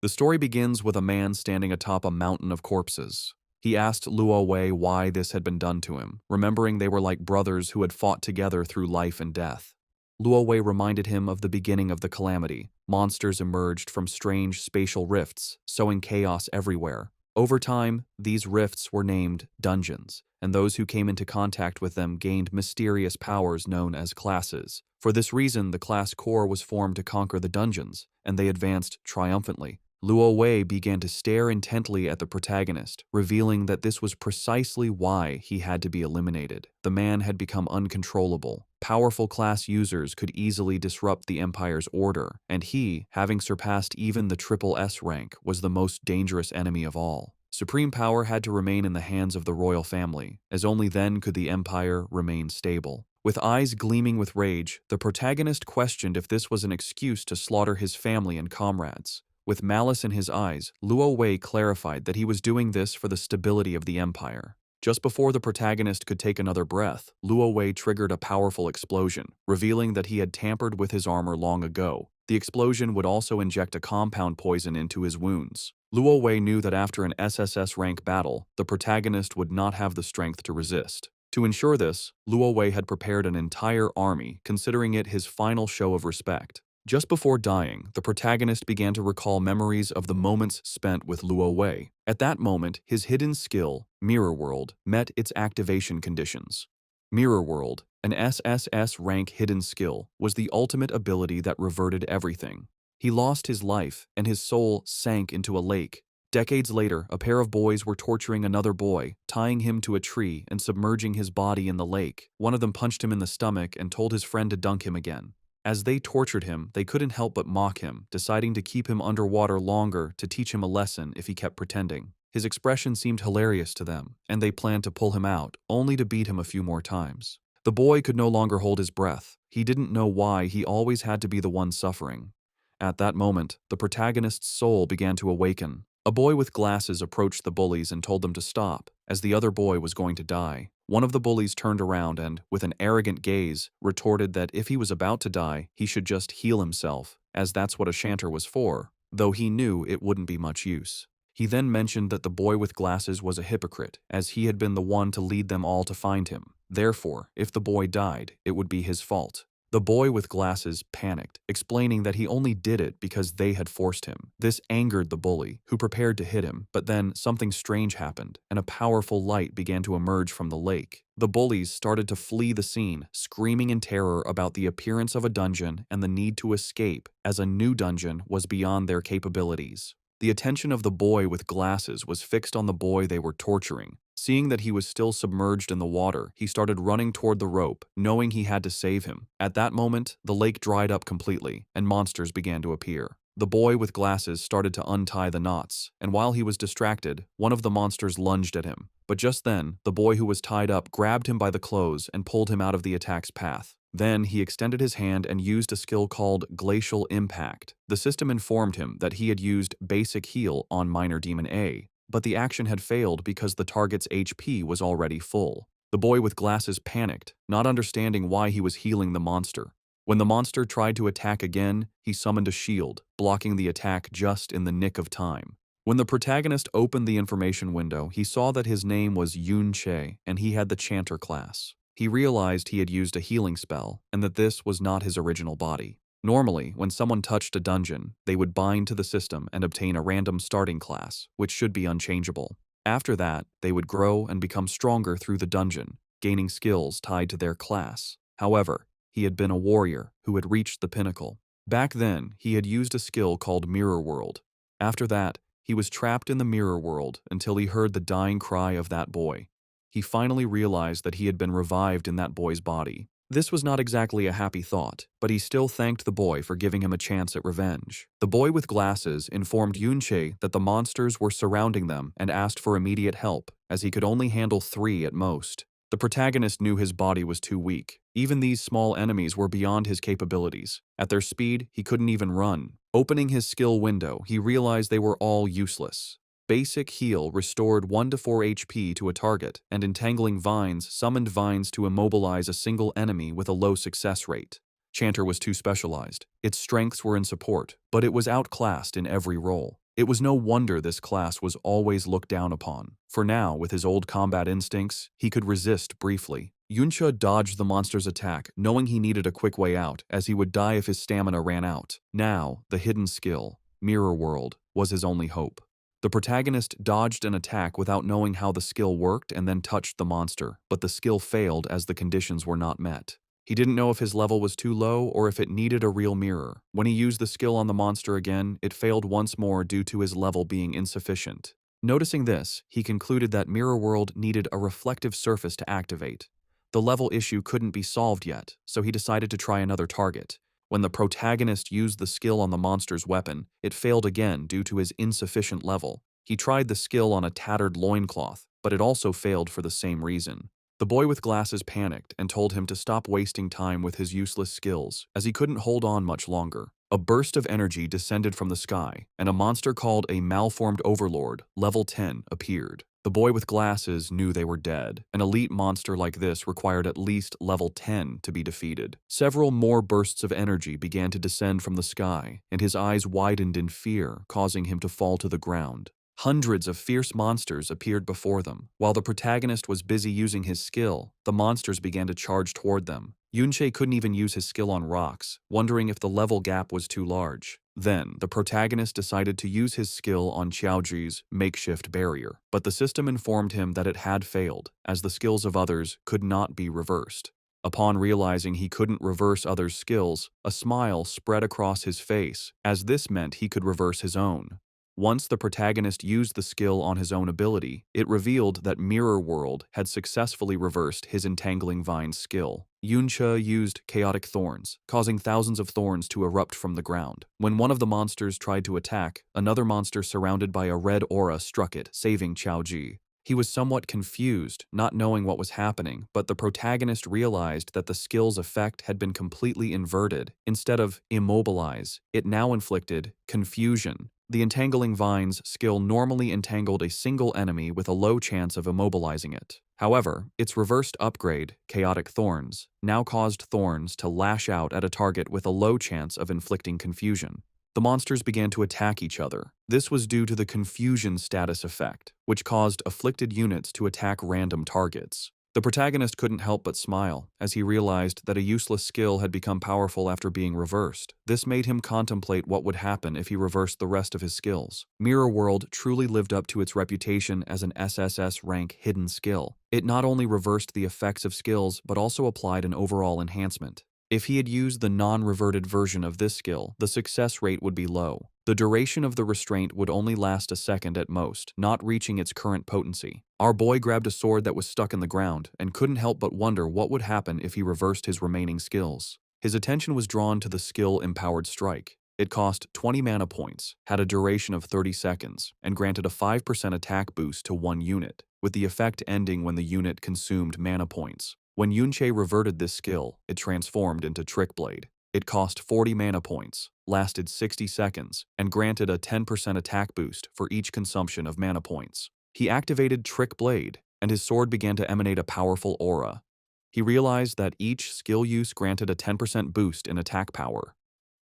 The story begins with a man standing atop a mountain of corpses. He asked Luo Wei why this had been done to him, remembering they were like brothers who had fought together through life and death. Luo Wei reminded him of the beginning of the calamity. Monsters emerged from strange spatial rifts, sowing chaos everywhere. Over time, these rifts were named dungeons, and those who came into contact with them gained mysterious powers known as classes. For this reason, the class core was formed to conquer the dungeons, and they advanced triumphantly. Luo Wei began to stare intently at the protagonist, revealing that this was precisely why he had to be eliminated. The man had become uncontrollable. Powerful class users could easily disrupt the Empire's order, and he, having surpassed even the triple S rank, was the most dangerous enemy of all. Supreme power had to remain in the hands of the royal family, as only then could the Empire remain stable. With eyes gleaming with rage, the protagonist questioned if this was an excuse to slaughter his family and comrades. With malice in his eyes, Luo Wei clarified that he was doing this for the stability of the Empire. Just before the protagonist could take another breath, Luo Wei triggered a powerful explosion, revealing that he had tampered with his armor long ago. The explosion would also inject a compound poison into his wounds. Luo Wei knew that after an SSS rank battle, the protagonist would not have the strength to resist. To ensure this, Luo Wei had prepared an entire army, considering it his final show of respect. Just before dying, the protagonist began to recall memories of the moments spent with Luo Wei. At that moment, his hidden skill, Mirror World, met its activation conditions. Mirror World, an SSS rank hidden skill, was the ultimate ability that reverted everything. He lost his life, and his soul sank into a lake. Decades later, a pair of boys were torturing another boy, tying him to a tree and submerging his body in the lake. One of them punched him in the stomach and told his friend to dunk him again. As they tortured him, they couldn't help but mock him, deciding to keep him underwater longer to teach him a lesson if he kept pretending. His expression seemed hilarious to them, and they planned to pull him out, only to beat him a few more times. The boy could no longer hold his breath. He didn't know why he always had to be the one suffering. At that moment, the protagonist's soul began to awaken. A boy with glasses approached the bullies and told them to stop, as the other boy was going to die. One of the bullies turned around and, with an arrogant gaze, retorted that if he was about to die, he should just heal himself, as that's what a shanter was for, though he knew it wouldn't be much use. He then mentioned that the boy with glasses was a hypocrite, as he had been the one to lead them all to find him. Therefore, if the boy died, it would be his fault. The boy with glasses panicked, explaining that he only did it because they had forced him. This angered the bully, who prepared to hit him, but then something strange happened, and a powerful light began to emerge from the lake. The bullies started to flee the scene, screaming in terror about the appearance of a dungeon and the need to escape, as a new dungeon was beyond their capabilities. The attention of the boy with glasses was fixed on the boy they were torturing. Seeing that he was still submerged in the water, he started running toward the rope, knowing he had to save him. At that moment, the lake dried up completely, and monsters began to appear. The boy with glasses started to untie the knots, and while he was distracted, one of the monsters lunged at him. But just then, the boy who was tied up grabbed him by the clothes and pulled him out of the attack's path. Then he extended his hand and used a skill called Glacial Impact. The system informed him that he had used Basic Heal on Minor Demon A, but the action had failed because the target's HP was already full. The boy with glasses panicked, not understanding why he was healing the monster. When the monster tried to attack again, he summoned a shield, blocking the attack just in the nick of time. When the protagonist opened the information window, he saw that his name was Yun Che, and he had the Chanter class. He realized he had used a healing spell, and that this was not his original body. Normally, when someone touched a dungeon, they would bind to the system and obtain a random starting class, which should be unchangeable. After that, they would grow and become stronger through the dungeon, gaining skills tied to their class. However, he had been a warrior who had reached the pinnacle. Back then, he had used a skill called Mirror World. After that, he was trapped in the Mirror World until he heard the dying cry of that boy. He finally realized that he had been revived in that boy's body. This was not exactly a happy thought, but he still thanked the boy for giving him a chance at revenge. The boy with glasses informed Yunche that the monsters were surrounding them and asked for immediate help, as he could only handle 3 at most. The protagonist knew his body was too weak. Even these small enemies were beyond his capabilities. At their speed, he couldn't even run. Opening his skill window, he realized they were all useless. Basic Heal restored 1 to 4 HP to a target, and Entangling Vines summoned vines to immobilize a single enemy with a low success rate. Chanter was too specialized. Its strengths were in support, but it was outclassed in every role. It was no wonder this class was always looked down upon. For now, with his old combat instincts, he could resist briefly. Yuncha dodged the monster's attack, knowing he needed a quick way out, as he would die if his stamina ran out. Now, the hidden skill, Mirror World, was his only hope. The protagonist dodged an attack without knowing how the skill worked and then touched the monster, but the skill failed as the conditions were not met. He didn't know if his level was too low or if it needed a real mirror. When he used the skill on the monster again, it failed once more due to his level being insufficient. Noticing this, he concluded that Mirror World needed a reflective surface to activate. The level issue couldn't be solved yet, so he decided to try another target. When the protagonist used the skill on the monster's weapon, it failed again due to his insufficient level. He tried the skill on a tattered loincloth, but it also failed for the same reason. The boy with glasses panicked and told him to stop wasting time with his useless skills, as he couldn't hold on much longer. A burst of energy descended from the sky, and a monster called a malformed overlord, level 10, appeared. The boy with glasses knew they were dead. An elite monster like this required at least level 10 to be defeated. Several more bursts of energy began to descend from the sky, and his eyes widened in fear, causing him to fall to the ground. Hundreds of fierce monsters appeared before them. While the protagonist was busy using his skill, the monsters began to charge toward them. Yunche couldn't even use his skill on rocks, wondering if the level gap was too large. Then, the protagonist decided to use his skill on Qiaoji's makeshift barrier, but the system informed him that it had failed, as the skills of others could not be reversed. Upon realizing he couldn't reverse others' skills, a smile spread across his face, as this meant he could reverse his own. Once the protagonist used the skill on his own ability, it revealed that Mirror World had successfully reversed his Entangling Vines skill. Yuncha used Chaotic Thorns, causing thousands of thorns to erupt from the ground. When one of the monsters tried to attack, another monster surrounded by a red aura struck it, saving Qiaoji. He was somewhat confused, not knowing what was happening, but the protagonist realized that the skill's effect had been completely inverted. Instead of immobilize, it now inflicted confusion. The Entangling Vines skill normally entangled a single enemy with a low chance of immobilizing it. However, its reversed upgrade, Chaotic Thorns, now caused thorns to lash out at a target with a low chance of inflicting confusion. The monsters began to attack each other. This was due to the confusion status effect, which caused afflicted units to attack random targets. The protagonist couldn't help but smile, as he realized that a useless skill had become powerful after being reversed. This made him contemplate what would happen if he reversed the rest of his skills. Mirror World truly lived up to its reputation as an SSS rank hidden skill. It not only reversed the effects of skills, but also applied an overall enhancement. If he had used the non-reverted version of this skill, the success rate would be low. The duration of the restraint would only last a second at most, not reaching its current potency. Our boy grabbed a sword that was stuck in the ground and couldn't help but wonder what would happen if he reversed his remaining skills. His attention was drawn to the skill Empowered Strike. It cost 20 mana points, had a duration of 30 seconds, and granted a 5% attack boost to one unit, with the effect ending when the unit consumed mana points. When Yunche reverted this skill, it transformed into Trick Blade. It cost 40 mana points, lasted 60 seconds, and granted a 10% attack boost for each consumption of mana points. He activated Trick Blade, and his sword began to emanate a powerful aura. He realized that each skill use granted a 10% boost in attack power.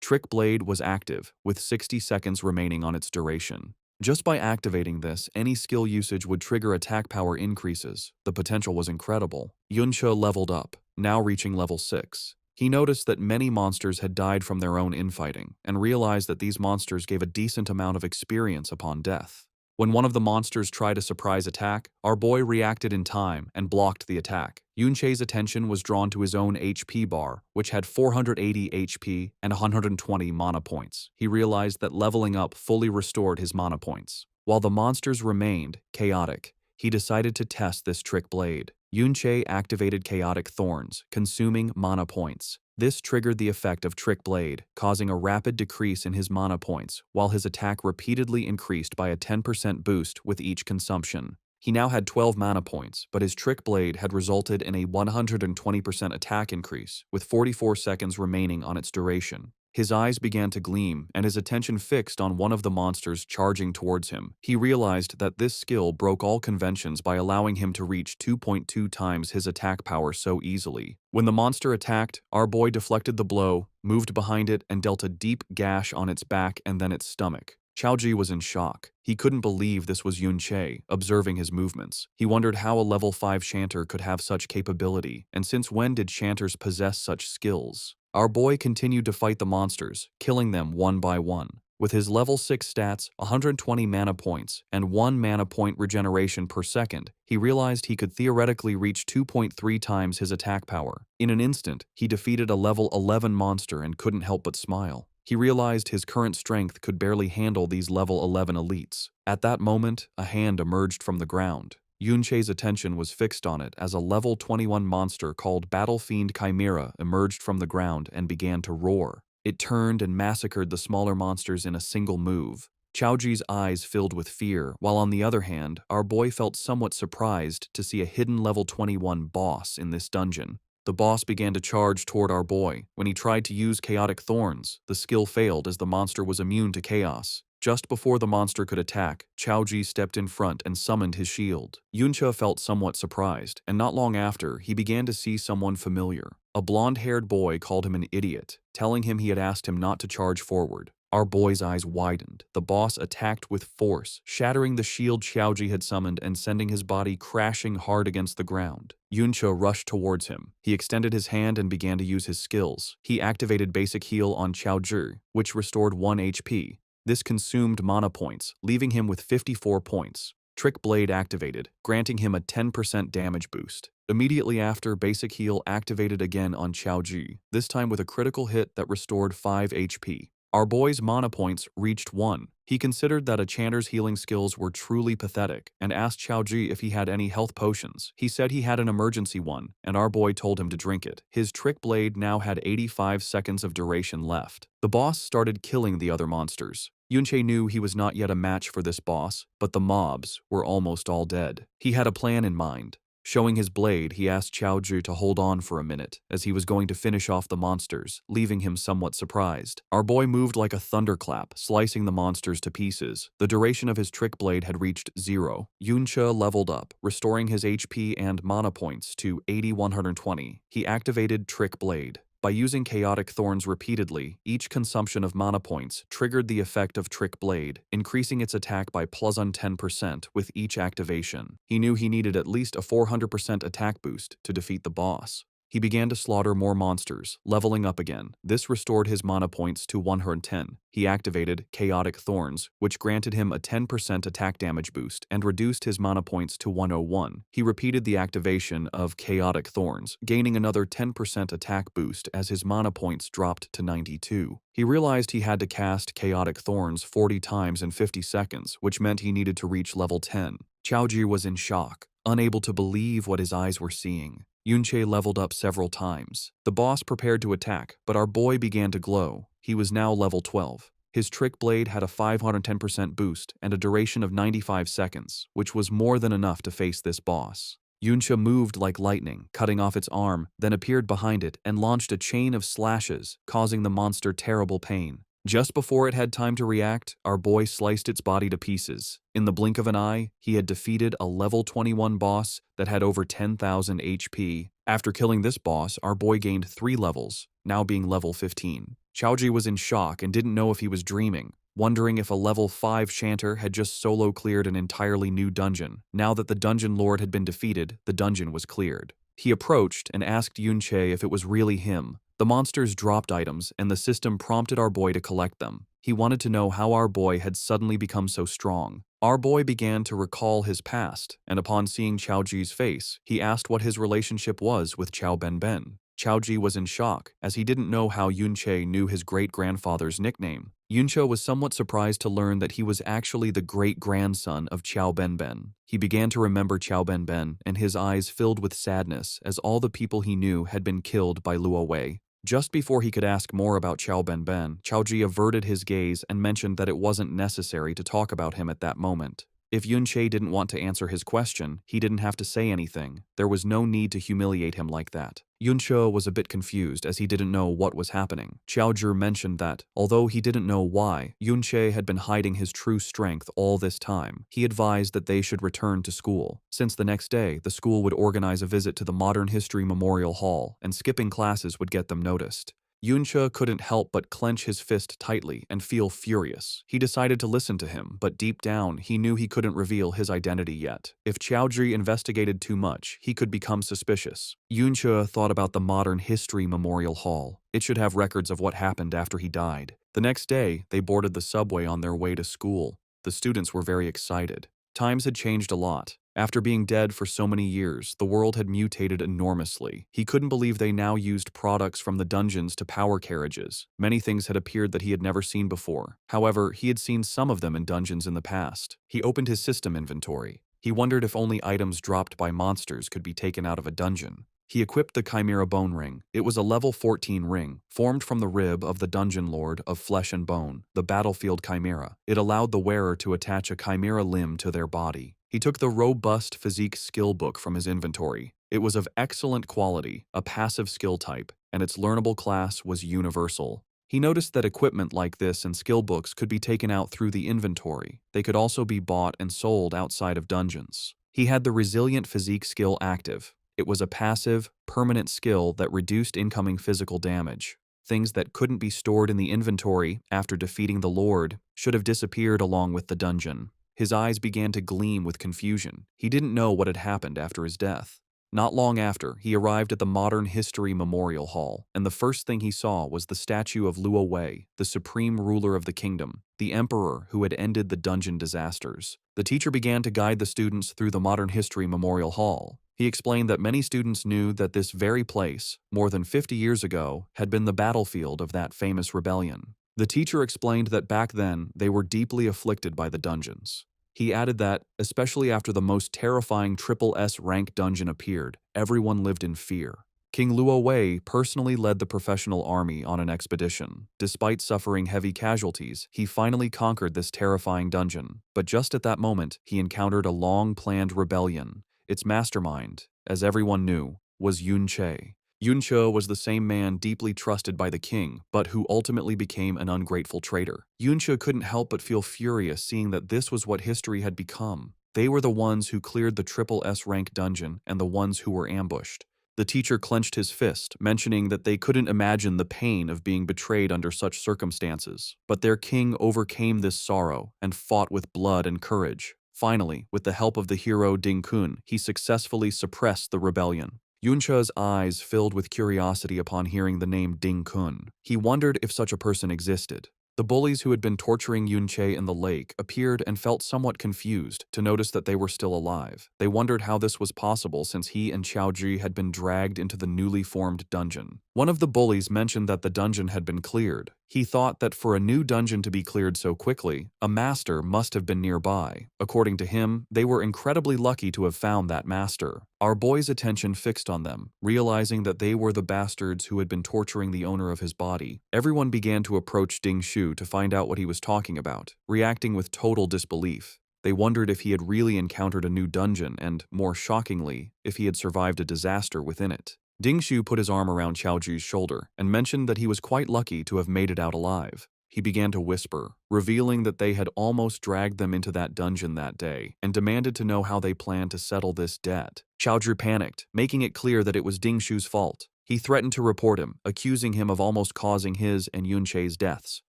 Trick Blade was active, with 60 seconds remaining on its duration. Just by activating this, any skill usage would trigger attack power increases. The potential was incredible. Yuncha leveled up, now reaching level 6. He noticed that many monsters had died from their own infighting, and realized that these monsters gave a decent amount of experience upon death. When one of the monsters tried a surprise attack, our boy reacted in time and blocked the attack. Yunche's attention was drawn to his own HP bar, which had 480 HP and 120 mana points. He realized that leveling up fully restored his mana points. While the monsters remained chaotic, he decided to test this Trick Blade. Yunche activated Chaotic Thorns, consuming mana points. This triggered the effect of Trick Blade, causing a rapid decrease in his mana points, while his attack repeatedly increased by a 10% boost with each consumption. He now had 12 mana points, but his Trick Blade had resulted in a 120% attack increase, with 44 seconds remaining on its duration. His eyes began to gleam, and his attention fixed on one of the monsters charging towards him. He realized that this skill broke all conventions by allowing him to reach 2.2 times his attack power so easily. When the monster attacked, our boy deflected the blow, moved behind it, and dealt a deep gash on its back and then its stomach. Qiaoji was in shock. He couldn't believe this was Yun Che, observing his movements. He wondered how a level 5 chanter could have such capability, and since when did chanters possess such skills? Our boy continued to fight the monsters, killing them one by one. With his level 6 stats, 120 mana points, and 1 mana point regeneration per second, he realized he could theoretically reach 2.3 times his attack power. In an instant, he defeated a level 11 monster and couldn't help but smile. He realized his current strength could barely handle these level 11 elites. At that moment, a hand emerged from the ground. Yun Che's attention was fixed on it as a level 21 monster called Battle Fiend Chimera emerged from the ground and began to roar. It turned and massacred the smaller monsters in a single move. Qiaoji's eyes filled with fear, while on the other hand, our boy felt somewhat surprised to see a hidden level 21 boss in this dungeon. The boss began to charge toward our boy. When he tried to use Chaotic Thorns, the skill failed as the monster was immune to chaos. Just before the monster could attack, Qiaoji stepped in front and summoned his shield. Yuncha felt somewhat surprised, and not long after, he began to see someone familiar. A blonde-haired boy called him an idiot, telling him he had asked him not to charge forward. Our boy's eyes widened. The boss attacked with force, shattering the shield Qiaoji had summoned and sending his body crashing hard against the ground. Yuncha rushed towards him. He extended his hand and began to use his skills. He activated Basic Heal on Qiaoji, which restored 1 HP. This consumed mana points, leaving him with 54 points. Trick Blade activated, granting him a 10% damage boost. Immediately after, Basic Heal activated again on Qiaoji, this time with a critical hit that restored 5 HP. Our boy's mana points reached 1. He considered that a chanter's healing skills were truly pathetic and asked Qiaoji if he had any health potions. He said he had an emergency one, and our boy told him to drink it. His Trick Blade now had 85 seconds of duration left. The boss started killing the other monsters. Yunche knew he was not yet a match for this boss, but the mobs were almost all dead. He had a plan in mind. Showing his blade, he asked Qiaoji to hold on for a minute, as he was going to finish off the monsters, leaving him somewhat surprised. Our boy moved like a thunderclap, slicing the monsters to pieces. The duration of his trick blade had reached 0. Yuncha leveled up, restoring his HP and mana points to 80-120. He activated Trick Blade. By using Chaotic Thorns repeatedly, each consumption of mana points triggered the effect of Trick Blade, increasing its attack by +10% with each activation. He knew he needed at least a 400% attack boost to defeat the boss. He began to slaughter more monsters, leveling up again. This restored his mana points to 110. He activated Chaotic Thorns, which granted him a 10% attack damage boost and reduced his mana points to 101. He repeated the activation of Chaotic Thorns, gaining another 10% attack boost as his mana points dropped to 92. He realized he had to cast Chaotic Thorns 40 times in 50 seconds, which meant he needed to reach level 10. Qiaoji was in shock, unable to believe what his eyes were seeing. Yunche leveled up several times. The boss prepared to attack, but our boy began to glow. He was now level 12. His Trick Blade had a 510% boost and a duration of 95 seconds, which was more than enough to face this boss. Yuncha moved like lightning, cutting off its arm, then appeared behind it and launched a chain of slashes, causing the monster terrible pain. Just before it had time to react, our boy sliced its body to pieces. In the blink of an eye, he had defeated a level 21 boss that had over 10,000 HP. After killing this boss, our boy gained 3 levels, now being level 15. Qiaoji was in shock and didn't know if he was dreaming, wondering if a level 5 chanter had just solo cleared an entirely new dungeon. Now that the dungeon lord had been defeated, the dungeon was cleared. He approached and asked Yunche if it was really him. The monsters dropped items, and the system prompted our boy to collect them. He wanted to know how our boy had suddenly become so strong. Our boy began to recall his past, and upon seeing Qiaoji's face, he asked what his relationship was with Qiao Benben. Qiaoji was in shock, as he didn't know how Yunche knew his great-grandfather's nickname. Yunche was somewhat surprised to learn that he was actually the great-grandson of Qiao Benben. He began to remember Qiao Benben, and his eyes filled with sadness as all the people he knew had been killed by Luo Wei. Just before he could ask more about Qiao Benben, Qiaoji averted his gaze and mentioned that it wasn't necessary to talk about him at that moment. If Yunche didn't want to answer his question, he didn't have to say anything. There was no need to humiliate him like that. Yunche was a bit confused as he didn't know what was happening. Qiaozhi mentioned that, although he didn't know why, Yunche had been hiding his true strength all this time. He advised that they should return to school, since the next day the school would organize a visit to the Modern History Memorial Hall, and skipping classes would get them noticed. Yunche couldn't help but clench his fist tightly and feel furious. He decided to listen to him, but deep down, he knew he couldn't reveal his identity yet. If Qiaozhi investigated too much, he could become suspicious. Yunche thought about the Modern History Memorial Hall. It should have records of what happened after he died. The next day, they boarded the subway on their way to school. The students were very excited. Times had changed a lot. After being dead for so many years, the world had mutated enormously. He couldn't believe they now used products from the dungeons to power carriages. Many things had appeared that he had never seen before. However, he had seen some of them in dungeons in the past. He opened his system inventory. He wondered if only items dropped by monsters could be taken out of a dungeon. He equipped the Chimera Bone Ring. It was a level 14 ring, formed from the rib of the Dungeon Lord of Flesh and Bone, the Battlefield Chimera. It allowed the wearer to attach a chimera limb to their body. He took the robust physique skill book from his inventory. It was of excellent quality, a passive skill type, and its learnable class was universal. He noticed that equipment like this and skill books could be taken out through the inventory. They could also be bought and sold outside of dungeons. He had the Resilient Physique skill active. It was a passive, permanent skill that reduced incoming physical damage. Things that couldn't be stored in the inventory after defeating the Lord should have disappeared along with the dungeon. His eyes began to gleam with confusion. He didn't know what had happened after his death. Not long after, he arrived at the Modern History Memorial Hall, and the first thing he saw was the statue of Luo Wei, the supreme ruler of the kingdom, the emperor who had ended the dungeon disasters. The teacher began to guide the students through the Modern History Memorial Hall. He explained that many students knew that this very place, more than 50 years ago, had been the battlefield of that famous rebellion. The teacher explained that back then, they were deeply afflicted by the dungeons. He added that, especially after the most terrifying triple S rank dungeon appeared, everyone lived in fear. King Luo Wei personally led the professional army on an expedition. Despite suffering heavy casualties, he finally conquered this terrifying dungeon. But just at that moment, he encountered a long-planned rebellion. Its mastermind, as everyone knew, was Yunche. Yunche was the same man deeply trusted by the king, but who ultimately became an ungrateful traitor. Yunche couldn't help but feel furious seeing that this was what history had become. They were the ones who cleared the triple S rank dungeon and the ones who were ambushed. The teacher clenched his fist, mentioning that they couldn't imagine the pain of being betrayed under such circumstances. But their king overcame this sorrow and fought with blood and courage. Finally, with the help of the hero Ding Kun, he successfully suppressed the rebellion. Yunche's eyes filled with curiosity upon hearing the name Ding Kun. He wondered if such a person existed. The bullies who had been torturing Yunche in the lake appeared and felt somewhat confused to notice that they were still alive. They wondered how this was possible since he and Qiaozhi had been dragged into the newly formed dungeon. One of the bullies mentioned that the dungeon had been cleared. He thought that for a new dungeon to be cleared so quickly, a master must have been nearby. According to him, they were incredibly lucky to have found that master. Our boy's attention fixed on them, realizing that they were the bastards who had been torturing the owner of his body. Everyone began to approach Ding Shu to find out what he was talking about, reacting with total disbelief. They wondered if he had really encountered a new dungeon and, more shockingly, if he had survived a disaster within it. Ding Shu put his arm around Qiaozhi's shoulder and mentioned that he was quite lucky to have made it out alive. He began to whisper, revealing that they had almost dragged them into that dungeon that day and demanded to know how they planned to settle this debt. Qiaozhi panicked, making it clear that it was Ding Shu's fault. He threatened to report him, accusing him of almost causing his and Yunche's deaths.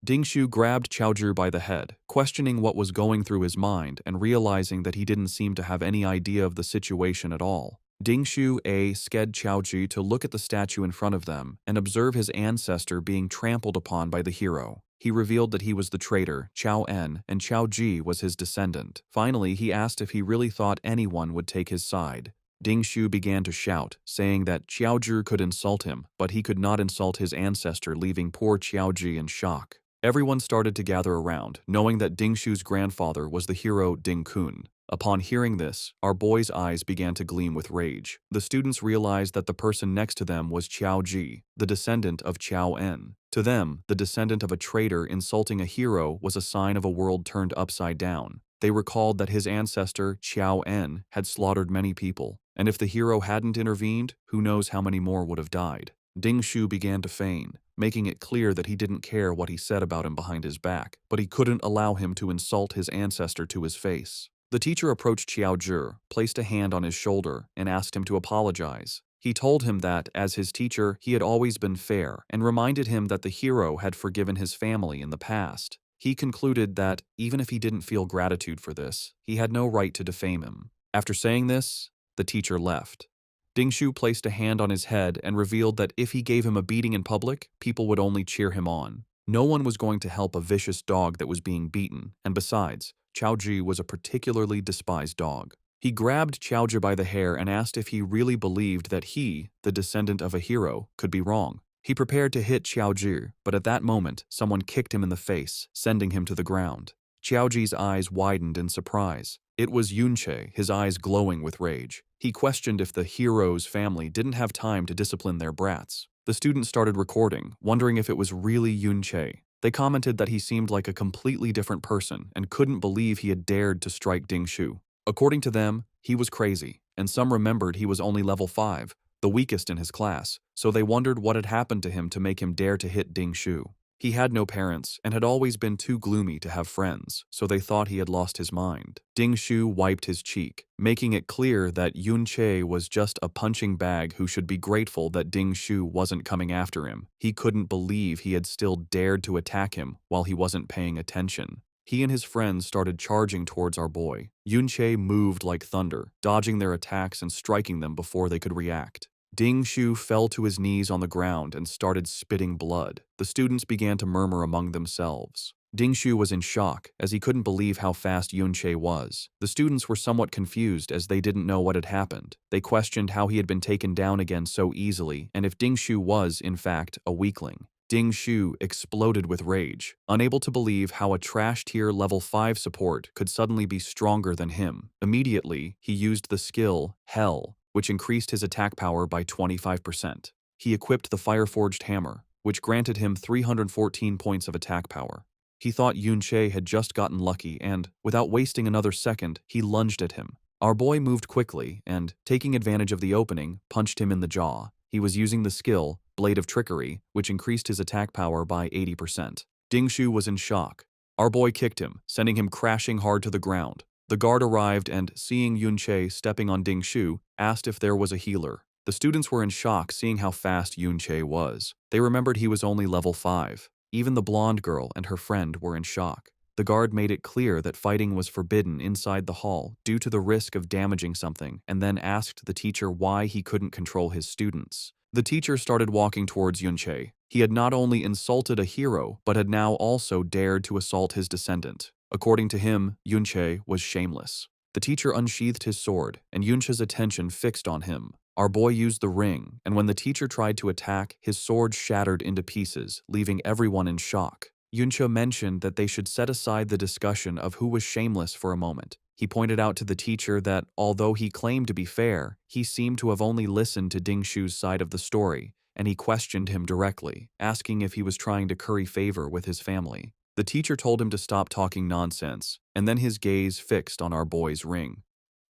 Ding Shu grabbed Qiaozhi by the head, questioning what was going through his mind and realizing that he didn't seem to have any idea of the situation at all. Ding Shu sked Qiaozhi to look at the statue in front of them and observe his ancestor being trampled upon by the hero. He revealed that he was the traitor, Qiao En, and Qiaozhi was his descendant. Finally, he asked if he really thought anyone would take his side. Ding Shu began to shout, saying that Qiaozhi could insult him, but he could not insult his ancestor, leaving poor Qiaozhi in shock. Everyone started to gather around, knowing that Ding Shu's grandfather was the hero Ding Kun. Upon hearing this, our boy's eyes began to gleam with rage. The students realized that the person next to them was Qiaozhi, the descendant of Qiao En. To them, the descendant of a traitor insulting a hero was a sign of a world turned upside down. They recalled that his ancestor, Qiao En, had slaughtered many people, and if the hero hadn't intervened, who knows how many more would have died. Ding Shu began to feign, making it clear that he didn't care what he said about him behind his back, but he couldn't allow him to insult his ancestor to his face. The teacher approached Qiaozhi, placed a hand on his shoulder, and asked him to apologize. He told him that, as his teacher, he had always been fair and reminded him that the hero had forgiven his family in the past. He concluded that, even if he didn't feel gratitude for this, he had no right to defame him. After saying this, the teacher left. Dingshu placed a hand on his head and revealed that if he gave him a beating in public, people would only cheer him on. No one was going to help a vicious dog that was being beaten, and besides, Chaoji was a particularly despised dog. He grabbed Chaoji by the hair and asked if he really believed that he, the descendant of a hero, could be wrong. He prepared to hit Chaoji, but at that moment, someone kicked him in the face, sending him to the ground. Chaoji's eyes widened in surprise. It was Yunche, his eyes glowing with rage. He questioned if the hero's family didn't have time to discipline their brats. The students started recording, wondering if it was really Yunche. They commented that he seemed like a completely different person and couldn't believe he had dared to strike Dingshu. According to them, he was crazy, and some remembered he was only level 5, the weakest in his class, so they wondered what had happened to him to make him dare to hit Dingshu. He had no parents and had always been too gloomy to have friends, so they thought he had lost his mind. Dingshu wiped his cheek, making it clear that Yunche was just a punching bag who should be grateful that Dingshu wasn't coming after him. He couldn't believe he had still dared to attack him while he wasn't paying attention. He and his friends started charging towards our boy. Yunche moved like thunder, dodging their attacks and striking them before they could react. Dingshu fell to his knees on the ground and started spitting blood. The students began to murmur among themselves. Dingshu was in shock, as he couldn't believe how fast Yunche was. The students were somewhat confused as they didn't know what had happened. They questioned how he had been taken down again so easily and if Dingshu was, in fact, a weakling. Dingshu exploded with rage, unable to believe how a trash-tier level 5 support could suddenly be stronger than him. Immediately, he used the skill Hell, which increased his attack power by 25%. He equipped the Fire-Forged Hammer, which granted him 314 points of attack power. He thought Yunche had just gotten lucky and, without wasting another second, he lunged at him. Our boy moved quickly and, taking advantage of the opening, punched him in the jaw. He was using the skill Blade of Trickery, which increased his attack power by 80%. Dingshu was in shock. Our boy kicked him, sending him crashing hard to the ground. The guard arrived and, seeing Yunche stepping on Dingshu, asked if there was a healer. The students were in shock seeing how fast Yunche was. They remembered he was only level 5. Even the blonde girl and her friend were in shock. The guard made it clear that fighting was forbidden inside the hall due to the risk of damaging something, and then asked the teacher why he couldn't control his students. The teacher started walking towards Yunche. He had not only insulted a hero, but had now also dared to assault his descendant. According to him, Yunche was shameless. The teacher unsheathed his sword, and Yunche's attention fixed on him. Our boy used the ring, and when the teacher tried to attack, his sword shattered into pieces, leaving everyone in shock. Yunche mentioned that they should set aside the discussion of who was shameless for a moment. He pointed out to the teacher that, although he claimed to be fair, he seemed to have only listened to Dingshu's side of the story, and he questioned him directly, asking if he was trying to curry favor with his family. The teacher told him to stop talking nonsense, and then his gaze fixed on our boy's ring.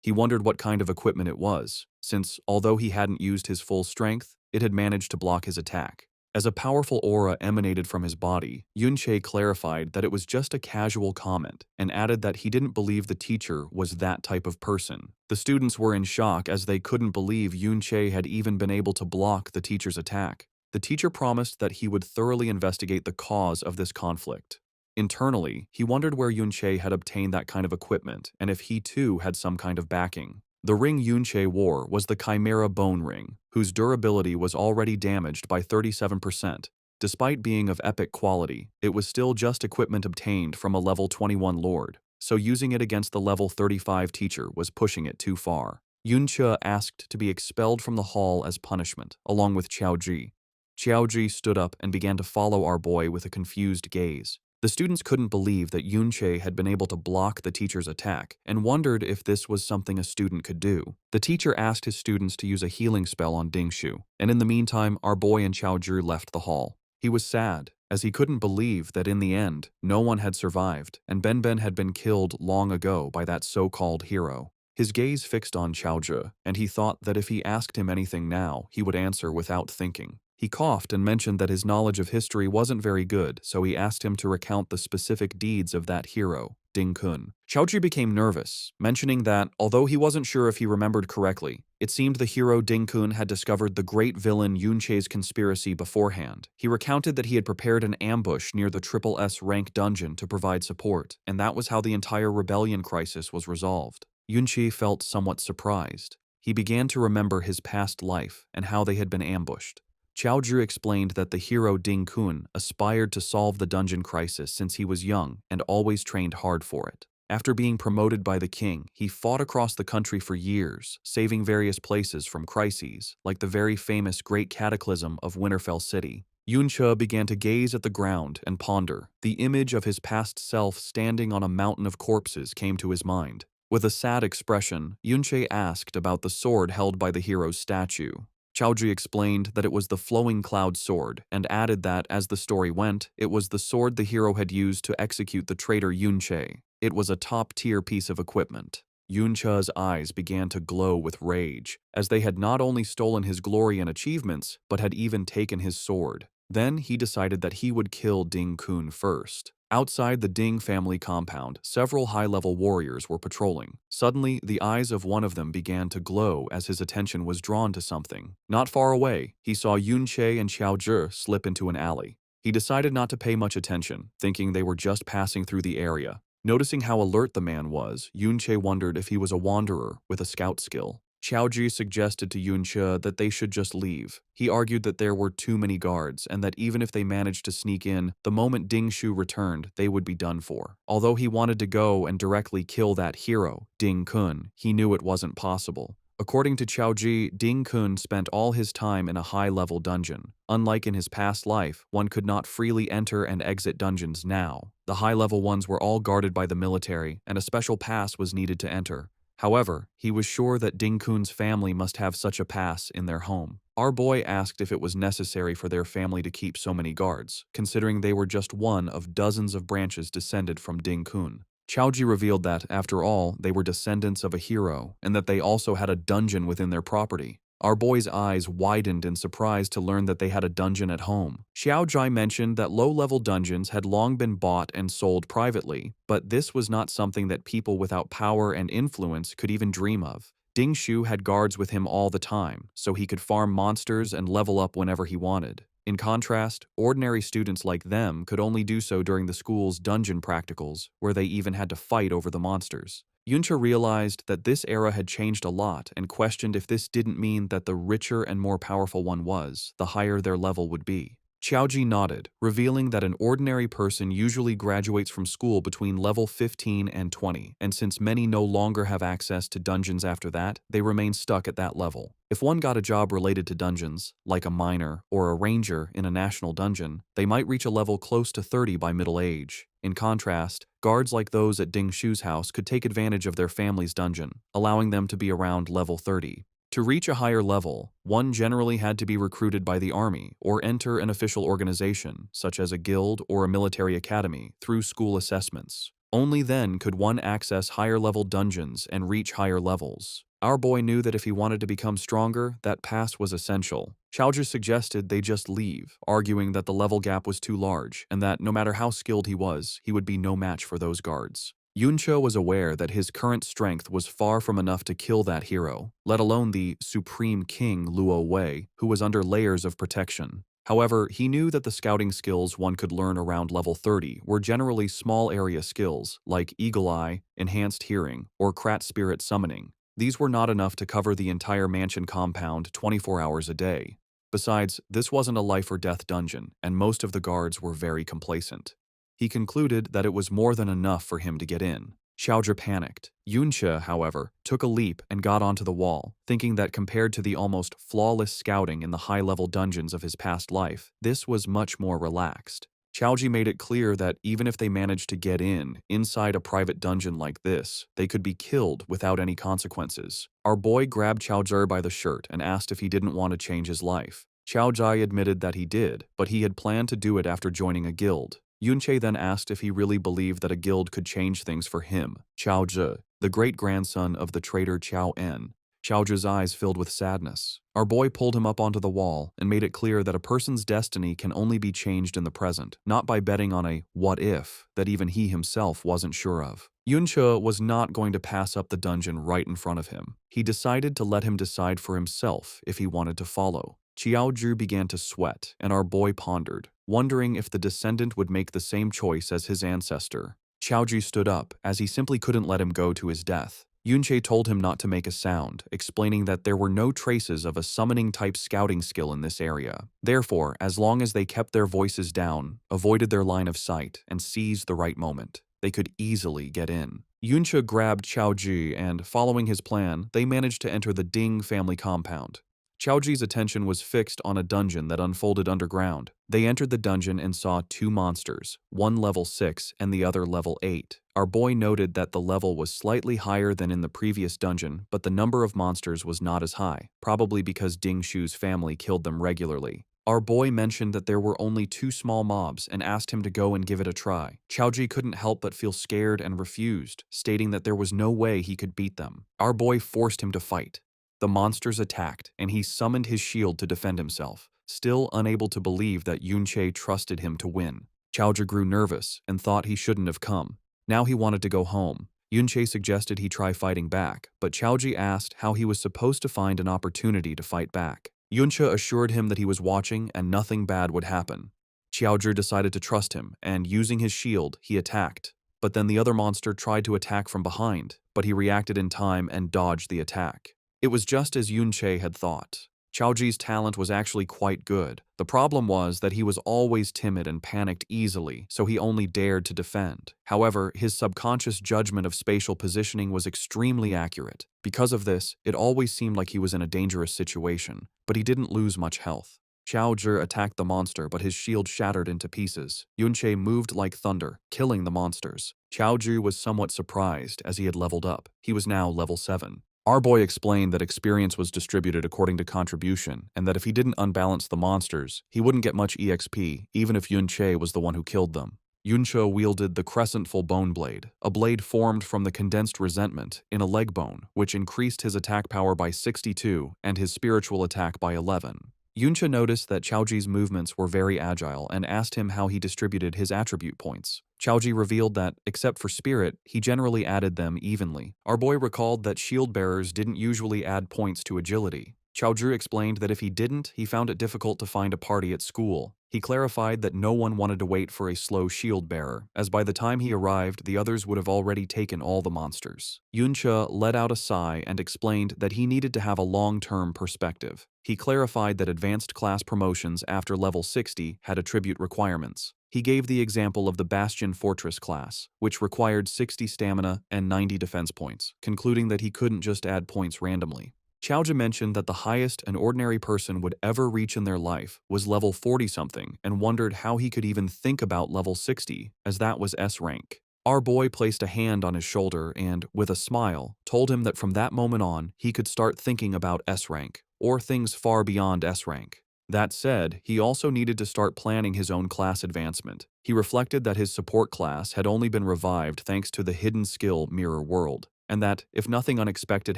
He wondered what kind of equipment it was, since, although he hadn't used his full strength, it had managed to block his attack. As a powerful aura emanated from his body, Yunche clarified that it was just a casual comment and added that he didn't believe the teacher was that type of person. The students were in shock as they couldn't believe Yunche had even been able to block the teacher's attack. The teacher promised that he would thoroughly investigate the cause of this conflict. Internally, he wondered where Yunche had obtained that kind of equipment and if he too had some kind of backing. The ring Yunche wore was the Chimera Bone Ring, whose durability was already damaged by 37%. Despite being of epic quality, it was still just equipment obtained from a level 21 lord, so using it against the level 35 teacher was pushing it too far. Yunche asked to be expelled from the hall as punishment, along with Chaoji. Chaoji stood up and began to follow our boy with a confused gaze. The students couldn't believe that Yunche had been able to block the teacher's attack and wondered if this was something a student could do. The teacher asked his students to use a healing spell on Dingshu, and in the meantime, our boy and Chaoji left the hall. He was sad, as he couldn't believe that in the end, no one had survived, and Ben had been killed long ago by that so-called hero. His gaze fixed on Chaoji, and he thought that if he asked him anything now, he would answer without thinking. He coughed and mentioned that his knowledge of history wasn't very good, so he asked him to recount the specific deeds of that hero, Ding Kun. Chaoji became nervous, mentioning that, although he wasn't sure if he remembered correctly, It seemed the hero Ding-kun had discovered the great villain Yunche's conspiracy beforehand. He recounted that he had prepared an ambush near the Triple S rank dungeon to provide support, and that was how the entire rebellion crisis was resolved. Yunche felt somewhat surprised. He began to remember his past life and how they had been ambushed. Chaozhi explained that the hero Ding-kun aspired to solve the dungeon crisis since he was young and always trained hard for it. After being promoted by the king, he fought across the country for years, saving various places from crises, like the very famous Great Cataclysm of Winterfell City. Yunche began to gaze at the ground and ponder. The image of his past self standing on a mountain of corpses came to his mind. With a sad expression, Yunche asked about the sword held by the hero's statue. Chaozhi explained that it was the Flowing Cloud sword, and added that, as the story went, it was the sword the hero had used to execute the traitor Yunche. It was a top-tier piece of equipment. Yunche's eyes began to glow with rage, as they had not only stolen his glory and achievements, but had even taken his sword. Then he decided that he would kill Ding-kun first. Outside the Ding family compound, several high-level warriors were patrolling. Suddenly, the eyes of one of them began to glow as his attention was drawn to something. Not far away, he saw Yunche and Chaozhi slip into an alley. He decided not to pay much attention, thinking they were just passing through the area. Noticing how alert the man was, Yunche wondered if he was a wanderer with a scout skill. Chaozhi suggested to Yunche that they should just leave. He argued that there were too many guards and that even if they managed to sneak in, the moment Ding Shu returned, they would be done for. Although he wanted to go and directly kill that hero, Ding-kun, he knew it wasn't possible. According to Chaozhi, Ding-kun spent all his time in a high-level dungeon. Unlike in his past life, one could not freely enter and exit dungeons now. The high-level ones were all guarded by the military, and a special pass was needed to enter. However, he was sure that Ding-kun's family must have such a pass in their home. Our boy asked if it was necessary for their family to keep so many guards, considering they were just one of dozens of branches descended from Ding-kun. Chaozhi revealed that, after all, they were descendants of a hero, and that they also had a dungeon within their property. Our boy's eyes widened in surprise to learn that they had a dungeon at home. Chaozhi mentioned that low-level dungeons had long been bought and sold privately, but this was not something that people without power and influence could even dream of. Ding Shu had guards with him all the time, so he could farm monsters and level up whenever he wanted. In contrast, ordinary students like them could only do so during the school's dungeon practicals, where they even had to fight over the monsters. Yunche realized that this era had changed a lot and questioned if this didn't mean that the richer and more powerful one was, the higher their level would be. Chaozhi nodded, revealing that an ordinary person usually graduates from school between level 15 and 20, and since many no longer have access to dungeons after that, they remain stuck at that level. If one got a job related to dungeons, like a miner or a ranger in a national dungeon, they might reach a level close to 30 by middle age. In contrast, guards like those at Ding Shu's house could take advantage of their family's dungeon, allowing them to be around level 30. To reach a higher level, one generally had to be recruited by the army or enter an official organization, such as a guild or a military academy, through school assessments. Only then could one access higher-level dungeons and reach higher levels. Our boy knew that if he wanted to become stronger, that pass was essential. Chaozhi suggested they just leave, arguing that the level gap was too large and that no matter how skilled he would be no match for those guards. Yunche was aware that his current strength was far from enough to kill that hero, let alone the Supreme King Luo Wei, who was under layers of protection. However, he knew that the scouting skills one could learn around level 30 were generally small area skills like Eagle Eye, Enhanced Hearing, or Krat Spirit Summoning. These were not enough to cover the entire mansion compound 24 hours a day. Besides, this wasn't a life-or-death dungeon, and most of the guards were very complacent. He concluded that it was more than enough for him to get in. Chaozhi panicked. Yunche, however, took a leap and got onto the wall, thinking that compared to the almost flawless scouting in the high-level dungeons of his past life, this was much more relaxed. Chaozhi made it clear that even if they managed to get inside a private dungeon like this, they could be killed without any consequences. Our boy grabbed Chaozhi by the shirt and asked if he didn't want to change his life. Chaozhi admitted that he did, but he had planned to do it after joining a guild. Yunche then asked if he really believed that a guild could change things for him, Chaozhi, the great-grandson of the traitor Chao En. Chaozhi's eyes filled with sadness. Our boy pulled him up onto the wall and made it clear that a person's destiny can only be changed in the present, not by betting on a what-if that even he himself wasn't sure of. Yunche was not going to pass up the dungeon right in front of him. He decided to let him decide for himself if he wanted to follow. Qiao Zhu began to sweat, and our boy pondered, wondering if the descendant would make the same choice as his ancestor. Qiaoji stood up, as he simply couldn't let him go to his death. Yunche told him not to make a sound, explaining that there were no traces of a summoning-type scouting skill in this area. Therefore, as long as they kept their voices down, avoided their line of sight, and seized the right moment, they could easily get in. Yunche grabbed Qiaoji and, following his plan, they managed to enter the Ding family compound. Qiaoji's attention was fixed on a dungeon that unfolded underground. They entered the dungeon and saw two monsters, one level 6 and the other level 8. Our boy noted that the level was slightly higher than in the previous dungeon, but the number of monsters was not as high, probably because Ding Shu's family killed them regularly. Our boy mentioned that there were only two small mobs and asked him to go and give it a try. Qiaoji couldn't help but feel scared and refused, stating that there was no way he could beat them. Our boy forced him to fight. The monsters attacked, and he summoned his shield to defend himself, still unable to believe that Yunche trusted him to win. Qiaoji grew nervous and thought he shouldn't have come. Now he wanted to go home. Yunche suggested he try fighting back, but Qiaoji asked how he was supposed to find an opportunity to fight back. Yunche assured him that he was watching and nothing bad would happen. Qiaoji decided to trust him, and using his shield, he attacked. But then the other monster tried to attack from behind, but he reacted in time and dodged the attack. It was just as Yunche had thought. Qiaoji's talent was actually quite good. The problem was that he was always timid and panicked easily, so he only dared to defend. However, his subconscious judgment of spatial positioning was extremely accurate. Because of this, it always seemed like he was in a dangerous situation, but he didn't lose much health. Qiao Zhi attacked the monster, but his shield shattered into pieces. Yunche moved like thunder, killing the monsters. Qiao Zhi was somewhat surprised as he had leveled up. He was now level 7. Our boy explained that experience was distributed according to contribution, and that if he didn't unbalance the monsters, he wouldn't get much EXP, even if Yunche was the one who killed them. Yunche wielded the crescentful bone blade, a blade formed from the condensed resentment in a leg bone, which increased his attack power by 62 and his spiritual attack by 11. Yunche noticed that Qiaoji's movements were very agile and asked him how he distributed his attribute points. Qiaoji revealed that, except for spirit, he generally added them evenly. Our boy recalled that shield bearers didn't usually add points to agility. Qiao Zhi explained that if he didn't, he found it difficult to find a party at school. He clarified that no one wanted to wait for a slow shield bearer, as by the time he arrived, the others would have already taken all the monsters. Yunche let out a sigh and explained that he needed to have a long-term perspective. He clarified that advanced class promotions after level 60 had attribute requirements. He gave the example of the Bastion Fortress class, which required 60 stamina and 90 defense points, concluding that he couldn't just add points randomly. Qiaoji mentioned that the highest an ordinary person would ever reach in their life was level 40-something and wondered how he could even think about level 60, as that was S rank. Our boy placed a hand on his shoulder and, with a smile, told him that from that moment on, he could start thinking about S rank, or things far beyond S rank. That said, he also needed to start planning his own class advancement. He reflected that his support class had only been revived thanks to the hidden skill Mirror World, and that, if nothing unexpected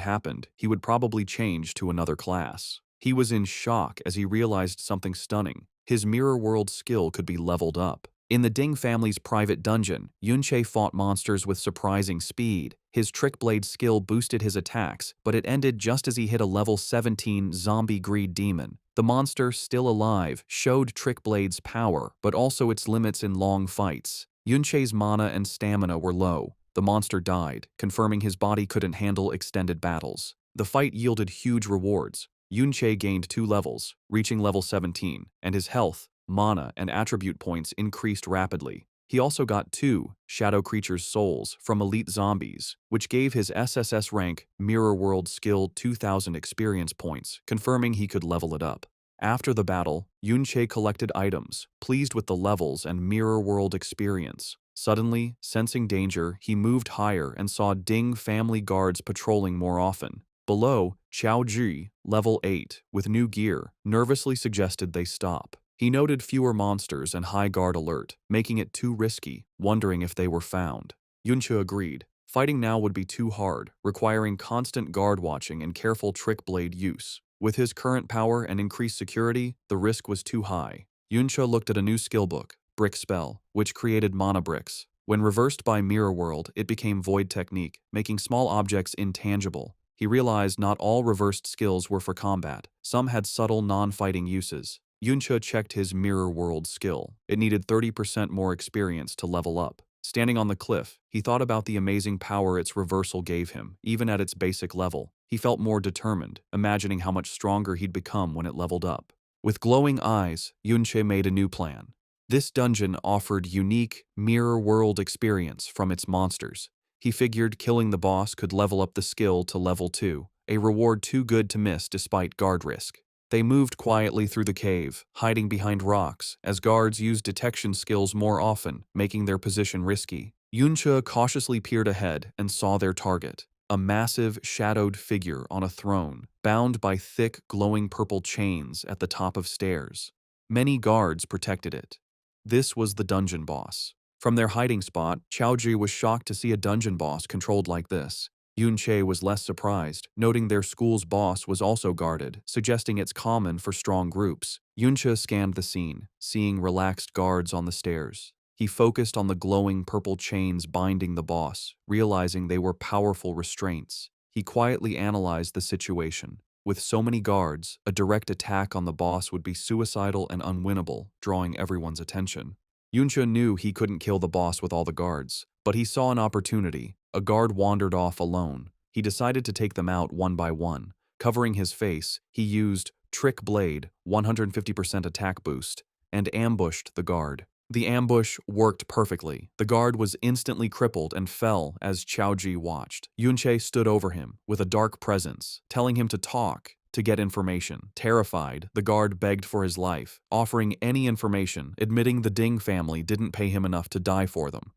happened, he would probably change to another class. He was in shock as he realized something stunning. His Mirror World skill could be leveled up. In the Ding family's private dungeon, Yunche fought monsters with surprising speed. His Trick Blade skill boosted his attacks, but it ended just as he hit a level 17 zombie greed demon. The monster, still alive, showed Trick Blade's power, but also its limits in long fights. Yunche's mana and stamina were low. The monster died, confirming his body couldn't handle extended battles. The fight yielded huge rewards. Yunche gained 2 levels, reaching level 17, and his health, mana, and attribute points increased rapidly. He also got 2 Shadow Creatures' souls from elite zombies, which gave his SSS rank Mirror World skill 2,000 experience points, confirming he could level it up. After the battle, Yunche collected items, pleased with the levels and Mirror World experience. Suddenly, sensing danger, he moved higher and saw Ding family guards patrolling more often. Below, Qiao Zhi, level 8, with new gear, nervously suggested they stop. He noted fewer monsters and high guard alert, making it too risky, wondering if they were found. Yunche agreed. Fighting now would be too hard, requiring constant guard watching and careful Trick Blade use. With his current power and increased security, the risk was too high. Yunche looked at a new skill book, Brick Spell, which created mana bricks. When reversed by Mirror World, it became Void Technique, making small objects intangible. He realized not all reversed skills were for combat. Some had subtle non-fighting uses. Yuncha checked his Mirror World skill. It needed 30% more experience to level up. Standing on the cliff, he thought about the amazing power its reversal gave him, even at its basic level. He felt more determined, imagining how much stronger he'd become when it leveled up. With glowing eyes, Yunche made a new plan. This dungeon offered unique, mirror world experience from its monsters. He figured killing the boss could level up the skill to level 2, a reward too good to miss despite guard risk. They moved quietly through the cave, hiding behind rocks, as guards used detection skills more often, making their position risky. Yuncha cautiously peered ahead and saw their target, a massive, shadowed figure on a throne, bound by thick, glowing purple chains at the top of stairs. Many guards protected it. This was the dungeon boss. From their hiding spot, Chaoji was shocked to see a dungeon boss controlled like this. Yunche was less surprised, noting their school's boss was also guarded, suggesting it's common for strong groups. Yunche scanned the scene, seeing relaxed guards on the stairs. He focused on the glowing purple chains binding the boss, realizing they were powerful restraints. He quietly analyzed the situation. With so many guards, a direct attack on the boss would be suicidal and unwinnable, drawing everyone's attention. Yunche knew he couldn't kill the boss with all the guards, but he saw an opportunity. A guard wandered off alone. He decided to take them out one by one. Covering his face, he used Trick Blade, 150% attack boost, and ambushed the guard. The ambush worked perfectly. The guard was instantly crippled and fell as Chaoji watched. Yunche stood over him with a dark presence, telling him to talk, to get information. Terrified, the guard begged for his life, offering any information, admitting the Ding family didn't pay him enough to die for them.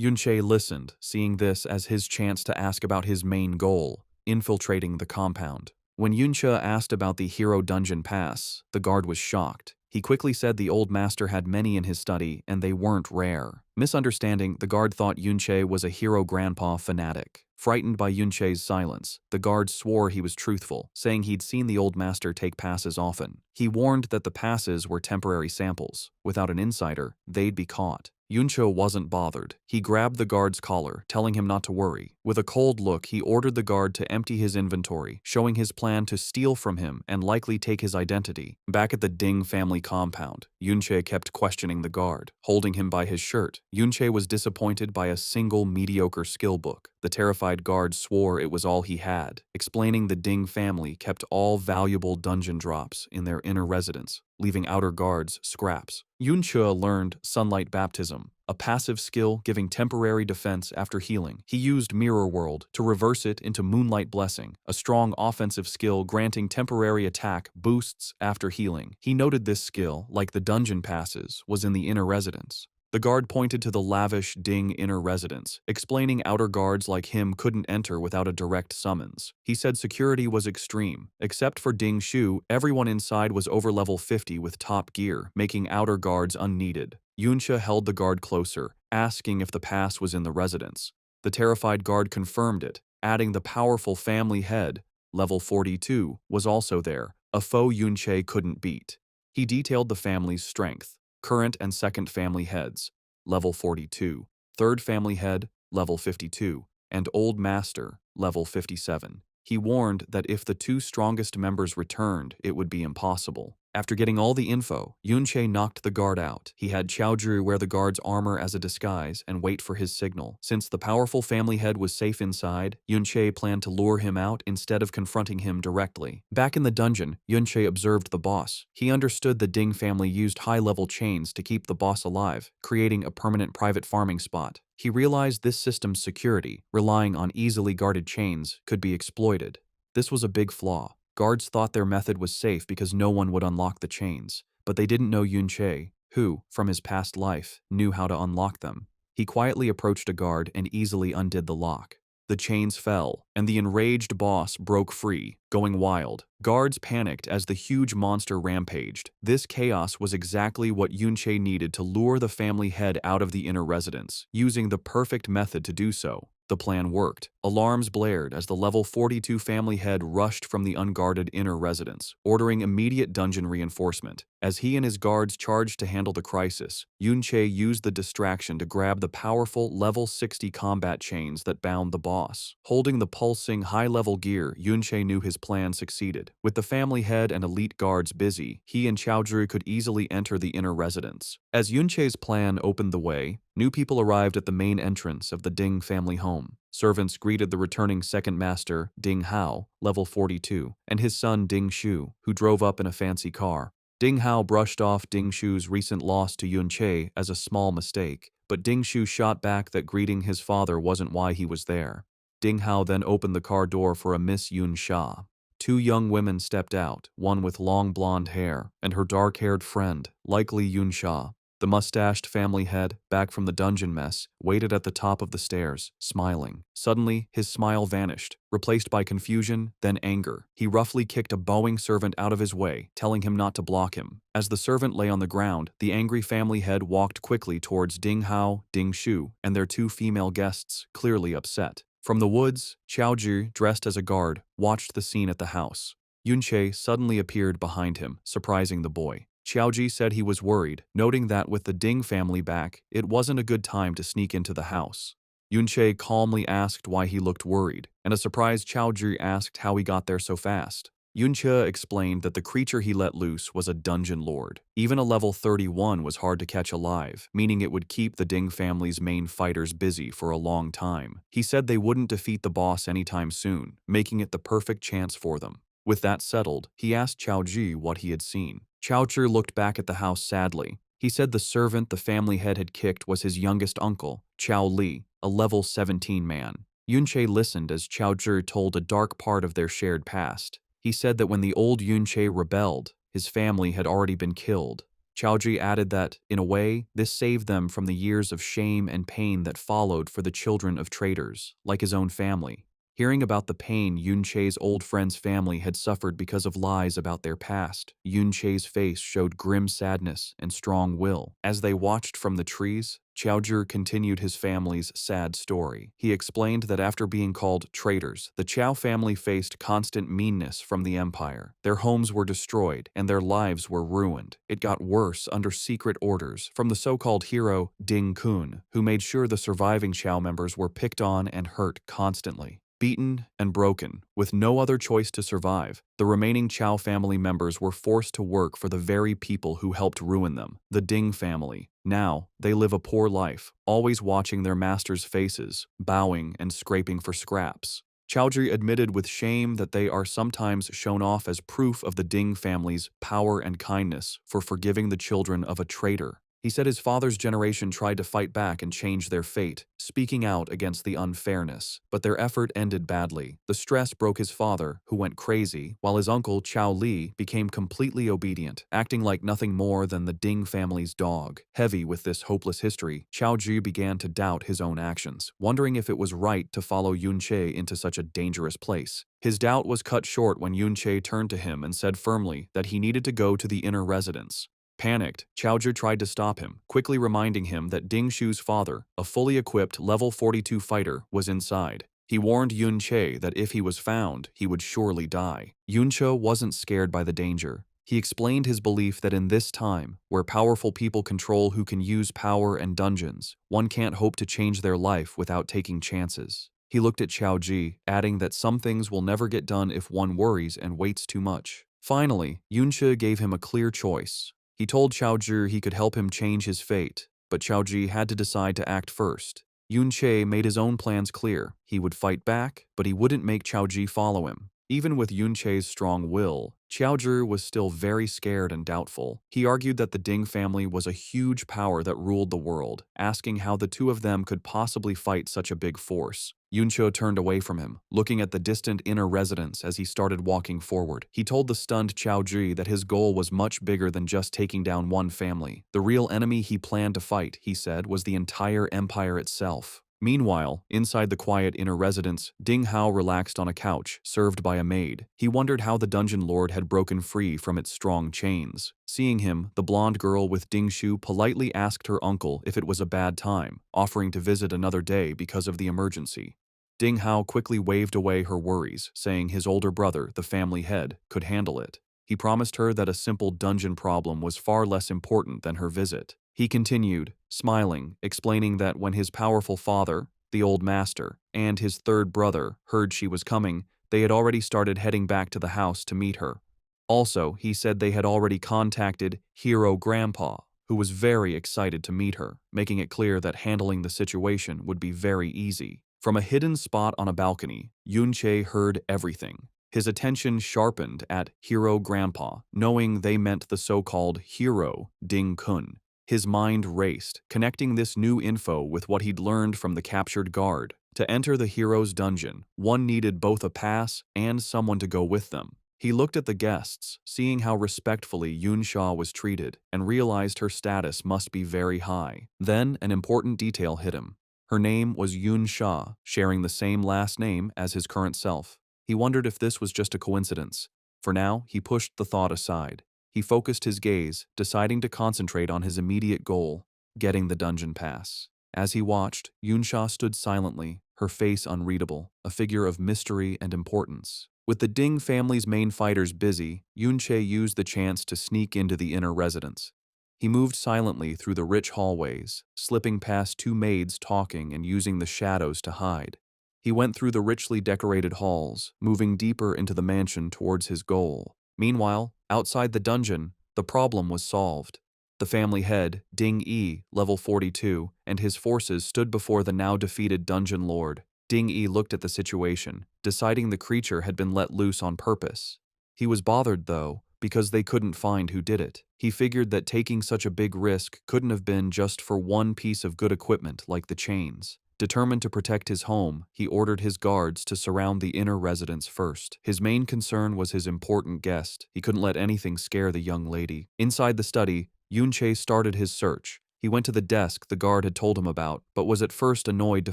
Yunche listened, seeing this as his chance to ask about his main goal, infiltrating the compound. When Yunche asked about the Hero Dungeon Pass, the guard was shocked. He quickly said the old master had many in his study and they weren't rare. Misunderstanding, the guard thought Yunche was a Hero Grandpa fanatic. Frightened by Yunche's silence, the guard swore he was truthful, saying he'd seen the old master take passes often. He warned that the passes were temporary samples. Without an insider, they'd be caught. Yunche wasn't bothered. He grabbed the guard's collar, telling him not to worry. With a cold look, he ordered the guard to empty his inventory, showing his plan to steal from him and likely take his identity. Back at the Ding family compound, Yunche kept questioning the guard, holding him by his shirt. Yunche was disappointed by a single mediocre skill book. The terrified guard swore it was all he had, explaining the Ding family kept all valuable dungeon drops in their inner residence, leaving outer guards scraps. Yunche learned Sunlight Baptism, a passive skill giving temporary defense after healing. He used Mirror World to reverse it into Moonlight Blessing, a strong offensive skill granting temporary attack boosts after healing. He noted this skill, like the dungeon passes, was in the inner residence. The guard pointed to the lavish Ding inner residence, explaining outer guards like him couldn't enter without a direct summons. He said security was extreme. Except for Ding Shu, everyone inside was over level 50 with top gear, making outer guards unneeded. Yunche held the guard closer, asking if the pass was in the residence. The terrified guard confirmed it, adding the powerful family head, level 42, was also there, a foe Yunche couldn't beat. He detailed the family's strength. Current and second family heads, level 42, third family head, level 52, and old master, level 57. He warned that if the two strongest members returned, it would be impossible. After getting all the info, Yunche knocked the guard out. He had Chaoju wear the guard's armor as a disguise and wait for his signal. Since the powerful family head was safe inside, Yunche planned to lure him out instead of confronting him directly. Back in the dungeon, Yunche observed the boss. He understood the Ding family used high-level chains to keep the boss alive, creating a permanent private farming spot. He realized this system's security, relying on easily guarded chains, could be exploited. This was a big flaw. Guards thought their method was safe because no one would unlock the chains, but they didn't know Yunche, who, from his past life, knew how to unlock them. He quietly approached a guard and easily undid the lock. The chains fell, and the enraged boss broke free, going wild. Guards panicked as the huge monster rampaged. This chaos was exactly what Yunche needed to lure the family head out of the inner residence, using the perfect method to do so. The plan worked. Alarms blared as the level 42 family head rushed from the unguarded inner residence, ordering immediate dungeon reinforcement. As he and his guards charged to handle the crisis, Yunche used the distraction to grab the powerful level 60 combat chains that bound the boss. Holding the pulsing high-level gear, Yunche knew his plan succeeded. With the family head and elite guards busy, he and Chaozhi could easily enter the inner residence. As Yunche's plan opened the way, new people arrived at the main entrance of the Ding family home. Servants greeted the returning second master, Ding Hao, level 42, and his son Ding Shu, who drove up in a fancy car. Ding Hao brushed off Ding Shu's recent loss to Yunche as a small mistake, but Ding Shu shot back that greeting his father wasn't why he was there. Ding Hao then opened the car door for a Miss Yun Sha. Two young women stepped out, one with long blonde hair, and her dark-haired friend, likely Yun Sha. The mustached family head, back from the dungeon mess, waited at the top of the stairs, smiling. Suddenly, his smile vanished, replaced by confusion, then anger. He roughly kicked a bowing servant out of his way, telling him not to block him. As the servant lay on the ground, the angry family head walked quickly towards Ding Hao, Ding Shu, and their two female guests, clearly upset. From the woods, Chaozhi, dressed as a guard, watched the scene at the house. Yunche suddenly appeared behind him, surprising the boy. Chaozhi said he was worried, noting that with the Ding family back, it wasn't a good time to sneak into the house. Yunche calmly asked why he looked worried, and a surprised Chaozhi asked how he got there so fast. Yunche explained that the creature he let loose was a dungeon lord. Even a level 31 was hard to catch alive, meaning it would keep the Ding family's main fighters busy for a long time. He said they wouldn't defeat the boss anytime soon, making it the perfect chance for them. With that settled, he asked Chaozhi what he had seen. Chaozhi looked back at the house sadly. He said the servant the family head had kicked was his youngest uncle, Chao Li, a level 17 man. Yunche listened as Chaozhi told a dark part of their shared past. He said that when the old Yunche rebelled, his family had already been killed. Chaozhi added that, in a way, this saved them from the years of shame and pain that followed for the children of traitors, like his own family. Hearing about the pain Yunche's old friend's family had suffered because of lies about their past, Yunche's face showed grim sadness and strong will. As they watched from the trees, Chaozhi continued his family's sad story. He explained that after being called traitors, the Chao family faced constant meanness from the empire. Their homes were destroyed and their lives were ruined. It got worse under secret orders from the so-called hero Ding Kun, who made sure the surviving Chao members were picked on and hurt constantly. Beaten and broken, with no other choice to survive, the remaining Chao family members were forced to work for the very people who helped ruin them, the Ding family. Now, they live a poor life, always watching their masters' faces, bowing and scraping for scraps. Chaozhi admitted with shame that they are sometimes shown off as proof of the Ding family's power and kindness for forgiving the children of a traitor. He said his father's generation tried to fight back and change their fate, speaking out against the unfairness, but their effort ended badly. The stress broke his father, who went crazy, while his uncle, Chao Li, became completely obedient, acting like nothing more than the Ding family's dog. Heavy with this hopeless history, Chaozhi began to doubt his own actions, wondering if it was right to follow Yunche into such a dangerous place. His doubt was cut short when Yunche turned to him and said firmly that he needed to go to the inner residence. Panicked, Chaozhi tried to stop him, quickly reminding him that Ding Shu's father, a fully equipped level 42 fighter, was inside. He warned Yunche that if he was found, he would surely die. Yunche wasn't scared by the danger. He explained his belief that in this time, where powerful people control who can use power and dungeons, one can't hope to change their life without taking chances. He looked at Chaozhi, adding that some things will never get done if one worries and waits too much. Finally, Yunche gave him a clear choice. He told Chaozhi he could help him change his fate, but Chaozhi had to decide to act first. Yunche made his own plans clear. He would fight back, but he wouldn't make Chaozhi follow him. Even with Yunche's strong will, Chaozhi was still very scared and doubtful. He argued that the Ding family was a huge power that ruled the world, asking how the two of them could possibly fight such a big force. Yunche turned away from him, looking at the distant inner residence as he started walking forward. He told the stunned Chaozhi that his goal was much bigger than just taking down one family. The real enemy he planned to fight, he said, was the entire empire itself. Meanwhile, inside the quiet inner residence, Ding Hao relaxed on a couch, served by a maid. He wondered how the dungeon lord had broken free from its strong chains. Seeing him, the blonde girl with Ding Shu politely asked her uncle if it was a bad time, offering to visit another day because of the emergency. Ding Hao quickly waved away her worries, saying his older brother, the family head, could handle it. He promised her that a simple dungeon problem was far less important than her visit. He continued, smiling, explaining that when his powerful father, the old master, and his third brother heard she was coming, they had already started heading back to the house to meet her. Also, he said they had already contacted Hero Grandpa, who was very excited to meet her, making it clear that handling the situation would be very easy. From a hidden spot on a balcony, Yunche heard everything. His attention sharpened at Hero Grandpa, knowing they meant the so-called hero, Ding Kun. His mind raced, connecting this new info with what he'd learned from the captured guard. To enter the hero's dungeon, one needed both a pass and someone to go with them. He looked at the guests, seeing how respectfully Yunsha was treated, and realized her status must be very high. Then, an important detail hit him. Her name was Yunsha, sharing the same last name as his current self. He wondered if this was just a coincidence. For now, he pushed the thought aside. He focused his gaze, deciding to concentrate on his immediate goal, getting the dungeon pass. As he watched, Yunsha stood silently, her face unreadable, a figure of mystery and importance. With the Ding family's main fighters busy, Yunche used the chance to sneak into the inner residence. He moved silently through the rich hallways, slipping past two maids talking and using the shadows to hide. He went through the richly decorated halls, moving deeper into the mansion towards his goal. Meanwhile, outside the dungeon, the problem was solved. The family head, Ding Yi, level 42, and his forces stood before the now defeated dungeon lord. Ding Yi looked at the situation, deciding the creature had been let loose on purpose. He was bothered, though, because they couldn't find who did it. He figured that taking such a big risk couldn't have been just for one piece of good equipment like the chains. Determined to protect his home, he ordered his guards to surround the inner residence first. His main concern was his important guest. He couldn't let anything scare the young lady. Inside the study, Yunche started his search. He went to the desk the guard had told him about, but was at first annoyed to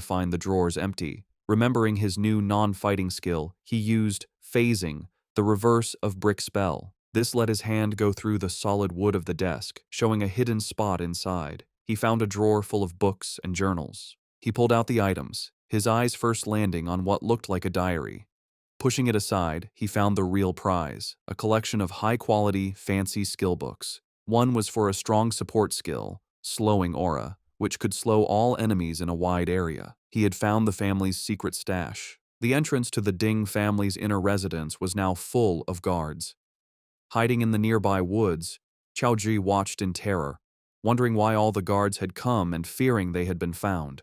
find the drawers empty. Remembering his new non-fighting skill, he used phasing, the reverse of brick spell. This let his hand go through the solid wood of the desk, showing a hidden spot inside. He found a drawer full of books and journals. He pulled out the items, his eyes first landing on what looked like a diary. Pushing it aside, he found the real prize, a collection of high-quality, fancy skill books. One was for a strong support skill, slowing aura, which could slow all enemies in a wide area. He had found the family's secret stash. The entrance to the Ding family's inner residence was now full of guards. Hiding in the nearby woods, Qiaoji watched in terror, wondering why all the guards had come and fearing they had been found.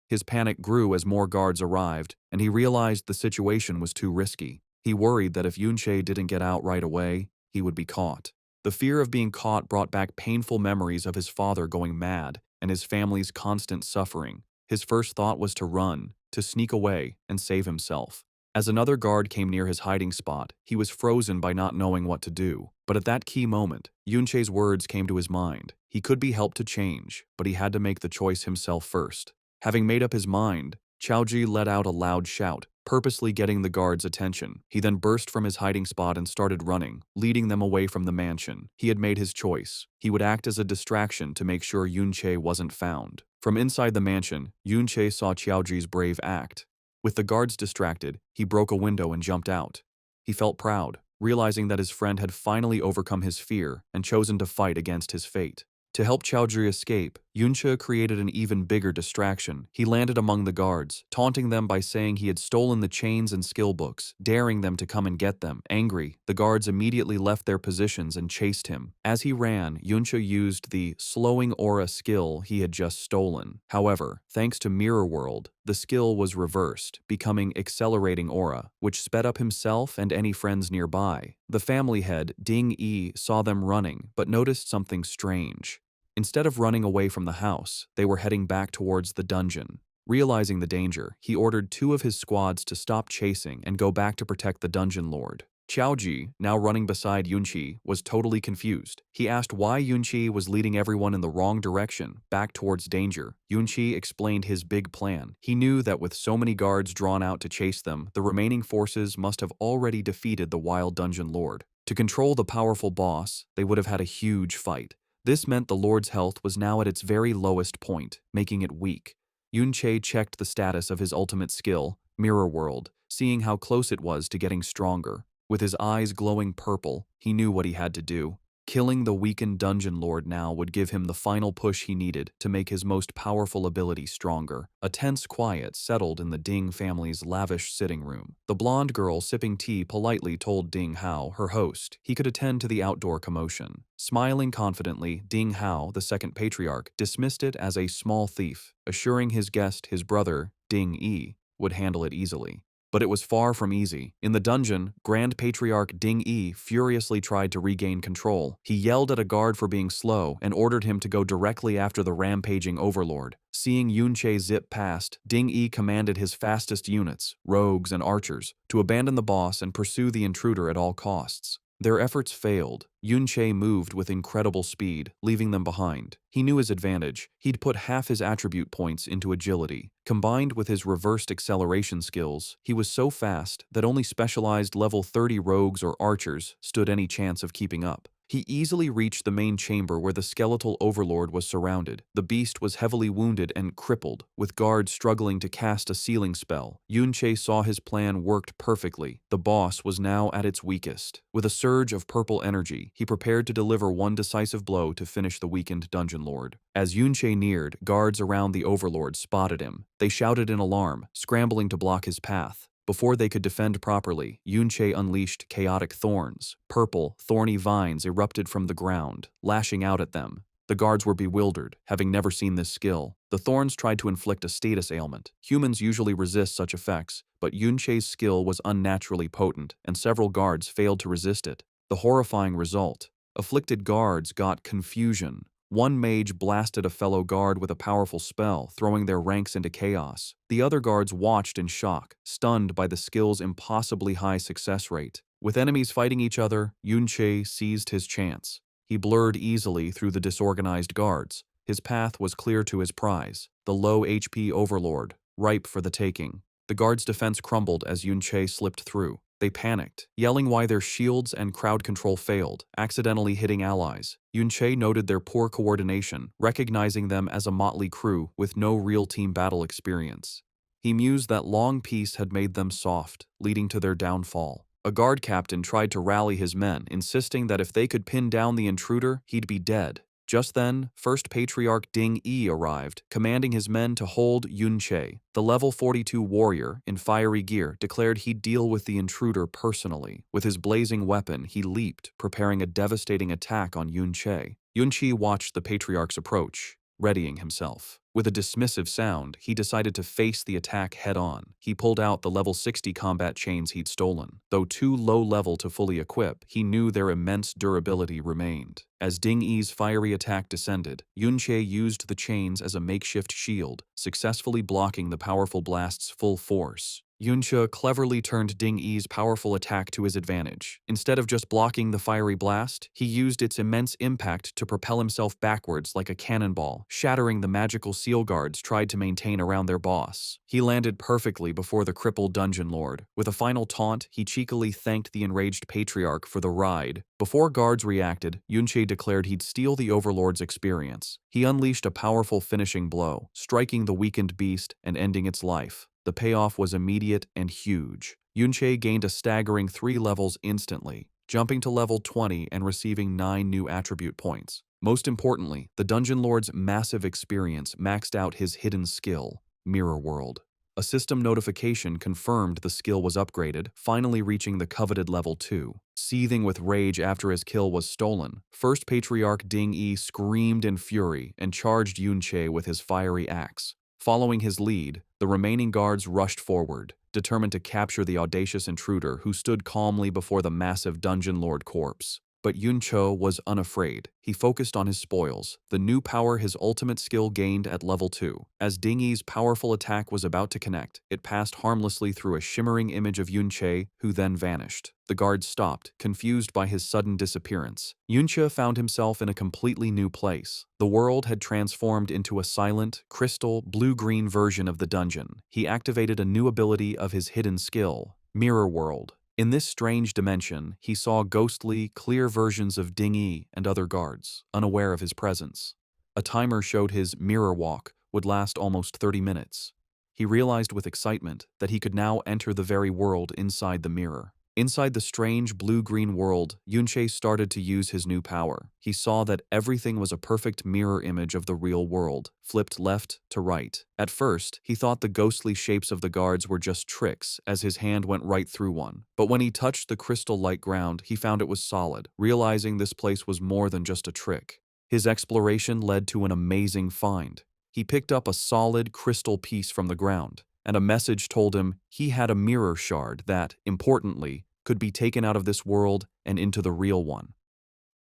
His panic grew as more guards arrived, and he realized the situation was too risky. He worried that if Yunche didn't get out right away, he would be caught. The fear of being caught brought back painful memories of his father going mad and his family's constant suffering. His first thought was to run, to sneak away, and save himself. As another guard came near his hiding spot, he was frozen by not knowing what to do. But at that key moment, Yunche's words came to his mind. He could be helped to change, but he had to make the choice himself first. Having made up his mind, Qiaoji let out a loud shout, purposely getting the guards' attention. He then burst from his hiding spot and started running, leading them away from the mansion. He had made his choice. He would act as a distraction to make sure Yunche wasn't found. From inside the mansion, Yunche saw Qiaoji's brave act. With the guards distracted, he broke a window and jumped out. He felt proud, realizing that his friend had finally overcome his fear and chosen to fight against his fate. To help Qiaoji escape, Yunche created an even bigger distraction. He landed among the guards, taunting them by saying he had stolen the chains and skill books, daring them to come and get them. Angry, the guards immediately left their positions and chased him. As he ran, Yunche used the slowing aura skill he had just stolen. However, thanks to Mirror World, the skill was reversed, becoming accelerating aura, which sped up himself and any friends nearby. The family head, Ding Yi, saw them running, but noticed something strange. Instead of running away from the house, they were heading back towards the dungeon. Realizing the danger, he ordered two of his squads to stop chasing and go back to protect the dungeon lord. Qiaoji, now running beside Yunqi, was totally confused. He asked why Yunqi was leading everyone in the wrong direction, back towards danger. Yunqi explained his big plan. He knew that with so many guards drawn out to chase them, the remaining forces must have already defeated the wild dungeon lord. To control the powerful boss, they would have had a huge fight. This meant the lord's health was now at its very lowest point, making it weak. Yunche checked the status of his ultimate skill, Mirror World, seeing how close it was to getting stronger. With his eyes glowing purple, he knew what he had to do. Killing the weakened dungeon lord now would give him the final push he needed to make his most powerful ability stronger. A tense quiet settled in the Ding family's lavish sitting room. The blonde girl sipping tea politely told Ding Hao, her host, he could attend to the outdoor commotion. Smiling confidently, Ding Hao, the second patriarch, dismissed it as a small thief, assuring his guest, his brother, Ding Yi, would handle it easily. But it was far from easy. In the dungeon, Grand Patriarch Ding Yi furiously tried to regain control. He yelled at a guard for being slow and ordered him to go directly after the rampaging overlord. Seeing Yunche zip past, Ding Yi commanded his fastest units, rogues and archers, to abandon the boss and pursue the intruder at all costs. Their efforts failed. Yunche moved with incredible speed, leaving them behind. He knew his advantage. He'd put half his attribute points into agility. Combined with his reversed acceleration skills, he was so fast that only specialized level 30 rogues or archers stood any chance of keeping up. He easily reached the main chamber where the skeletal overlord was surrounded. The beast was heavily wounded and crippled, with guards struggling to cast a sealing spell. Yunche saw his plan worked perfectly. The boss was now at its weakest. With a surge of purple energy, he prepared to deliver one decisive blow to finish the weakened dungeon lord. As Yunche neared, guards around the overlord spotted him. They shouted in alarm, scrambling to block his path. Before they could defend properly, Yunche unleashed chaotic thorns. Purple, thorny vines erupted from the ground, lashing out at them. The guards were bewildered, having never seen this skill. The thorns tried to inflict a status ailment. Humans usually resist such effects, but Yunche's skill was unnaturally potent, and several guards failed to resist it. The horrifying result: afflicted guards got confusion. One mage blasted a fellow guard with a powerful spell, throwing their ranks into chaos. The other guards watched in shock, stunned by the skill's impossibly high success rate. With enemies fighting each other, Yunche seized his chance. He blurred easily through the disorganized guards. His path was clear to his prize, the low HP overlord, ripe for the taking. The guards' defense crumbled as Yunche slipped through. They panicked, yelling why their shields and crowd control failed, accidentally hitting allies. Yunche noted their poor coordination, recognizing them as a motley crew with no real team battle experience. He mused that long peace had made them soft, leading to their downfall. A guard captain tried to rally his men, insisting that if they could pin down the intruder, he'd be dead. Just then, First Patriarch Ding Yi arrived, commanding his men to hold Yunche. The level 42 warrior, in fiery gear, declared he'd deal with the intruder personally. With his blazing weapon, he leaped, preparing a devastating attack on Yunche. Yunche watched the Patriarch's approach, readying himself. With a dismissive sound, he decided to face the attack head-on. He pulled out the level 60 combat chains he'd stolen. Though too low-level to fully equip, he knew their immense durability remained. As Ding Yi's fiery attack descended, Yunche used the chains as a makeshift shield, successfully blocking the powerful blast's full force. Yunche cleverly turned Ding Yi's powerful attack to his advantage. Instead of just blocking the fiery blast, he used its immense impact to propel himself backwards like a cannonball, shattering the magical seal guards tried to maintain around their boss. He landed perfectly before the crippled dungeon lord. With a final taunt, he cheekily thanked the enraged patriarch for the ride. Before guards reacted, Yunche declared he'd steal the overlord's experience. He unleashed a powerful finishing blow, striking the weakened beast and ending its life. The payoff was immediate and huge. Yunche gained a staggering 3 levels instantly, jumping to level 20 and receiving 9 new attribute points. Most importantly, the Dungeon Lord's massive experience maxed out his hidden skill, Mirror World. A system notification confirmed the skill was upgraded, finally reaching the coveted level 2. Seething with rage after his kill was stolen, First Patriarch Ding Yi screamed in fury and charged Yunche with his fiery axe. Following his lead, the remaining guards rushed forward, determined to capture the audacious intruder who stood calmly before the massive dungeon lord corpse. But Yunche was unafraid. He focused on his spoils, the new power his ultimate skill gained at level 2. As Ding Yi's powerful attack was about to connect, it passed harmlessly through a shimmering image of Yunche, who then vanished. The guards stopped, confused by his sudden disappearance. Yunche found himself in a completely new place. The world had transformed into a silent, crystal, blue-green version of the dungeon. He activated a new ability of his hidden skill, Mirror World. In this strange dimension, he saw ghostly, clear versions of Ding Yi and other guards, unaware of his presence. A timer showed his mirror walk, would last almost 30 minutes. He realized with excitement that he could now enter the very world inside the mirror. Inside the strange blue-green world, Yunche started to use his new power. He saw that everything was a perfect mirror image of the real world, flipped left to right. At first, he thought the ghostly shapes of the guards were just tricks, as his hand went right through one. But when he touched the crystal-like ground, he found it was solid, realizing this place was more than just a trick. His exploration led to an amazing find. He picked up a solid crystal piece from the ground, and a message told him he had a mirror shard that, importantly, could be taken out of this world and into the real one.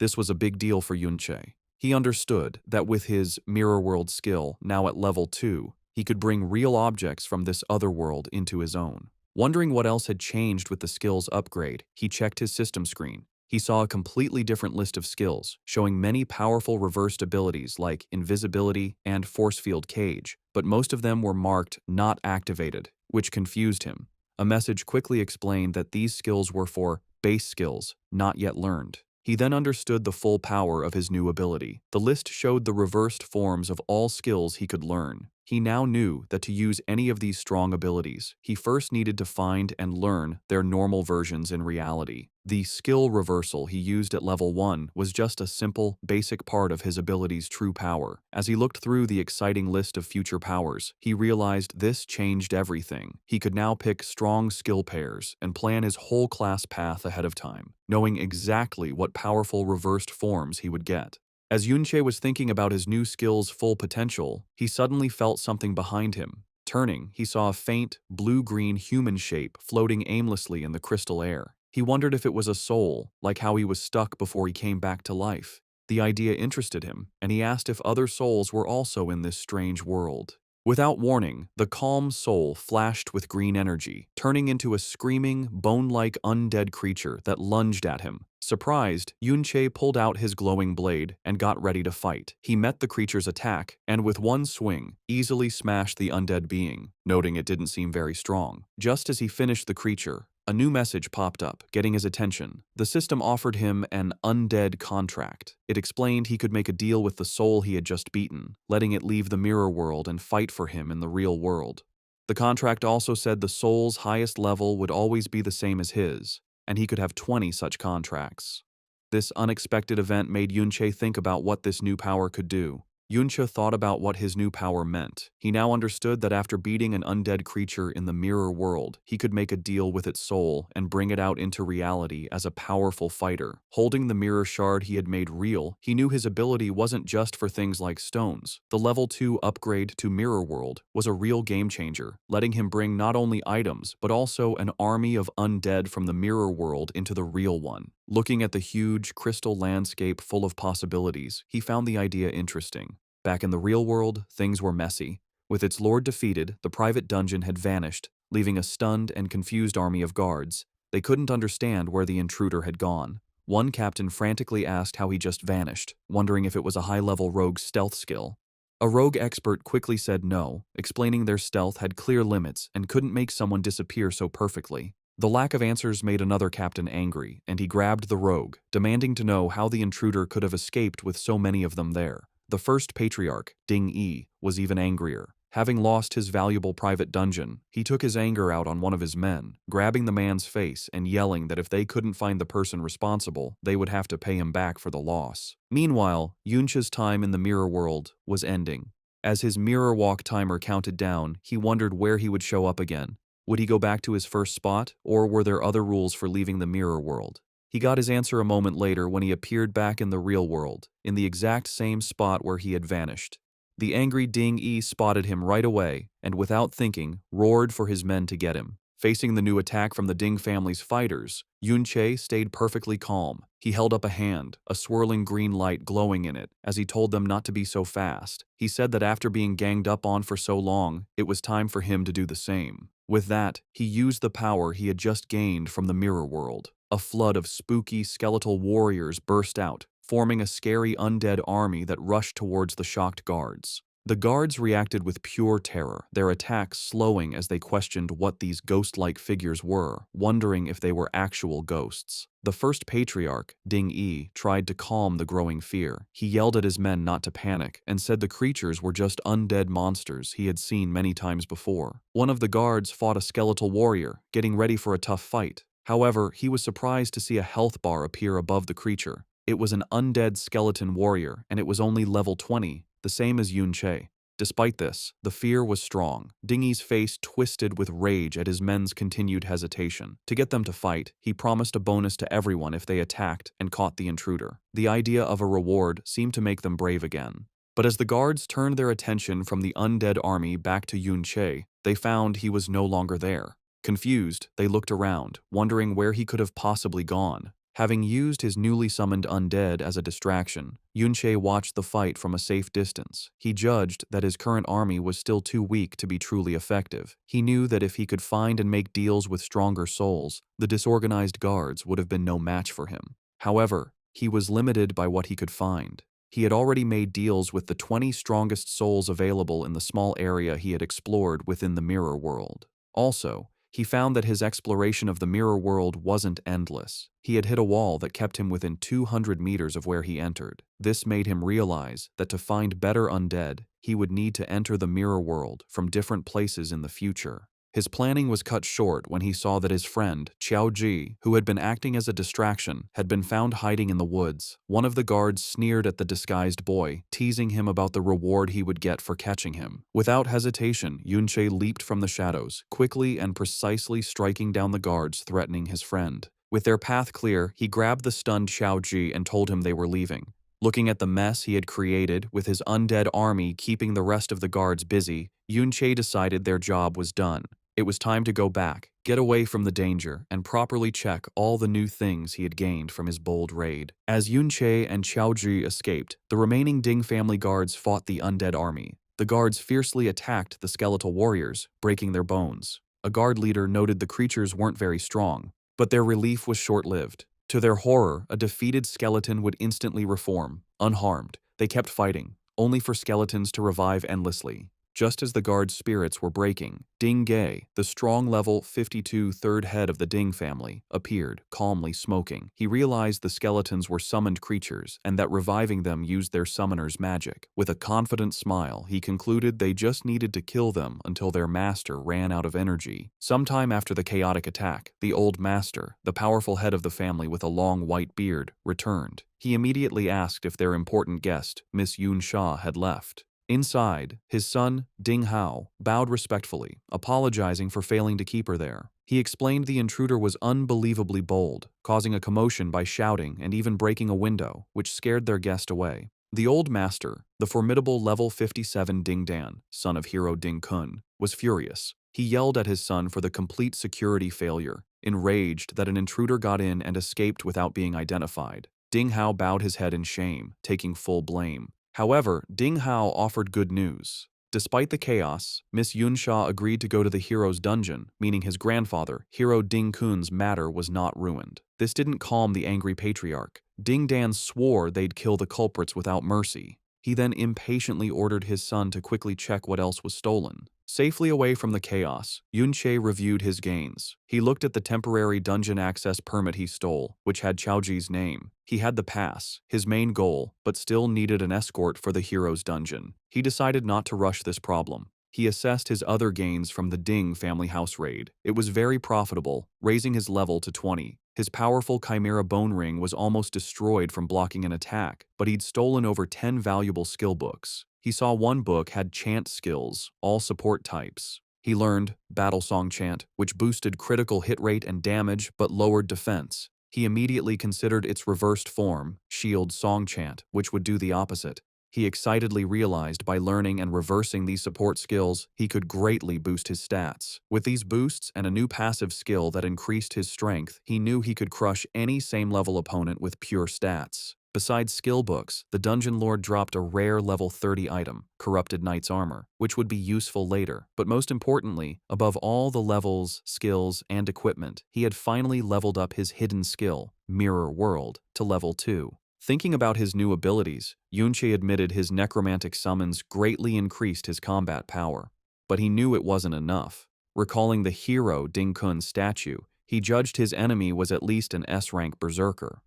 This was a big deal for Yunche. He understood that with his mirror world skill, now at level 2, he could bring real objects from this other world into his own. Wondering what else had changed with the skills upgrade, he checked his system screen. He saw a completely different list of skills, showing many powerful reversed abilities like invisibility and force field cage, but most of them were marked not activated, which confused him. A message quickly explained that these skills were for base skills, not yet learned. He then understood the full power of his new ability. The list showed the reversed forms of all skills he could learn. He now knew that to use any of these strong abilities, he first needed to find and learn their normal versions in reality. The skill reversal he used at level 1 was just a simple, basic part of his ability's true power. As he looked through the exciting list of future powers, he realized this changed everything. He could now pick strong skill pairs and plan his whole class path ahead of time, knowing exactly what powerful reversed forms he would get. As Yunche was thinking about his new skill's full potential, he suddenly felt something behind him. Turning, he saw a faint, blue-green human shape floating aimlessly in the crystal air. He wondered if it was a soul, like how he was stuck before he came back to life. The idea interested him, and he asked if other souls were also in this strange world. Without warning, the calm soul flashed with green energy, turning into a screaming, bone-like undead creature that lunged at him. Surprised, Yunche pulled out his glowing blade and got ready to fight. He met the creature's attack, and with one swing, easily smashed the undead being, noting it didn't seem very strong. Just as he finished the creature, a new message popped up, getting his attention. The system offered him an undead contract. It explained he could make a deal with the soul he had just beaten, letting it leave the mirror world and fight for him in the real world. The contract also said the soul's highest level would always be the same as his, and he could have 20 such contracts. This unexpected event made Yunche think about what this new power could do. Yunche thought about what his new power meant. He now understood that after beating an undead creature in the mirror world, he could make a deal with its soul and bring it out into reality as a powerful fighter. Holding the mirror shard he had made real, he knew his ability wasn't just for things like stones. The level 2 upgrade to mirror world was a real game changer, letting him bring not only items, but also an army of undead from the mirror world into the real one. Looking at the huge crystal landscape full of possibilities, he found the idea interesting. Back in the real world, things were messy. With its lord defeated, the private dungeon had vanished, leaving a stunned and confused army of guards. They couldn't understand where the intruder had gone. One captain frantically asked how he just vanished, wondering if it was a high-level rogue's stealth skill. A rogue expert quickly said no, explaining their stealth had clear limits and couldn't make someone disappear so perfectly. The lack of answers made another captain angry, and he grabbed the rogue, demanding to know how the intruder could have escaped with so many of them there. The first patriarch, Ding Yi, was even angrier. Having lost his valuable private dungeon, he took his anger out on one of his men, grabbing the man's face and yelling that if they couldn't find the person responsible, they would have to pay him back for the loss. Meanwhile, Yunche's time in the mirror world was ending. As his mirror walk timer counted down, he wondered where he would show up again. Would he go back to his first spot, or were there other rules for leaving the mirror world? He got his answer a moment later when he appeared back in the real world, in the exact same spot where he had vanished. The angry Ding Yi spotted him right away, and without thinking, roared for his men to get him. Facing the new attack from the Ding family's fighters, Yunche stayed perfectly calm. He held up a hand, a swirling green light glowing in it, as he told them not to be so fast. He said that after being ganged up on for so long, it was time for him to do the same. With that, he used the power he had just gained from the mirror world. A flood of spooky skeletal warriors burst out, forming a scary undead army that rushed towards the shocked guards. The guards reacted with pure terror, their attacks slowing as they questioned what these ghost-like figures were, wondering if they were actual ghosts. The first patriarch, Ding Yi, tried to calm the growing fear. He yelled at his men not to panic and said the creatures were just undead monsters he had seen many times before. One of the guards fought a skeletal warrior, getting ready for a tough fight. However, he was surprised to see a health bar appear above the creature. It was an undead skeleton warrior, and it was only level 20, the same as Yun Che. Despite this, the fear was strong. Ding Yi's face twisted with rage at his men's continued hesitation. To get them to fight, he promised a bonus to everyone if they attacked and caught the intruder. The idea of a reward seemed to make them brave again. But as the guards turned their attention from the undead army back to Yun Che, they found he was no longer there. Confused, they looked around, wondering where he could have possibly gone. Having used his newly summoned undead as a distraction, Yun Che watched the fight from a safe distance. He judged that his current army was still too weak to be truly effective. He knew that if he could find and make deals with stronger souls, the disorganized guards would have been no match for him. However, he was limited by what he could find. He had already made deals with the 20 strongest souls available in the small area he had explored within the mirror world. Also, he found that his exploration of the mirror world wasn't endless. He had hit a wall that kept him within 200 meters of where he entered. This made him realize that to find better undead, he would need to enter the mirror world from different places in the future. His planning was cut short when he saw that his friend, Qiao Ji, who had been acting as a distraction, had been found hiding in the woods. One of the guards sneered at the disguised boy, teasing him about the reward he would get for catching him. Without hesitation, Yun Che leaped from the shadows, quickly and precisely striking down the guards threatening his friend. With their path clear, he grabbed the stunned Qiao Ji and told him they were leaving. Looking at the mess he had created, with his undead army keeping the rest of the guards busy, Yun Che decided their job was done. It was time to go back, get away from the danger, and properly check all the new things he had gained from his bold raid. As Yun Che and Qiao Ji escaped, the remaining Ding family guards fought the undead army. The guards fiercely attacked the skeletal warriors, breaking their bones. A guard leader noted the creatures weren't very strong, but their relief was short-lived. To their horror, a defeated skeleton would instantly reform. Unharmed, they kept fighting, only for skeletons to revive endlessly. Just as the guards' spirits were breaking, Ding Ge, the strong level 52 third head of the Ding family, appeared, calmly smoking. He realized the skeletons were summoned creatures and that reviving them used their summoner's magic. With a confident smile, he concluded they just needed to kill them until their master ran out of energy. Sometime after the chaotic attack, the old master, the powerful head of the family with a long white beard, returned. He immediately asked if their important guest, Miss Yun Sha, had left. Inside, his son, Ding Hao, bowed respectfully, apologizing for failing to keep her there. He explained the intruder was unbelievably bold, causing a commotion by shouting and even breaking a window, which scared their guest away. The old master, the formidable level 57 Ding Dan, son of hero Ding Kun, was furious. He yelled at his son for the complete security failure, enraged that an intruder got in and escaped without being identified. Ding Hao bowed his head in shame, taking full blame. However, Ding Hao offered good news. Despite the chaos, Miss Yun Sha agreed to go to the hero's dungeon, meaning his grandfather, Hero Ding Kun's matter was not ruined. This didn't calm the angry patriarch. Ding Dan swore they'd kill the culprits without mercy. He then impatiently ordered his son to quickly check what else was stolen. Safely away from the chaos, Yun Che reviewed his gains. He looked at the temporary dungeon access permit he stole, which had Qiaoji's name. He had the pass, his main goal, but still needed an escort for the hero's dungeon. He decided not to rush this problem. He assessed his other gains from the Ding family house raid. It was very profitable, raising his level to 20. His powerful Chimera Bone Ring was almost destroyed from blocking an attack, but he'd stolen over 10 valuable skill books. He saw one book had chant skills, all support types. He learned Battle Song Chant, which boosted critical hit rate and damage but lowered defense. He immediately considered its reversed form, Shield Song Chant, which would do the opposite. He excitedly realized by learning and reversing these support skills, he could greatly boost his stats. With these boosts and a new passive skill that increased his strength, he knew he could crush any same-level opponent with pure stats. Besides skill books, the Dungeon Lord dropped a rare level 30 item, Corrupted Knight's Armor, which would be useful later. But most importantly, above all the levels, skills, and equipment, he had finally leveled up his hidden skill, Mirror World, to level 2. Thinking about his new abilities, Yunche admitted his necromantic summons greatly increased his combat power. But he knew it wasn't enough. Recalling the hero Ding Kun's statue, he judged his enemy was at least an S-rank berserker.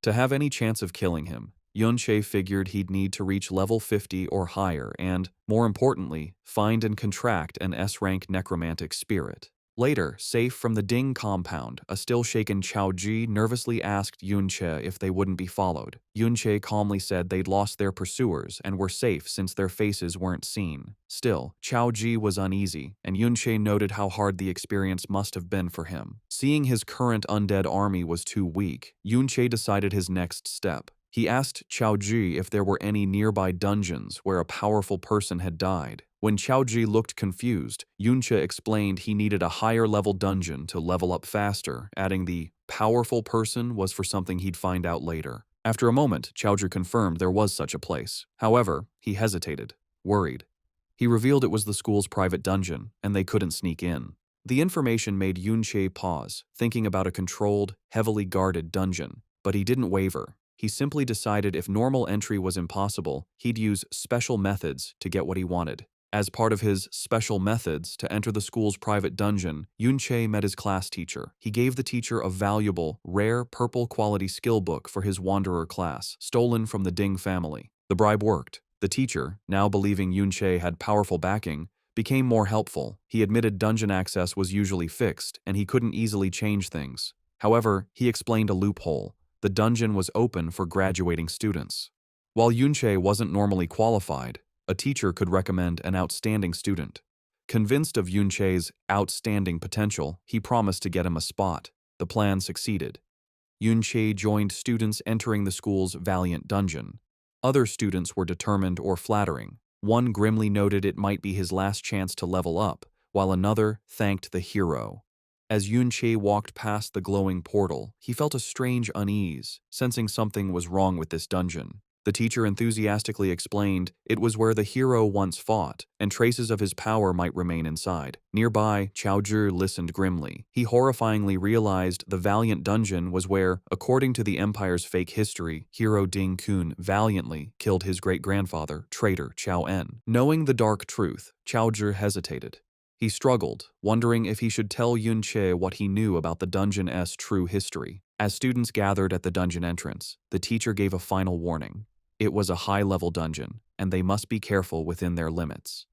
To have any chance of killing him, Yunche figured he'd need to reach level 50 or higher and, more importantly, find and contract an S-rank necromantic spirit. Later, safe from the Ding compound, a still-shaken Chaoji nervously asked Yunche if they wouldn't be followed. Yunche calmly said they'd lost their pursuers and were safe since their faces weren't seen. Still, Chaoji was uneasy, and Yunche noted how hard the experience must have been for him. Seeing his current undead army was too weak, Yunche decided his next step. He asked Chaoji if there were any nearby dungeons where a powerful person had died. When Chaoji looked confused, Yunche explained he needed a higher-level dungeon to level up faster, adding the powerful person was for something he'd find out later. After a moment, Chaoji confirmed there was such a place. However, he hesitated, worried. He revealed it was the school's private dungeon, and they couldn't sneak in. The information made Yunche pause, thinking about a controlled, heavily guarded dungeon. But he didn't waver. He simply decided if normal entry was impossible, he'd use special methods to get what he wanted. As part of his special methods to enter the school's private dungeon, Yunche met his class teacher. He gave the teacher a valuable, rare, purple-quality skill book for his wanderer class, stolen from the Ding family. The bribe worked. The teacher, now believing Yunche had powerful backing, became more helpful. He admitted dungeon access was usually fixed, and he couldn't easily change things. However, he explained a loophole. The dungeon was open for graduating students. While Yunche wasn't normally qualified, a teacher could recommend an outstanding student. Convinced of Yunche's outstanding potential, he promised to get him a spot. The plan succeeded. Yunche joined students entering the school's valiant dungeon. Other students were determined or flattering. One grimly noted it might be his last chance to level up, while another thanked the hero. As Yunche walked past the glowing portal, he felt a strange unease, sensing something was wrong with this dungeon. The teacher enthusiastically explained it was where the hero once fought, and traces of his power might remain inside. Nearby, Chaoji listened grimly. He horrifyingly realized the valiant dungeon was where, according to the Empire's fake history, hero Ding Kun valiantly killed his great-grandfather, traitor Chao En. Knowing the dark truth, Chaoji hesitated. He struggled, wondering if he should tell Yunche what he knew about the dungeon's true history. As students gathered at the dungeon entrance, the teacher gave a final warning. It was a high-level dungeon, and they must be careful within their limits.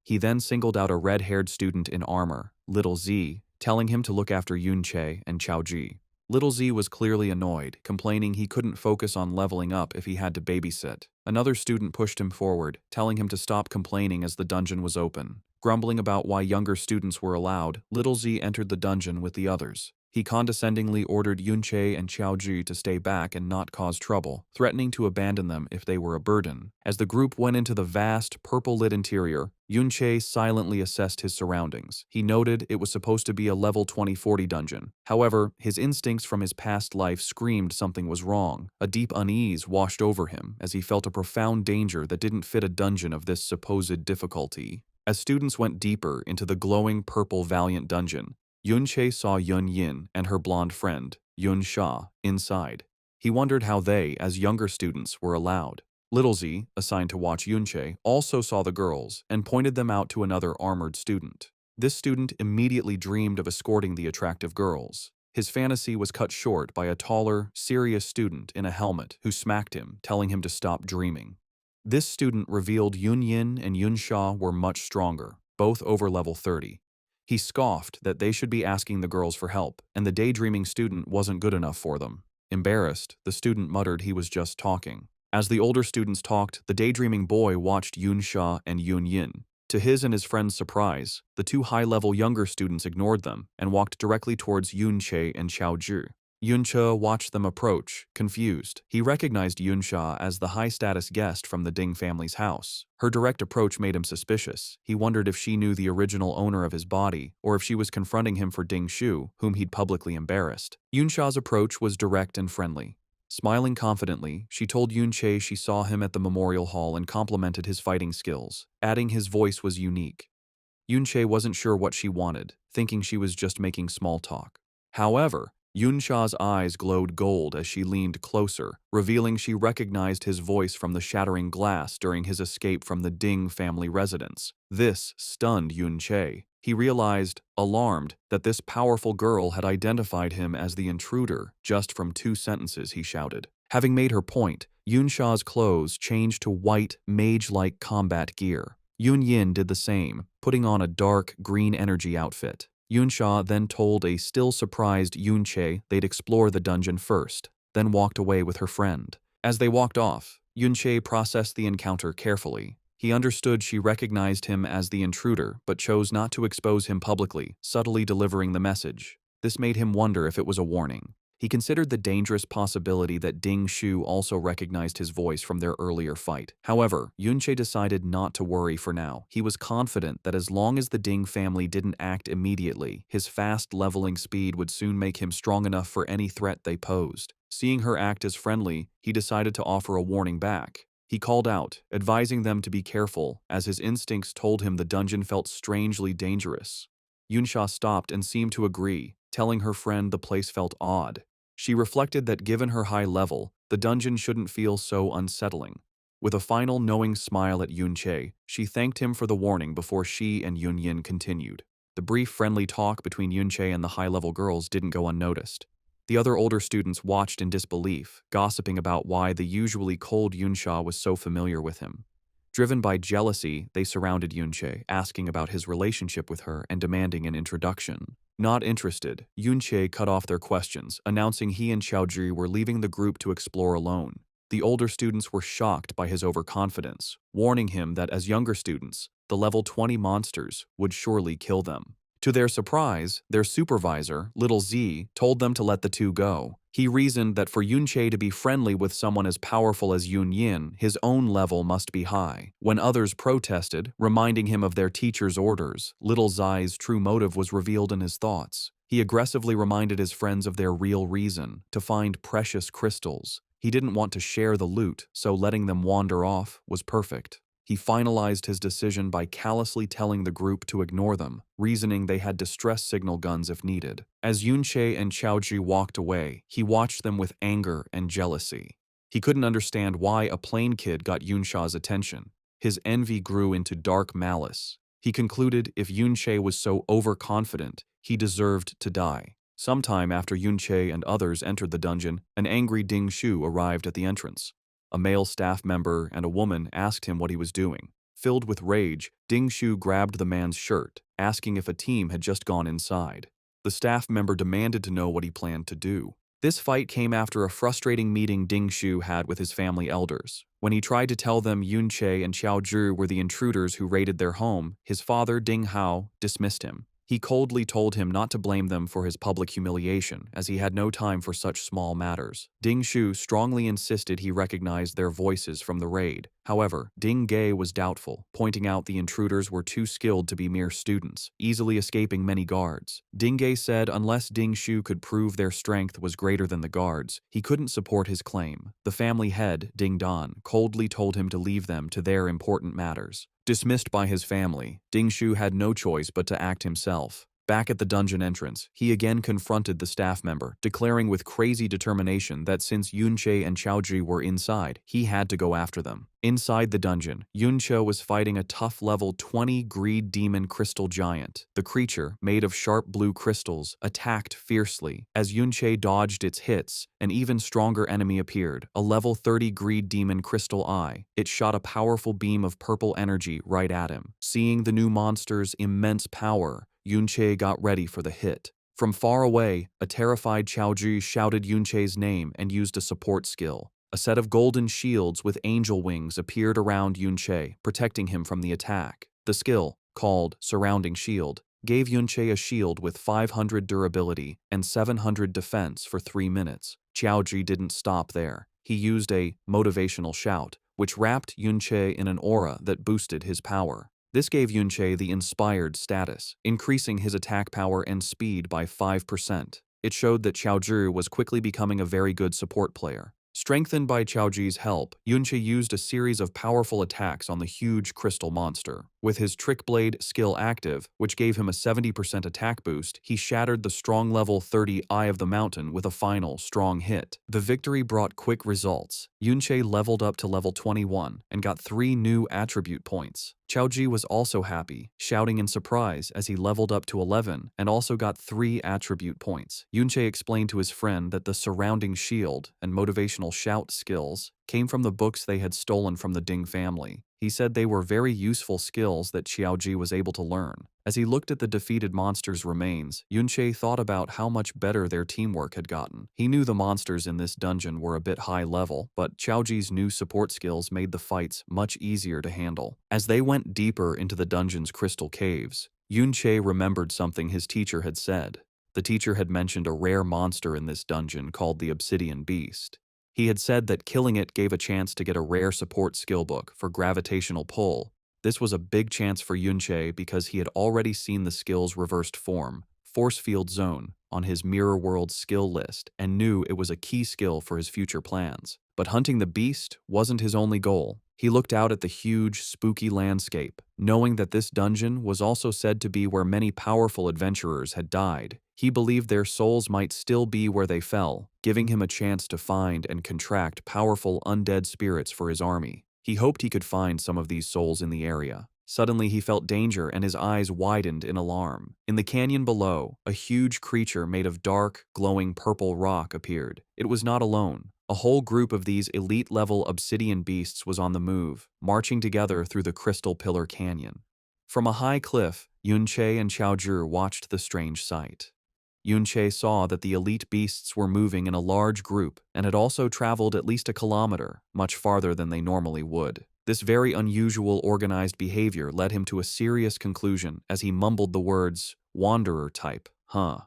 He then singled out a red-haired student in armor, Little Z, telling him to look after Yunche and Chaoji. Little Z was clearly annoyed, complaining he couldn't focus on leveling up if he had to babysit. Another student pushed him forward, telling him to stop complaining as the dungeon was open. Grumbling about why younger students were allowed, Little Z entered the dungeon with the others. He condescendingly ordered Yunche and Chaoji to stay back and not cause trouble, threatening to abandon them if they were a burden. As the group went into the vast, purple-lit interior, Yunche silently assessed his surroundings. He noted it was supposed to be a level 20-40 dungeon. However, his instincts from his past life screamed something was wrong. A deep unease washed over him as he felt a profound danger that didn't fit a dungeon of this supposed difficulty. As students went deeper into the glowing purple valiant dungeon, Yunche saw Yun Yin and her blonde friend, Yun Sha, inside. He wondered how they, as younger students, were allowed. Little Z, assigned to watch Yunche, also saw the girls and pointed them out to another armored student. This student immediately dreamed of escorting the attractive girls. His fantasy was cut short by a taller, serious student in a helmet who smacked him, telling him to stop dreaming. This student revealed Yun Yin and Yun Sha were much stronger, both over level 30. He scoffed that they should be asking the girls for help, and the daydreaming student wasn't good enough for them. Embarrassed, the student muttered he was just talking. As the older students talked, the daydreaming boy watched Yun Sha and Yun Yin. To his and his friend's surprise, the two high-level younger students ignored them and walked directly towards Yunche and Chaoji. Yunche watched them approach, confused. He recognized Yunsha as the high-status guest from the Ding family's house. Her direct approach made him suspicious. He wondered if she knew the original owner of his body, or if she was confronting him for Ding Shu, whom he'd publicly embarrassed. Yunsha's approach was direct and friendly. Smiling confidently, she told Yunche she saw him at the memorial hall and complimented his fighting skills, adding his voice was unique. Yunche wasn't sure what she wanted, thinking she was just making small talk. However, Yunsha's eyes glowed gold as she leaned closer, revealing she recognized his voice from the shattering glass during his escape from the Ding family residence. This stunned Yunche. He realized, alarmed, that this powerful girl had identified him as the intruder just from 2 sentences he shouted. Having made her point, Yunsha's clothes changed to white, mage-like combat gear. Yun Yin did the same, putting on a dark, green energy outfit. Yunsha then told a still surprised Yunche they'd explore the dungeon first, then walked away with her friend. As they walked off, Yunche processed the encounter carefully. He understood she recognized him as the intruder, but chose not to expose him publicly, subtly delivering the message. This made him wonder if it was a warning. He considered the dangerous possibility that Ding Shu also recognized his voice from their earlier fight. However, Yunche decided not to worry for now. He was confident that as long as the Ding family didn't act immediately, his fast leveling speed would soon make him strong enough for any threat they posed. Seeing her act as friendly, he decided to offer a warning back. He called out, advising them to be careful, as his instincts told him the dungeon felt strangely dangerous. Yunsha stopped and seemed to agree, telling her friend the place felt odd. She reflected that given her high level, the dungeon shouldn't feel so unsettling. With a final knowing smile at Yunche, she thanked him for the warning before she and Yunyin continued. The brief friendly talk between Yunche and the high-level girls didn't go unnoticed. The other older students watched in disbelief, gossiping about why the usually cold Yunsha was so familiar with him. Driven by jealousy, they surrounded Yunche, asking about his relationship with her and demanding an introduction. Not interested, Yunche cut off their questions, announcing he and Xiaozhi were leaving the group to explore alone. The older students were shocked by his overconfidence, warning him that as younger students, the level 20 monsters would surely kill them. To their surprise, their supervisor, Little Z, told them to let the two go. He reasoned that for Yunche to be friendly with someone as powerful as Yun Yin, his own level must be high. When others protested, reminding him of their teacher's orders, Little Zai's true motive was revealed in his thoughts. He aggressively reminded his friends of their real reason, to find precious crystals. He didn't want to share the loot, so letting them wander off was perfect. He finalized his decision by callously telling the group to ignore them, reasoning they had distress signal guns if needed. As Yunche and Xiaozhi walked away, he watched them with anger and jealousy. He couldn't understand why a plain kid got Yunsha's attention. His envy grew into dark malice. He concluded if Yunche was so overconfident, he deserved to die. Sometime after Yunche and others entered the dungeon, an angry Ding Shu arrived at the entrance. A male staff member and a woman asked him what he was doing. Filled with rage, Ding Shu grabbed the man's shirt, asking if a team had just gone inside. The staff member demanded to know what he planned to do. This fight came after a frustrating meeting Ding Shu had with his family elders. When he tried to tell them Yunche and Xiaozhi were the intruders who raided their home, his father, Ding Hao, dismissed him. He coldly told him not to blame them for his public humiliation, as he had no time for such small matters. Ding Shu strongly insisted he recognized their voices from the raid. However, Ding Ge was doubtful, pointing out the intruders were too skilled to be mere students, easily escaping many guards. Ding Ge said unless Ding Shu could prove their strength was greater than the guards, he couldn't support his claim. The family head, Ding Dan, coldly told him to leave them to their important matters. Dismissed by his family, Ding Shu had no choice but to act himself. Back at the dungeon entrance, he again confronted the staff member, declaring with crazy determination that since Yunche and Xiaozhi were inside, he had to go after them. Inside the dungeon, Yunche was fighting a tough level 20 greed demon crystal giant. The creature, made of sharp blue crystals, attacked fiercely. As Yunche dodged its hits, an even stronger enemy appeared, a level 30 greed demon crystal eye. It shot a powerful beam of purple energy right at him. Seeing the new monster's immense power, Yunche got ready for the hit. From far away, a terrified Xiaozhi shouted Yunche's name and used a support skill. A set of golden shields with angel wings appeared around Yunche, protecting him from the attack. The skill, called Surrounding Shield, gave Yunche a shield with 500 durability and 700 defense for 3 minutes. Xiaozhi didn't stop there. He used a motivational shout, which wrapped Yunche in an aura that boosted his power. This gave Yunche the inspired status, increasing his attack power and speed by 5%. It showed that Xiaozhi was quickly becoming a very good support player. Strengthened by Chaoji's help, Yunche used a series of powerful attacks on the huge crystal monster. With his Trick Blade skill active, which gave him a 70% attack boost, he shattered the strong level 30 Eye of the Mountain with a final, strong hit. The victory brought quick results. Yunche leveled up to level 21 and got 3 new attribute points. Chaoji was also happy, shouting in surprise as he leveled up to 11 and also got 3 attribute points. Yunche explained to his friend that the surrounding shield and motivational shout skills came from the books they had stolen from the Ding family. He said they were very useful skills that Xiaoji was able to learn. As he looked at the defeated monsters' remains, Yunche thought about how much better their teamwork had gotten. He knew the monsters in this dungeon were a bit high level, but Xiaoji's new support skills made the fights much easier to handle. As they went deeper into the dungeon's crystal caves, Yunche remembered something his teacher had said. The teacher had mentioned a rare monster in this dungeon called the Obsidian Beast. He had said that killing it gave a chance to get a rare support skill book for gravitational pull. This was a big chance for Yunche because he had already seen the skill's reversed form, Force Field Zone, on his Mirror World skill list and knew it was a key skill for his future plans. But hunting the beast wasn't his only goal. He looked out at the huge, spooky landscape, knowing that this dungeon was also said to be where many powerful adventurers had died. He believed their souls might still be where they fell, giving him a chance to find and contract powerful undead spirits for his army. He hoped he could find some of these souls in the area. Suddenly he felt danger and his eyes widened in alarm. In the canyon below, a huge creature made of dark, glowing purple rock appeared. It was not alone. A whole group of these elite-level obsidian beasts was on the move, marching together through the Crystal Pillar Canyon. From a high cliff, Yunche and Xiaozhi watched the strange sight. Yunche saw that the elite beasts were moving in a large group and had also traveled at least a kilometer, much farther than they normally would. This very unusual organized behavior led him to a serious conclusion as he mumbled the words, "Wanderer type, huh?"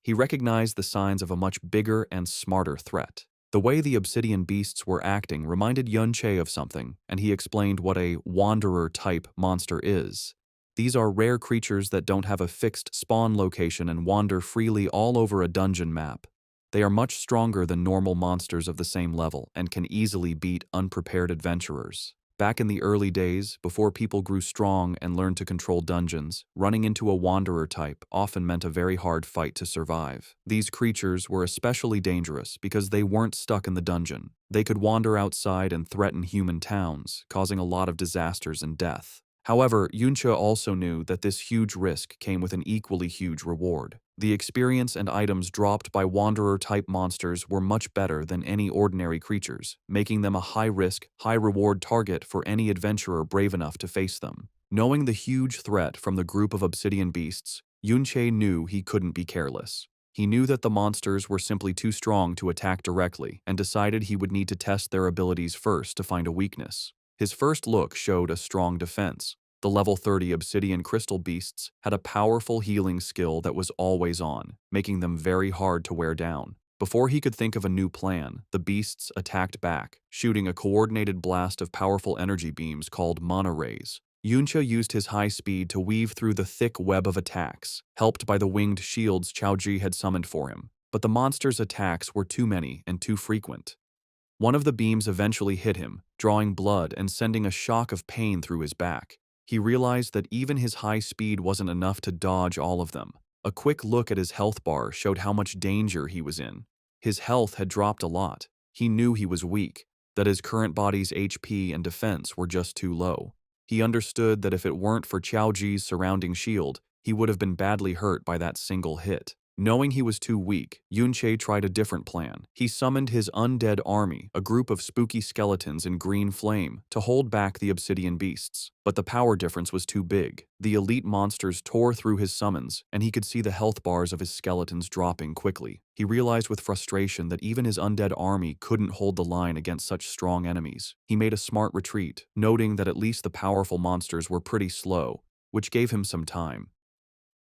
He recognized the signs of a much bigger and smarter threat. The way the obsidian beasts were acting reminded Yunche of something, and he explained what a wanderer-type monster is. These are rare creatures that don't have a fixed spawn location and wander freely all over a dungeon map. They are much stronger than normal monsters of the same level and can easily beat unprepared adventurers. Back in the early days, before people grew strong and learned to control dungeons, running into a wanderer type often meant a very hard fight to survive. These creatures were especially dangerous because they weren't stuck in the dungeon. They could wander outside and threaten human towns, causing a lot of disasters and death. However, Yunche also knew that this huge risk came with an equally huge reward. The experience and items dropped by wanderer-type monsters were much better than any ordinary creatures, making them a high-risk, high-reward target for any adventurer brave enough to face them. Knowing the huge threat from the group of obsidian beasts, Yunche knew he couldn't be careless. He knew that the monsters were simply too strong to attack directly and decided he would need to test their abilities first to find a weakness. His first look showed a strong defense. The level 30 obsidian crystal beasts had a powerful healing skill that was always on, making them very hard to wear down. Before he could think of a new plan, the beasts attacked back, shooting a coordinated blast of powerful energy beams called mana rays. Yunche used his high speed to weave through the thick web of attacks, helped by the winged shields Xiaoji had summoned for him. But the monster's attacks were too many and too frequent. One of the beams eventually hit him, drawing blood and sending a shock of pain through his back. He realized that even his high speed wasn't enough to dodge all of them. A quick look at his health bar showed how much danger he was in. His health had dropped a lot. He knew he was weak, that his current body's HP and defense were just too low. He understood that if it weren't for Xiaoji's surrounding shield, he would have been badly hurt by that single hit. Knowing he was too weak, Yunche tried a different plan. He summoned his undead army, a group of spooky skeletons in green flame, to hold back the obsidian beasts. But the power difference was too big. The elite monsters tore through his summons, and he could see the health bars of his skeletons dropping quickly. He realized with frustration that even his undead army couldn't hold the line against such strong enemies. He made a smart retreat, noting that at least the powerful monsters were pretty slow, which gave him some time.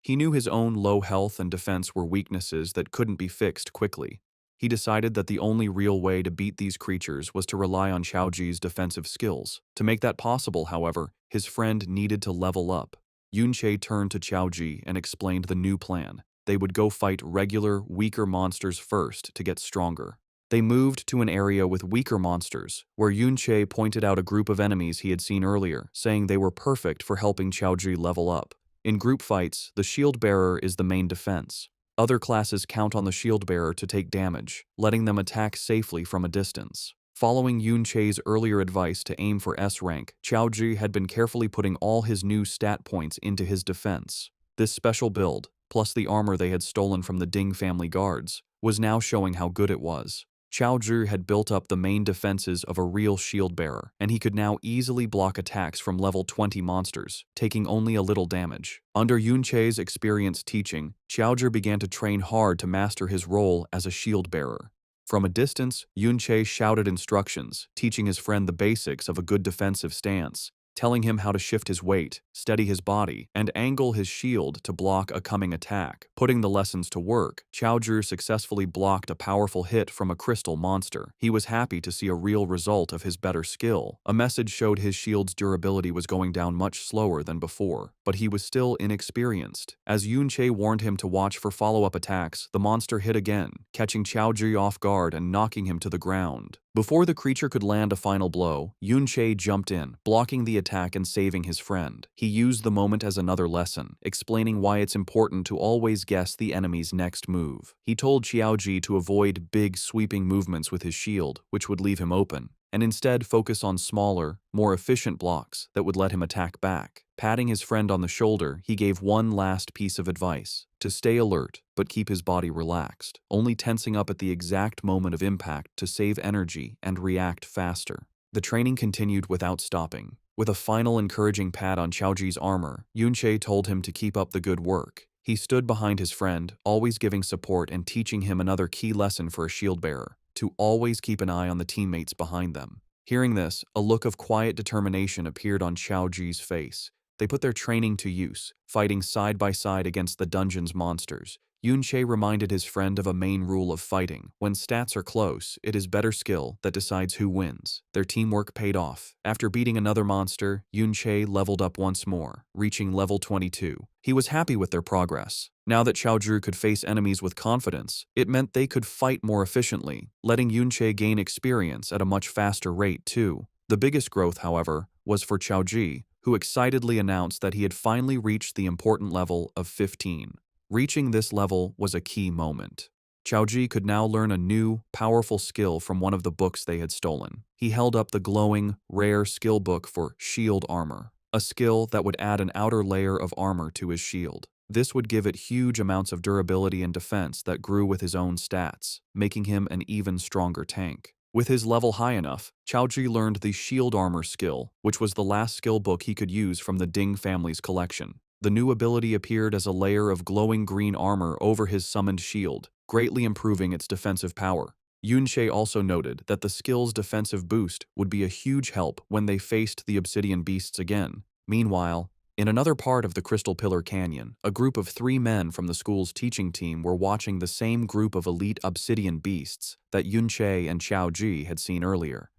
He knew his own low health and defense were weaknesses that couldn't be fixed quickly. He decided that the only real way to beat these creatures was to rely on Xiaoji's defensive skills. To make that possible, however, his friend needed to level up. Yunche turned to Xiaoji and explained the new plan. They would go fight regular, weaker monsters first to get stronger. They moved to an area with weaker monsters, where Yunche pointed out a group of enemies he had seen earlier, saying they were perfect for helping Qiaoji level up. In group fights, the shield bearer is the main defense. Other classes count on the shield bearer to take damage, letting them attack safely from a distance. Following Yunche's earlier advice to aim for S rank, Qiaoji had been carefully putting all his new stat points into his defense. This special build, plus the armor they had stolen from the Ding family guards, was now showing how good it was. Qiaoji had built up the main defenses of a real shield bearer, and he could now easily block attacks from level 20 monsters, taking only a little damage. Under Yunche's experienced teaching, Qiaoji began to train hard to master his role as a shield bearer. From a distance, Yunche shouted instructions, teaching his friend the basics of a good defensive stance, telling him how to shift his weight, steady his body, and angle his shield to block a coming attack. Putting the lessons to work, Qiaoji successfully blocked a powerful hit from a crystal monster. He was happy to see a real result of his better skill. A message showed his shield's durability was going down much slower than before, but he was still inexperienced. As Yunche warned him to watch for follow-up attacks, the monster hit again, catching Qiaoji off guard and knocking him to the ground. Before the creature could land a final blow, Yunche jumped in, blocking the attack and saving his friend. He used the moment as another lesson, explaining why it's important to always guess the enemy's next move. He told Qiaoji to avoid big, sweeping movements with his shield, which would leave him open, and instead focus on smaller, more efficient blocks that would let him attack back. Patting his friend on the shoulder, he gave one last piece of advice: to stay alert, but keep his body relaxed, only tensing up at the exact moment of impact to save energy and react faster. The training continued without stopping. With a final encouraging pat on Qiaoji's armor, Yunche told him to keep up the good work. He stood behind his friend, always giving support and teaching him another key lesson for a shield bearer: to always keep an eye on the teammates behind them. Hearing this, a look of quiet determination appeared on Qiaoji's face. They put their training to use, fighting side by side against the dungeon's monsters. Yunche reminded his friend of a main rule of fighting: when stats are close, it is better skill that decides who wins. Their teamwork paid off. After beating another monster, Yunche leveled up once more, reaching level 22. He was happy with their progress. Now that Qiaoji could face enemies with confidence, it meant they could fight more efficiently, letting Yunche gain experience at a much faster rate too. The biggest growth, however, was for Qiaoji, who excitedly announced that he had finally reached the important level of 15. Reaching this level was a key moment. Qiaoji could now learn a new, powerful skill from one of the books they had stolen. He held up the glowing, rare skill book for shield armor, a skill that would add an outer layer of armor to his shield. This would give it huge amounts of durability and defense that grew with his own stats, making him an even stronger tank. With his level high enough, Qiaoji learned the shield armor skill, which was the last skill book he could use from the Ding family's collection. The new ability appeared as a layer of glowing green armor over his summoned shield, greatly improving its defensive power. Yunche also noted that the skill's defensive boost would be a huge help when they faced the obsidian beasts again. Meanwhile, in another part of the Crystal Pillar Canyon, a group of 3 men from the school's teaching team were watching the same group of elite obsidian beasts that Yunche and Qiaoji had seen earlier.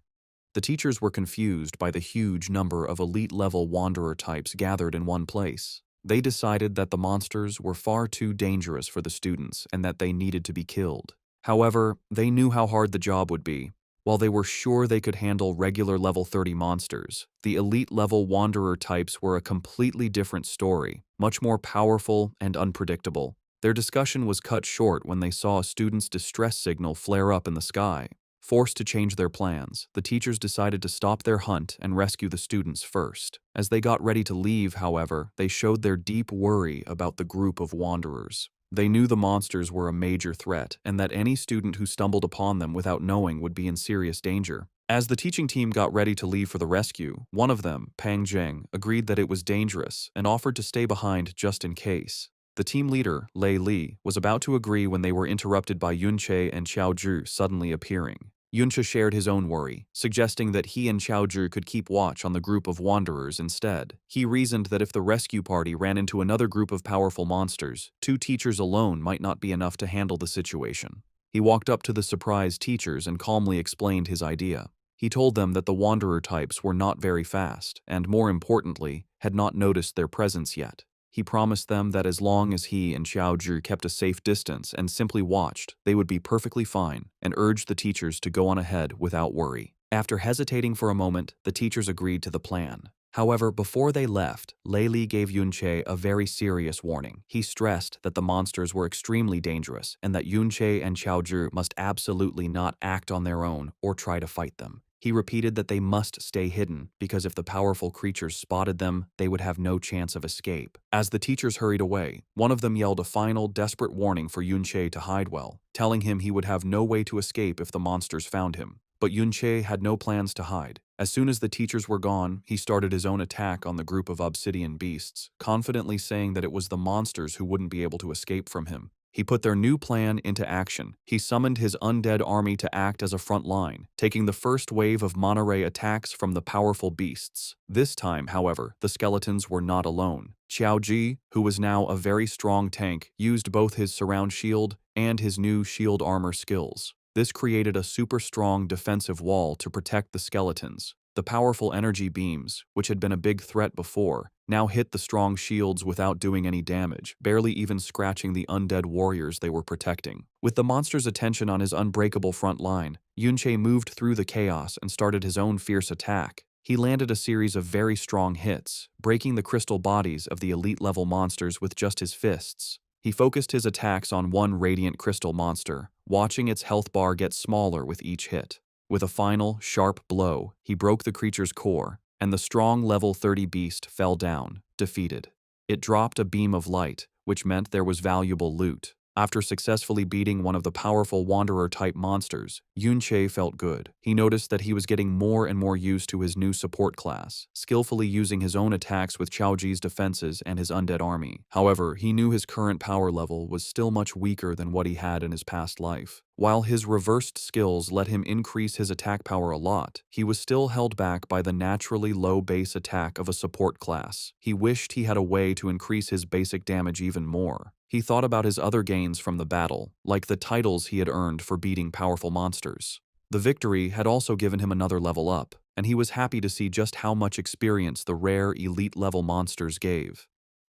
The teachers were confused by the huge number of elite-level wanderer types gathered in one place. They decided that the monsters were far too dangerous for the students and that they needed to be killed. However, they knew how hard the job would be. While they were sure they could handle regular level 30 monsters, the elite-level wanderer types were a completely different story, much more powerful and unpredictable. Their discussion was cut short when they saw a student's distress signal flare up in the sky. Forced to change their plans, the teachers decided to stop their hunt and rescue the students first. As they got ready to leave, however, they showed their deep worry about the group of wanderers. They knew the monsters were a major threat, and that any student who stumbled upon them without knowing would be in serious danger. As the teaching team got ready to leave for the rescue, one of them, Pang Zheng, agreed that it was dangerous and offered to stay behind just in case. The team leader, Lei Li, was about to agree when they were interrupted by Yunche and Qiaoji suddenly appearing. Yunche shared his own worry, suggesting that he and Qiaoji could keep watch on the group of wanderers instead. He reasoned that if the rescue party ran into another group of powerful monsters, 2 teachers alone might not be enough to handle the situation. He walked up to the surprised teachers and calmly explained his idea. He told them that the wanderer types were not very fast, and more importantly, had not noticed their presence yet. He promised them that as long as he and Xiao Zhi kept a safe distance and simply watched, they would be perfectly fine, and urged the teachers to go on ahead without worry. After hesitating for a moment, the teachers agreed to the plan. However, before they left, Lei Li gave Yunche a very serious warning. He stressed that the monsters were extremely dangerous and that Yunche and Xiaozhi must absolutely not act on their own or try to fight them. He repeated that they must stay hidden because if the powerful creatures spotted them, they would have no chance of escape. As the teachers hurried away, one of them yelled a final, desperate warning for Yunche to hide well, telling him he would have no way to escape if the monsters found him. But Yunche had no plans to hide. As soon as the teachers were gone, he started his own attack on the group of obsidian beasts, confidently saying that it was the monsters who wouldn't be able to escape from him. He put their new plan into action. He summoned his undead army to act as a front line, taking the first wave of Manhwa attacks from the powerful beasts. This time, however, the skeletons were not alone. Xiao Ji, who was now a very strong tank, used both his surround shield and his new shield armor skills. This created a super strong defensive wall to protect the skeletons. The powerful energy beams, which had been a big threat before, now hit the strong shields without doing any damage, barely even scratching the undead warriors they were protecting. With the monster's attention on his unbreakable front line, Yunche moved through the chaos and started his own fierce attack. He landed a series of very strong hits, breaking the crystal bodies of the elite-level monsters with just his fists. He focused his attacks on one radiant crystal monster, watching its health bar get smaller with each hit. With a final, sharp blow, he broke the creature's core, and the strong level 30 beast fell down, defeated. It dropped a beam of light, which meant there was valuable loot. After successfully beating one of the powerful Wanderer-type monsters, Yunche felt good. He noticed that he was getting more and more used to his new support class, skillfully using his own attacks with Xiaoji's defenses and his undead army. However, he knew his current power level was still much weaker than what he had in his past life. While his reversed skills let him increase his attack power a lot, he was still held back by the naturally low base attack of a support class. He wished he had a way to increase his basic damage even more. He thought about his other gains from the battle, like the titles he had earned for beating powerful monsters. The victory had also given him another level up, and he was happy to see just how much experience the rare elite-level monsters gave.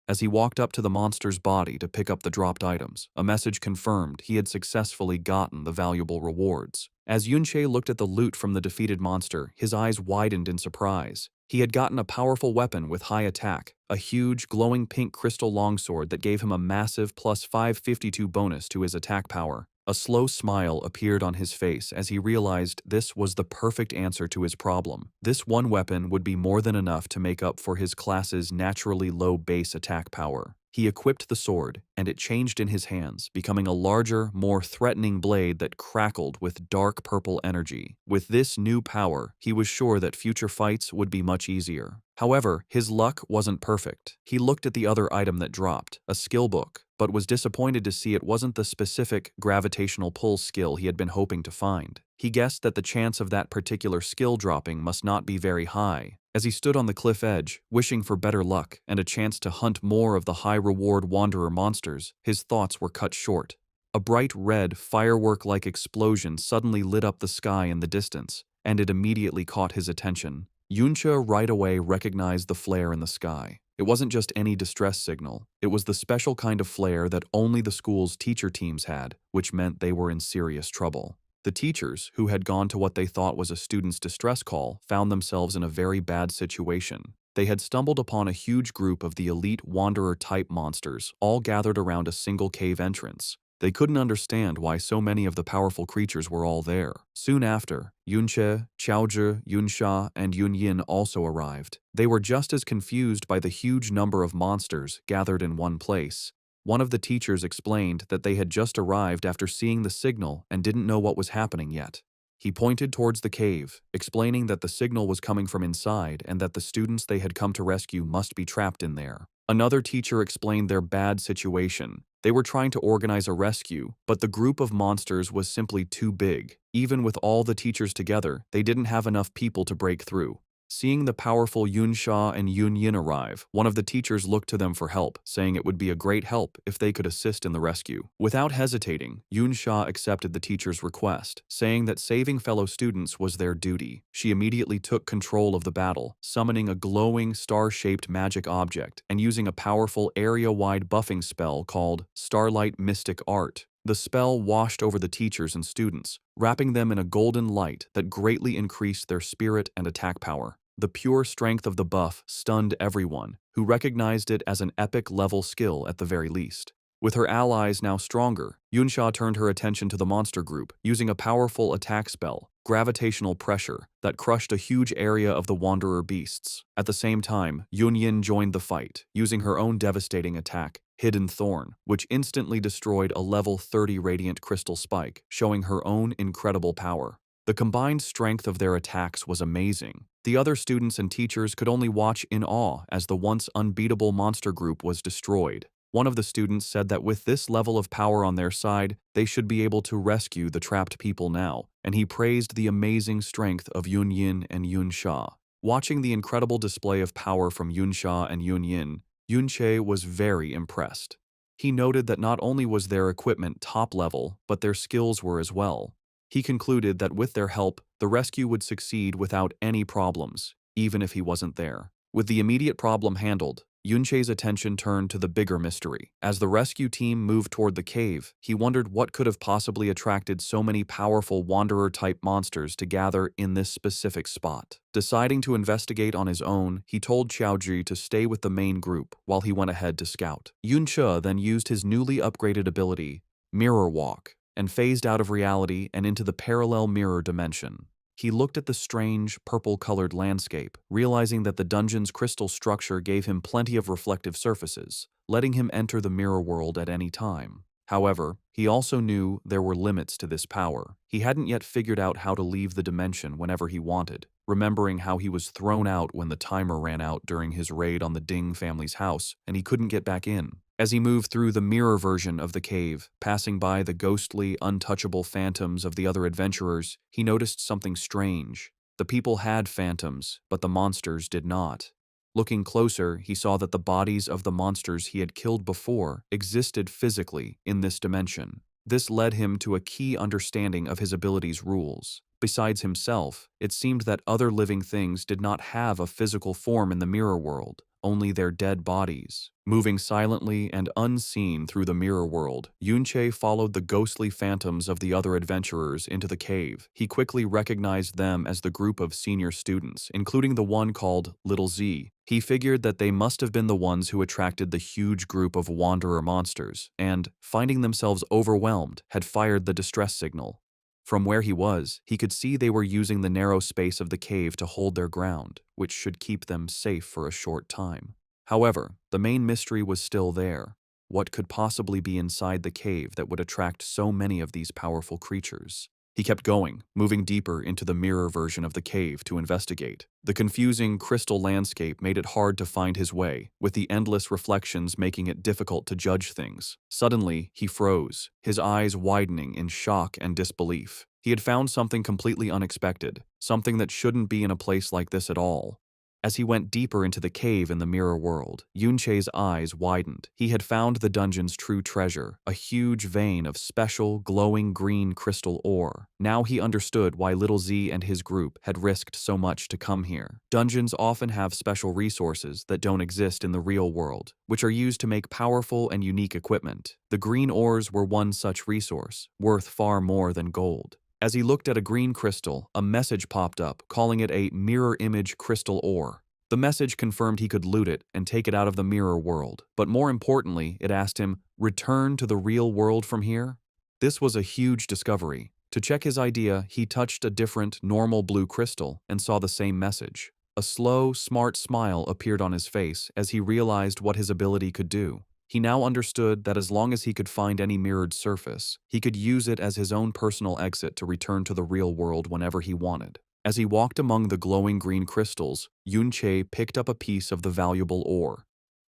As he walked up to the monster's body to pick up the dropped items, a message confirmed he had successfully gotten the valuable rewards. As Yunche looked at the loot from the defeated monster, his eyes widened in surprise. He had gotten a powerful weapon with high attack, a huge, glowing pink crystal longsword that gave him a massive plus 552 bonus to his attack power. A slow smile appeared on his face as he realized this was the perfect answer to his problem. This one weapon would be more than enough to make up for his class's naturally low base attack power. He equipped the sword, and it changed in his hands, becoming a larger, more threatening blade that crackled with dark purple energy. With this new power, he was sure that future fights would be much easier. However, his luck wasn't perfect. He looked at the other item that dropped, a skill book, but was disappointed to see it wasn't the specific gravitational pull skill he had been hoping to find. He guessed that the chance of that particular skill dropping must not be very high. As he stood on the cliff edge, wishing for better luck and a chance to hunt more of the high-reward Wanderer monsters, his thoughts were cut short. A bright red, firework-like explosion suddenly lit up the sky in the distance, and it immediately caught his attention. Yunche right away recognized the flare in the sky. It wasn't just any distress signal. It was the special kind of flare that only the school's teacher teams had, which meant they were in serious trouble. The teachers, who had gone to what they thought was a student's distress call, found themselves in a very bad situation. They had stumbled upon a huge group of the elite Wanderer-type monsters, all gathered around a single cave entrance. They couldn't understand why so many of the powerful creatures were all there. Soon after, Yunche, Xiaozhi, Yunsha, and Yunyin also arrived. They were just as confused by the huge number of monsters gathered in one place. One of the teachers explained that they had just arrived after seeing the signal and didn't know what was happening yet. He pointed towards the cave, explaining that the signal was coming from inside and that the students they had come to rescue must be trapped in there. Another teacher explained their bad situation. They were trying to organize a rescue, but the group of monsters was simply too big. Even with all the teachers together, they didn't have enough people to break through. Seeing the powerful Yunsha and Yunyin arrive, one of the teachers looked to them for help, saying it would be a great help if they could assist in the rescue. Without hesitating, Yunsha accepted the teacher's request, saying that saving fellow students was their duty. She immediately took control of the battle, summoning a glowing, star-shaped magic object and using a powerful area-wide buffing spell called Starlight Mystic Art. The spell washed over the teachers and students, wrapping them in a golden light that greatly increased their spirit and attack power. The pure strength of the buff stunned everyone, who recognized it as an epic-level skill at the very least. With her allies now stronger, Yunsha turned her attention to the monster group, using a powerful attack spell, Gravitational Pressure, that crushed a huge area of the Wanderer beasts. At the same time, Yunyin joined the fight, using her own devastating attack, Hidden Thorn, which instantly destroyed a level 30 radiant crystal spike, showing her own incredible power. The combined strength of their attacks was amazing. The other students and teachers could only watch in awe as the once unbeatable monster group was destroyed. One of the students said that with this level of power on their side, they should be able to rescue the trapped people now, and he praised the amazing strength of Yunyin and Yunsha. Watching the incredible display of power from Yunsha and Yunyin, Yunche was very impressed. He noted that not only was their equipment top level, but their skills were as well. He concluded that with their help, the rescue would succeed without any problems, even if he wasn't there. With the immediate problem handled, Yunche's attention turned to the bigger mystery. As the rescue team moved toward the cave, he wondered what could have possibly attracted so many powerful wanderer-type monsters to gather in this specific spot. Deciding to investigate on his own, he told Xiaozhi to stay with the main group while he went ahead to scout. Yunche then used his newly upgraded ability, Mirror Walk, and phased out of reality and into the parallel mirror dimension. He looked at the strange, purple-colored landscape, realizing that the dungeon's crystal structure gave him plenty of reflective surfaces, letting him enter the mirror world at any time. However, he also knew there were limits to this power. He hadn't yet figured out how to leave the dimension whenever he wanted, remembering how he was thrown out when the timer ran out during his raid on the Ding family's house, and he couldn't get back in. As he moved through the mirror version of the cave, passing by the ghostly, untouchable phantoms of the other adventurers, he noticed something strange. The people had phantoms, but the monsters did not. Looking closer, he saw that the bodies of the monsters he had killed before existed physically in this dimension. This led him to a key understanding of his ability's rules. Besides himself, it seemed that other living things did not have a physical form in the mirror world, only their dead bodies. Moving silently and unseen through the mirror world, Yunche followed the ghostly phantoms of the other adventurers into the cave. He quickly recognized them as the group of senior students, including the one called Little Z. He figured that they must have been the ones who attracted the huge group of wanderer monsters, and, finding themselves overwhelmed, had fired the distress signal. From where he was, he could see they were using the narrow space of the cave to hold their ground, which should keep them safe for a short time. However, the main mystery was still there. What could possibly be inside the cave that would attract so many of these powerful creatures? He kept going, moving deeper into the mirror version of the cave to investigate. The confusing crystal landscape made it hard to find his way, with the endless reflections making it difficult to judge things. Suddenly, he froze, his eyes widening in shock and disbelief. He had found something completely unexpected, something that shouldn't be in a place like this at all. As he went deeper into the cave in the mirror world, Yunche's eyes widened. He had found the dungeon's true treasure, a huge vein of special, glowing green crystal ore. Now he understood why Little Z and his group had risked so much to come here. Dungeons often have special resources that don't exist in the real world, which are used to make powerful and unique equipment. The green ores were one such resource, worth far more than gold. As he looked at a green crystal, a message popped up, calling it a mirror image crystal ore. The message confirmed he could loot it and take it out of the mirror world, but more importantly, it asked him, "Return to the real world from here?" This was a huge discovery. To check his idea, he touched a different, normal blue crystal and saw the same message. A slow, smart smile appeared on his face as he realized what his ability could do. He now understood that as long as he could find any mirrored surface, he could use it as his own personal exit to return to the real world whenever he wanted. As he walked among the glowing green crystals, Yunche picked up a piece of the valuable ore.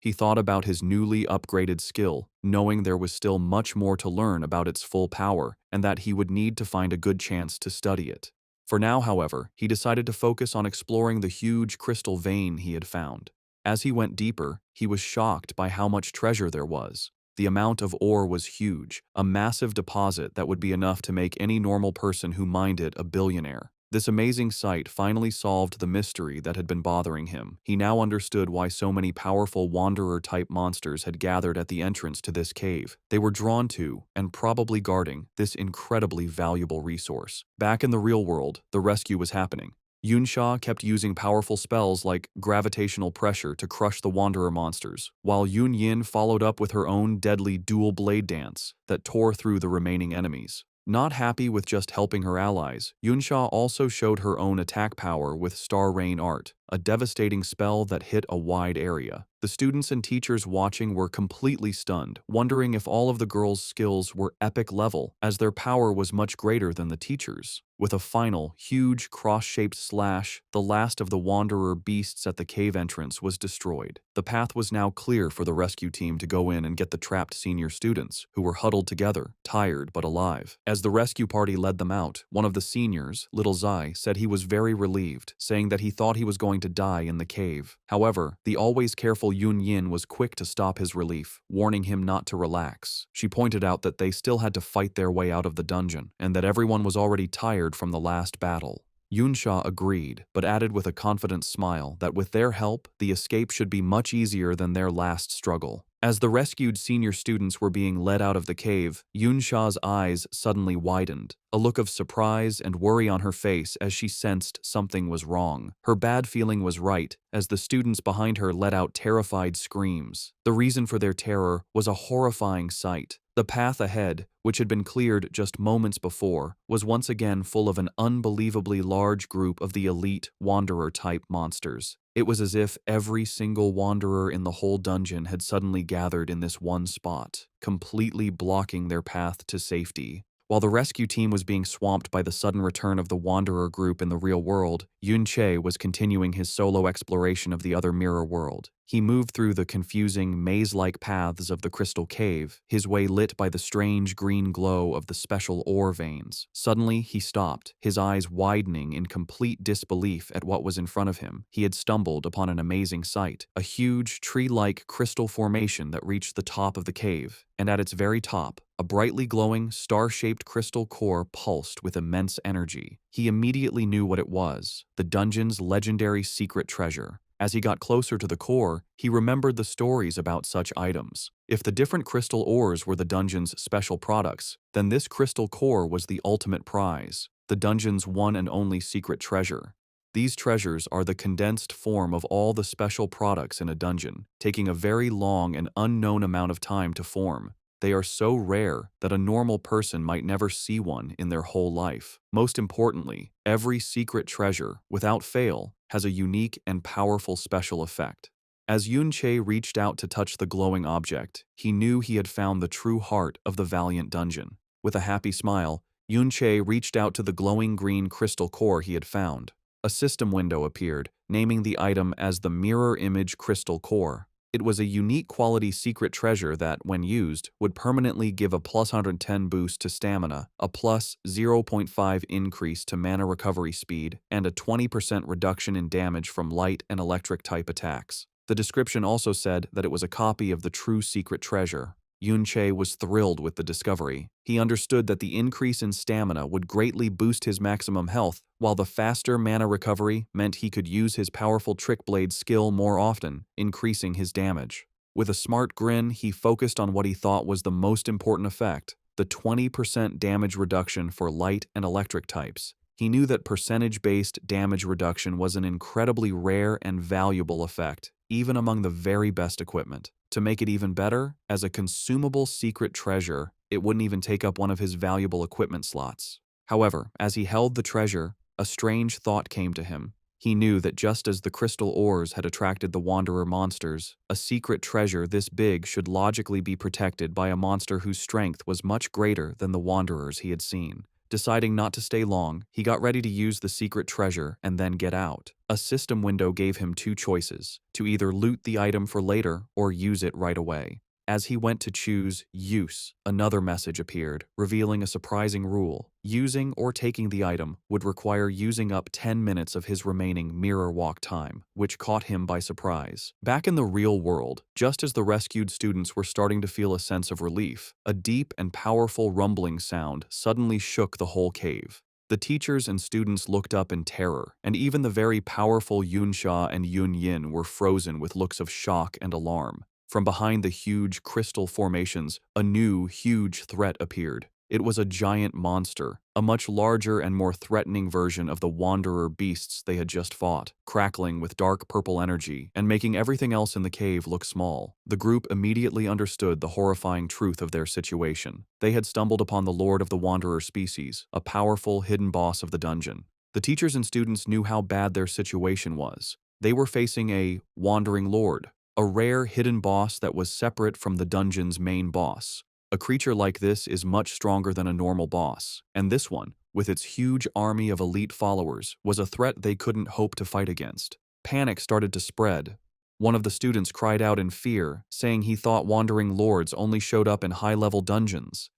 He thought about his newly upgraded skill, knowing there was still much more to learn about its full power and that he would need to find a good chance to study it. For now, however, he decided to focus on exploring the huge crystal vein he had found. As he went deeper, he was shocked by how much treasure there was. The amount of ore was huge, a massive deposit that would be enough to make any normal person who mined it a billionaire. This amazing sight finally solved the mystery that had been bothering him. He now understood why so many powerful wanderer-type monsters had gathered at the entrance to this cave. They were drawn to, and probably guarding, this incredibly valuable resource. Back in the real world, the rescue was happening. Yunsha kept using powerful spells like gravitational pressure to crush the Wanderer monsters, while Yun Yin followed up with her own deadly dual blade dance that tore through the remaining enemies. Not happy with just helping her allies, Yunsha also showed her own attack power with Star Rain Art, a devastating spell that hit a wide area. The students and teachers watching were completely stunned, wondering if all of the girls' skills were epic level, as their power was much greater than the teachers'. With a final, huge, cross-shaped slash, the last of the Wanderer beasts at the cave entrance was destroyed. The path was now clear for the rescue team to go in and get the trapped senior students, who were huddled together, tired but alive. As the rescue party led them out, one of the seniors, Little Zai, said he was very relieved, saying that he thought he was going to die in the cave. However, the always careful Yun Yin was quick to stop his relief, warning him not to relax. She pointed out that they still had to fight their way out of the dungeon, and that everyone was already tired from the last battle. Yunsha agreed, but added with a confident smile that with their help, the escape should be much easier than their last struggle. As the rescued senior students were being led out of the cave, Yunsha's eyes suddenly widened, a look of surprise and worry on her face as she sensed something was wrong. Her bad feeling was right, as the students behind her let out terrified screams. The reason for their terror was a horrifying sight. The path ahead, which had been cleared just moments before, was once again full of an unbelievably large group of the elite Wanderer-type monsters. It was as if every single Wanderer in the whole dungeon had suddenly gathered in this one spot, completely blocking their path to safety. While the rescue team was being swamped by the sudden return of the Wanderer group in the real world, Yun Che was continuing his solo exploration of the other mirror world. He moved through the confusing, maze-like paths of the crystal cave, his way lit by the strange green glow of the special ore veins. Suddenly, he stopped, his eyes widening in complete disbelief at what was in front of him. He had stumbled upon an amazing sight, a huge, tree-like crystal formation that reached the top of the cave, and at its very top, a brightly glowing, star-shaped crystal core pulsed with immense energy. He immediately knew what it was, the dungeon's legendary secret treasure. As he got closer to the core, he remembered the stories about such items. If the different crystal ores were the dungeon's special products, then this crystal core was the ultimate prize, the dungeon's one and only secret treasure. These treasures are the condensed form of all the special products in a dungeon, taking a very long and unknown amount of time to form. They are so rare that a normal person might never see one in their whole life. Most importantly, every secret treasure, without fail, has a unique and powerful special effect. As Yun Che reached out to touch the glowing object, he knew he had found the true heart of the Valiant Dungeon. With a happy smile, Yun Che reached out to the glowing green crystal core he had found. A system window appeared, naming the item as the Mirror Image Crystal Core. It was a unique quality secret treasure that, when used, would permanently give a plus 110 boost to stamina, a plus 0.5 increase to mana recovery speed, and a 20% reduction in damage from light and electric type attacks. The description also said that it was a copy of the true secret treasure. Yun Che was thrilled with the discovery. He understood that the increase in stamina would greatly boost his maximum health, while the faster mana recovery meant he could use his powerful Trick Blade skill more often, increasing his damage. With a smart grin, he focused on what he thought was the most important effect, the 20% damage reduction for light and electric types. He knew that percentage-based damage reduction was an incredibly rare and valuable effect, even among the very best equipment. To make it even better, as a consumable secret treasure, it wouldn't even take up one of his valuable equipment slots. However, as he held the treasure, a strange thought came to him. He knew that just as the crystal ores had attracted the Wanderer monsters, a secret treasure this big should logically be protected by a monster whose strength was much greater than the Wanderers he had seen. Deciding not to stay long, he got ready to use the secret treasure and then get out. A system window gave him two choices, to either loot the item for later or use it right away. As he went to choose use, another message appeared, revealing a surprising rule. Using or taking the item would require using up 10 minutes of his remaining mirror walk time, which caught him by surprise. Back in the real world, just as the rescued students were starting to feel a sense of relief, a deep and powerful rumbling sound suddenly shook the whole cave. The teachers and students looked up in terror, and even the very powerful Yunsha and Yunyin were frozen with looks of shock and alarm. From behind the huge crystal formations, a new, huge threat appeared. It was a giant monster, a much larger and more threatening version of the wanderer beasts they had just fought, crackling with dark purple energy and making everything else in the cave look small. The group immediately understood the horrifying truth of their situation. They had stumbled upon the Lord of the Wanderer species, a powerful, hidden boss of the dungeon. The teachers and students knew how bad their situation was. They were facing a wandering lord, a rare hidden boss that was separate from the dungeon's main boss. A creature like this is much stronger than a normal boss, and this one, with its huge army of elite followers, was a threat they couldn't hope to fight against. Panic started to spread. One of the students cried out in fear, saying he thought wandering lords only showed up in high-level dungeons.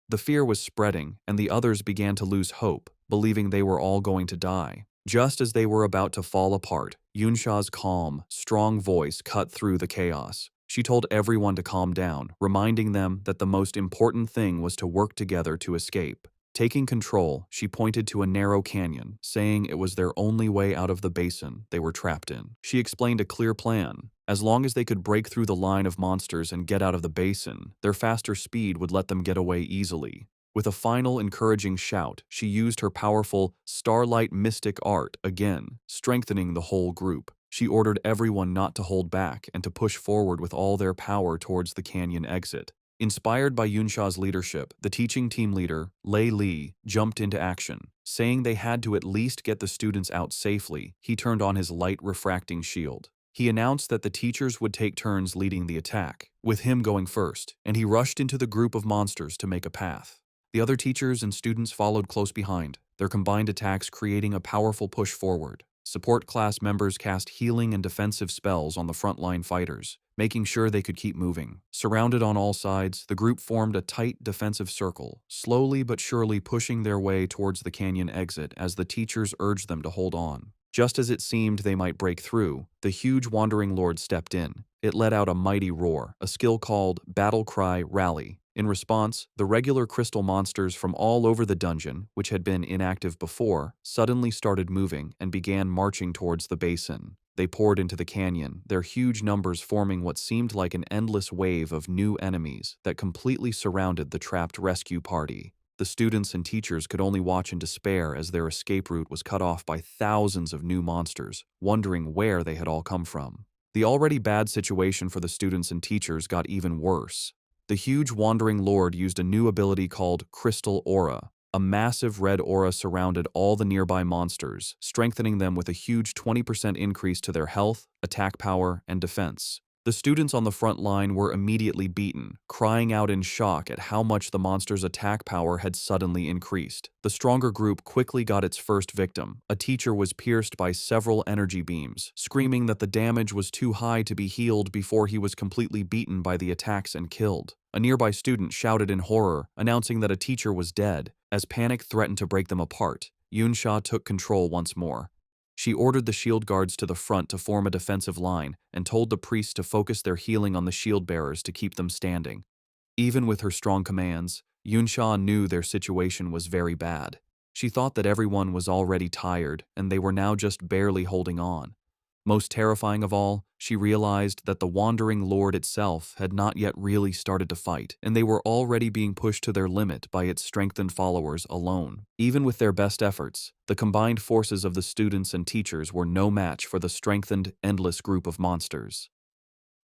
The fear was spreading, and the others began to lose hope, believing they were all going to die. Just as they were about to fall apart, Yunsha's calm, strong voice cut through the chaos. She told everyone to calm down, reminding them that the most important thing was to work together to escape. Taking control, she pointed to a narrow canyon, saying it was their only way out of the basin they were trapped in. She explained a clear plan. As long as they could break through the line of monsters and get out of the basin, their faster speed would let them get away easily. With a final encouraging shout, she used her powerful starlight mystic art again, strengthening the whole group. She ordered everyone not to hold back and to push forward with all their power towards the canyon exit. Inspired by Yunsha's leadership, the teaching team leader, Lei Li, jumped into action. Saying they had to at least get the students out safely, he turned on his light refracting shield. He announced that the teachers would take turns leading the attack, with him going first, and he rushed into the group of monsters to make a path. The other teachers and students followed close behind, their combined attacks creating a powerful push forward. Support class members cast healing and defensive spells on the frontline fighters, making sure they could keep moving. Surrounded on all sides, the group formed a tight defensive circle, slowly but surely pushing their way towards the canyon exit as the teachers urged them to hold on. Just as it seemed they might break through, the huge wandering lord stepped in. It let out a mighty roar, a skill called Battle Cry Rally. In response, the regular crystal monsters from all over the dungeon, which had been inactive before, suddenly started moving and began marching towards the basin. They poured into the canyon, their huge numbers forming what seemed like an endless wave of new enemies that completely surrounded the trapped rescue party. The students and teachers could only watch in despair as their escape route was cut off by thousands of new monsters, wondering where they had all come from. The already bad situation for the students and teachers got even worse. The huge wandering lord used a new ability called Crystal Aura. A massive red aura surrounded all the nearby monsters, strengthening them with a huge 20% increase to their health, attack power, and defense. The students on the front line were immediately beaten, crying out in shock at how much the monster's attack power had suddenly increased. The stronger group quickly got its first victim. A teacher was pierced by several energy beams, screaming that the damage was too high to be healed before he was completely beaten by the attacks and killed. A nearby student shouted in horror, announcing that a teacher was dead. As panic threatened to break them apart, Yunsha took control once more. She ordered the shield guards to the front to form a defensive line and told the priests to focus their healing on the shield bearers to keep them standing. Even with her strong commands, Yunsha knew their situation was very bad. She thought that everyone was already tired and they were now just barely holding on. Most terrifying of all, she realized that the wandering lord itself had not yet really started to fight, and they were already being pushed to their limit by its strengthened followers alone. Even with their best efforts, the combined forces of the students and teachers were no match for the strengthened, endless group of monsters.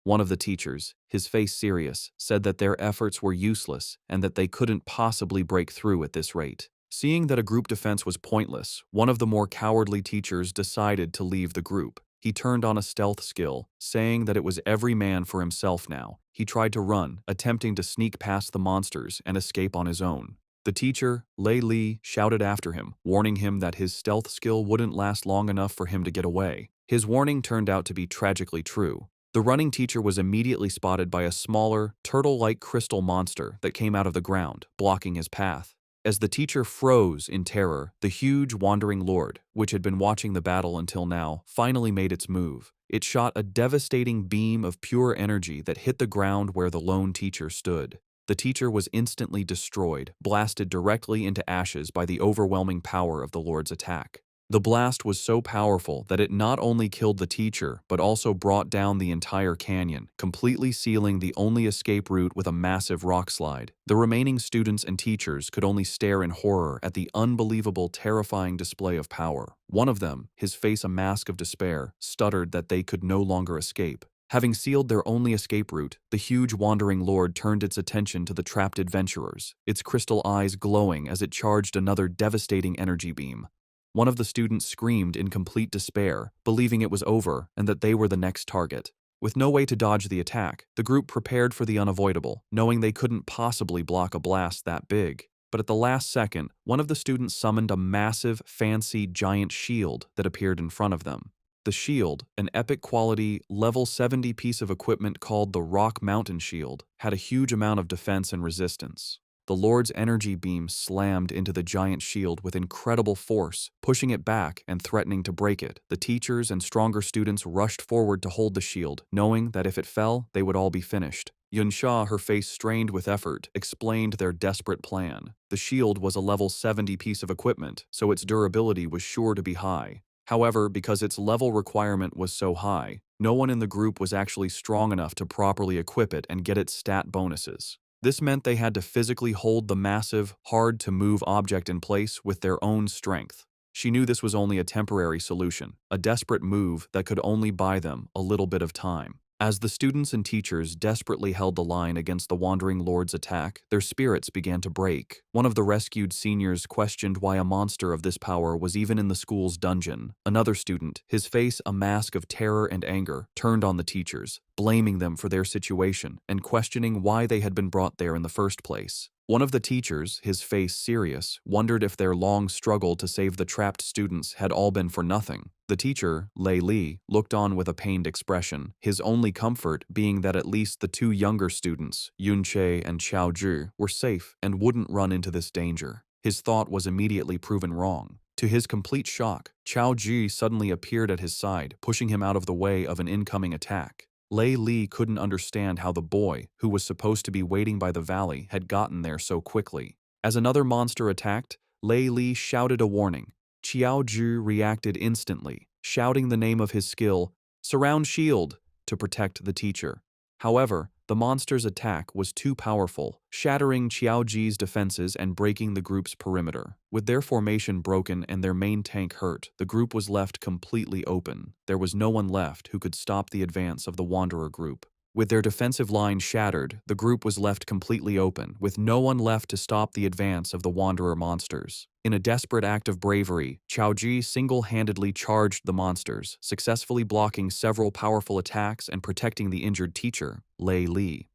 One of the teachers, his face serious, said that their efforts were useless and that they couldn't possibly break through at this rate. Seeing that a group defense was pointless, one of the more cowardly teachers decided to leave the group. He turned on a stealth skill, saying that it was every man for himself now. He tried to run, attempting to sneak past the monsters and escape on his own. The teacher, Lei Li, shouted after him, warning him that his stealth skill wouldn't last long enough for him to get away. His warning turned out to be tragically true. The running teacher was immediately spotted by a smaller, turtle-like crystal monster that came out of the ground, blocking his path. As the teacher froze in terror, the huge wandering lord, which had been watching the battle until now, finally made its move. It shot a devastating beam of pure energy that hit the ground where the lone teacher stood. The teacher was instantly destroyed, blasted directly into ashes by the overwhelming power of the lord's attack. The blast was so powerful that it not only killed the teacher, but also brought down the entire canyon, completely sealing the only escape route with a massive rock slide. The remaining students and teachers could only stare in horror at the unbelievable, terrifying display of power. One of them, his face a mask of despair, stuttered that they could no longer escape. Having sealed their only escape route, the huge wandering lord turned its attention to the trapped adventurers, its crystal eyes glowing as it charged another devastating energy beam. One of the students screamed in complete despair, believing it was over and that they were the next target. With no way to dodge the attack, the group prepared for the unavoidable, knowing they couldn't possibly block a blast that big. But at the last second, one of the students summoned a massive, fancy, giant shield that appeared in front of them. The shield, an epic quality, level 70 piece of equipment called the Rock Mountain Shield, had a huge amount of defense and resistance. The Lord's energy beam slammed into the giant shield with incredible force, pushing it back and threatening to break it. The teachers and stronger students rushed forward to hold the shield, knowing that if it fell, they would all be finished. Yunsha, her face strained with effort, explained their desperate plan. The shield was a level 70 piece of equipment, so its durability was sure to be high. However, because its level requirement was so high, no one in the group was actually strong enough to properly equip it and get its stat bonuses. This meant they had to physically hold the massive, hard-to-move object in place with their own strength. She knew this was only a temporary solution, a desperate move that could only buy them a little bit of time. As the students and teachers desperately held the line against the Wandering Lord's attack, their spirits began to break. One of the rescued seniors questioned why a monster of this power was even in the school's dungeon. Another student, his face a mask of terror and anger, turned on the teachers, blaming them for their situation and questioning why they had been brought there in the first place. One of the teachers, his face serious, wondered if their long struggle to save the trapped students had all been for nothing. The teacher, Lei Li, looked on with a pained expression, his only comfort being that at least the two younger students, Yun Che and Xiao Zhi, were safe and wouldn't run into this danger. His thought was immediately proven wrong. To his complete shock, Xiao Zhi suddenly appeared at his side, pushing him out of the way of an incoming attack. Lei Li couldn't understand how the boy, who was supposed to be waiting by the valley, had gotten there so quickly. As another monster attacked, Lei Li shouted a warning. Xiao Zhi reacted instantly, shouting the name of his skill, "Surround Shield," to protect the teacher. However, the monster's attack was too powerful, shattering Xiao Zhi's defenses and breaking the group's perimeter. With their formation broken and their main tank hurt, the group was left completely open. There was no one left who could stop the advance of the Wanderer group. With their defensive line shattered, the group was left completely open, with no one left to stop the advance of the Wanderer monsters. In a desperate act of bravery, Xiao Zhi single-handedly charged the monsters, successfully blocking several powerful attacks and protecting the injured teacher, Lei Li.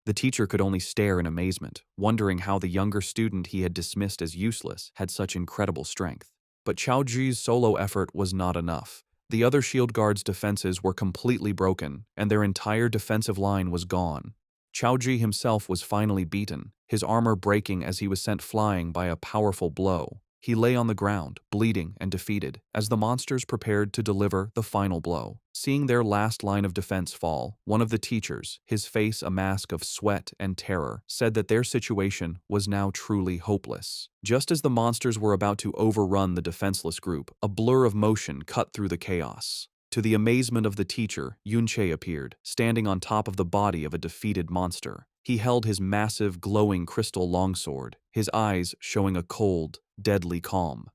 The teacher could only stare in amazement, wondering how the younger student he had dismissed as useless had such incredible strength. But Xiao Zhi's solo effort was not enough. The other shield guards' defenses were completely broken, and their entire defensive line was gone. Xiao Zhi himself was finally beaten, his armor breaking as he was sent flying by a powerful blow. He lay on the ground, bleeding and defeated, as the monsters prepared to deliver the final blow. Seeing their last line of defense fall, one of the teachers, his face a mask of sweat and terror, said that their situation was now truly hopeless. Just as the monsters were about to overrun the defenseless group, a blur of motion cut through the chaos. To the amazement of the teacher, Yun Che appeared, standing on top of the body of a defeated monster. He held his massive, glowing crystal longsword, his eyes showing a cold, deadly calm.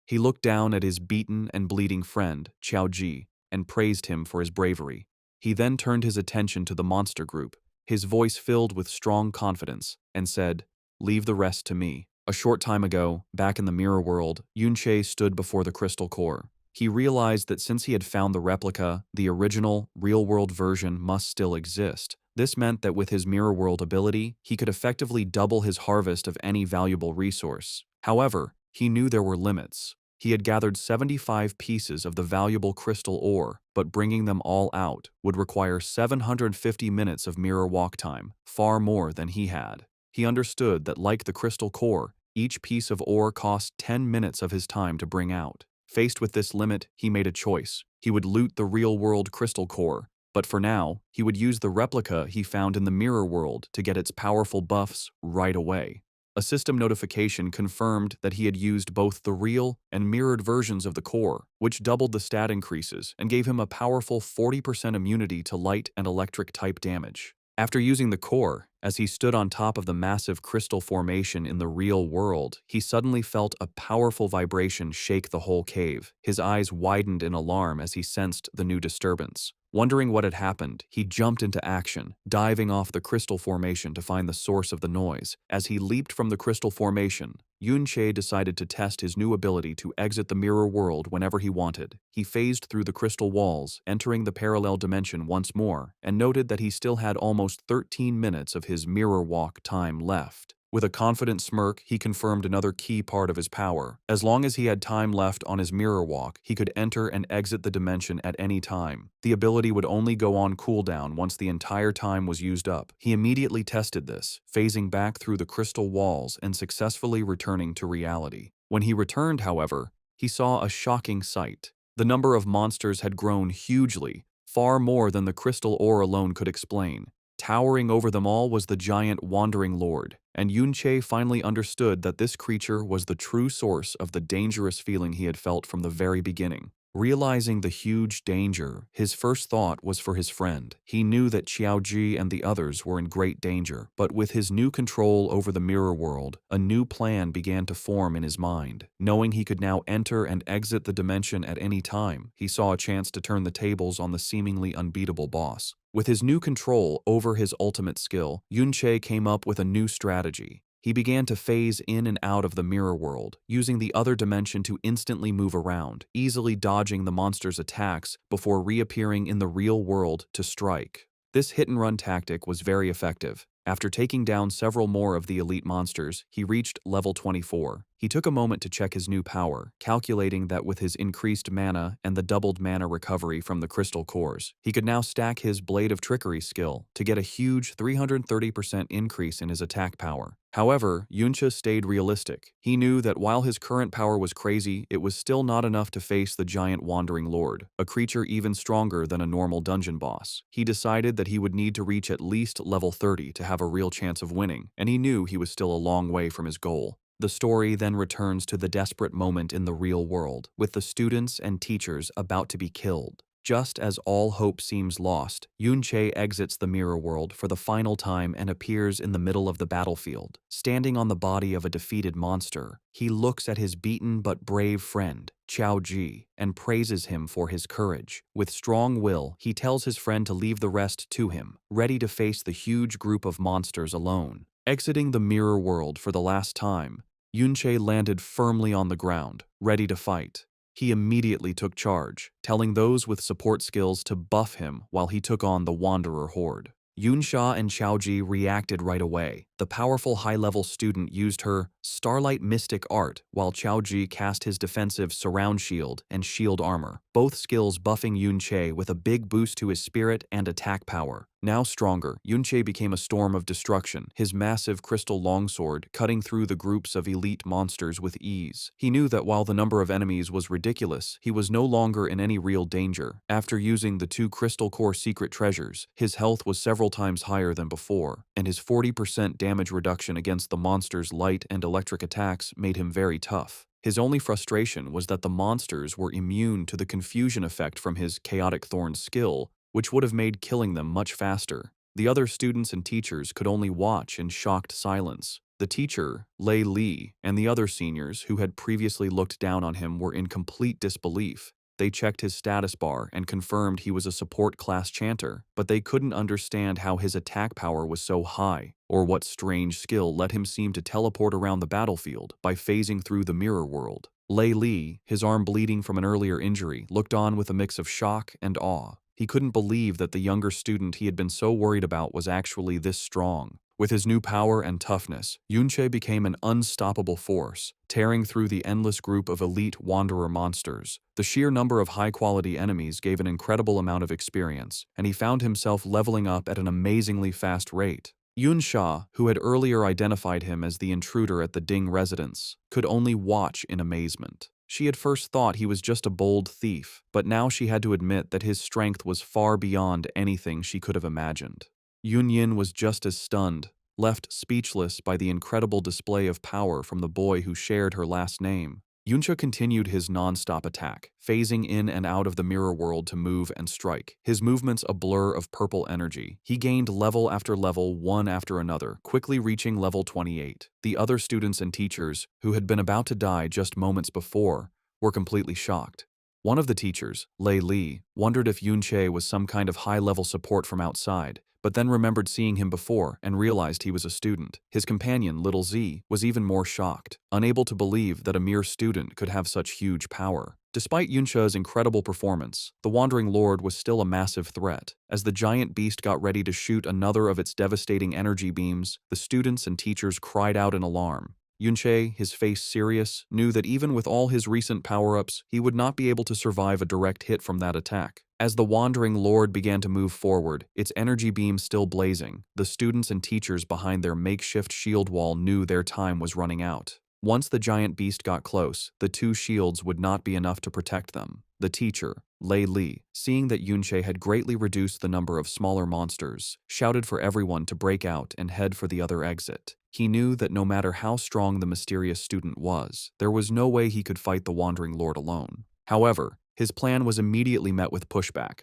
He looked down at his beaten and bleeding friend, Xiao Zhi, and praised him for his bravery. He then turned his attention to the monster group, his voice filled with strong confidence, and said, "Leave the rest to me." A short time ago, back in the mirror world, Yun Che stood before the crystal core. He realized that since he had found the replica, the original, real-world version must still exist. This meant that with his mirror world ability, he could effectively double his harvest of any valuable resource. However, he knew there were limits. He had gathered 75 pieces of the valuable crystal ore, but bringing them all out would require 750 minutes of mirror walk time, far more than he had. He understood that, like the crystal core, each piece of ore cost 10 minutes of his time to bring out. Faced with this limit, he made a choice. He would loot the real-world crystal core, but for now, he would use the replica he found in the mirror world to get its powerful buffs right away. A system notification confirmed that he had used both the real and mirrored versions of the core, which doubled the stat increases and gave him a powerful 40% immunity to light and electric type damage. After using the core, as he stood on top of the massive crystal formation in the real world, he suddenly felt a powerful vibration shake the whole cave. His eyes widened in alarm as he sensed the new disturbance. Wondering what had happened, he jumped into action, diving off the crystal formation to find the source of the noise. As he leaped from the crystal formation, Yunche decided to test his new ability to exit the mirror world whenever he wanted. He phased through the crystal walls, entering the parallel dimension once more, and noted that he still had almost 13 minutes of his mirror walk time left. With a confident smirk, he confirmed another key part of his power. As long as he had time left on his mirror walk, he could enter and exit the dimension at any time. The ability would only go on cooldown once the entire time was used up. He immediately tested this, phasing back through the crystal walls and successfully returning to reality. When he returned, however, he saw a shocking sight. The number of monsters had grown hugely, far more than the crystal ore alone could explain. Towering over them all was the giant Wandering Lord, and Yunche finally understood that this creature was the true source of the dangerous feeling he had felt from the very beginning. Realizing the huge danger, his first thought was for his friend. He knew that Xiaoji and the others were in great danger, but with his new control over the mirror world, a new plan began to form in his mind. Knowing he could now enter and exit the dimension at any time, he saw a chance to turn the tables on the seemingly unbeatable boss. With his new control over his ultimate skill, Yunche came up with a new strategy. He began to phase in and out of the mirror world, using the other dimension to instantly move around, easily dodging the monster's attacks before reappearing in the real world to strike. This hit-and-run tactic was very effective. After taking down several more of the elite monsters, he reached level 24. He took a moment to check his new power, calculating that with his increased mana and the doubled mana recovery from the crystal cores, he could now stack his Blade of Trickery skill to get a huge 330% increase in his attack power. However, Yunche stayed realistic. He knew that while his current power was crazy, it was still not enough to face the giant Wandering Lord, a creature even stronger than a normal dungeon boss. He decided that he would need to reach at least level 30 to have a real chance of winning, and he knew he was still a long way from his goal. The story then returns to the desperate moment in the real world, with the students and teachers about to be killed. Just as all hope seems lost, Yunche exits the mirror world for the final time and appears in the middle of the battlefield. Standing on the body of a defeated monster, he looks at his beaten but brave friend, Xiaoji, and praises him for his courage. With strong will, he tells his friend to leave the rest to him, ready to face the huge group of monsters alone. Exiting the mirror world for the last time, Yunche landed firmly on the ground, ready to fight. He immediately took charge, telling those with support skills to buff him while he took on the Wanderer Horde. Yunsha and Xiaoji reacted right away. The powerful high-level student used her Starlight Mystic Art, while Xiaoji cast his defensive Surround Shield and Shield Armor, both skills buffing Yunche with a big boost to his spirit and attack power. Now stronger, Yunche became a storm of destruction, his massive crystal longsword cutting through the groups of elite monsters with ease. He knew that while the number of enemies was ridiculous, he was no longer in any real danger. After using the 2 crystal core secret treasures, his health was several times higher than before, and his 40% damage reduction against the monster's light and electric attacks made him very tough. His only frustration was that the monsters were immune to the confusion effect from his Chaotic Thorn skill, which would have made killing them much faster. The other students and teachers could only watch in shocked silence. The teacher, Lei Li, and the other seniors who had previously looked down on him were in complete disbelief. They checked his status bar and confirmed he was a support class chanter, but they couldn't understand how his attack power was so high, or what strange skill let him seem to teleport around the battlefield by phasing through the mirror world. Lei Li, his arm bleeding from an earlier injury, looked on with a mix of shock and awe. He couldn't believe that the younger student he had been so worried about was actually this strong. With his new power and toughness, Yunche became an unstoppable force, tearing through the endless group of elite wanderer monsters. The sheer number of high-quality enemies gave an incredible amount of experience, and he found himself leveling up at an amazingly fast rate. Yunsha, who had earlier identified him as the intruder at the Ding residence, could only watch in amazement. She had first thought he was just a bold thief, but now she had to admit that his strength was far beyond anything she could have imagined. Yunyin was just as stunned, left speechless by the incredible display of power from the boy who shared her last name. Yunsha continued his non-stop attack, phasing in and out of the mirror world to move and strike, his movements a blur of purple energy. He gained level after level, one after another, quickly reaching level 28. The other students and teachers, who had been about to die just moments before, were completely shocked. One of the teachers, Lei Li, wondered if Yunche was some kind of high-level support from outside, but then remembered seeing him before and realized he was a student. His companion, Little Z, was even more shocked, unable to believe that a mere student could have such huge power. Despite Yunsha's incredible performance, the Wandering Lord was still a massive threat. As the giant beast got ready to shoot another of its devastating energy beams, the students and teachers cried out in alarm. Yunche, his face serious, knew that even with all his recent power-ups, he would not be able to survive a direct hit from that attack. As the Wandering Lord began to move forward, its energy beam still blazing, the students and teachers behind their makeshift shield wall knew their time was running out. Once the giant beast got close, the two shields would not be enough to protect them. The teacher, Lei Li, seeing that Yunche had greatly reduced the number of smaller monsters, shouted for everyone to break out and head for the other exit. He knew that no matter how strong the mysterious student was, there was no way he could fight the Wandering Lord alone. However, his plan was immediately met with pushback.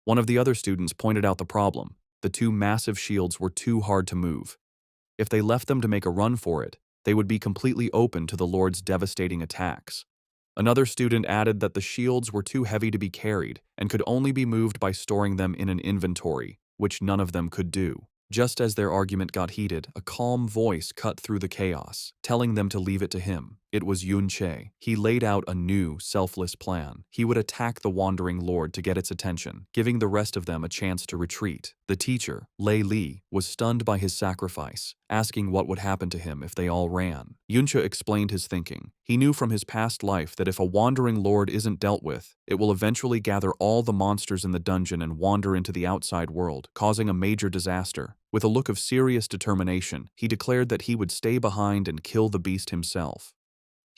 One of the other students pointed out the problem. The two massive shields were too hard to move. If they left them to make a run for it, they would be completely open to the Lord's devastating attacks. Another student added that the shields were too heavy to be carried and could only be moved by storing them in an inventory, which none of them could do. Just as their argument got heated, a calm voice cut through the chaos, telling them to leave it to him. It was Yunche. He laid out a new, selfless plan. He would attack the Wandering Lord to get its attention, giving the rest of them a chance to retreat. The teacher, Lei Li, was stunned by his sacrifice, asking what would happen to him if they all ran. Yunche explained his thinking. He knew from his past life that if a Wandering Lord isn't dealt with, it will eventually gather all the monsters in the dungeon and wander into the outside world, causing a major disaster. With a look of serious determination, he declared that he would stay behind and kill the beast himself.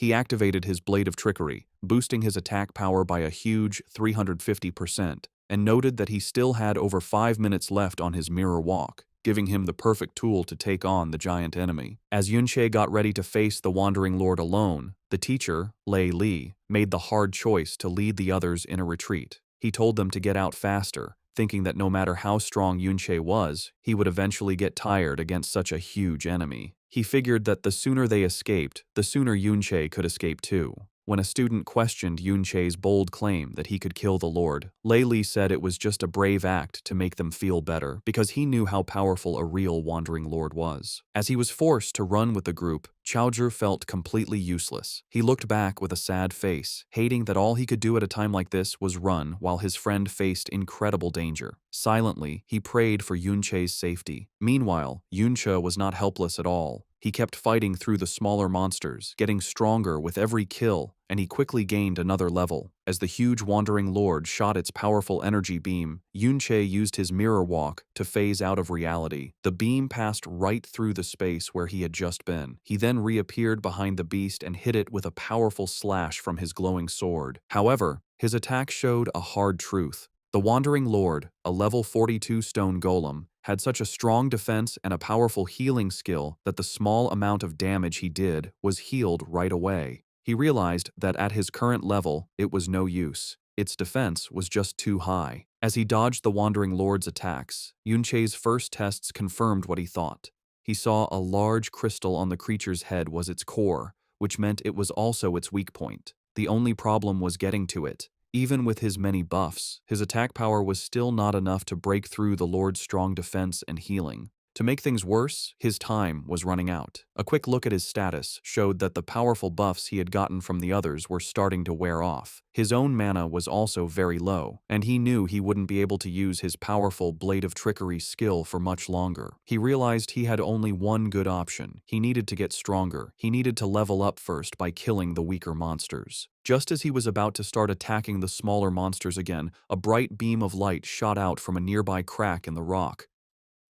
He activated his Blade of Trickery, boosting his attack power by a huge 350%, and noted that he still had over 5 minutes left on his mirror walk, giving him the perfect tool to take on the giant enemy. As Yunche got ready to face the Wandering Lord alone, the teacher, Lei Li, made the hard choice to lead the others in a retreat. He told them to get out faster, thinking that no matter how strong Yunche was, he would eventually get tired against such a huge enemy. He figured that the sooner they escaped, the sooner Yunche could escape too. When a student questioned Yunche's bold claim that he could kill the Lord, Lei Li said it was just a brave act to make them feel better because he knew how powerful a real Wandering Lord was. As he was forced to run with the group, Chaozhi felt completely useless. He looked back with a sad face, hating that all he could do at a time like this was run while his friend faced incredible danger. Silently, he prayed for Yunche's safety. Meanwhile, Yunche was not helpless at all. He kept fighting through the smaller monsters, getting stronger with every kill, and he quickly gained another level. As the huge Wandering Lord shot its powerful energy beam, Yunche used his mirror walk to phase out of reality. The beam passed right through the space where he had just been. He then reappeared behind the beast and hit it with a powerful slash from his glowing sword. However, his attack showed a hard truth. The Wandering Lord, a level 42 stone golem, had such a strong defense and a powerful healing skill that the small amount of damage he did was healed right away. He realized that at his current level, it was no use. Its defense was just too high. As he dodged the Wandering Lord's attacks, Yunche's first tests confirmed what he thought. He saw a large crystal on the creature's head was its core, which meant it was also its weak point. The only problem was getting to it. Even with his many buffs, his attack power was still not enough to break through the Lord's strong defense and healing. To make things worse, his time was running out. A quick look at his status showed that the powerful buffs he had gotten from the others were starting to wear off. His own mana was also very low, and he knew he wouldn't be able to use his powerful Blade of Trickery skill for much longer. He realized he had only one good option. He needed to get stronger. He needed to level up first by killing the weaker monsters. Just as he was about to start attacking the smaller monsters again, a bright beam of light shot out from a nearby crack in the rock.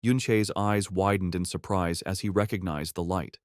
Yunche's eyes widened in surprise as he recognized the light.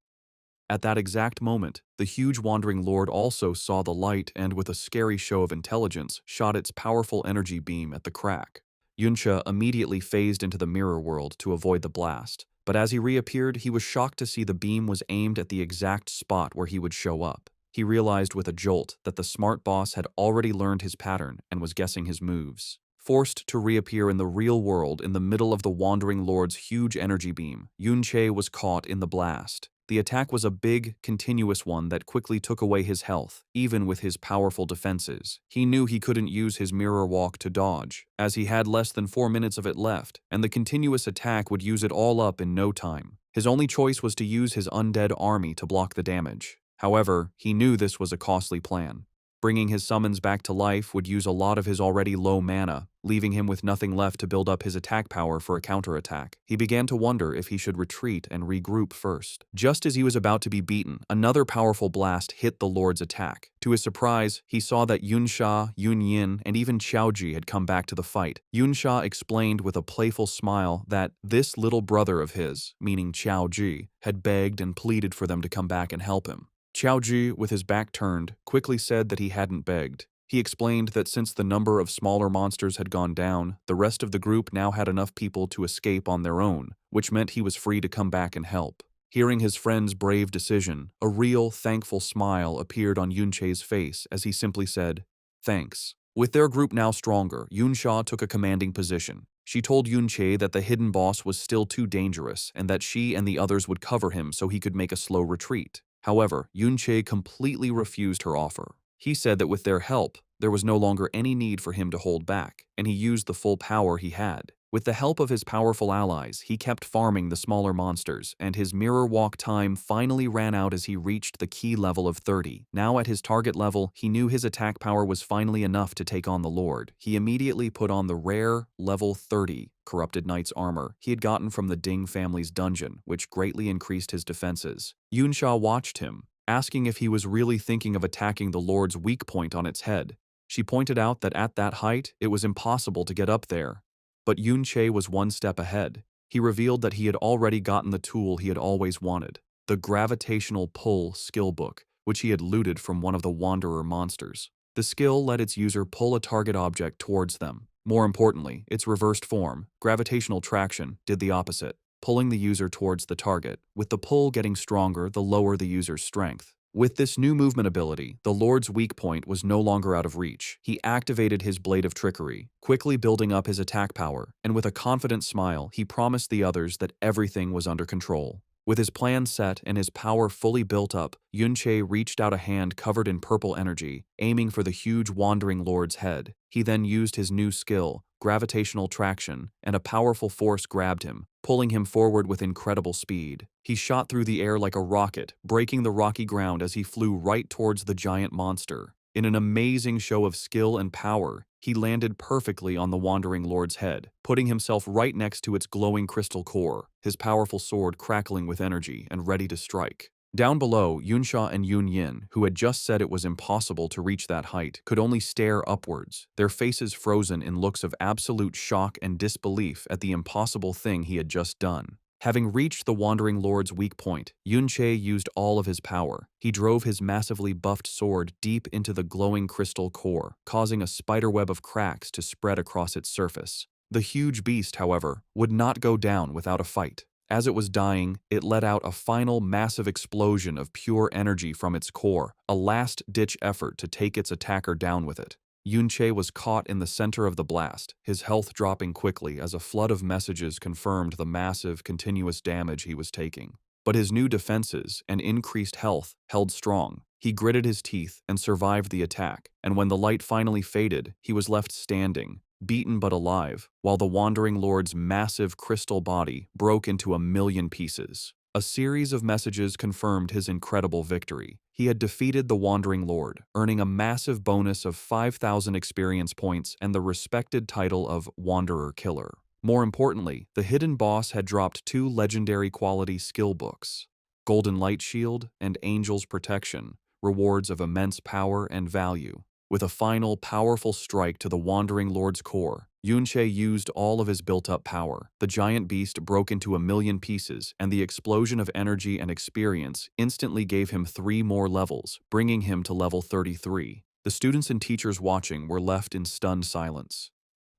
At that exact moment, the huge Wandering Lord also saw the light and, with a scary show of intelligence, shot its powerful energy beam at the crack. Yunche immediately phased into the mirror world to avoid the blast, but as he reappeared, he was shocked to see the beam was aimed at the exact spot where he would show up. He realized with a jolt that the smart boss had already learned his pattern and was guessing his moves. Forced to reappear in the real world in the middle of the Wandering Lord's huge energy beam, Yunche was caught in the blast. The attack was a big, continuous one that quickly took away his health, even with his powerful defenses. He knew he couldn't use his mirror walk to dodge, as he had less than 4 minutes of it left, and the continuous attack would use it all up in no time. His only choice was to use his undead army to block the damage. However, he knew this was a costly plan. Bringing his summons back to life would use a lot of his already low mana, leaving him with nothing left to build up his attack power for a counterattack. He began to wonder if he should retreat and regroup first. Just as he was about to be beaten, another powerful blast hit the Lord's attack. To his surprise, he saw that Yunsha, Yunyin, and even Xiaoji had come back to the fight. Yunsha explained with a playful smile that this little brother of his, meaning Xiaoji, had begged and pleaded for them to come back and help him. Xiaoji, with his back turned, quickly said that he hadn't begged. He explained that since the number of smaller monsters had gone down, the rest of the group now had enough people to escape on their own, which meant he was free to come back and help. Hearing his friend's brave decision, a real, thankful smile appeared on Yunche's face as he simply said, "Thanks." With their group now stronger, Yunsha took a commanding position. She told Yunche that the hidden boss was still too dangerous and that she and the others would cover him so he could make a slow retreat. However, Yunche completely refused her offer. He said that with their help, there was no longer any need for him to hold back, and he used the full power he had. With the help of his powerful allies, he kept farming the smaller monsters, and his mirror walk time finally ran out as he reached the key level of 30. Now at his target level, he knew his attack power was finally enough to take on the Lord. He immediately put on the rare, level 30, Corrupted Knight's armor he had gotten from the Ding family's dungeon, which greatly increased his defenses. Yunsha watched him, asking if he was really thinking of attacking the Lord's weak point on its head. She pointed out that at that height, it was impossible to get up there. But Yunche was one step ahead. He revealed that he had already gotten the tool he had always wanted, the Gravitational Pull skill book, which he had looted from one of the Wanderer monsters. The skill let its user pull a target object towards them. More importantly, its reversed form, gravitational traction, did the opposite, pulling the user towards the target, with the pull getting stronger the lower the user's strength. With this new movement ability, the Lord's weak point was no longer out of reach. He activated his Blade of Trickery, quickly building up his attack power, and with a confident smile, he promised the others that everything was under control. With his plan set and his power fully built up, Yunche reached out a hand covered in purple energy, aiming for the huge Wandering Lord's head. He then used his new skill, Gravitational Traction, and a powerful force grabbed him, pulling him forward with incredible speed. He shot through the air like a rocket, breaking the rocky ground as he flew right towards the giant monster. In an amazing show of skill and power, he landed perfectly on the Wandering Lord's head, putting himself right next to its glowing crystal core, his powerful sword crackling with energy and ready to strike. Down below, Yunsha and Yunyin, who had just said it was impossible to reach that height, could only stare upwards, their faces frozen in looks of absolute shock and disbelief at the impossible thing he had just done. Having reached the Wandering Lord's weak point, Yunche used all of his power. He drove his massively buffed sword deep into the glowing crystal core, causing a spiderweb of cracks to spread across its surface. The huge beast, however, would not go down without a fight. As it was dying, it let out a final massive explosion of pure energy from its core, a last-ditch effort to take its attacker down with it. Yunche was caught in the center of the blast, his health dropping quickly as a flood of messages confirmed the massive, continuous damage he was taking. But his new defenses and increased health held strong. He gritted his teeth and survived the attack, and when the light finally faded, he was left standing, beaten but alive, while the Wandering Lord's massive crystal body broke into a million pieces. A series of messages confirmed his incredible victory. He had defeated the Wandering Lord, earning a massive bonus of 5,000 experience points and the respected title of Wanderer Killer. More importantly, the hidden boss had dropped 2 legendary quality skill books, Golden Light Shield and Angel's Protection, rewards of immense power and value. With a final, powerful strike to the Wandering Lord's core, Yunche used all of his built-up power. The giant beast broke into a million pieces, and the explosion of energy and experience instantly gave him 3 more levels, bringing him to level 33. The students and teachers watching were left in stunned silence.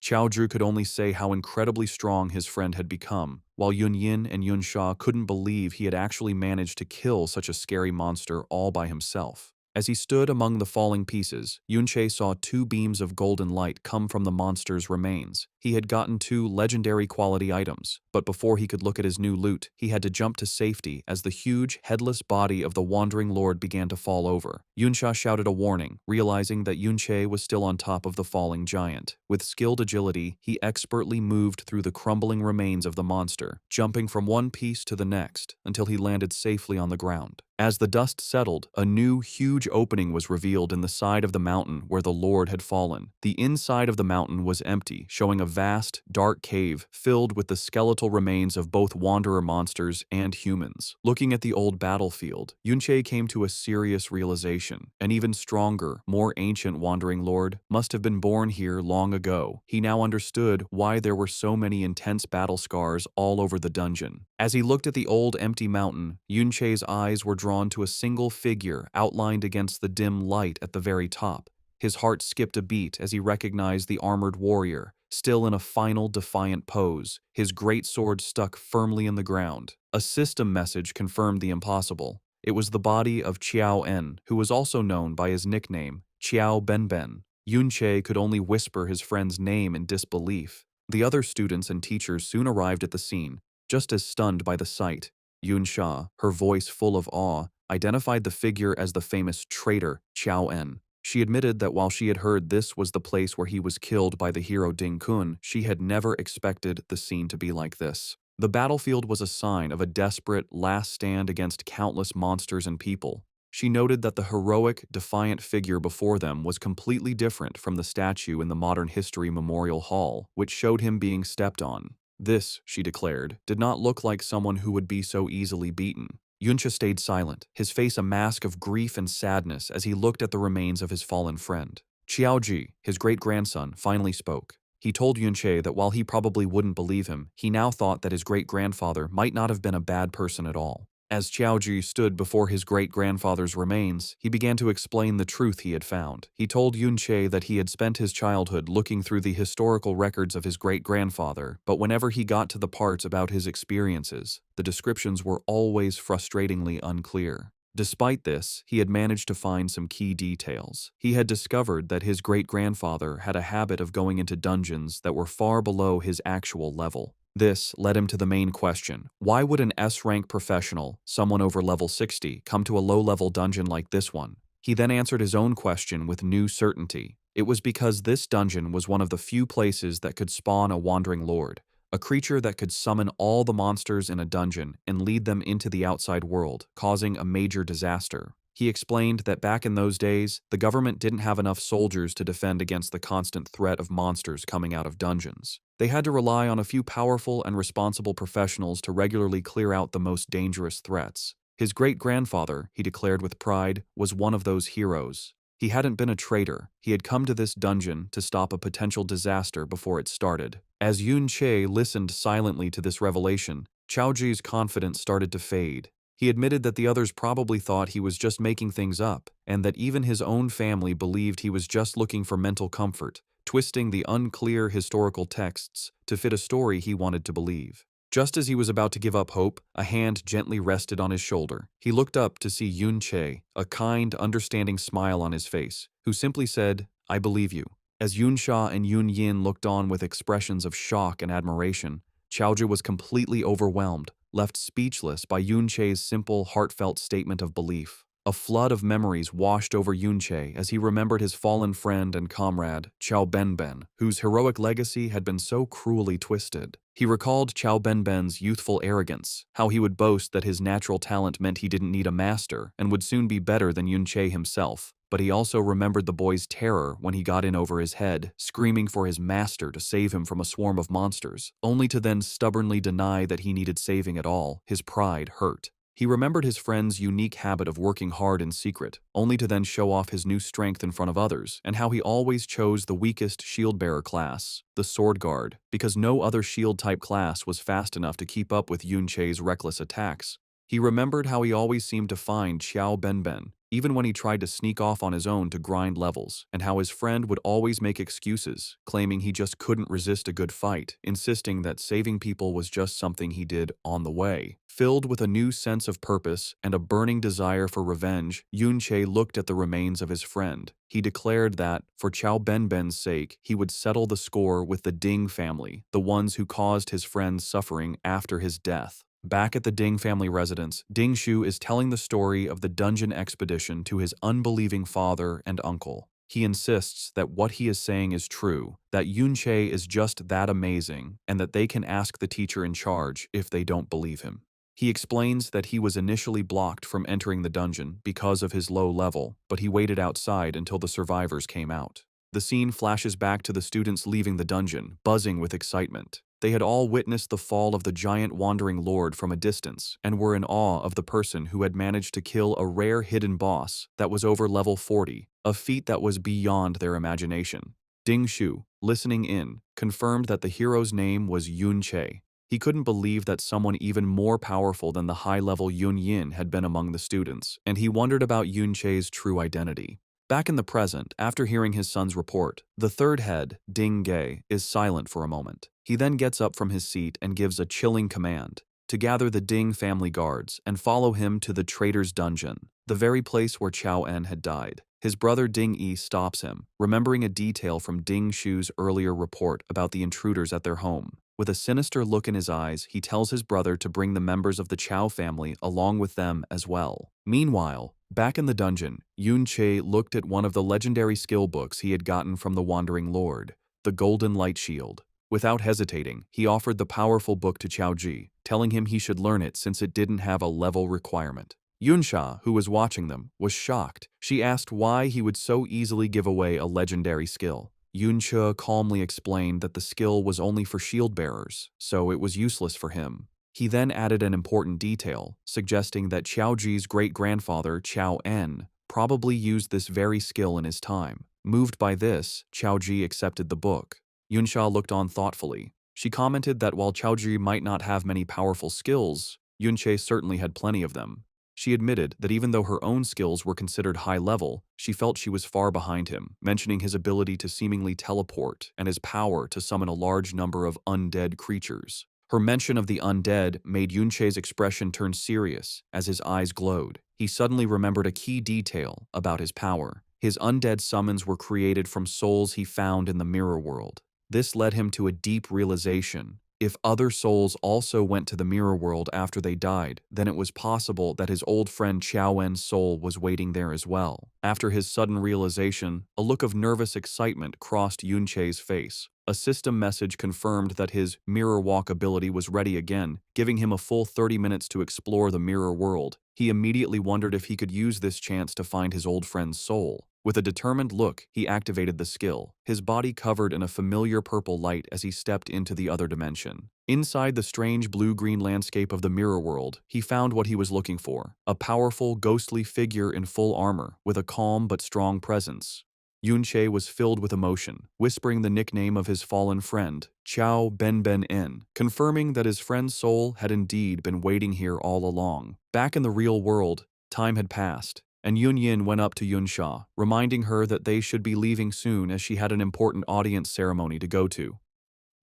Qiaozhu could only say how incredibly strong his friend had become, while Yunyin and Yunsha couldn't believe he had actually managed to kill such a scary monster all by himself. As he stood among the falling pieces, Yunche saw 2 beams of golden light come from the monster's remains. He had gotten 2 legendary quality items, but before he could look at his new loot, he had to jump to safety as the huge, headless body of the Wandering Lord began to fall over. Yunsha shouted a warning, realizing that Yunche was still on top of the falling giant. With skilled agility, he expertly moved through the crumbling remains of the monster, jumping from one piece to the next until he landed safely on the ground. As the dust settled, a new, huge opening was revealed in the side of the mountain where the Lord had fallen. The inside of the mountain was empty, showing a vast, dark cave filled with the skeletal remains of both wanderer monsters and humans. Looking at the old battlefield, Yunche came to a serious realization. An even stronger, more ancient Wandering Lord must have been born here long ago. He now understood why there were so many intense battle scars all over the dungeon. As he looked at the old empty mountain, Yunche's eyes were drawn to a single figure outlined against the dim light at the very top. His heart skipped a beat as he recognized the armored warrior, still in a final defiant pose, his great sword stuck firmly in the ground. A system message confirmed the impossible. It was the body of Qiao En, who was also known by his nickname, Qiao Benben. Yunche could only whisper his friend's name in disbelief. The other students and teachers soon arrived at the scene, just as stunned by the sight. Yunsha, her voice full of awe, identified the figure as the famous traitor Qiao En. She admitted that while she had heard this was the place where he was killed by the hero Ding Kun, she had never expected the scene to be like this. The battlefield was a sign of a desperate last stand against countless monsters and people. She noted that the heroic, defiant figure before them was completely different from the statue in the Modern History Memorial Hall, which showed him being stepped on. This, she declared, did not look like someone who would be so easily beaten. Yunsha stayed silent, his face a mask of grief and sadness as he looked at the remains of his fallen friend. Qiaoji, his great-grandson, finally spoke. He told Yunche that while he probably wouldn't believe him, he now thought that his great-grandfather might not have been a bad person at all. As Qiaoji stood before his great-grandfather's remains, he began to explain the truth he had found. He told Yunche that he had spent his childhood looking through the historical records of his great-grandfather, but whenever he got to the parts about his experiences, the descriptions were always frustratingly unclear. Despite this, he had managed to find some key details. He had discovered that his great-grandfather had a habit of going into dungeons that were far below his actual level. This led him to the main question: why would an S-rank professional, someone over level 60, come to a low-level dungeon like this one? He then answered his own question with new certainty. It was because this dungeon was one of the few places that could spawn a Wandering Lord, a creature that could summon all the monsters in a dungeon and lead them into the outside world, causing a major disaster. He explained that back in those days, the government didn't have enough soldiers to defend against the constant threat of monsters coming out of dungeons. They had to rely on a few powerful and responsible professionals to regularly clear out the most dangerous threats. His great-grandfather, he declared with pride, was one of those heroes. He hadn't been a traitor. He had come to this dungeon to stop a potential disaster before it started. As Yunche listened silently to this revelation, Qiaoji's confidence started to fade. He admitted that the others probably thought he was just making things up, and that even his own family believed he was just looking for mental comfort, twisting the unclear historical texts to fit a story he wanted to believe. Just as he was about to give up hope, a hand gently rested on his shoulder. He looked up to see Yunche, a kind, understanding smile on his face, who simply said, "I believe you." As Yunsha and Yunyin looked on with expressions of shock and admiration, Qiaozhi was completely overwhelmed, left speechless by Yunche's simple, heartfelt statement of belief. A flood of memories washed over Yunche as he remembered his fallen friend and comrade, Chao Benben, whose heroic legacy had been so cruelly twisted. He recalled Chao Benben's youthful arrogance, how he would boast that his natural talent meant he didn't need a master and would soon be better than Yunche himself. But he also remembered the boy's terror when he got in over his head, screaming for his master to save him from a swarm of monsters, only to then stubbornly deny that he needed saving at all. His pride hurt. He remembered his friend's unique habit of working hard in secret, only to then show off his new strength in front of others, and how he always chose the weakest shield-bearer class, the Sword Guard, because no other shield-type class was fast enough to keep up with Yunche's reckless attacks. He remembered how he always seemed to find Chao Benben, even when he tried to sneak off on his own to grind levels, and how his friend would always make excuses, claiming he just couldn't resist a good fight, insisting that saving people was just something he did on the way. Filled with a new sense of purpose and a burning desire for revenge, Yunche looked at the remains of his friend. He declared that, for Chao Benben's sake, he would settle the score with the Ding family, the ones who caused his friend's suffering after his death. Back at the Ding family residence, Ding Shu is telling the story of the dungeon expedition to his unbelieving father and uncle. He insists that what he is saying is true, that Yunche is just that amazing, and that they can ask the teacher in charge if they don't believe him. He explains that he was initially blocked from entering the dungeon because of his low level, but he waited outside until the survivors came out. The scene flashes back to the students leaving the dungeon, buzzing with excitement. They had all witnessed the fall of the giant wandering lord from a distance and were in awe of the person who had managed to kill a rare hidden boss that was over level 40, a feat that was beyond their imagination. Ding Shu, listening in, confirmed that the hero's name was Yun Che. He couldn't believe that someone even more powerful than the high-level Yun Yin had been among the students, and he wondered about Yun Che's true identity. Back in the present, after hearing his son's report, the third head, Ding Ge, is silent for a moment. He then gets up from his seat and gives a chilling command to gather the Ding family guards and follow him to the traitor's dungeon, the very place where Chao En had died. His brother Ding Yi stops him, remembering a detail from Ding Shu's earlier report about the intruders at their home. With a sinister look in his eyes, he tells his brother to bring the members of the Chao family along with them as well. Meanwhile, back in the dungeon, Yun Che looked at one of the legendary skill books he had gotten from the Wandering Lord, the Golden Light Shield. Without hesitating, he offered the powerful book to Chao Ji, telling him he should learn it since it didn't have a level requirement. Yunsha, who was watching them, was shocked. She asked why he would so easily give away a legendary skill. Yunsha calmly explained that the skill was only for shield bearers, so it was useless for him. He then added an important detail, suggesting that Chao Ji's great-grandfather, Chao En, probably used this very skill in his time. Moved by this, Chao Ji accepted the book. Yunsha looked on thoughtfully. She commented that while Chao Ji might not have many powerful skills, Yunche certainly had plenty of them. She admitted that even though her own skills were considered high level, she felt she was far behind him, mentioning his ability to seemingly teleport and his power to summon a large number of undead creatures. Her mention of the undead made Yunche's expression turn serious as his eyes glowed. He suddenly remembered a key detail about his power. His undead summons were created from souls he found in the mirror world. This led him to a deep realization. If other souls also went to the mirror world after they died, then it was possible that his old friend Chao En's soul was waiting there as well. After his sudden realization, a look of nervous excitement crossed Yunche's face. A system message confirmed that his mirror walk ability was ready again, giving him a full 30 minutes to explore the mirror world. He immediately wondered if he could use this chance to find his old friend's soul. With a determined look, he activated the skill, his body covered in a familiar purple light as he stepped into the other dimension. Inside the strange blue-green landscape of the mirror world, he found what he was looking for, a powerful, ghostly figure in full armor, with a calm but strong presence. Yunche was filled with emotion, whispering the nickname of his fallen friend, Chao Benben, confirming that his friend's soul had indeed been waiting here all along. Back in the real world, time had passed, and Yun Yin went up to Yunsha, reminding her that they should be leaving soon as she had an important audience ceremony to go to.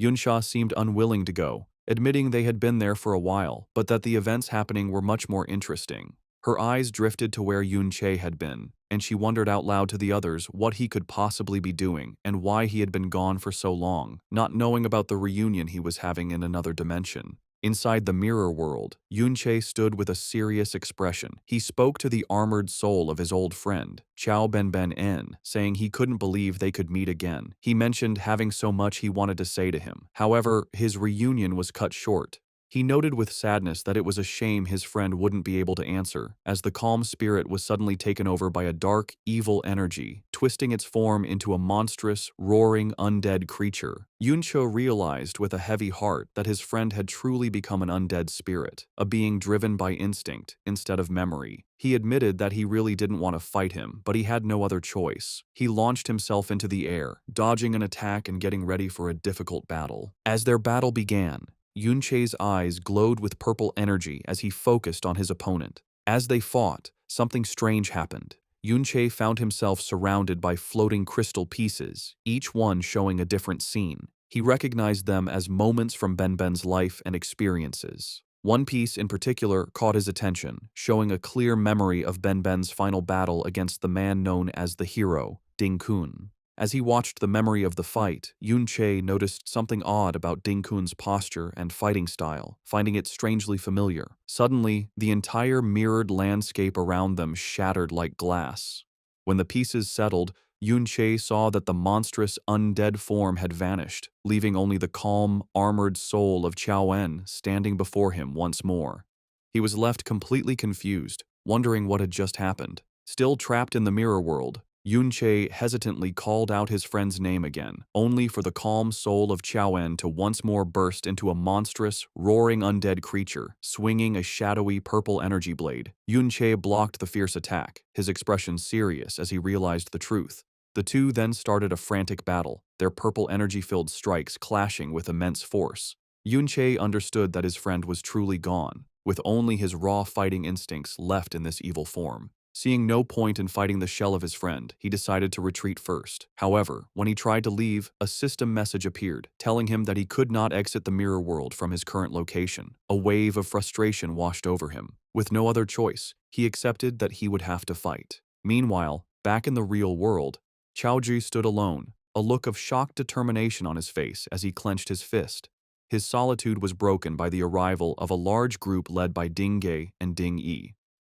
Yunsha seemed unwilling to go, admitting they had been there for a while, but that the events happening were much more interesting. Her eyes drifted to where Yun Che had been, and she wondered out loud to the others what he could possibly be doing and why he had been gone for so long, not knowing about the reunion he was having in another dimension. Inside the mirror world, Yunche stood with a serious expression. He spoke to the armored soul of his old friend, Chao Ben, saying he couldn't believe they could meet again. He mentioned having so much he wanted to say to him. However, his reunion was cut short. He noted with sadness that it was a shame his friend wouldn't be able to answer, as the calm spirit was suddenly taken over by a dark, evil energy, twisting its form into a monstrous, roaring, undead creature. Yuncho realized with a heavy heart that his friend had truly become an undead spirit, a being driven by instinct instead of memory. He admitted that he really didn't want to fight him, but he had no other choice. He launched himself into the air, dodging an attack and getting ready for a difficult battle. As their battle began, Yunche's eyes glowed with purple energy as he focused on his opponent. As they fought, something strange happened. Yunche found himself surrounded by floating crystal pieces, each one showing a different scene. He recognized them as moments from Ben's life and experiences. One piece in particular caught his attention, showing a clear memory of Ben's final battle against the man known as the hero, Ding Kun. As he watched the memory of the fight, Yunche noticed something odd about Ding Kun's posture and fighting style, finding it strangely familiar. Suddenly, the entire mirrored landscape around them shattered like glass. When the pieces settled, Yunche saw that the monstrous undead form had vanished, leaving only the calm, armored soul of Chao En standing before him once more. He was left completely confused, wondering what had just happened. Still trapped in the mirror world, Yunche hesitantly called out his friend's name again, only for the calm soul of Chao En to once more burst into a monstrous, roaring undead creature, swinging a shadowy purple energy blade. Yunche blocked the fierce attack, his expression serious as he realized the truth. The two then started a frantic battle, their purple energy-filled strikes clashing with immense force. Yunche understood that his friend was truly gone, with only his raw fighting instincts left in this evil form. Seeing no point in fighting the shell of his friend, he decided to retreat first. However, when he tried to leave, a system message appeared, telling him that he could not exit the mirror world from his current location. A wave of frustration washed over him. With no other choice, he accepted that he would have to fight. Meanwhile, back in the real world, Chaoji stood alone, a look of shocked determination on his face as he clenched his fist. His solitude was broken by the arrival of a large group led by Ding Ge and Ding Yi.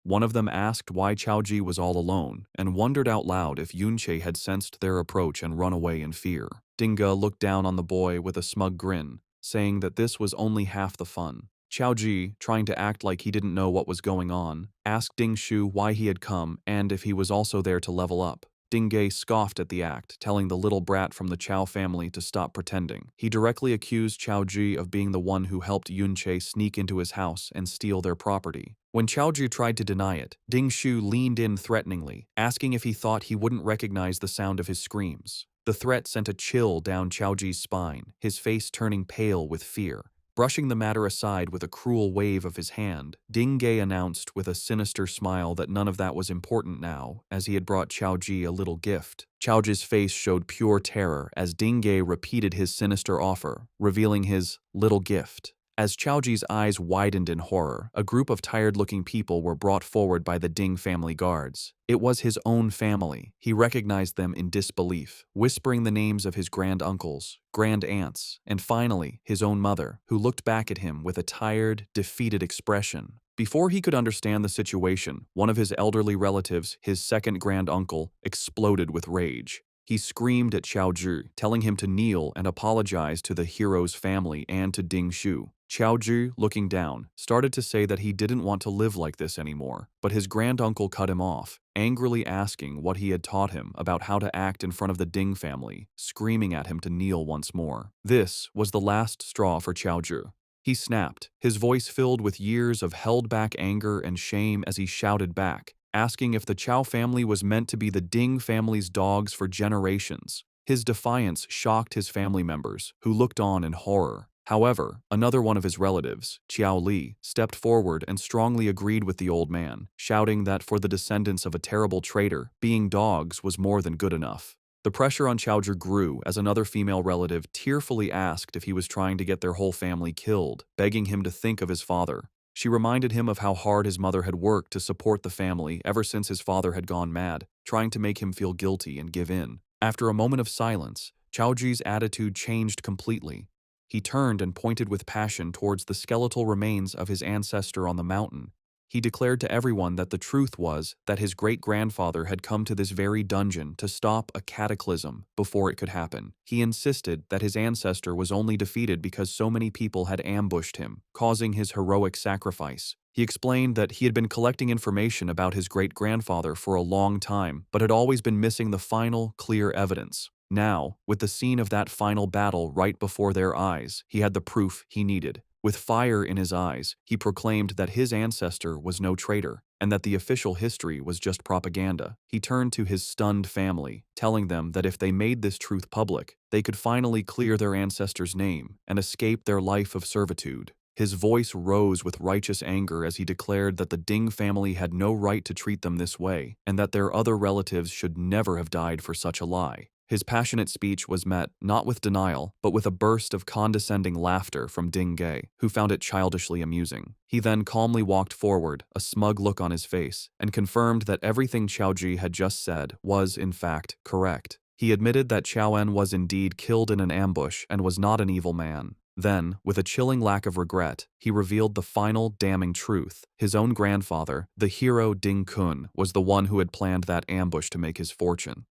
One of them asked why Chaoji was all alone, and wondered out loud if Yunche had sensed their approach and run away in fear. Ding Ge looked down on the boy with a smug grin, saying that this was only half the fun. Chaoji, trying to act like he didn't know what was going on, asked Ding Shu why he had come and if he was also there to level up. Ding Ge scoffed at the act, telling the little brat from the Chao family to stop pretending. He directly accused Chaoji of being the one who helped Yunche sneak into his house and steal their property. When Chaoji tried to deny it, Ding Shu leaned in threateningly, asking if he thought he wouldn't recognize the sound of his screams. The threat sent a chill down Chaoji's spine, his face turning pale with fear. Brushing the matter aside with a cruel wave of his hand, Ding Ge announced with a sinister smile that none of that was important now, as he had brought Chaoji a little gift. Chaoji's face showed pure terror as Ding Ge repeated his sinister offer, revealing his little gift. As Chaoji's eyes widened in horror, a group of tired-looking people were brought forward by the Ding family guards. It was his own family. He recognized them in disbelief, whispering the names of his grand-uncles, grand-aunts, and finally, his own mother, who looked back at him with a tired, defeated expression. Before he could understand the situation, one of his elderly relatives, his second grand-uncle, exploded with rage. He screamed at Chaoji, telling him to kneel and apologize to the hero's family and to Ding Shu. Chaoji, looking down, started to say that he didn't want to live like this anymore, but his granduncle cut him off, angrily asking what he had taught him about how to act in front of the Ding family, screaming at him to kneel once more. This was the last straw for Chaoji. He snapped, his voice filled with years of held-back anger and shame as he shouted back, asking if the Chao family was meant to be the Ding family's dogs for generations. His defiance shocked his family members, who looked on in horror. However, another one of his relatives, Qiao Li, stepped forward and strongly agreed with the old man, shouting that for the descendants of a terrible traitor, being dogs was more than good enough. The pressure on Chaoji grew as another female relative tearfully asked if he was trying to get their whole family killed, begging him to think of his father. She reminded him of how hard his mother had worked to support the family ever since his father had gone mad, trying to make him feel guilty and give in. After a moment of silence, Chaoji's attitude changed completely. He turned and pointed with passion towards the skeletal remains of his ancestor on the mountain. He declared to everyone that the truth was that his great-grandfather had come to this very dungeon to stop a cataclysm before it could happen. He insisted that his ancestor was only defeated because so many people had ambushed him, causing his heroic sacrifice. He explained that he had been collecting information about his great-grandfather for a long time, but had always been missing the final, clear evidence. Now, with the scene of that final battle right before their eyes, he had the proof he needed. With fire in his eyes, he proclaimed that his ancestor was no traitor, and that the official history was just propaganda. He turned to his stunned family, telling them that if they made this truth public, they could finally clear their ancestor's name and escape their life of servitude. His voice rose with righteous anger as he declared that the Ding family had no right to treat them this way, and that their other relatives should never have died for such a lie. His passionate speech was met not with denial, but with a burst of condescending laughter from Ding Ge, who found it childishly amusing. He then calmly walked forward, a smug look on his face, and confirmed that everything Qiao Ji had just said was, in fact, correct. He admitted that Qiao En was indeed killed in an ambush and was not an evil man. Then, with a chilling lack of regret, he revealed the final damning truth. His own grandfather, the hero Ding Kun, was the one who had planned that ambush to make his fortune.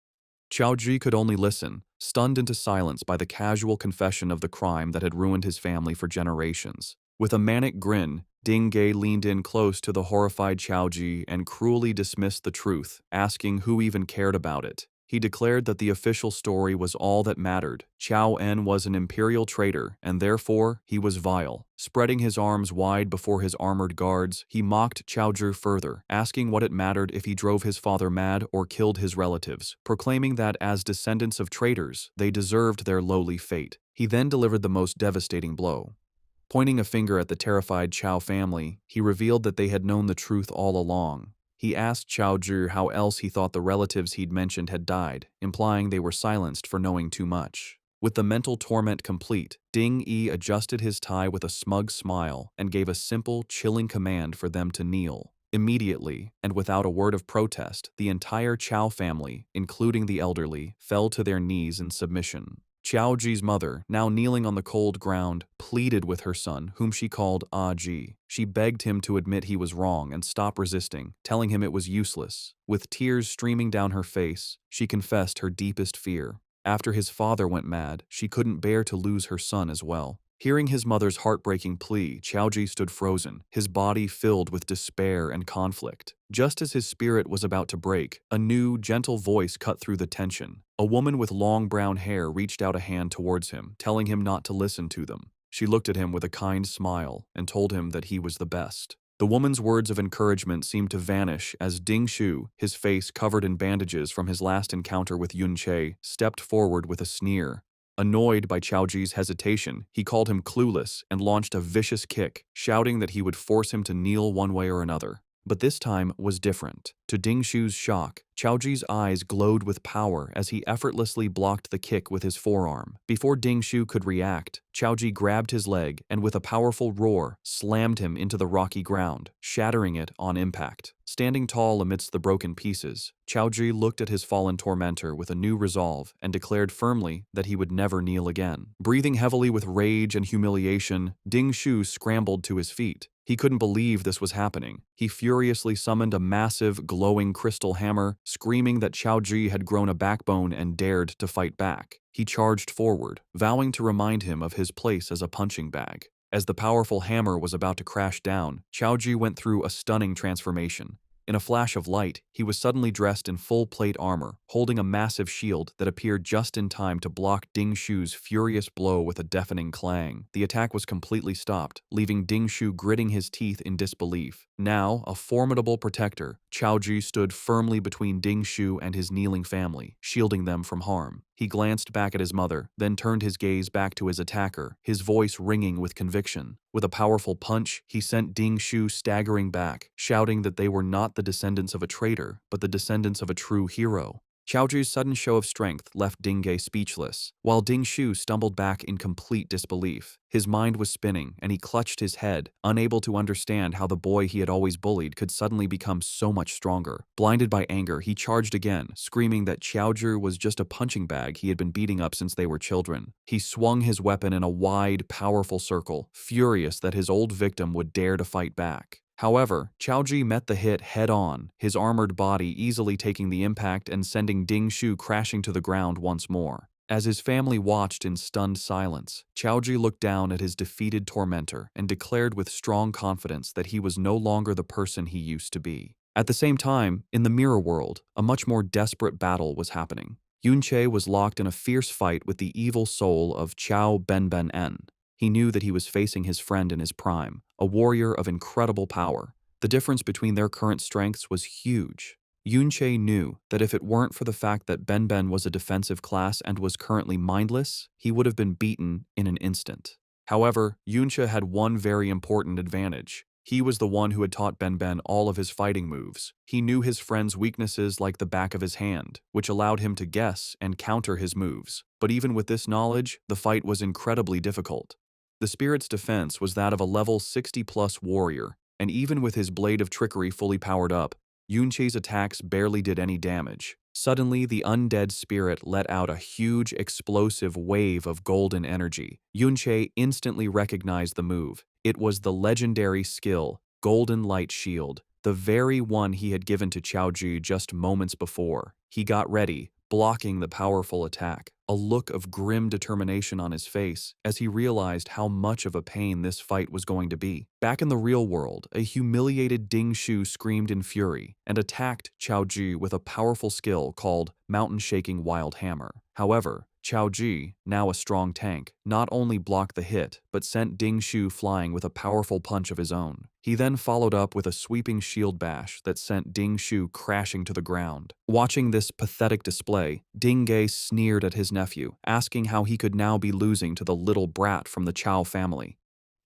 Qiao Ji could only listen, stunned into silence by the casual confession of the crime that had ruined his family for generations. With a manic grin, Ding Ge leaned in close to the horrified Qiao Ji and cruelly dismissed the truth, asking who even cared about it. He declared that the official story was all that mattered. Qiao En was an imperial traitor, and therefore he was vile. Spreading his arms wide before his armored guards, he mocked Qiao Zhi further, asking what it mattered if he drove his father mad or killed his relatives, proclaiming that as descendants of traitors, they deserved their lowly fate. He then delivered the most devastating blow. Pointing a finger at the terrified Qiao family, he revealed that they had known the truth all along. He asked Qiao Zhi how else he thought the relatives he'd mentioned had died, implying they were silenced for knowing too much. With the mental torment complete, Ding Yi adjusted his tie with a smug smile and gave a simple, chilling command for them to kneel. Immediately, and without a word of protest, the entire Qiao family, including the elderly, fell to their knees in submission. Qiao Ji's mother, now kneeling on the cold ground, pleaded with her son, whom she called Ah Ji. She begged him to admit he was wrong and stop resisting, telling him it was useless. With tears streaming down her face, she confessed her deepest fear. After his father went mad, she couldn't bear to lose her son as well. Hearing his mother's heartbreaking plea, Qiao Ji stood frozen, his body filled with despair and conflict. Just as his spirit was about to break, a new, gentle voice cut through the tension. A woman with long brown hair reached out a hand towards him, telling him not to listen to them. She looked at him with a kind smile and told him that he was the best. The woman's words of encouragement seemed to vanish as Ding Shu, his face covered in bandages from his last encounter with Yun Che, stepped forward with a sneer. Annoyed by Qiao Ji's hesitation, he called him clueless and launched a vicious kick, shouting that he would force him to kneel one way or another. But this time was different. To Ding Shu's shock, Qiao Ji's eyes glowed with power as he effortlessly blocked the kick with his forearm. Before Ding Shu could react, Qiao Ji grabbed his leg and with a powerful roar, slammed him into the rocky ground, shattering it on impact. Standing tall amidst the broken pieces, Qiao Ji looked at his fallen tormentor with a new resolve and declared firmly that he would never kneel again. Breathing heavily with rage and humiliation, Ding Shu scrambled to his feet. He couldn't believe this was happening. He furiously summoned a massive, glowing crystal hammer, screaming that Qiao Ji had grown a backbone and dared to fight back. He charged forward, vowing to remind him of his place as a punching bag. As the powerful hammer was about to crash down, Qiao Ji went through a stunning transformation. In a flash of light, he was suddenly dressed in full plate armor, holding a massive shield that appeared just in time to block Ding Shu's furious blow with a deafening clang. The attack was completely stopped, leaving Ding Shu gritting his teeth in disbelief. Now, a formidable protector, Qiao Ji stood firmly between Ding Shu and his kneeling family, shielding them from harm. He glanced back at his mother, then turned his gaze back to his attacker, his voice ringing with conviction. With a powerful punch, he sent Ding Shu staggering back, shouting that they were not the descendants of a traitor, but the descendants of a true hero. Xiaozhu's sudden show of strength left Ding Ge speechless, while Ding Shu stumbled back in complete disbelief. His mind was spinning, and he clutched his head, unable to understand how the boy he had always bullied could suddenly become so much stronger. Blinded by anger, he charged again, screaming that Xiaozhu was just a punching bag he had been beating up since they were children. He swung his weapon in a wide, powerful circle, furious that his old victim would dare to fight back. However, Xiaozhi met the hit head-on, his armored body easily taking the impact and sending Ding Shu crashing to the ground once more. As his family watched in stunned silence, Xiaozhi looked down at his defeated tormentor and declared with strong confidence that he was no longer the person he used to be. At the same time, in the mirror world, a much more desperate battle was happening. Yunche was locked in a fierce fight with the evil soul of Qiao Benben-en. He knew that he was facing his friend in his prime, a warrior of incredible power. The difference between their current strengths was huge. Yunche knew that if it weren't for the fact that Benben was a defensive class and was currently mindless, he would have been beaten in an instant. However, Yunche had one very important advantage. He was the one who had taught Benben all of his fighting moves. He knew his friend's weaknesses like the back of his hand, which allowed him to guess and counter his moves. But even with this knowledge, the fight was incredibly difficult. The spirit's defense was that of a level 60+ warrior, and even with his blade of trickery fully powered up, Yunche's attacks barely did any damage. Suddenly, the undead spirit let out a huge, explosive wave of golden energy. Yunche instantly recognized the move. It was the legendary skill, Golden Light Shield, the very one he had given to Xiaozhi just moments before. He got ready, blocking the powerful attack, a look of grim determination on his face as he realized how much of a pain this fight was going to be. Back in the real world, a humiliated Ding Shu screamed in fury and attacked Xiaozhi with a powerful skill called Mountain Shaking Wild Hammer. However, Xiaozhi, now a strong tank, not only blocked the hit, but sent Ding Shu flying with a powerful punch of his own. He then followed up with a sweeping shield bash that sent Ding Shu crashing to the ground. Watching this pathetic display, Ding Ge sneered at his nephew, asking how he could now be losing to the little brat from the Chao family.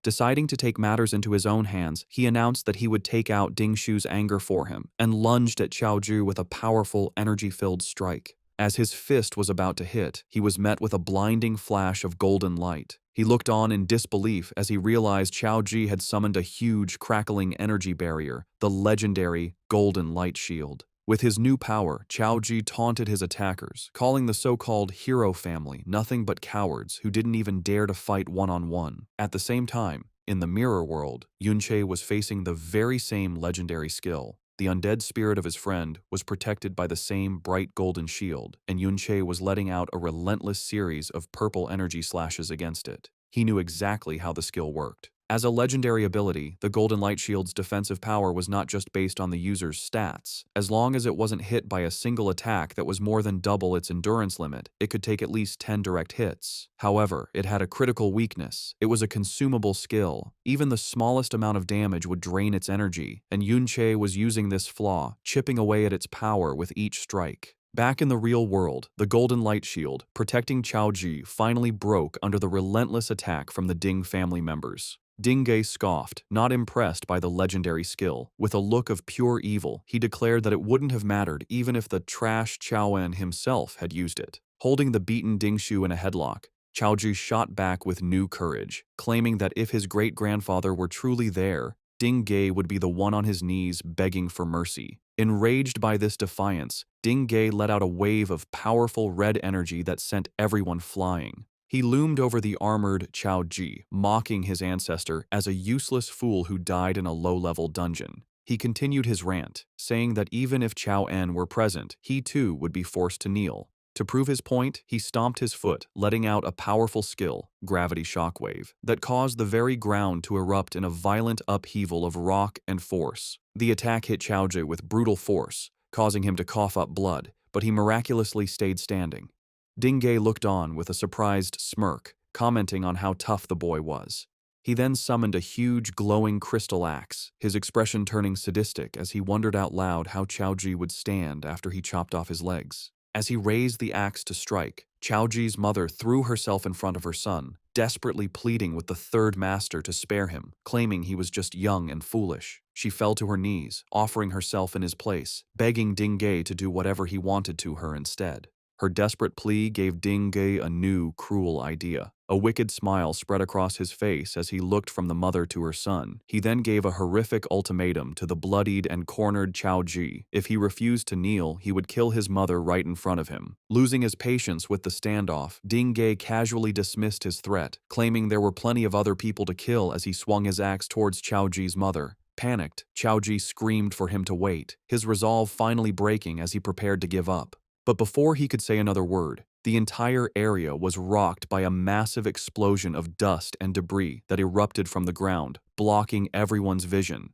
Deciding to take matters into his own hands, he announced that he would take out Ding Shu's anger for him and lunged at Xiaozhu with a powerful, energy-filled strike. As his fist was about to hit, he was met with a blinding flash of golden light. He looked on in disbelief as he realized Xiaozhi had summoned a huge, crackling energy barrier, the legendary Golden Light Shield. With his new power, Xiaozhi taunted his attackers, calling the so-called hero family nothing but cowards who didn't even dare to fight one-on-one. At the same time, in the mirror world, Yunche was facing the very same legendary skill. The undead spirit of his friend was protected by the same bright golden shield, and Yunche was letting out a relentless series of purple energy slashes against it. He knew exactly how the skill worked. As a legendary ability, the Golden Light Shield's defensive power was not just based on the user's stats. As long as it wasn't hit by a single attack that was more than double its endurance limit, it could take at least 10 direct hits. However, it had a critical weakness. It was a consumable skill. Even the smallest amount of damage would drain its energy, and Yunche was using this flaw, chipping away at its power with each strike. Back in the real world, the Golden Light Shield, protecting Xiaozhi, finally broke under the relentless attack from the Ding family members. Ding Ge scoffed, not impressed by the legendary skill. With a look of pure evil, he declared that it wouldn't have mattered even if the trash Qiaoen himself had used it. Holding the beaten Ding Shu in a headlock, Xiaozhi shot back with new courage, claiming that if his great-grandfather were truly there, Ding Ge would be the one on his knees begging for mercy. Enraged by this defiance, Ding Ge let out a wave of powerful red energy that sent everyone flying. He loomed over the armored Xiaozhi, mocking his ancestor as a useless fool who died in a low-level dungeon. He continued his rant, saying that even if Qiao En were present, he too would be forced to kneel. To prove his point, he stomped his foot, letting out a powerful skill, Gravity Shockwave, that caused the very ground to erupt in a violent upheaval of rock and force. The attack hit Xiaozhi with brutal force, causing him to cough up blood, but he miraculously stayed standing. Ding Ge looked on with a surprised smirk, commenting on how tough the boy was. He then summoned a huge glowing crystal axe, his expression turning sadistic as he wondered out loud how Xiaozhi would stand after he chopped off his legs. As he raised the axe to strike, Xiaozhi's mother threw herself in front of her son, desperately pleading with the third master to spare him, claiming he was just young and foolish. She fell to her knees, offering herself in his place, begging Ding Ge to do whatever he wanted to her instead. Her desperate plea gave Ding Ge a new, cruel idea. A wicked smile spread across his face as he looked from the mother to her son. He then gave a horrific ultimatum to the bloodied and cornered Chao Ji. If he refused to kneel, he would kill his mother right in front of him. Losing his patience with the standoff, Ding Ge casually dismissed his threat, claiming there were plenty of other people to kill as he swung his axe towards Chao Ji's mother. Panicked, Chao Ji screamed for him to wait, his resolve finally breaking as he prepared to give up. But before he could say another word, the entire area was rocked by a massive explosion of dust and debris that erupted from the ground, blocking everyone's vision.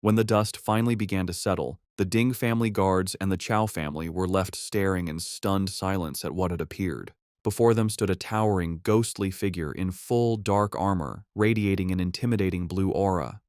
When the dust finally began to settle, the Ding family guards and the Chow family were left staring in stunned silence at what had appeared. Before them stood a towering, ghostly figure in full dark armor, radiating an intimidating blue aura.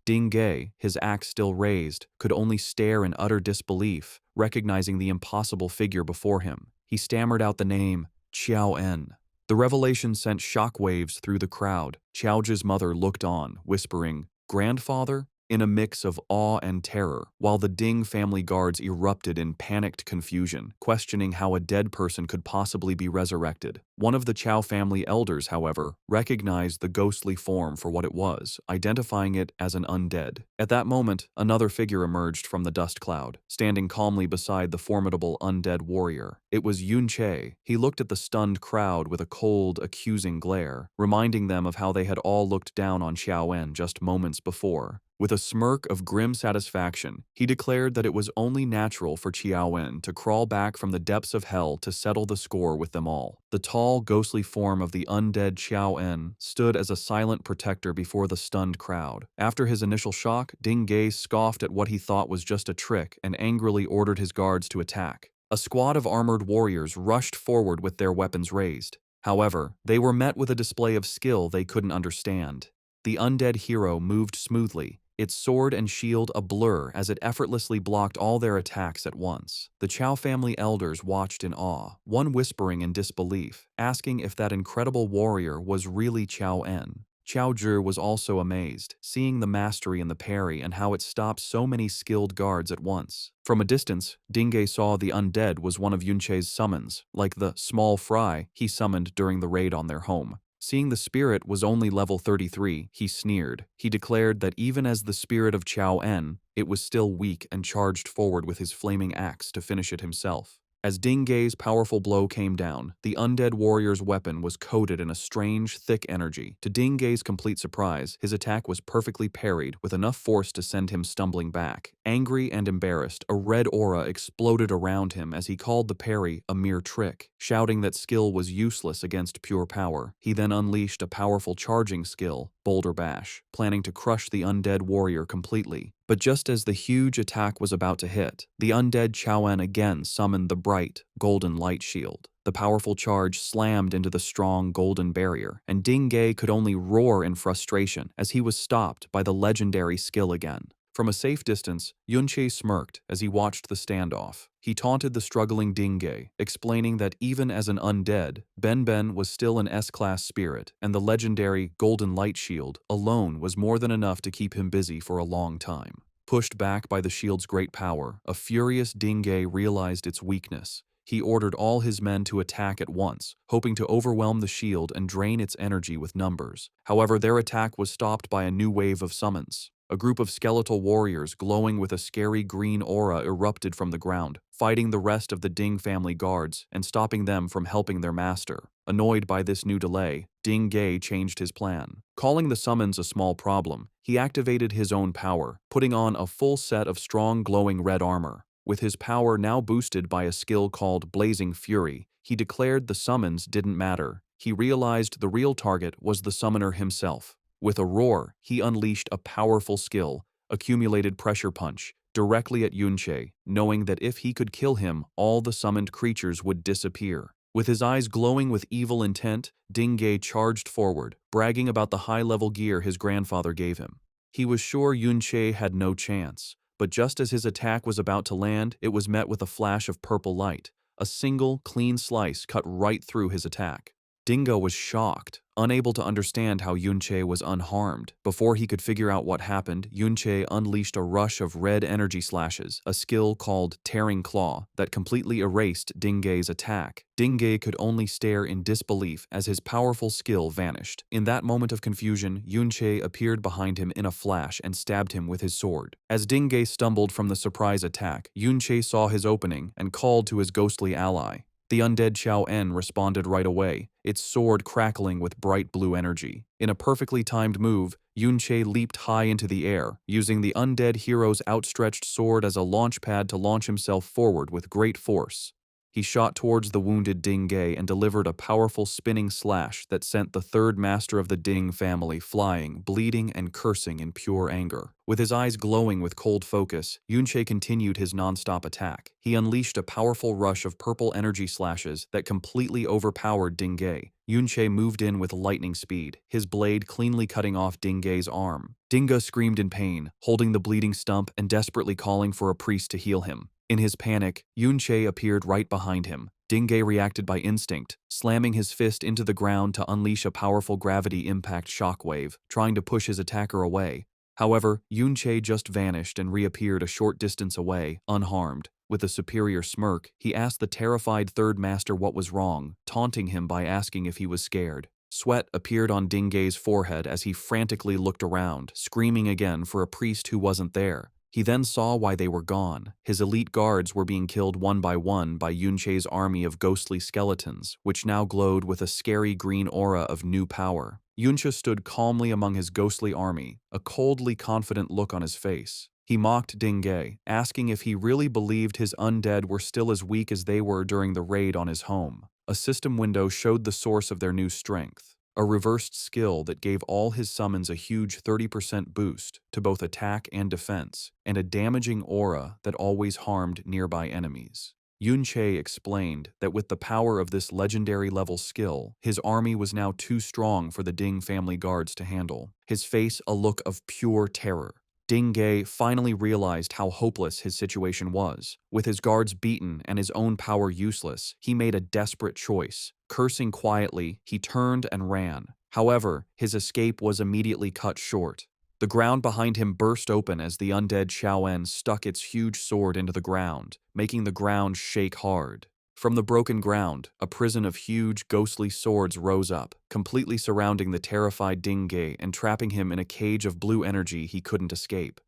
Ding Ge, his axe still raised, could only stare in utter disbelief, recognizing the impossible figure before him. He stammered out the name, Qiao En. The revelation sent shockwaves through the crowd. Qiao Zhi's mother looked on, whispering, "Grandfather?" in a mix of awe and terror, while the Ding family guards erupted in panicked confusion, questioning how a dead person could possibly be resurrected. One of the Chow family elders, however, recognized the ghostly form for what it was, identifying it as an undead. At that moment, another figure emerged from the dust cloud, standing calmly beside the formidable undead warrior. It was Yun Che. He looked at the stunned crowd with a cold, accusing glare, reminding them of how they had all looked down on Xiao En just moments before. With a smirk of grim satisfaction, he declared that it was only natural for Qiao En to crawl back from the depths of hell to settle the score with them all. The tall, ghostly form of the undead Qiao En stood as a silent protector before the stunned crowd. After his initial shock, Ding Ge scoffed at what he thought was just a trick and angrily ordered his guards to attack. A squad of armored warriors rushed forward with their weapons raised. However, they were met with a display of skill they couldn't understand. The undead hero moved smoothly, its sword and shield a blur as it effortlessly blocked all their attacks at once. The Chow family elders watched in awe, one whispering in disbelief, asking if that incredible warrior was really Qiao En. Chao Zhi was also amazed, seeing the mastery in the parry and how it stopped so many skilled guards at once. From a distance, Ding Ge saw the undead was one of Yun Che's summons, like the small fry he summoned during the raid on their home. Seeing the spirit was only level 33, he sneered. He declared that even as the spirit of Qiao En, it was still weak and charged forward with his flaming axe to finish it himself. As Ding Ge's powerful blow came down, the undead warrior's weapon was coated in a strange, thick energy. To Ding Ge's complete surprise, his attack was perfectly parried with enough force to send him stumbling back. Angry and embarrassed, a red aura exploded around him as he called the parry a mere trick, shouting that skill was useless against pure power. He then unleashed a powerful charging skill, Boulder Bash, planning to crush the undead warrior completely. But just as the huge attack was about to hit, the undead Qiao En again summoned the bright, golden light shield. The powerful charge slammed into the strong golden barrier, and Ding Ge could only roar in frustration as he was stopped by the legendary skill again. From a safe distance, Yun Che smirked as he watched the standoff. He taunted the struggling Ding Ge, explaining that even as an undead, Ben was still an S-class spirit, and the legendary Golden Light Shield alone was more than enough to keep him busy for a long time. Pushed back by the shield's great power, a furious Ding Ge realized its weakness. He ordered all his men to attack at once, hoping to overwhelm the shield and drain its energy with numbers. However, their attack was stopped by a new wave of summons. A group of skeletal warriors glowing with a scary green aura erupted from the ground, fighting the rest of the Ding family guards and stopping them from helping their master. Annoyed by this new delay, Ding Ge changed his plan. Calling the summons a small problem, he activated his own power, putting on a full set of strong glowing red armor. With his power now boosted by a skill called Blazing Fury, he declared the summons didn't matter. He realized the real target was the summoner himself. With a roar, he unleashed a powerful skill, Accumulated Pressure Punch, directly at Yun Che, knowing that if he could kill him, all the summoned creatures would disappear. With his eyes glowing with evil intent, Ding Ge charged forward, bragging about the high-level gear his grandfather gave him. He was sure Yun Che had no chance, but just as his attack was about to land, it was met with a flash of purple light. A single, clean slice cut right through his attack. Dingo was shocked, unable to understand how Yunche was unharmed. Before he could figure out what happened, Yunche unleashed a rush of red energy slashes, a skill called Tearing Claw, that completely erased Dinge's attack. Dinge could only stare in disbelief as his powerful skill vanished. In that moment of confusion, Yunche appeared behind him in a flash and stabbed him with his sword. As Dinge stumbled from the surprise attack, Yunche saw his opening and called to his ghostly ally. The undead Xiao En responded right away, its sword crackling with bright blue energy. In a perfectly timed move, Yunche leaped high into the air, using the undead hero's outstretched sword as a launch pad to launch himself forward with great force. He shot towards the wounded Dinge and delivered a powerful spinning slash that sent the third master of the Ding family flying, bleeding and cursing in pure anger. With his eyes glowing with cold focus, Yunche continued his non-stop attack. He unleashed a powerful rush of purple energy slashes that completely overpowered Dinge. Yunche moved in with lightning speed, his blade cleanly cutting off Dinge's arm. Dinge screamed in pain, holding the bleeding stump and desperately calling for a priest to heal him. In his panic, Yunche appeared right behind him. Dinge reacted by instinct, slamming his fist into the ground to unleash a powerful gravity impact shockwave, trying to push his attacker away. However, Yunche just vanished and reappeared a short distance away, unharmed. With a superior smirk, he asked the terrified third master what was wrong, taunting him by asking if he was scared. Sweat appeared on Dinge's forehead as he frantically looked around, screaming again for a priest who wasn't there. He then saw why they were gone. His elite guards were being killed one by Yunche's army of ghostly skeletons, which now glowed with a scary green aura of new power. Yunche stood calmly among his ghostly army, a coldly confident look on his face. He mocked Dinge, asking if he really believed his undead were still as weak as they were during the raid on his home. A system window showed the source of their new strength. A reversed skill that gave all his summons a huge 30% boost to both attack and defense, and a damaging aura that always harmed nearby enemies. Yunche explained that with the power of this legendary level skill, his army was now too strong for the Ding family guards to handle, his face a look of pure terror. Dinge finally realized how hopeless his situation was. With his guards beaten and his own power useless, he made a desperate choice. Cursing quietly, he turned and ran. However, his escape was immediately cut short. The ground behind him burst open as the undead Xiao En stuck its huge sword into the ground, making the ground shake hard. From the broken ground, a prison of huge, ghostly swords rose up, completely surrounding the terrified Dinge and trapping him in a cage of blue energy he couldn't escape.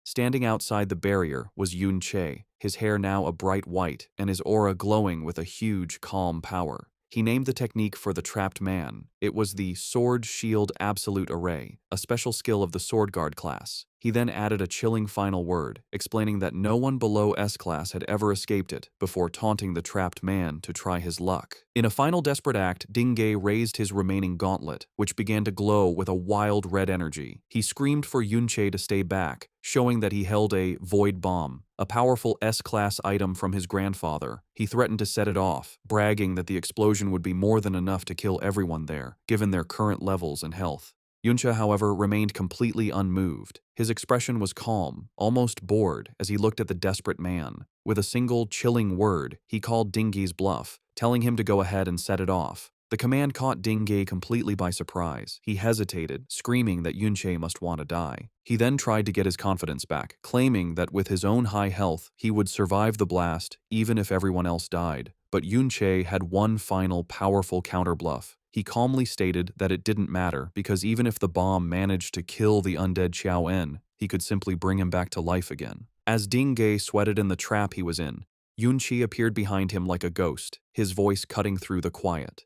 Standing outside the barrier was Yunche, his hair now a bright white and his aura glowing with a huge, calm power. He named the technique for the trapped man. It was the Sword Shield Absolute Array, a special skill of the Sword Guard class. He then added a chilling final word, explaining that no one below S-class had ever escaped it, before taunting the trapped man to try his luck. In a final desperate act, Dinge raised his remaining gauntlet, which began to glow with a wild red energy. He screamed for Yunche to stay back, showing that he held a void bomb, a powerful S-class item from his grandfather. He threatened to set it off, bragging that the explosion would be more than enough to kill everyone there, given their current levels and health. Yunche, however, remained completely unmoved. His expression was calm, almost bored, as he looked at the desperate man. With a single, chilling word, he called Dinge's bluff, telling him to go ahead and set it off. The command caught Dinge completely by surprise. He hesitated, screaming that Yunche must want to die. He then tried to get his confidence back, claiming that with his own high health, he would survive the blast even if everyone else died. But Yunche had one final powerful counterbluff. He calmly stated that it didn't matter because even if the bomb managed to kill the undead Xiao En, he could simply bring him back to life again. As Dinge sweated in the trap he was in, Yunche appeared behind him like a ghost, his voice cutting through the quiet.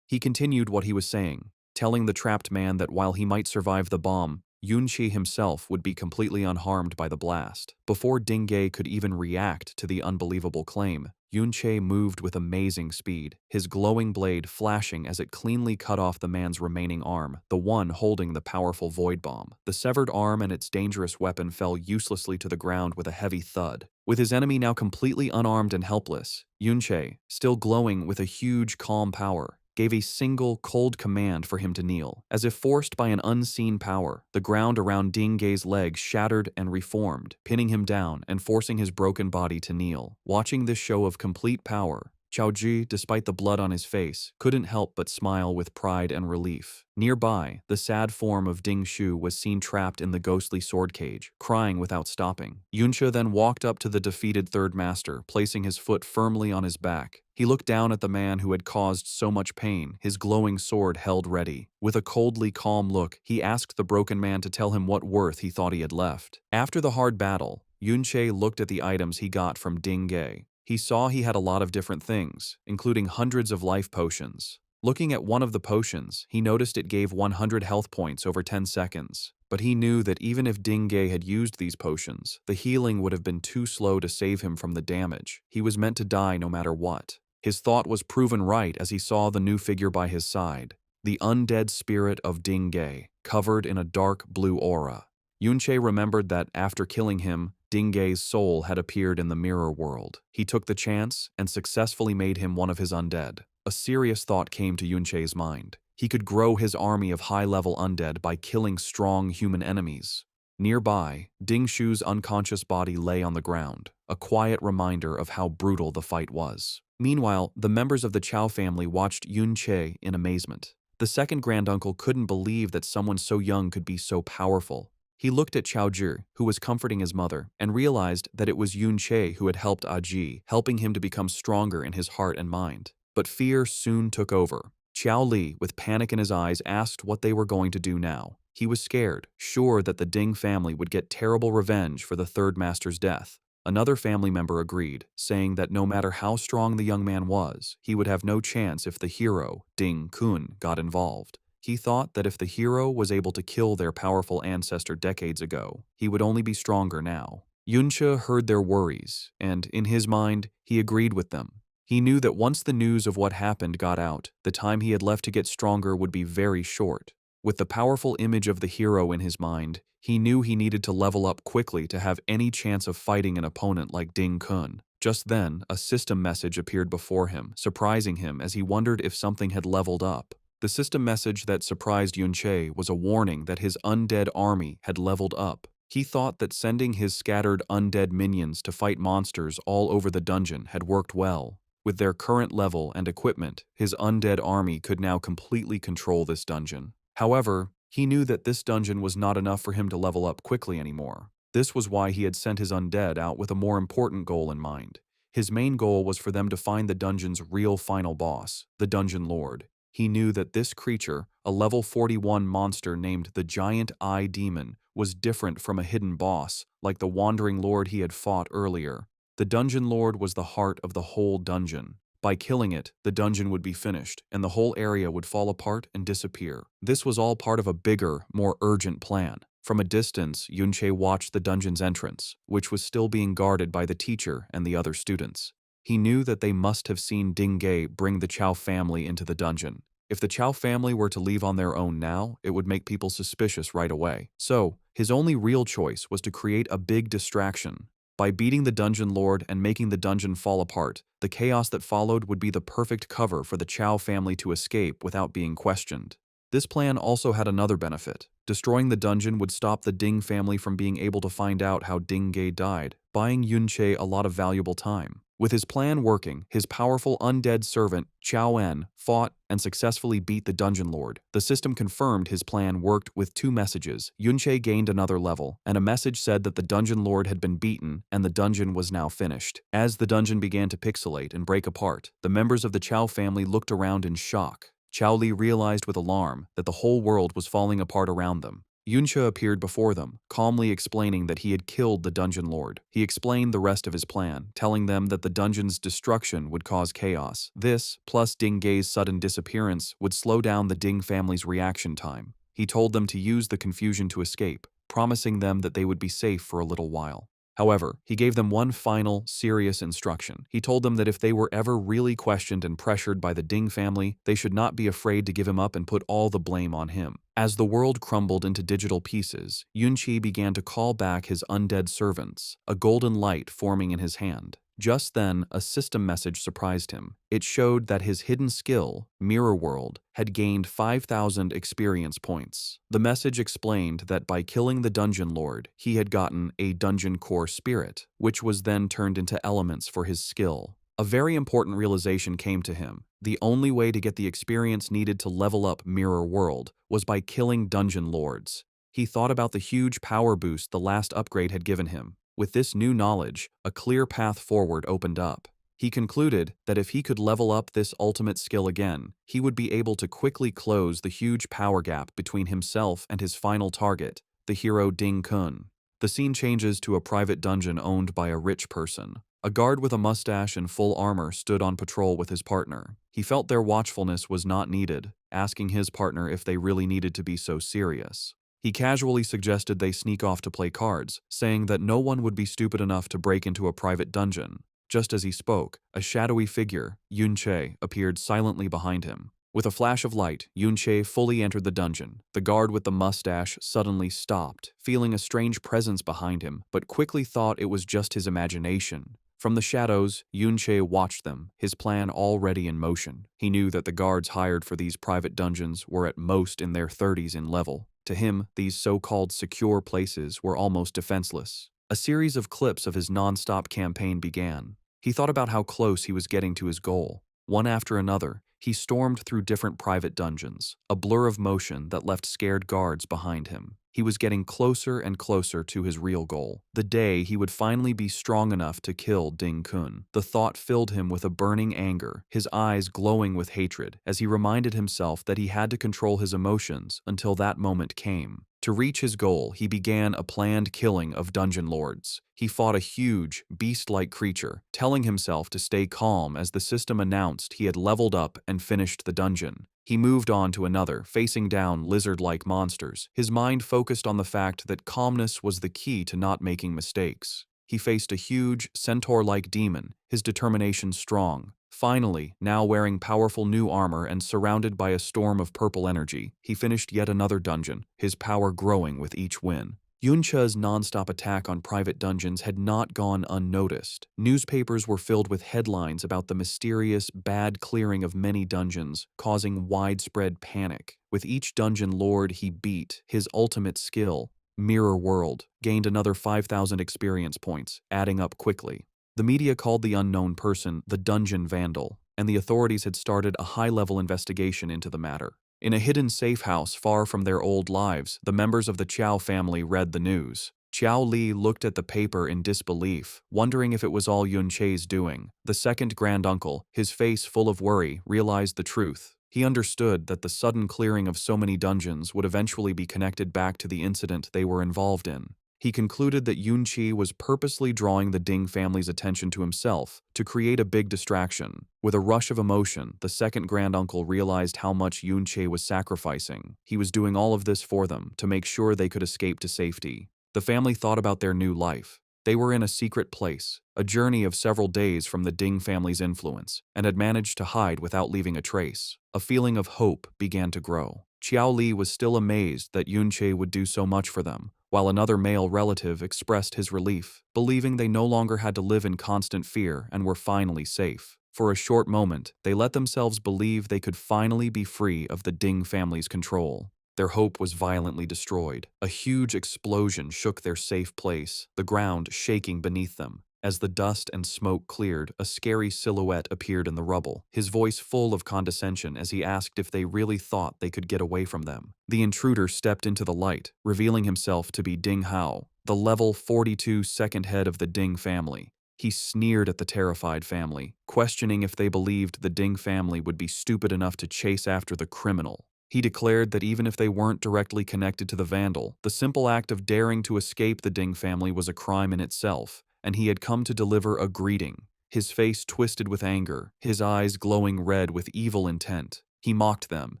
He continued what he was saying, telling the trapped man that while he might survive the bomb, Yunche himself would be completely unharmed by the blast. Before Dinge could even react to the unbelievable claim, Yunche moved with amazing speed, his glowing blade flashing as it cleanly cut off the man's remaining arm, the one holding the powerful void bomb. The severed arm and its dangerous weapon fell uselessly to the ground with a heavy thud. With his enemy now completely unarmed and helpless, Yunche, still glowing with a huge calm power, gave a single, cold command for him to kneel. As if forced by an unseen power, the ground around Dinge's legs shattered and reformed, pinning him down and forcing his broken body to kneel. Watching this show of complete power, Chao Ji, despite the blood on his face, couldn't help but smile with pride and relief. Nearby, the sad form of Ding Shu was seen trapped in the ghostly sword cage, crying without stopping. Yunsha then walked up to the defeated third master, placing his foot firmly on his back. He looked down at the man who had caused so much pain, his glowing sword held ready. With a coldly calm look, he asked the broken man to tell him what worth he thought he had left. After the hard battle, Yunche looked at the items he got from Ding Ge. He saw he had a lot of different things, including hundreds of life potions. Looking at one of the potions, he noticed it gave 100 health points over 10 seconds. But he knew that even if Ding Ge had used these potions, the healing would have been too slow to save him from the damage. He was meant to die no matter what. His thought was proven right as he saw the new figure by his side, the undead spirit of Ding Ge, covered in a dark blue aura. Yunche remembered that after killing him, Ding Ge's soul had appeared in the mirror world. He took the chance and successfully made him one of his undead. A serious thought came to Yunche's mind. He could grow his army of high-level undead by killing strong human enemies. Nearby, Ding Shu's unconscious body lay on the ground, a quiet reminder of how brutal the fight was. Meanwhile, the members of the Chao family watched Yunche in amazement. The second granduncle couldn't believe that someone so young could be so powerful. He looked at Chao Ji, who was comforting his mother, and realized that it was Yunche who had helped Aji, helping him to become stronger in his heart and mind. But fear soon took over. Xiao Li, with panic in his eyes, asked what they were going to do now. He was scared, sure that the Ding family would get terrible revenge for the third master's death. Another family member agreed, saying that no matter how strong the young man was, he would have no chance if the hero, Ding Kun, got involved. He thought that if the hero was able to kill their powerful ancestor decades ago, he would only be stronger now. Yunsha heard their worries, and in his mind, he agreed with them. He knew that once the news of what happened got out, the time he had left to get stronger would be very short. With the powerful image of the hero in his mind, he knew he needed to level up quickly to have any chance of fighting an opponent like Ding Kun. Just then, a system message appeared before him, surprising him as he wondered if something had leveled up. The system message that surprised Yunche was a warning that his undead army had leveled up. He thought that sending his scattered undead minions to fight monsters all over the dungeon had worked well. With their current level and equipment, his undead army could now completely control this dungeon. However, he knew that this dungeon was not enough for him to level up quickly anymore. This was why he had sent his undead out with a more important goal in mind. His main goal was for them to find the dungeon's real final boss, the Dungeon Lord. He knew that this creature, a level 41 monster named the Giant Eye Demon, was different from a hidden boss, like the Wandering Lord he had fought earlier. The Dungeon Lord was the heart of the whole dungeon. By killing it, the dungeon would be finished, and the whole area would fall apart and disappear. This was all part of a bigger, more urgent plan. From a distance, Yunche watched the dungeon's entrance, which was still being guarded by the teacher and the other students. He knew that they must have seen Ding Ge bring the Chao family into the dungeon. If the Chao family were to leave on their own now, it would make people suspicious right away. So, his only real choice was to create a big distraction. By beating the Dungeon Lord and making the dungeon fall apart, the chaos that followed would be the perfect cover for the Chao family to escape without being questioned. This plan also had another benefit. Destroying the dungeon would stop the Ding family from being able to find out how Ding Ge died, buying Yunche a lot of valuable time. With his plan working, his powerful undead servant, Chao En, fought and successfully beat the Dungeon Lord. The system confirmed his plan worked with two messages. Yunche gained another level, and a message said that the Dungeon Lord had been beaten and the dungeon was now finished. As the dungeon began to pixelate and break apart, the members of the Chao family looked around in shock. Chao Li realized with alarm that the whole world was falling apart around them. Yunsha appeared before them, calmly explaining that he had killed the Dungeon Lord. He explained the rest of his plan, telling them that the dungeon's destruction would cause chaos. This, plus Ding Ge's sudden disappearance, would slow down the Ding family's reaction time. He told them to use the confusion to escape, promising them that they would be safe for a little while. However, he gave them one final, serious instruction. He told them that if they were ever really questioned and pressured by the Ding family, they should not be afraid to give him up and put all the blame on him. As the world crumbled into digital pieces, Yunchi began to call back his undead servants, a golden light forming in his hand. Just then, a system message surprised him. It showed that his hidden skill, Mirror World, had gained 5,000 experience points. The message explained that by killing the Dungeon Lord, he had gotten a Dungeon Core Spirit, which was then turned into elements for his skill. A very important realization came to him. The only way to get the experience needed to level up Mirror World was by killing dungeon lords. He thought about the huge power boost the last upgrade had given him. With this new knowledge, a clear path forward opened up. He concluded that if he could level up this ultimate skill again, he would be able to quickly close the huge power gap between himself and his final target, the hero Ding Kun. The scene changes to a private dungeon owned by a rich person. A guard with a mustache and full armor stood on patrol with his partner. He felt their watchfulness was not needed, asking his partner if they really needed to be so serious. He casually suggested they sneak off to play cards, saying that no one would be stupid enough to break into a private dungeon. Just as he spoke, a shadowy figure, Yun Che, appeared silently behind him. With a flash of light, Yun Che fully entered the dungeon. The guard with the mustache suddenly stopped, feeling a strange presence behind him, but quickly thought it was just his imagination. From the shadows, Yun Che watched them, his plan already in motion. He knew that the guards hired for these private dungeons were at most in their 30s in level. To him, these so-called secure places were almost defenseless. A series of clips of his non-stop campaign began. He thought about how close he was getting to his goal. One after another, he stormed through different private dungeons, a blur of motion that left scared guards behind him. He was getting closer and closer to his real goal, the day he would finally be strong enough to kill Ding Kun. The thought filled him with a burning anger, his eyes glowing with hatred, as he reminded himself that he had to control his emotions until that moment came. To reach his goal, he began a planned killing of dungeon lords. He fought a huge, beast-like creature, telling himself to stay calm as the system announced he had leveled up and finished the dungeon. He moved on to another, facing down lizard-like monsters, his mind focused on the fact that calmness was the key to not making mistakes. He faced a huge, centaur-like demon, his determination strong. Finally, now wearing powerful new armor and surrounded by a storm of purple energy, he finished yet another dungeon, his power growing with each win. Yun Che's non-stop attack on private dungeons had not gone unnoticed. Newspapers were filled with headlines about the mysterious, bad clearing of many dungeons, causing widespread panic. With each dungeon lord he beat, his ultimate skill, Mirror World, gained another 5,000 experience points, adding up quickly. The media called the unknown person the Dungeon Vandal, and the authorities had started a high-level investigation into the matter. In a hidden safe house far from their old lives, the members of the Qiao family read the news. Qiao Li looked at the paper in disbelief, wondering if it was all Yun Che's doing. The second granduncle, his face full of worry, realized the truth. He understood that the sudden clearing of so many dungeons would eventually be connected back to the incident they were involved in. He concluded that Yun Che was purposely drawing the Ding family's attention to himself to create a big distraction. With a rush of emotion, the second granduncle realized how much Yun Che was sacrificing. He was doing all of this for them to make sure they could escape to safety. The family thought about their new life. They were in a secret place, a journey of several days from the Ding family's influence, and had managed to hide without leaving a trace. A feeling of hope began to grow. Qiao Li was still amazed that Yun Che would do so much for them, while another male relative expressed his relief, believing they no longer had to live in constant fear and were finally safe. For a short moment, they let themselves believe they could finally be free of the Ding family's control. Their hope was violently destroyed. A huge explosion shook their safe place, the ground shaking beneath them. As the dust and smoke cleared, a scary silhouette appeared in the rubble, his voice full of condescension as he asked if they really thought they could get away from them. The intruder stepped into the light, revealing himself to be Ding Hao, the level 42 second head of the Ding family. He sneered at the terrified family, questioning if they believed the Ding family would be stupid enough to chase after the criminal. He declared that even if they weren't directly connected to the vandal, the simple act of daring to escape the Ding family was a crime in itself, and he had come to deliver a greeting. His face twisted with anger, his eyes glowing red with evil intent. He mocked them,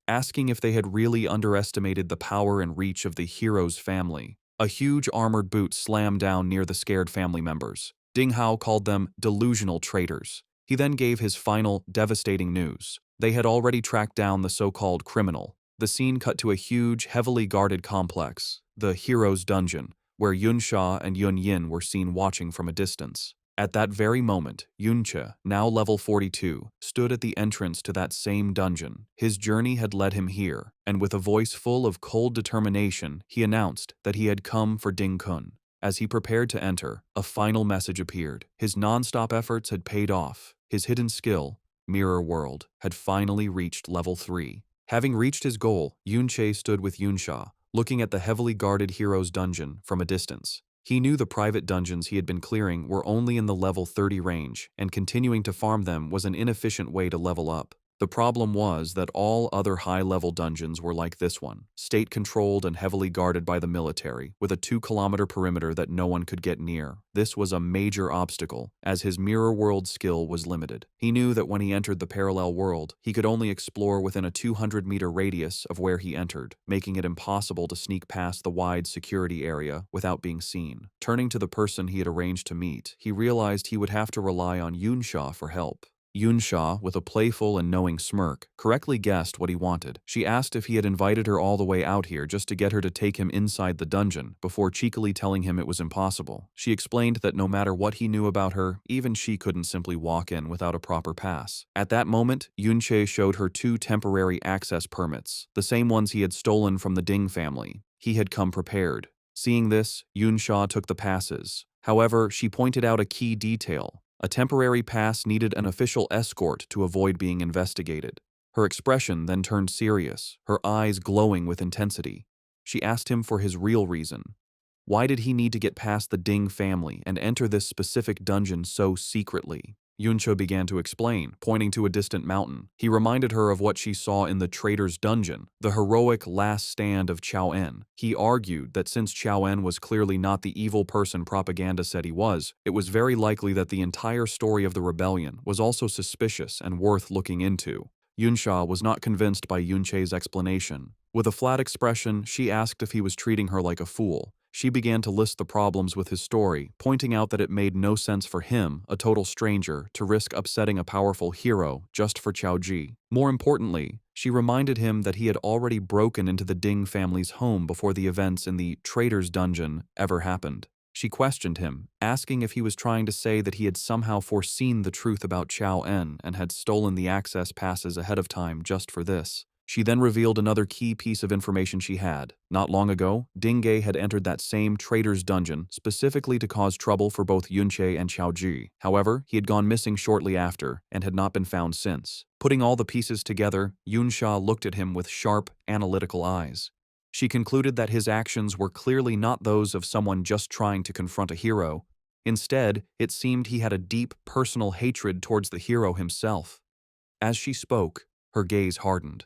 asking if they had really underestimated the power and reach of the hero's family. A huge armored boot slammed down near the scared family members. Ding Hao called them delusional traitors. He then gave his final, devastating news. They had already tracked down the so-called criminal. The scene cut to a huge, heavily guarded complex, the Hero's Dungeon, where Yun Sha and Yun Yin were seen watching from a distance. At that very moment, Yun Che, now level 42, stood at the entrance to that same dungeon. His journey had led him here, and with a voice full of cold determination, he announced that he had come for Ding Kun. As he prepared to enter, a final message appeared. His non-stop efforts had paid off. His hidden skill, Mirror World, had finally reached level 3. Having reached his goal, Yunche stood with Yunsha, looking at the heavily guarded hero's dungeon from a distance. He knew the private dungeons he had been clearing were only in the level 30 range, and continuing to farm them was an inefficient way to level up. The problem was that all other high-level dungeons were like this one, state-controlled and heavily guarded by the military, with a 2-kilometer perimeter that no one could get near. This was a major obstacle, as his mirror world skill was limited. He knew that when he entered the parallel world, he could only explore within a 200-meter radius of where he entered, making it impossible to sneak past the wide security area without being seen. Turning to the person he had arranged to meet, he realized he would have to rely on Yunsha for help. Yunsha, with a playful and knowing smirk, correctly guessed what he wanted. She asked if he had invited her all the way out here just to get her to take him inside the dungeon, before cheekily telling him it was impossible. She explained that no matter what he knew about her, even she couldn't simply walk in without a proper pass. At that moment, Yunche showed her 2 temporary access permits, the same ones he had stolen from the Ding family. He had come prepared. Seeing this, Yunsha took the passes. However, she pointed out a key detail. A temporary pass needed an official escort to avoid being investigated. Her expression then turned serious, her eyes glowing with intensity. She asked him for his real reason. Why did he need to get past the Ding family and enter this specific dungeon so secretly? Yuncha began to explain, pointing to a distant mountain. He reminded her of what she saw in the traitor's dungeon, the heroic last stand of Chao En. He argued that since Chao En was clearly not the evil person propaganda said he was, it was very likely that the entire story of the rebellion was also suspicious and worth looking into. Yunsha was not convinced by Yunche's explanation. With a flat expression, she asked if he was treating her like a fool. She began to list the problems with his story, pointing out that it made no sense for him, a total stranger, to risk upsetting a powerful hero just for Chaoji. More importantly, she reminded him that he had already broken into the Ding family's home before the events in the traitor's dungeon ever happened. She questioned him, asking if he was trying to say that he had somehow foreseen the truth about Chao En and had stolen the access passes ahead of time just for this. She then revealed another key piece of information she had. Not long ago, Dingge had entered that same traitor's dungeon specifically to cause trouble for both Yunche and Chaoji. However, he had gone missing shortly after and had not been found since. Putting all the pieces together, Yunsha looked at him with sharp, analytical eyes. She concluded that his actions were clearly not those of someone just trying to confront a hero. Instead, it seemed he had a deep, personal hatred towards the hero himself. As she spoke, her gaze hardened.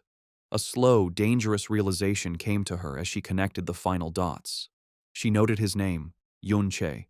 A slow, dangerous realization came to her as she connected the final dots. She noted his name, Yunche.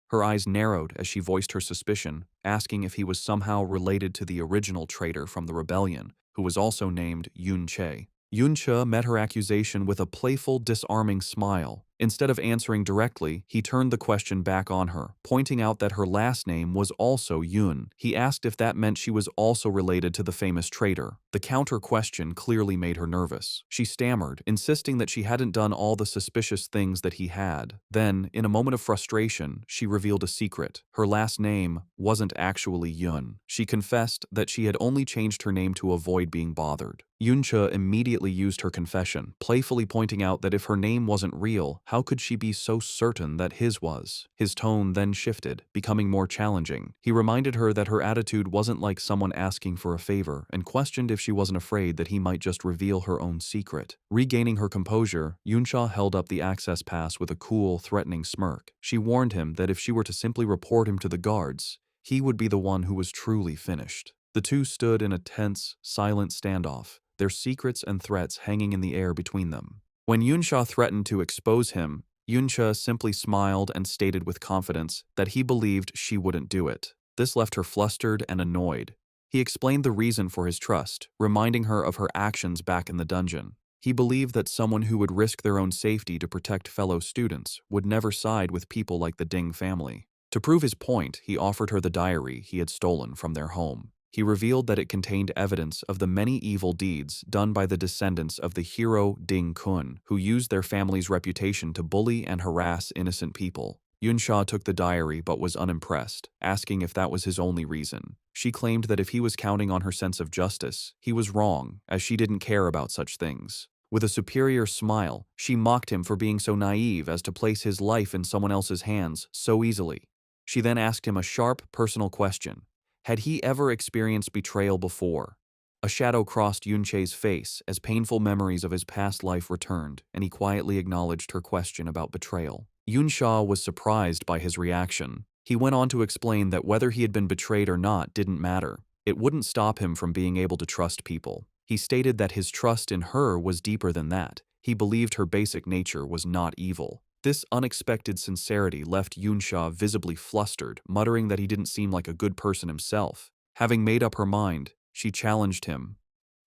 Her eyes narrowed as she voiced her suspicion, asking if he was somehow related to the original traitor from the rebellion, who was also named Yunche. Yunche met her accusation with a playful, disarming smile. Instead of answering directly, he turned the question back on her, pointing out that her last name was also Yun. He asked if that meant she was also related to the famous traitor. The counter-question clearly made her nervous. She stammered, insisting that she hadn't done all the suspicious things that he had. Then, in a moment of frustration, she revealed a secret. Her last name wasn't actually Yun. She confessed that she had only changed her name to avoid being bothered. Yunche immediately used her confession, playfully pointing out that if her name wasn't real, how could she be so certain that his was? His tone then shifted, becoming more challenging. He reminded her that her attitude wasn't like someone asking for a favor, and questioned if she wasn't afraid that he might just reveal her own secret. Regaining her composure, Yunsha held up the access pass with a cool, threatening smirk. She warned him that if she were to simply report him to the guards, he would be the one who was truly finished. The two stood in a tense, silent standoff, their secrets and threats hanging in the air between them. When Yunsha threatened to expose him, Yuncha simply smiled and stated with confidence that he believed she wouldn't do it. This left her flustered and annoyed. He explained the reason for his trust, reminding her of her actions back in the dungeon. He believed that someone who would risk their own safety to protect fellow students would never side with people like the Ding family. To prove his point, he offered her the diary he had stolen from their home. He revealed that it contained evidence of the many evil deeds done by the descendants of the hero Ding Kun, who used their family's reputation to bully and harass innocent people. Yunsha took the diary but was unimpressed, asking if that was his only reason. She claimed that if he was counting on her sense of justice, he was wrong, as she didn't care about such things. With a superior smile, she mocked him for being so naive as to place his life in someone else's hands so easily. She then asked him a sharp, personal question. Had he ever experienced betrayal before? A shadow crossed Yunche's face as painful memories of his past life returned, and he quietly acknowledged her question about betrayal. Yunsha was surprised by his reaction. He went on to explain that whether he had been betrayed or not didn't matter. It wouldn't stop him from being able to trust people. He stated that his trust in her was deeper than that. He believed her basic nature was not evil. This unexpected sincerity left Yunsha visibly flustered, muttering that he didn't seem like a good person himself. Having made up her mind, she challenged him.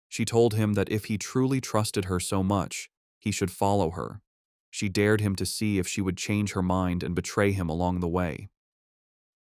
She told him that if he truly trusted her so much, he should follow her. She dared him to see if she would change her mind and betray him along the way.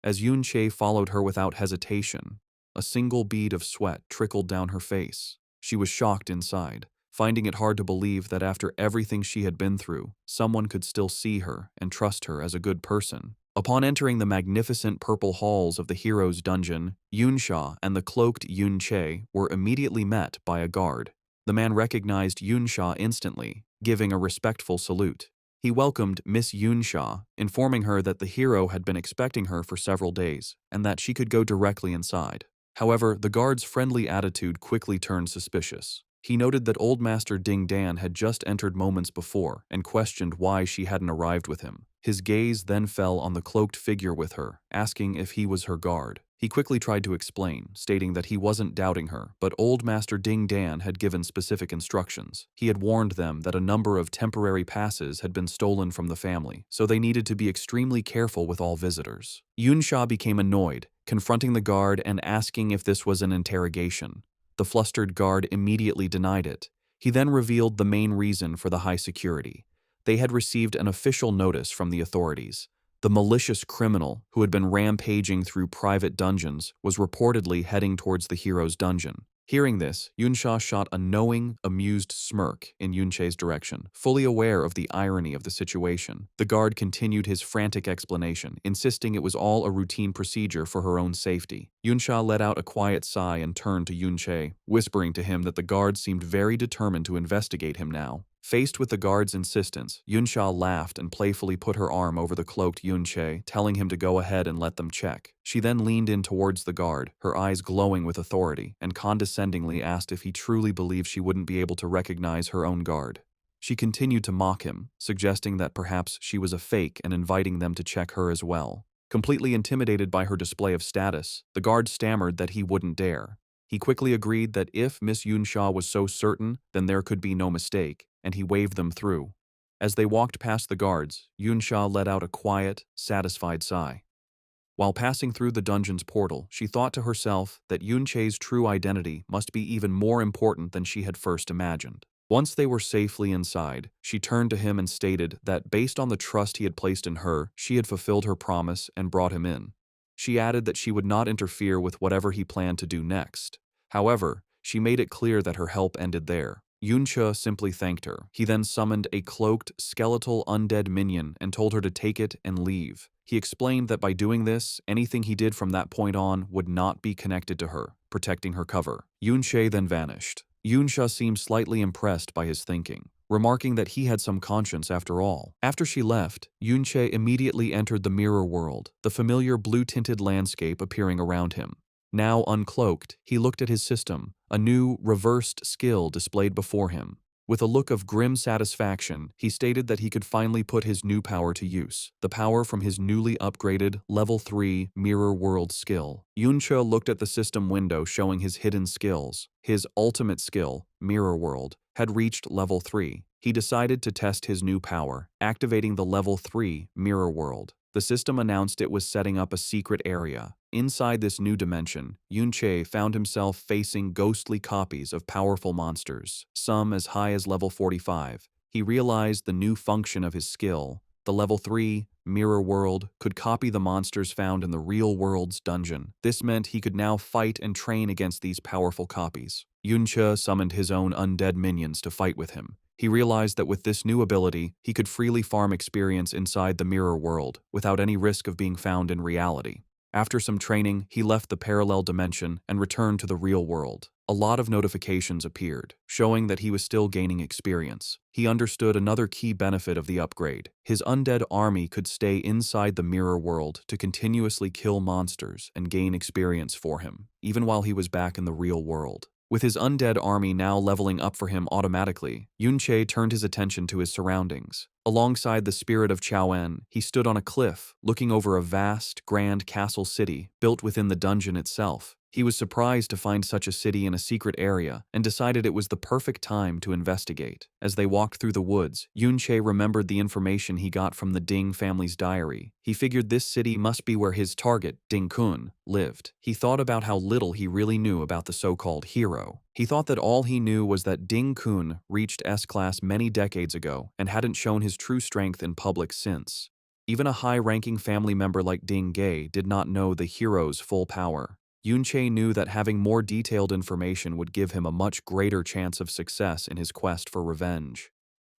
As Yunche followed her without hesitation, a single bead of sweat trickled down her face. She was shocked inside, finding it hard to believe that after everything she had been through, someone could still see her and trust her as a good person. Upon entering the magnificent purple halls of the hero's dungeon, Yunsha and the cloaked Yunche were immediately met by a guard. The man recognized Yunsha instantly, giving a respectful salute. He welcomed Miss Yunsha, informing her that the hero had been expecting her for several days and that she could go directly inside. However, the guard's friendly attitude quickly turned suspicious. He noted that Old Master Ding Dan had just entered moments before and questioned why she hadn't arrived with him. His gaze then fell on the cloaked figure with her, asking if he was her guard. He quickly tried to explain, stating that he wasn't doubting her, but Old Master Ding Dan had given specific instructions. He had warned them that a number of temporary passes had been stolen from the family, so they needed to be extremely careful with all visitors. Yunsha became annoyed, confronting the guard and asking if this was an interrogation. The flustered guard immediately denied it. He then revealed the main reason for the high security. They had received an official notice from the authorities. The malicious criminal who had been rampaging through private dungeons was reportedly heading towards the hero's dungeon. Hearing this, Yunsha shot a knowing, amused smirk in Yunche's direction, fully aware of the irony of the situation. The guard continued his frantic explanation, insisting it was all a routine procedure for her own safety. Yunsha let out a quiet sigh and turned to Yunche, whispering to him that the guard seemed very determined to investigate him now. Faced with the guard's insistence, Yunsha laughed and playfully put her arm over the cloaked Yunche, telling him to go ahead and let them check. She then leaned in towards the guard, her eyes glowing with authority, and condescendingly asked if he truly believed she wouldn't be able to recognize her own guard. She continued to mock him, suggesting that perhaps she was a fake and inviting them to check her as well. Completely intimidated by her display of status, the guard stammered that he wouldn't dare. He quickly agreed that if Miss Yunsha was so certain, then there could be no mistake, and he waved them through. As they walked past the guards, Yunsha let out a quiet, satisfied sigh. While passing through the dungeon's portal, she thought to herself that Yunche's true identity must be even more important than she had first imagined. Once they were safely inside, she turned to him and stated that based on the trust he had placed in her, she had fulfilled her promise and brought him in. She added that she would not interfere with whatever he planned to do next. However, she made it clear that her help ended there. Yunche simply thanked her. He then summoned a cloaked, skeletal undead minion and told her to take it and leave. He explained that by doing this, anything he did from that point on would not be connected to her, protecting her cover. Yunche then vanished. Yunsha seemed slightly impressed by his thinking, remarking that he had some conscience after all. After she left, Yunche immediately entered the mirror world, the familiar blue-tinted landscape appearing around him. Now uncloaked, he looked at his system, a new, reversed skill displayed before him. With a look of grim satisfaction, he stated that he could finally put his new power to use, the power from his newly upgraded Level 3 Mirror World skill. Yunche looked at the system window showing his hidden skills. His ultimate skill, Mirror World, had reached Level 3. He decided to test his new power, activating the Level 3 Mirror World. The system announced it was setting up a secret area. Inside this new dimension, Yunche found himself facing ghostly copies of powerful monsters, some as high as level 45. He realized the new function of his skill. The level 3 Mirror World could copy the monsters found in the real world's dungeon. This meant he could now fight and train against these powerful copies. Yunche summoned his own undead minions to fight with him. He realized that with this new ability, he could freely farm experience inside the mirror world without any risk of being found in reality. After some training, he left the parallel dimension and returned to the real world. A lot of notifications appeared, showing that he was still gaining experience. He understood another key benefit of the upgrade. His undead army could stay inside the mirror world to continuously kill monsters and gain experience for him, even while he was back in the real world. With his undead army now leveling up for him automatically, Yunche turned his attention to his surroundings. Alongside the spirit of Chaoen, he stood on a cliff, looking over a vast, grand castle city built within the dungeon itself. He was surprised to find such a city in a secret area and decided it was the perfect time to investigate. As they walked through the woods, Yunche remembered the information he got from the Ding family's diary. He figured this city must be where his target, Ding Kun, lived. He thought about how little he really knew about the so-called hero. He thought that all he knew was that Ding Kun reached S-class many decades ago and hadn't shown his true strength in public since. Even a high-ranking family member like Ding Gai did not know the hero's full power. Yunche knew that having more detailed information would give him a much greater chance of success in his quest for revenge.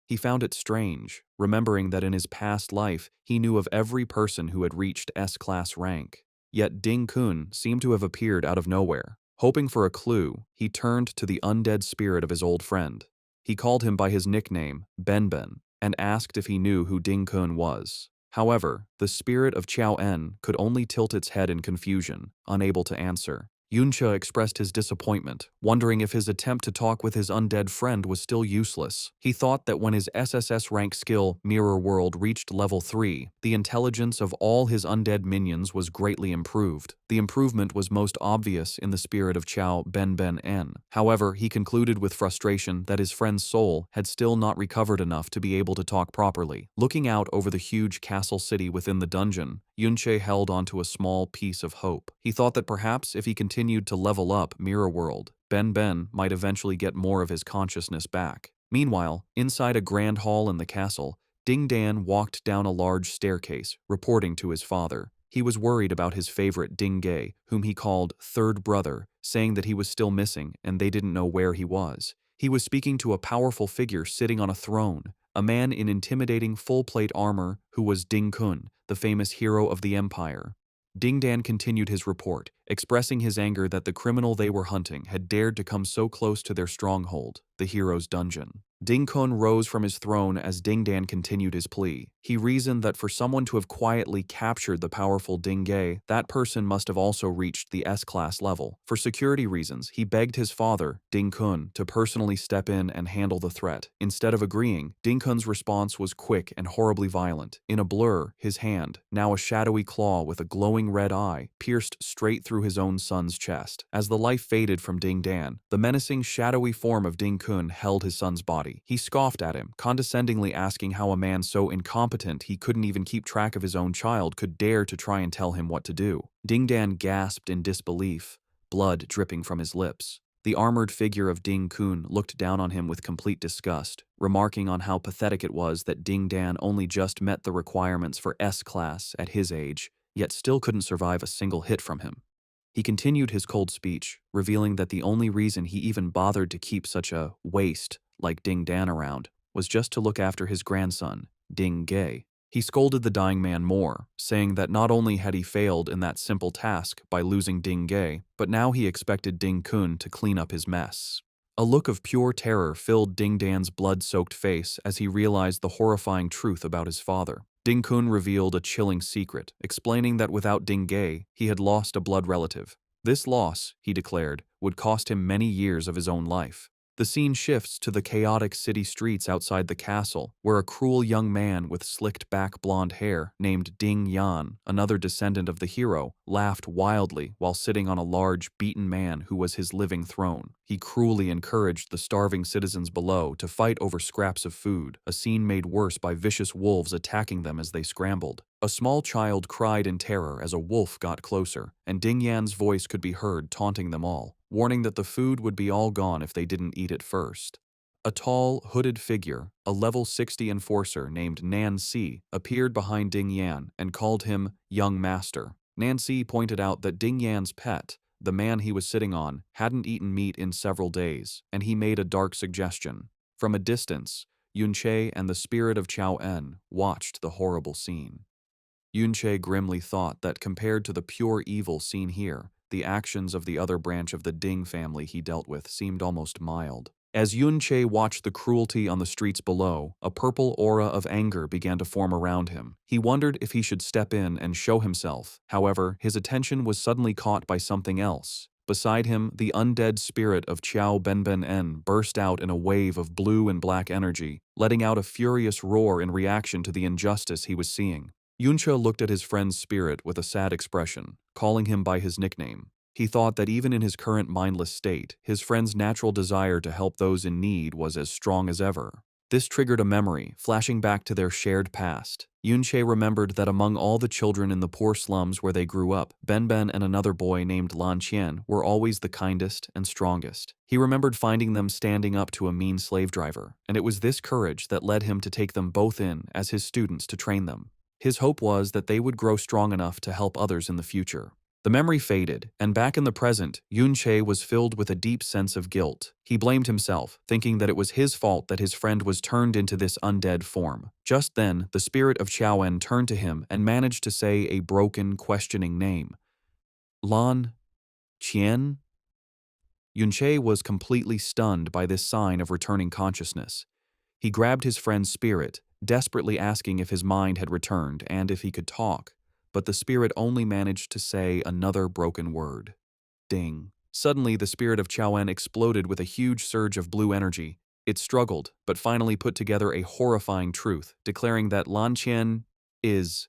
He found it strange, remembering that in his past life he knew of every person who had reached S-class rank. Yet Ding Kun seemed to have appeared out of nowhere. Hoping for a clue, he turned to the undead spirit of his old friend. He called him by his nickname, Benben, and asked if he knew who Ding Kun was. However, the spirit of Chao En could only tilt its head in confusion, unable to answer. Yunche expressed his disappointment, wondering if his attempt to talk with his undead friend was still useless. He thought that when his SSS rank skill, Mirror World, reached level 3, the intelligence of all his undead minions was greatly improved. The improvement was most obvious in the spirit of Chao Ben En. However, he concluded with frustration that his friend's soul had still not recovered enough to be able to talk properly. Looking out over the huge castle city within the dungeon, Yunche held onto a small piece of hope. He thought that perhaps if he continued to level up Mirror World, Ben might eventually get more of his consciousness back. Meanwhile, inside a grand hall in the castle, Ding Dan walked down a large staircase, reporting to his father. He was worried about his favorite Ding Gai, whom he called third brother, saying that he was still missing and they didn't know where he was. He was speaking to a powerful figure sitting on a throne, a man in intimidating full-plate armor who was Ding Kun, the famous hero of the empire. Ding Dan continued his report, expressing his anger that the criminal they were hunting had dared to come so close to their stronghold, the hero's dungeon. Ding Kun rose from his throne as Ding Dan continued his plea. He reasoned that for someone to have quietly captured the powerful Ding Gai, that person must have also reached the S-class level. For security reasons, he begged his father, Ding Kun, to personally step in and handle the threat. Instead of agreeing, Ding Kun's response was quick and horribly violent. In a blur, his hand, now a shadowy claw with a glowing red eye, pierced straight through his own son's chest. As the life faded from Ding Dan, the menacing, shadowy form of Ding Kun held his son's body. He scoffed at him, condescendingly asking how a man so incompetent he couldn't even keep track of his own child could dare to try and tell him what to do. Ding Dan gasped in disbelief, blood dripping from his lips. The armored figure of Ding Kun looked down on him with complete disgust, remarking on how pathetic it was that Ding Dan only just met the requirements for S-class at his age, yet still couldn't survive a single hit from him. He continued his cold speech, revealing that the only reason he even bothered to keep such a waste like Ding Dan around was just to look after his grandson, Ding Gai. He scolded the dying man more, saying that not only had he failed in that simple task by losing Ding Gai, but now he expected Ding Kun to clean up his mess. A look of pure terror filled Ding Dan's blood-soaked face as he realized the horrifying truth about his father. Ding Kun revealed a chilling secret, explaining that without Ding Gai, he had lost a blood relative. This loss, he declared, would cost him many years of his own life. The scene shifts to the chaotic city streets outside the castle, where a cruel young man with slicked back blonde hair named Ding Yan, another descendant of the hero, laughed wildly while sitting on a large, beaten man who was his living throne. He cruelly encouraged the starving citizens below to fight over scraps of food, a scene made worse by vicious wolves attacking them as they scrambled. A small child cried in terror as a wolf got closer, and Ding Yan's voice could be heard taunting them all, warning that the food would be all gone if they didn't eat it first. A tall, hooded figure, a level 60 enforcer named Nancy, appeared behind Ding Yan and called him Young Master. Nancy pointed out that Ding Yan's pet, the man he was sitting on, hadn't eaten meat in several days, and he made a dark suggestion. From a distance, Yunche and the spirit of Chao En watched the horrible scene. Yunche grimly thought that compared to the pure evil seen here, the actions of the other branch of the Ding family he dealt with seemed almost mild. As Yun-che watched the cruelty on the streets below, a purple aura of anger began to form around him. He wondered if he should step in and show himself. However, his attention was suddenly caught by something else. Beside him, the undead spirit of Qiao Benben-en burst out in a wave of blue and black energy, letting out a furious roar in reaction to the injustice he was seeing. Yuncha looked at his friend's spirit with a sad expression, calling him by his nickname. He thought that even in his current mindless state, his friend's natural desire to help those in need was as strong as ever. This triggered a memory, flashing back to their shared past. Yunche remembered that among all the children in the poor slums where they grew up, Benben and another boy named Lan Qian were always the kindest and strongest. He remembered finding them standing up to a mean slave driver, and it was this courage that led him to take them both in as his students to train them. His hope was that they would grow strong enough to help others in the future. The memory faded, and back in the present, Yun-che was filled with a deep sense of guilt. He blamed himself, thinking that it was his fault that his friend was turned into this undead form. Just then, the spirit of Qiaoen turned to him and managed to say a broken, questioning name. Lan Qian? Yun-che was completely stunned by this sign of returning consciousness. He grabbed his friend's spirit, desperately asking if his mind had returned and if he could talk. But the spirit only managed to say another broken word. Ding. Suddenly, the spirit of Qiaoen exploded with a huge surge of blue energy. It struggled, but finally put together a horrifying truth, declaring that Lan Qian is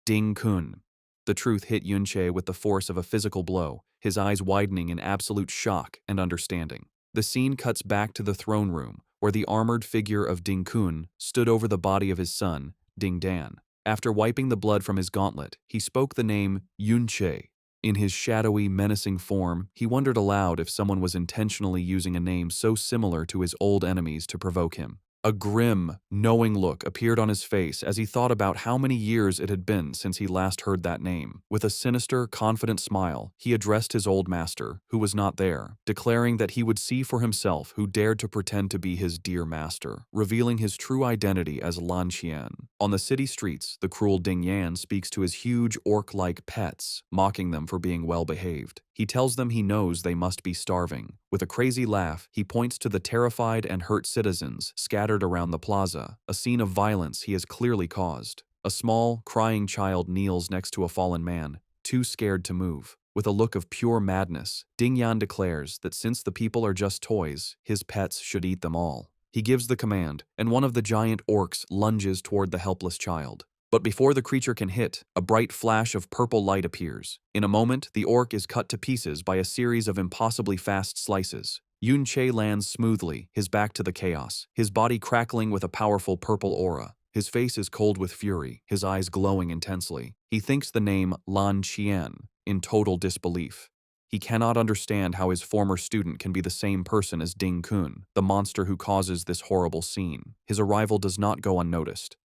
Ding Kun. The truth hit Yunche with the force of a physical blow, his eyes widening in absolute shock and understanding. The scene cuts back to the throne room, where the armored figure of Ding Kun stood over the body of his son, Ding Dan. After wiping the blood from his gauntlet, he spoke the name Yun-che. In his shadowy, menacing form, he wondered aloud if someone was intentionally using a name so similar to his old enemies to provoke him. A grim, knowing look appeared on his face as he thought about how many years it had been since he last heard that name. With a sinister, confident smile, he addressed his old master, who was not there, declaring that he would see for himself who dared to pretend to be his dear master, revealing his true identity as Lan Qian. On the city streets, the cruel Ding Yan speaks to his huge orc-like pets, mocking them for being well-behaved. He tells them he knows they must be starving. With a crazy laugh, he points to the terrified and hurt citizens scattered around the plaza, a scene of violence he has clearly caused. A small, crying child kneels next to a fallen man, too scared to move. With a look of pure madness, Ding Yan declares that since the people are just toys, his pets should eat them all. He gives the command, and one of the giant orcs lunges toward the helpless child. But before the creature can hit, a bright flash of purple light appears. In a moment, the orc is cut to pieces by a series of impossibly fast slices. Yun-che lands smoothly, his back to the chaos, his body crackling with a powerful purple aura. His face is cold with fury, his eyes glowing intensely. He thinks the name Lan Qian in total disbelief. He cannot understand how his former student can be the same person as Ding Kun, the monster who causes this horrible scene. His arrival does not go unnoticed.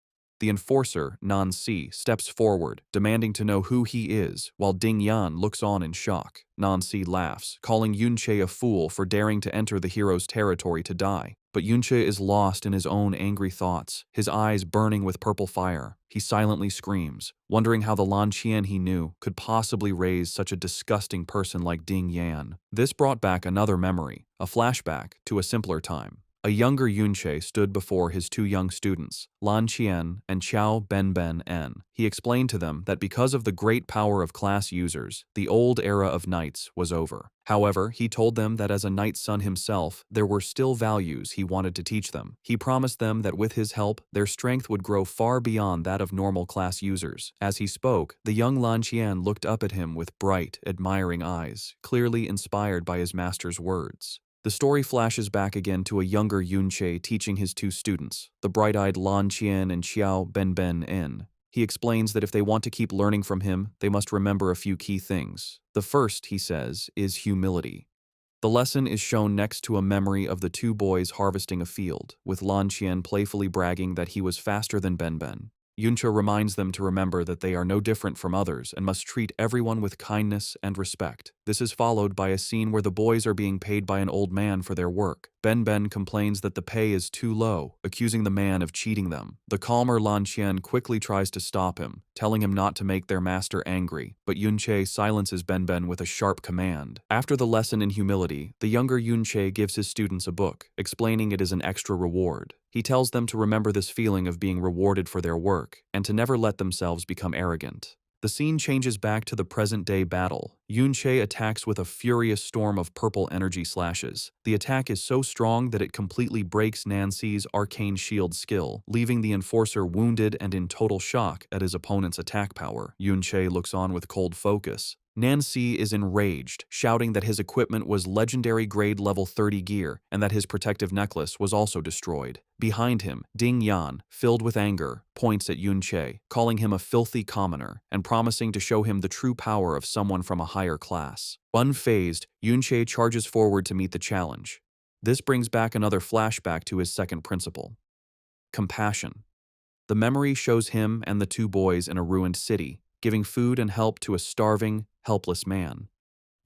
The enforcer, Nan Si, steps forward, demanding to know who he is, while Ding Yan looks on in shock. Nan Si laughs, calling Yun-che a fool for daring to enter the hero's territory to die. But Yun-che is lost in his own angry thoughts, his eyes burning with purple fire. He silently screams, wondering how the Lan Qian he knew could possibly raise such a disgusting person like Ding Yan. This brought back another memory, a flashback to a simpler time. A younger Yun-che stood before his two young students, Lan Qian and Qiao Benben-en. He explained to them that because of the great power of class users, the old era of knights was over. However, he told them that as a knight's son himself, there were still values he wanted to teach them. He promised them that with his help, their strength would grow far beyond that of normal class users. As he spoke, the young Lan Qian looked up at him with bright, admiring eyes, clearly inspired by his master's words. The story flashes back again to a younger Yun-che teaching his two students, the bright-eyed Lan Qian and Qiao Benben-en. He explains that if they want to keep learning from him, they must remember a few key things. The first, he says, is humility. The lesson is shown next to a memory of the two boys harvesting a field, with Lan Qian playfully bragging that he was faster than Benben. Yuncha reminds them to remember that they are no different from others and must treat everyone with kindness and respect. This is followed by a scene where the boys are being paid by an old man for their work. Ben complains that the pay is too low, accusing the man of cheating them. The calmer Lan Qian quickly tries to stop him, telling him not to make their master angry, but Yunche silences Ben with a sharp command. After the lesson in humility, the younger Yunche gives his students a book, explaining it is an extra reward. He tells them to remember this feeling of being rewarded for their work, and to never let themselves become arrogant. The scene changes back to the present-day battle. Yunche attacks with a furious storm of purple energy slashes. The attack is so strong that it completely breaks Nancy's arcane shield skill, leaving the enforcer wounded and in total shock at his opponent's attack power. Yunche looks on with cold focus. Nancy is enraged, shouting that his equipment was legendary grade level 30 gear and that his protective necklace was also destroyed. Behind him, Ding Yan, filled with anger, points at Yunche, calling him a filthy commoner and promising to show him the true power of someone from a higher class. Unfazed, Yunche charges forward to meet the challenge. This brings back another flashback to his second principle: compassion. The memory shows him and the two boys in a ruined city, giving food and help to a starving, helpless man.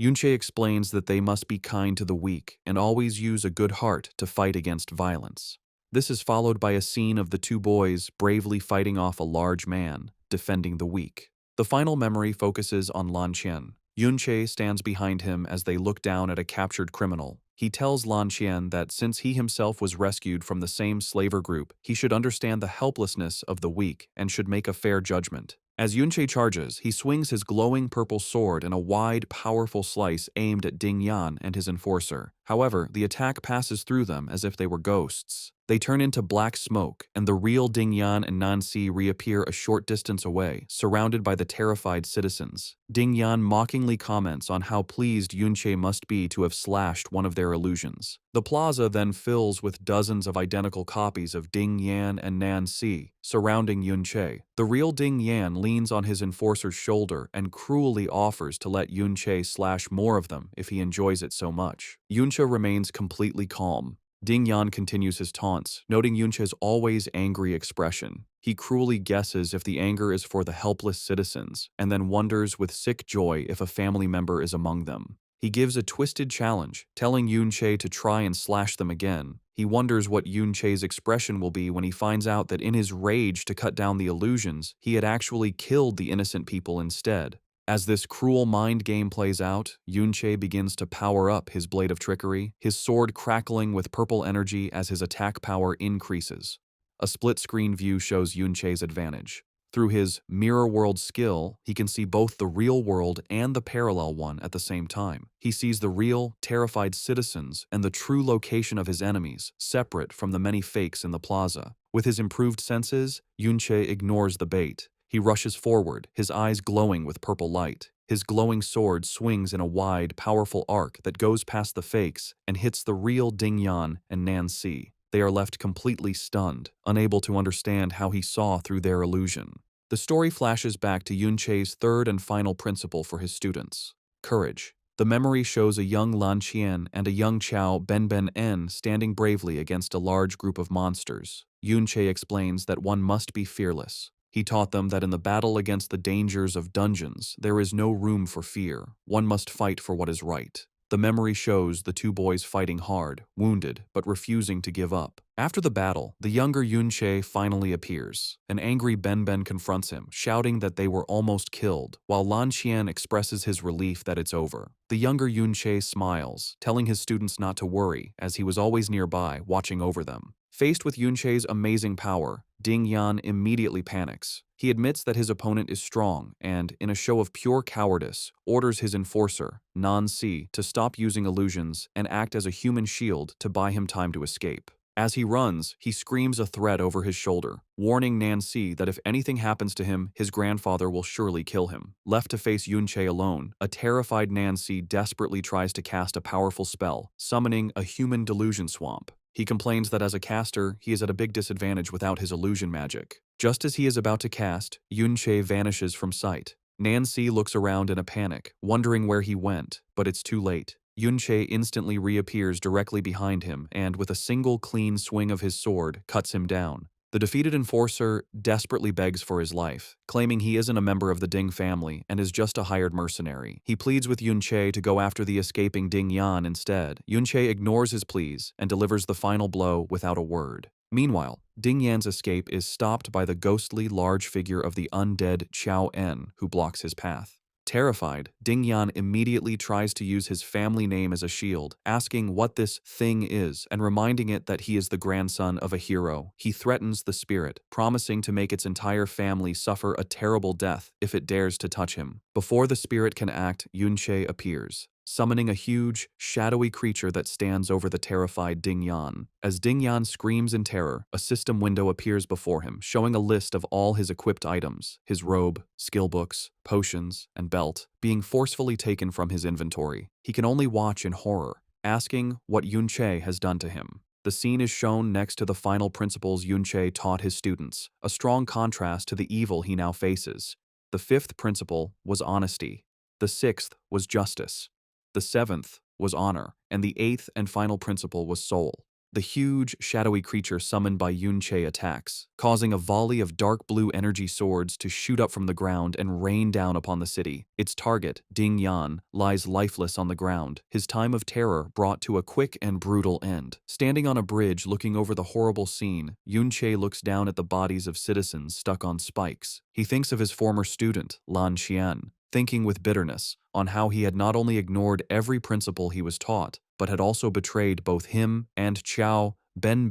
Yunche explains that they must be kind to the weak and always use a good heart to fight against violence. This is followed by a scene of the two boys bravely fighting off a large man, defending the weak. The final memory focuses on Lan Qian. Yunche stands behind him as they look down at a captured criminal. He tells Lan Qian that since he himself was rescued from the same slaver group, he should understand the helplessness of the weak and should make a fair judgment. As Yunche charges, he swings his glowing purple sword in a wide, powerful slice aimed at Ding Yan and his enforcer. However, the attack passes through them as if they were ghosts. They turn into black smoke, and the real Ding Yan and Nancy reappear a short distance away, surrounded by the terrified citizens. Ding Yan mockingly comments on how pleased Yunche must be to have slashed one of their illusions. The plaza then fills with dozens of identical copies of Ding Yan and Nancy, surrounding Yunche. The real Ding Yan leans on his enforcer's shoulder and cruelly offers to let Yunche slash more of them if he enjoys it so much. Yunche remains completely calm. Ding Yan continues his taunts, noting Yunche's always angry expression. He cruelly guesses if the anger is for the helpless citizens, and then wonders with sick joy if a family member is among them. He gives a twisted challenge, telling Yunche to try and slash them again. He wonders what Yunche's expression will be when he finds out that in his rage to cut down the illusions, he had actually killed the innocent people instead. As this cruel mind game plays out, Yunche begins to power up his blade of trickery, his sword crackling with purple energy as his attack power increases. A split-screen view shows Yunche's advantage. Through his mirror world skill, he can see both the real world and the parallel one at the same time. He sees the real, terrified citizens and the true location of his enemies, separate from the many fakes in the plaza. With his improved senses, Yunche ignores the bait. He rushes forward, his eyes glowing with purple light. His glowing sword swings in a wide, powerful arc that goes past the fakes and hits the real Ding Yan and Nancy. They are left completely stunned, unable to understand how he saw through their illusion. The story flashes back to Yunche's third and final principle for his students: courage. The memory shows a young Lan Qian and a young Chao Ben standing bravely against a large group of monsters. Yunche explains that one must be fearless. He taught them that in the battle against the dangers of dungeons, there is no room for fear. One must fight for what is right. The memory shows the two boys fighting hard, wounded, but refusing to give up. After the battle, the younger Yunche finally appears. An angry Ben confronts him, shouting that they were almost killed, while Lan Qian expresses his relief that it's over. The younger Yunche smiles, telling his students not to worry, as he was always nearby, watching over them. Faced with Yunche's amazing power, Ding Yan immediately panics. He admits that his opponent is strong and, in a show of pure cowardice, orders his enforcer, Nancy, to stop using illusions and act as a human shield to buy him time to escape. As he runs, he screams a threat over his shoulder, warning Nancy that if anything happens to him, his grandfather will surely kill him. Left to face Yunche alone, a terrified Nancy desperately tries to cast a powerful spell, summoning a human delusion swamp. He complains that as a caster, he is at a big disadvantage without his illusion magic. Just as he is about to cast, Yunche vanishes from sight. Nancy looks around in a panic, wondering where he went, but it's too late. Yunche instantly reappears directly behind him and, with a single clean swing of his sword, cuts him down. The defeated enforcer desperately begs for his life, claiming he isn't a member of the Ding family and is just a hired mercenary. He pleads with Yunche to go after the escaping Ding Yan instead. Yunche ignores his pleas and delivers the final blow without a word. Meanwhile, Ding Yan's escape is stopped by the ghostly large figure of the undead Qiao En, who blocks his path. Terrified, Ding Yan immediately tries to use his family name as a shield, asking what this thing is and reminding it that he is the grandson of a hero. He threatens the spirit, promising to make its entire family suffer a terrible death if it dares to touch him. Before the spirit can act, Yunche appears, summoning a huge, shadowy creature that stands over the terrified Ding Yan. As Ding Yan screams in terror, a system window appears before him, showing a list of all his equipped items, his robe, skill books, potions, and belt, being forcefully taken from his inventory. He can only watch in horror, asking what Yunche has done to him. The scene is shown next to the final principles Yunche taught his students, a strong contrast to the evil he now faces. The fifth principle was honesty. The sixth was justice. The seventh was honor, and the eighth and final principle was soul. The huge, shadowy creature summoned by Yunche attacks, causing a volley of dark blue energy swords to shoot up from the ground and rain down upon the city. Its target, Ding Yan, lies lifeless on the ground, his time of terror brought to a quick and brutal end. Standing on a bridge looking over the horrible scene, Yunche looks down at the bodies of citizens stuck on spikes. He thinks of his former student, Lan Qian, thinking with bitterness on how he had not only ignored every principle he was taught, but had also betrayed both him and Qiao Ben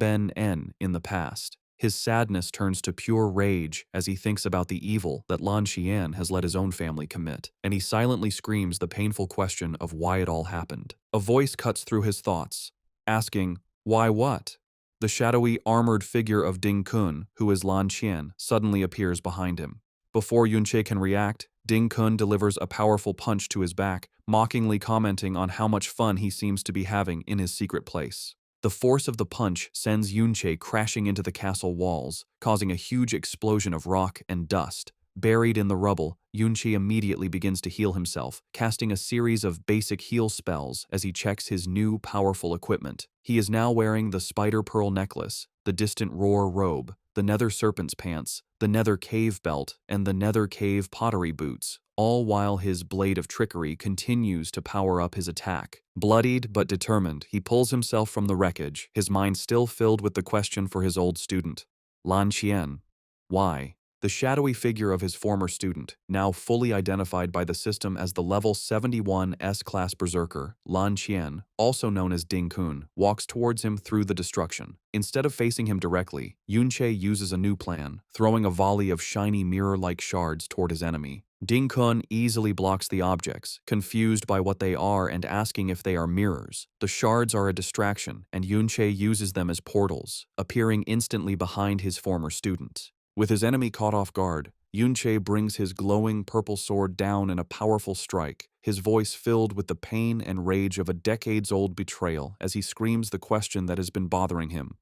in the past. His sadness turns to pure rage as he thinks about the evil that Lan Qian has let his own family commit, and he silently screams the painful question of why it all happened. A voice cuts through his thoughts, asking, "Why what?" The shadowy, armored figure of Ding Kun, who is Lan Qian, suddenly appears behind him. Before Yunche can react, Ding Kun delivers a powerful punch to his back, mockingly commenting on how much fun he seems to be having in his secret place. The force of the punch sends Yunche crashing into the castle walls, causing a huge explosion of rock and dust. Buried in the rubble, Yunche immediately begins to heal himself, casting a series of basic heal spells as he checks his new powerful equipment. He is now wearing the spider pearl necklace, the distant roar robe, the nether serpent's pants, the nether cave belt, and the nether cave pottery boots, all while his blade of trickery continues to power up his attack. Bloodied but determined, he pulls himself from the wreckage, his mind still filled with the question for his old student. Lan Qian. Why? The shadowy figure of his former student, now fully identified by the system as the level 71 S-class berserker, Lan Qian, also known as Ding Kun, walks towards him through the destruction. Instead of facing him directly, Yunche uses a new plan, throwing a volley of shiny mirror-like shards toward his enemy. Ding Kun easily blocks the objects, confused by what they are and asking if they are mirrors. The shards are a distraction, and Yunche uses them as portals, appearing instantly behind his former student. With his enemy caught off guard, Yunche brings his glowing purple sword down in a powerful strike, his voice filled with the pain and rage of a decades-old betrayal as he screams the question that has been bothering him.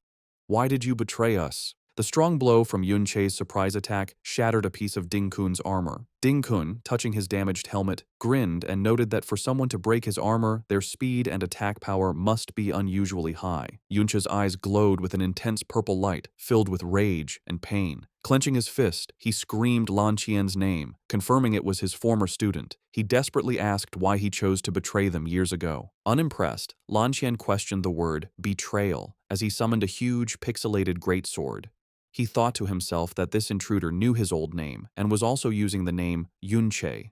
Why did you betray us? The strong blow from Yunche's surprise attack shattered a piece of Ding Kun's armor. Ding Kun, touching his damaged helmet, grinned and noted that for someone to break his armor, their speed and attack power must be unusually high. Yunche's eyes glowed with an intense purple light, filled with rage and pain. Clenching his fist, he screamed Lan Qian's name, confirming it was his former student. He desperately asked why he chose to betray them years ago. Unimpressed, Lan Qian questioned the word betrayal as he summoned a huge, pixelated greatsword. He thought to himself that this intruder knew his old name and was also using the name Yunche.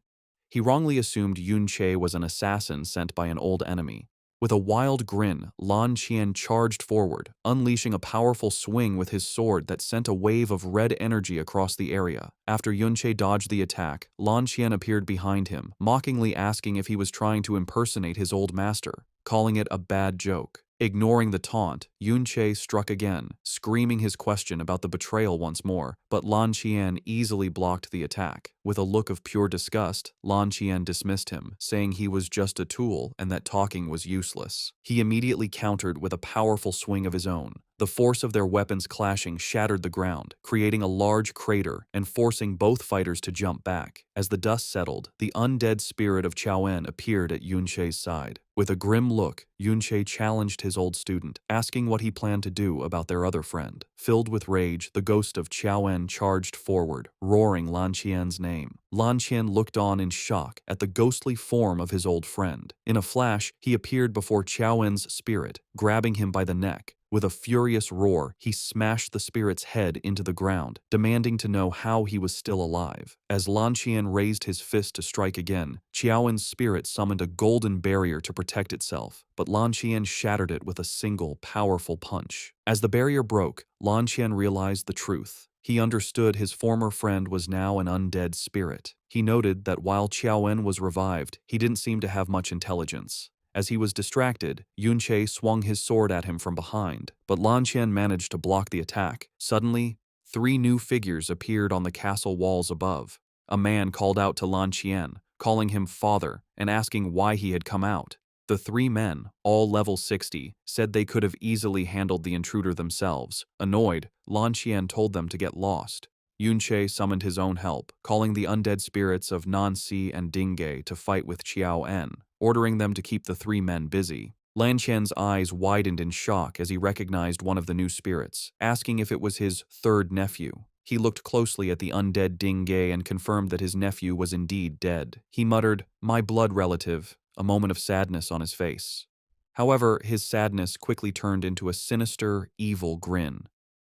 He wrongly assumed Yunche was an assassin sent by an old enemy. With a wild grin, Lan Qian charged forward, unleashing a powerful swing with his sword that sent a wave of red energy across the area. After Yunche dodged the attack, Lan Qian appeared behind him, mockingly asking if he was trying to impersonate his old master, calling it a bad joke. Ignoring the taunt, Yunche struck again, screaming his question about the betrayal once more, but Lan Qian easily blocked the attack. With a look of pure disgust, Lan Qian dismissed him, saying he was just a tool and that talking was useless. He immediately countered with a powerful swing of his own. The The force of their weapons clashing shattered the ground, creating a large crater and forcing both fighters to jump back. As the dust settled, the undead spirit of Qiaoen appeared at Yunche's side. With a grim look, Yunche challenged his old student, asking what he planned to do about their other friend. Filled with rage, the ghost of Qiaoen charged forward, roaring Lan Qian's name. Lan Qian looked on in shock at the ghostly form of his old friend. In a flash, he appeared before Qiaoen's spirit, grabbing him by the neck. With a furious roar, he smashed the spirit's head into the ground, demanding to know how he was still alive. As Lan Qian raised his fist to strike again, Qiaoen's spirit summoned a golden barrier to protect itself, but Lan Qian shattered it with a single, powerful punch. As the barrier broke, Lan Qian realized the truth. He understood his former friend was now an undead spirit. He noted that while Qiaoen was revived, he didn't seem to have much intelligence. As he was distracted, Yunche swung his sword at him from behind, but Lan Qian managed to block the attack. Suddenly, 3 new figures appeared on the castle walls above. A man called out to Lan Qian, calling him father and asking why he had come out. The 3 men, all level 60, said they could have easily handled the intruder themselves. Annoyed, Lan Qian told them to get lost. Yunche summoned his own help, calling the undead spirits of Nanxi and Dingge to fight with Qiaoen, ordering them to keep the 3 men busy. Lan Qian's eyes widened in shock as he recognized one of the new spirits, asking if it was his 3rd nephew. He looked closely at the undead Dingge and confirmed that his nephew was indeed dead. He muttered, "My blood relative," a moment of sadness on his face. However, his sadness quickly turned into a sinister, evil grin.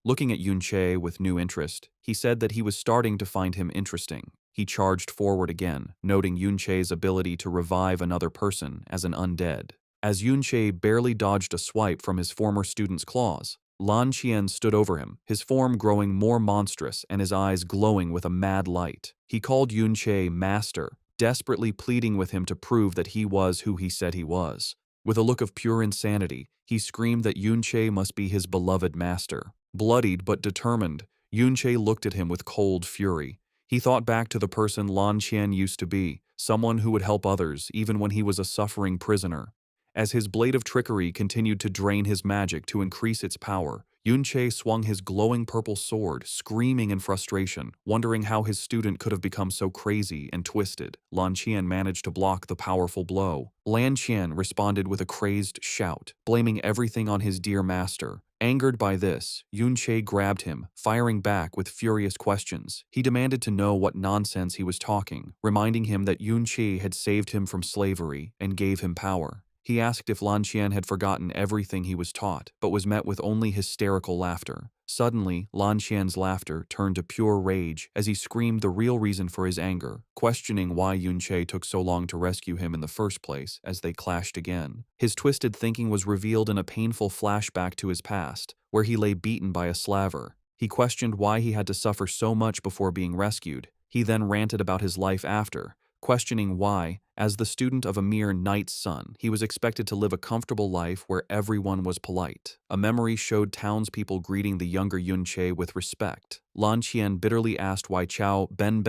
Looking at Yunche with new interest, he said that he was starting to find him interesting. He charged forward again, noting Yunche's ability to revive another person as an undead. As Yunche barely dodged a swipe from his former student's claws, Lan Qian stood over him, his form growing more monstrous and his eyes glowing with a mad light. He called Yunche master, desperately pleading with him to prove that he was who he said he was. With a look of pure insanity, he screamed that Yunche must be his beloved master. Bloodied but determined, Yunche looked at him with cold fury. He thought back to the person Lan Qian used to be, someone who would help others even when he was a suffering prisoner. As his blade of trickery continued to drain his magic to increase its power, Yunche swung his glowing purple sword, screaming in frustration, wondering how his student could have become so crazy and twisted. Lan Qian managed to block the powerful blow. Lan Qian responded with a crazed shout, blaming everything on his dear master. Angered by this, Yunche grabbed him, firing back with furious questions. He demanded to know what nonsense he was talking, reminding him that Yunche had saved him from slavery and gave him power. He asked if Lan Qian had forgotten everything he was taught, but was met with only hysterical laughter. Suddenly, Lan Qian's laughter turned to pure rage as he screamed the real reason for his anger, questioning why Yunche took so long to rescue him in the first place as they clashed again. His twisted thinking was revealed in a painful flashback to his past, where he lay beaten by a slaver. He questioned why he had to suffer so much before being rescued. He then ranted about his life after, questioning why, as the student of a mere knight's son, he was expected to live a comfortable life where everyone was polite. A memory showed townspeople greeting the younger Yunche with respect. Lan Qian bitterly asked why Chao Ben,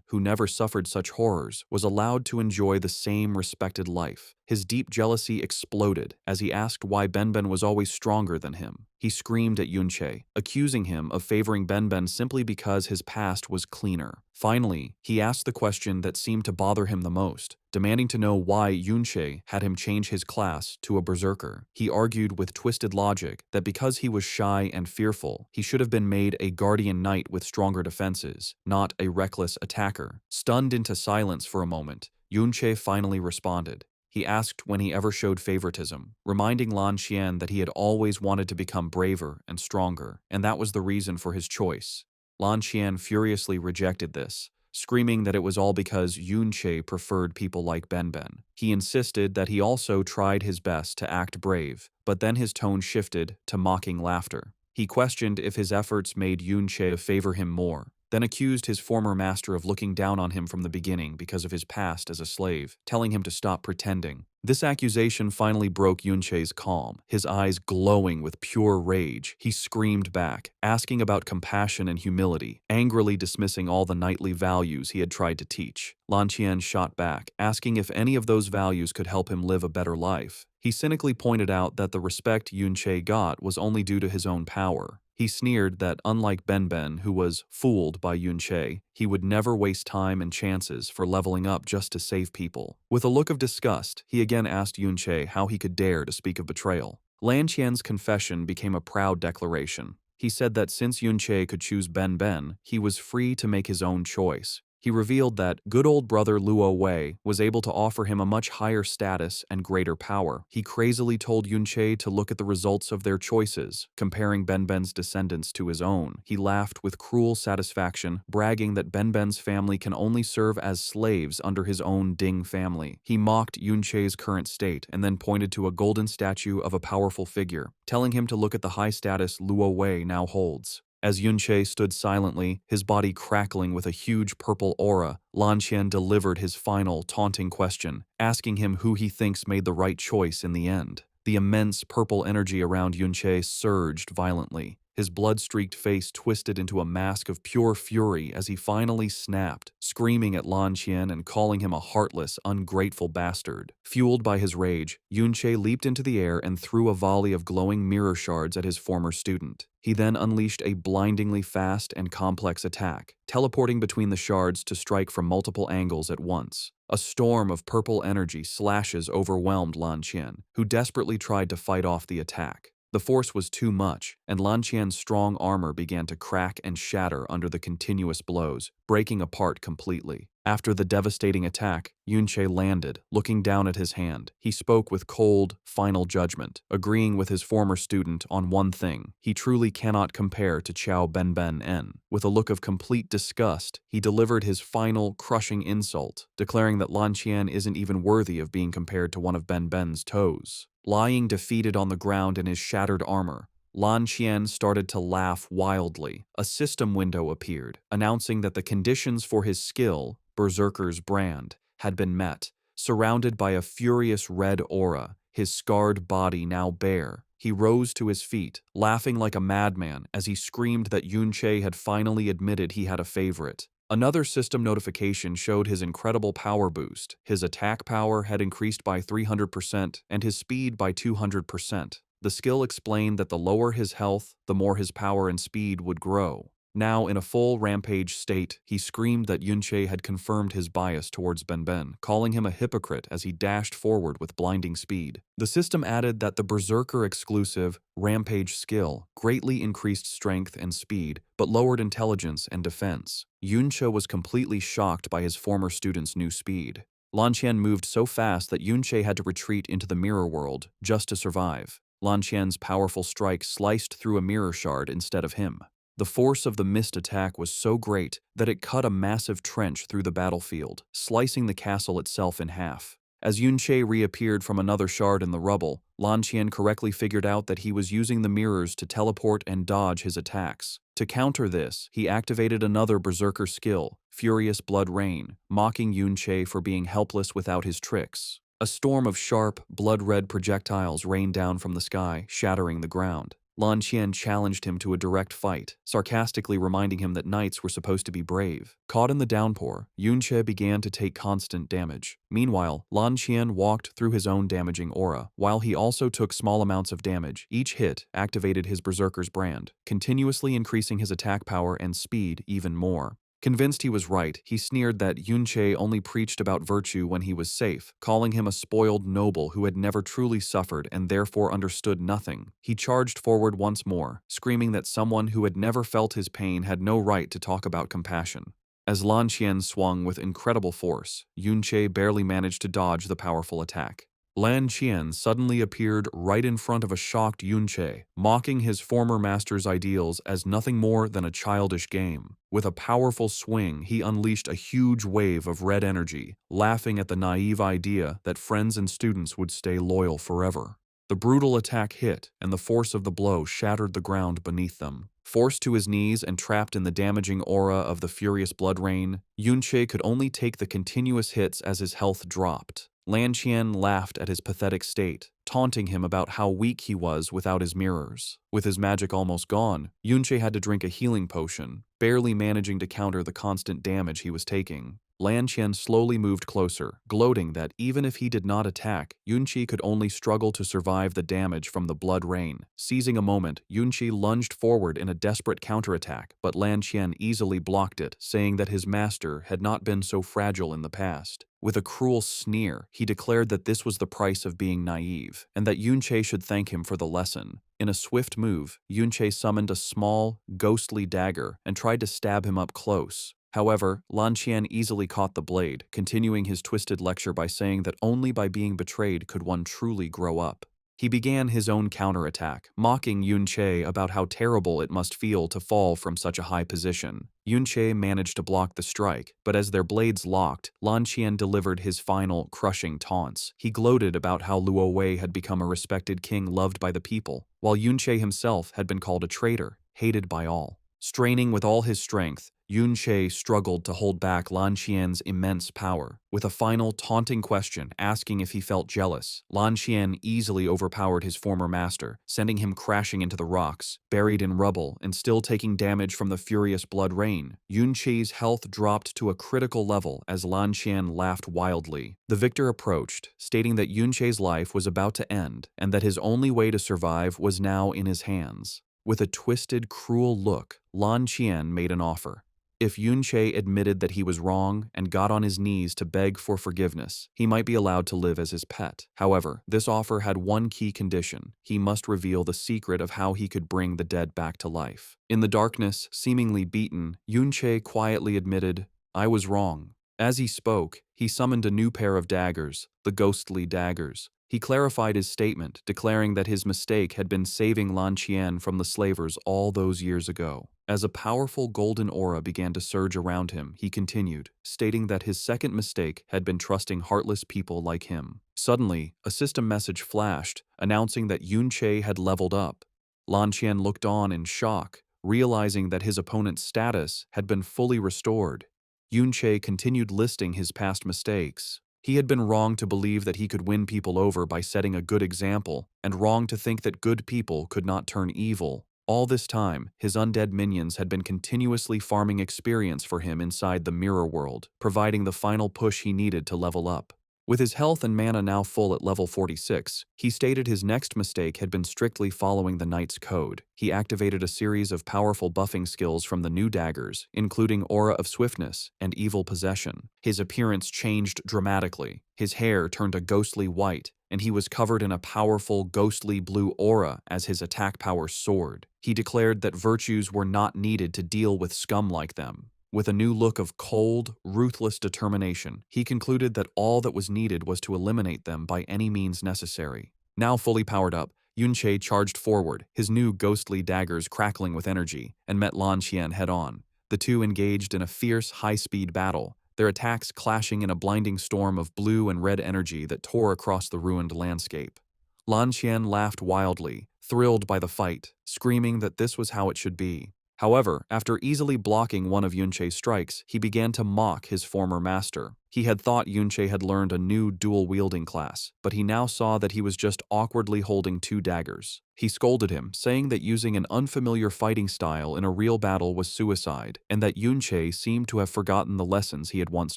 who never suffered such horrors, was allowed to enjoy the same respected life. His deep jealousy exploded as he asked why Ben was always stronger than him. He screamed at Yunche, accusing him of favoring Ben simply because his past was cleaner. Finally, he asked the question that seemed to bother him the most, demanding to know why Yunche had him change his class to a berserker. He argued with twisted logic that because he was shy and fearful, he should have been made a guardian knight with stronger defenses, not a reckless attacker. Stunned into silence for a moment, Yunche finally responded. He asked when he ever showed favoritism, reminding Lan Qian that he had always wanted to become braver and stronger, and that was the reason for his choice. Lan Qian furiously rejected this, screaming that it was all because Yunche preferred people like Ben. He insisted that he also tried his best to act brave, but then his tone shifted to mocking laughter. He questioned if his efforts made Yunche favor him more. then accused his former master of looking down on him from the beginning because of his past as a slave, telling him to stop pretending. This accusation finally broke Yunche's calm. His eyes glowing with pure rage, he screamed back, asking about compassion and humility, angrily dismissing all the knightly values he had tried to teach. Lan Qian shot back, asking if any of those values could help him live a better life. He cynically pointed out that the respect Yunche got was only due to his own power. He sneered that, unlike Ben, who was fooled by Yunche, he would never waste time and chances for leveling up just to save people. With a look of disgust, he again asked Yunche how he could dare to speak of betrayal. Lan Qian's confession became a proud declaration. He said that since Yunche could choose Ben, he was free to make his own choice. He revealed that good old brother Luo Wei was able to offer him a much higher status and greater power. He crazily told Yunche to look at the results of their choices, comparing Ben's descendants to his own. He laughed with cruel satisfaction, bragging that Ben's family can only serve as slaves under his own Ding family. He mocked Yunche's current state and then pointed to a golden statue of a powerful figure, telling him to look at the high status Luo Wei now holds. As Yunche stood silently, his body crackling with a huge purple aura, Lan Qian delivered his final, taunting question, asking him who he thinks made the right choice in the end. The immense purple energy around Yunche surged violently. His blood-streaked face twisted into a mask of pure fury as he finally snapped, screaming at Lan Qian and calling him a heartless, ungrateful bastard. Fueled by his rage, Yunche leaped into the air and threw a volley of glowing mirror shards at his former student. He then unleashed a blindingly fast and complex attack, teleporting between the shards to strike from multiple angles at once. A storm of purple energy slashes overwhelmed Lan Qian, who desperately tried to fight off the attack. The force was too much, and Lan Qian's strong armor began to crack and shatter under the continuous blows, breaking apart completely. After the devastating attack, Yunche landed, looking down at his hand. He spoke with cold, final judgment, agreeing with his former student on one thing: he truly cannot compare to Qiao Ben. With a look of complete disgust, he delivered his final, crushing insult, declaring that Lan Qian isn't even worthy of being compared to one of Ben's toes. Lying defeated on the ground in his shattered armor, Lan Qian started to laugh wildly. A system window appeared, announcing that the conditions for his skill, Berserker's brand, had been met. Surrounded by a furious red aura, his scarred body now bare, he rose to his feet, laughing like a madman as he screamed that Yunche had finally admitted he had a favorite. Another system notification showed his incredible power boost. His attack power had increased by 300% and his speed by 200%. The skill explained that the lower his health, the more his power and speed would grow. Now in a full rampage state, he screamed that Yunche had confirmed his bias towards Ben, calling him a hypocrite as he dashed forward with blinding speed. The system added that the Berserker exclusive rampage skill greatly increased strength and speed, but lowered intelligence and defense. Yunche was completely shocked by his former student's new speed. Lan Qian moved so fast that Yunche had to retreat into the mirror world just to survive. Lan Qian's powerful strike sliced through a mirror shard instead of him. The force of the missed attack was so great that it cut a massive trench through the battlefield, slicing the castle itself in half. As Yunche reappeared from another shard in the rubble, Lan Qian correctly figured out that he was using the mirrors to teleport and dodge his attacks. To counter this, he activated another Berserker skill, Furious Blood Rain, mocking Yunche for being helpless without his tricks. A storm of sharp, blood-red projectiles rained down from the sky, shattering the ground. Lan Qian challenged him to a direct fight, sarcastically reminding him that knights were supposed to be brave. Caught in the downpour, Yunche began to take constant damage. Meanwhile, Lan Qian walked through his own damaging aura. While he also took small amounts of damage, each hit activated his Berserker's brand, continuously increasing his attack power and speed even more. Convinced he was right, he sneered that Yunche only preached about virtue when he was safe, calling him a spoiled noble who had never truly suffered and therefore understood nothing. He charged forward once more, screaming that someone who had never felt his pain had no right to talk about compassion. As Lan Qian swung with incredible force, Yunche barely managed to dodge the powerful attack. Lan Qian suddenly appeared right in front of a shocked Yunche, mocking his former master's ideals as nothing more than a childish game. With a powerful swing, he unleashed a huge wave of red energy, laughing at the naive idea that friends and students would stay loyal forever. The brutal attack hit, and the force of the blow shattered the ground beneath them. Forced to his knees and trapped in the damaging aura of the furious blood rain, Yunche could only take the continuous hits as his health dropped. Lan Qian laughed at his pathetic state, taunting him about how weak he was without his mirrors. With his magic almost gone, Yunche had to drink a healing potion, barely managing to counter the constant damage he was taking. Lan Qian slowly moved closer, gloating that even if he did not attack, Yunchi could only struggle to survive the damage from the blood rain. Seizing a moment, Yunchi lunged forward in a desperate counterattack, but Lan Qian easily blocked it, saying that his master had not been so fragile in the past. With a cruel sneer, he declared that this was the price of being naive, and that Yunche should thank him for the lesson. In a swift move, Yunche summoned a small, ghostly dagger and tried to stab him up close. However, Lan Qian easily caught the blade, continuing his twisted lecture by saying that only by being betrayed could one truly grow up. He began his own counterattack, mocking Yunche about how terrible it must feel to fall from such a high position. Yunche managed to block the strike, but as their blades locked, Lan Qian delivered his final, crushing taunts. He gloated about how Luo Wei had become a respected king loved by the people, while Yunche himself had been called a traitor, hated by all. Straining with all his strength, Yunche struggled to hold back Lan Qian's immense power. With a final taunting question asking if he felt jealous, Lan Qian easily overpowered his former master, sending him crashing into the rocks. Buried in rubble and still taking damage from the furious blood rain, Yunche's health dropped to a critical level as Lan Qian laughed wildly. The victor approached, stating that Yunche's life was about to end and that his only way to survive was now in his hands. With a twisted, cruel look, Lan Qian made an offer. If Yunche admitted that he was wrong and got on his knees to beg for forgiveness, he might be allowed to live as his pet. However, this offer had one key condition: he must reveal the secret of how he could bring the dead back to life. In the darkness, seemingly beaten, Yunche quietly admitted, "I was wrong." As he spoke, he summoned a new pair of daggers, the ghostly daggers. He clarified his statement, declaring that his mistake had been saving Lan Qian from the slavers all those years ago. As a powerful golden aura began to surge around him, he continued, stating that his second mistake had been trusting heartless people like him. Suddenly, a system message flashed, announcing that Yunche had leveled up. Lan Qian looked on in shock, realizing that his opponent's status had been fully restored. Yunche continued listing his past mistakes. He had been wrong to believe that he could win people over by setting a good example, and wrong to think that good people could not turn evil. All this time, his undead minions had been continuously farming experience for him inside the mirror world, providing the final push he needed to level up. With his health and mana now full at level 46, he stated his next mistake had been strictly following the Knight's code. He activated a series of powerful buffing skills from the new daggers, including Aura of Swiftness and Evil Possession. His appearance changed dramatically. His hair turned a ghostly white, and he was covered in a powerful ghostly blue aura as his attack power soared. He declared that virtues were not needed to deal with scum like them. With a new look of cold, ruthless determination, he concluded that all that was needed was to eliminate them by any means necessary. Now fully powered up, Yunche charged forward, his new ghostly daggers crackling with energy, and met Lan Qian head-on. The two engaged in a fierce, high-speed battle, their attacks clashing in a blinding storm of blue and red energy that tore across the ruined landscape. Lan Qian laughed wildly, thrilled by the fight, screaming that this was how it should be. However, after easily blocking one of Yunche's strikes, he began to mock his former master. He had thought Yunche had learned a new dual-wielding class, but he now saw that he was just awkwardly holding two daggers. He scolded him, saying that using an unfamiliar fighting style in a real battle was suicide, and that Yunche seemed to have forgotten the lessons he had once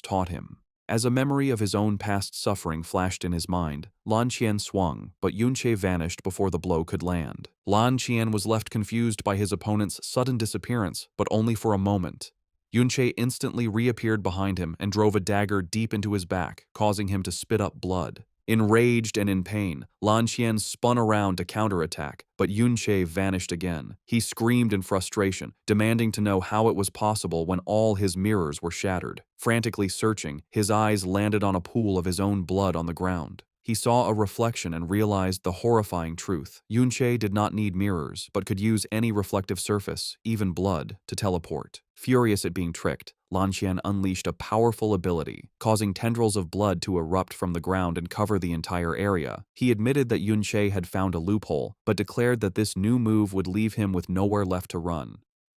taught him. As a memory of his own past suffering flashed in his mind, Lan Qian swung, but Yunche vanished before the blow could land. Lan Qian was left confused by his opponent's sudden disappearance, but only for a moment. Yunche instantly reappeared behind him and drove a dagger deep into his back, causing him to spit up blood. Enraged and in pain, Lan Qian spun around to counterattack, but Yunche vanished again. He screamed in frustration, demanding to know how it was possible when all his mirrors were shattered. Frantically searching, his eyes landed on a pool of his own blood on the ground. He saw a reflection and realized the horrifying truth. Yunche did not need mirrors, but could use any reflective surface, even blood, to teleport. Furious at being tricked, Lan Qian unleashed a powerful ability, causing tendrils of blood to erupt from the ground and cover the entire area. He admitted that Yunche had found a loophole, but declared that this new move would leave him with nowhere left to run.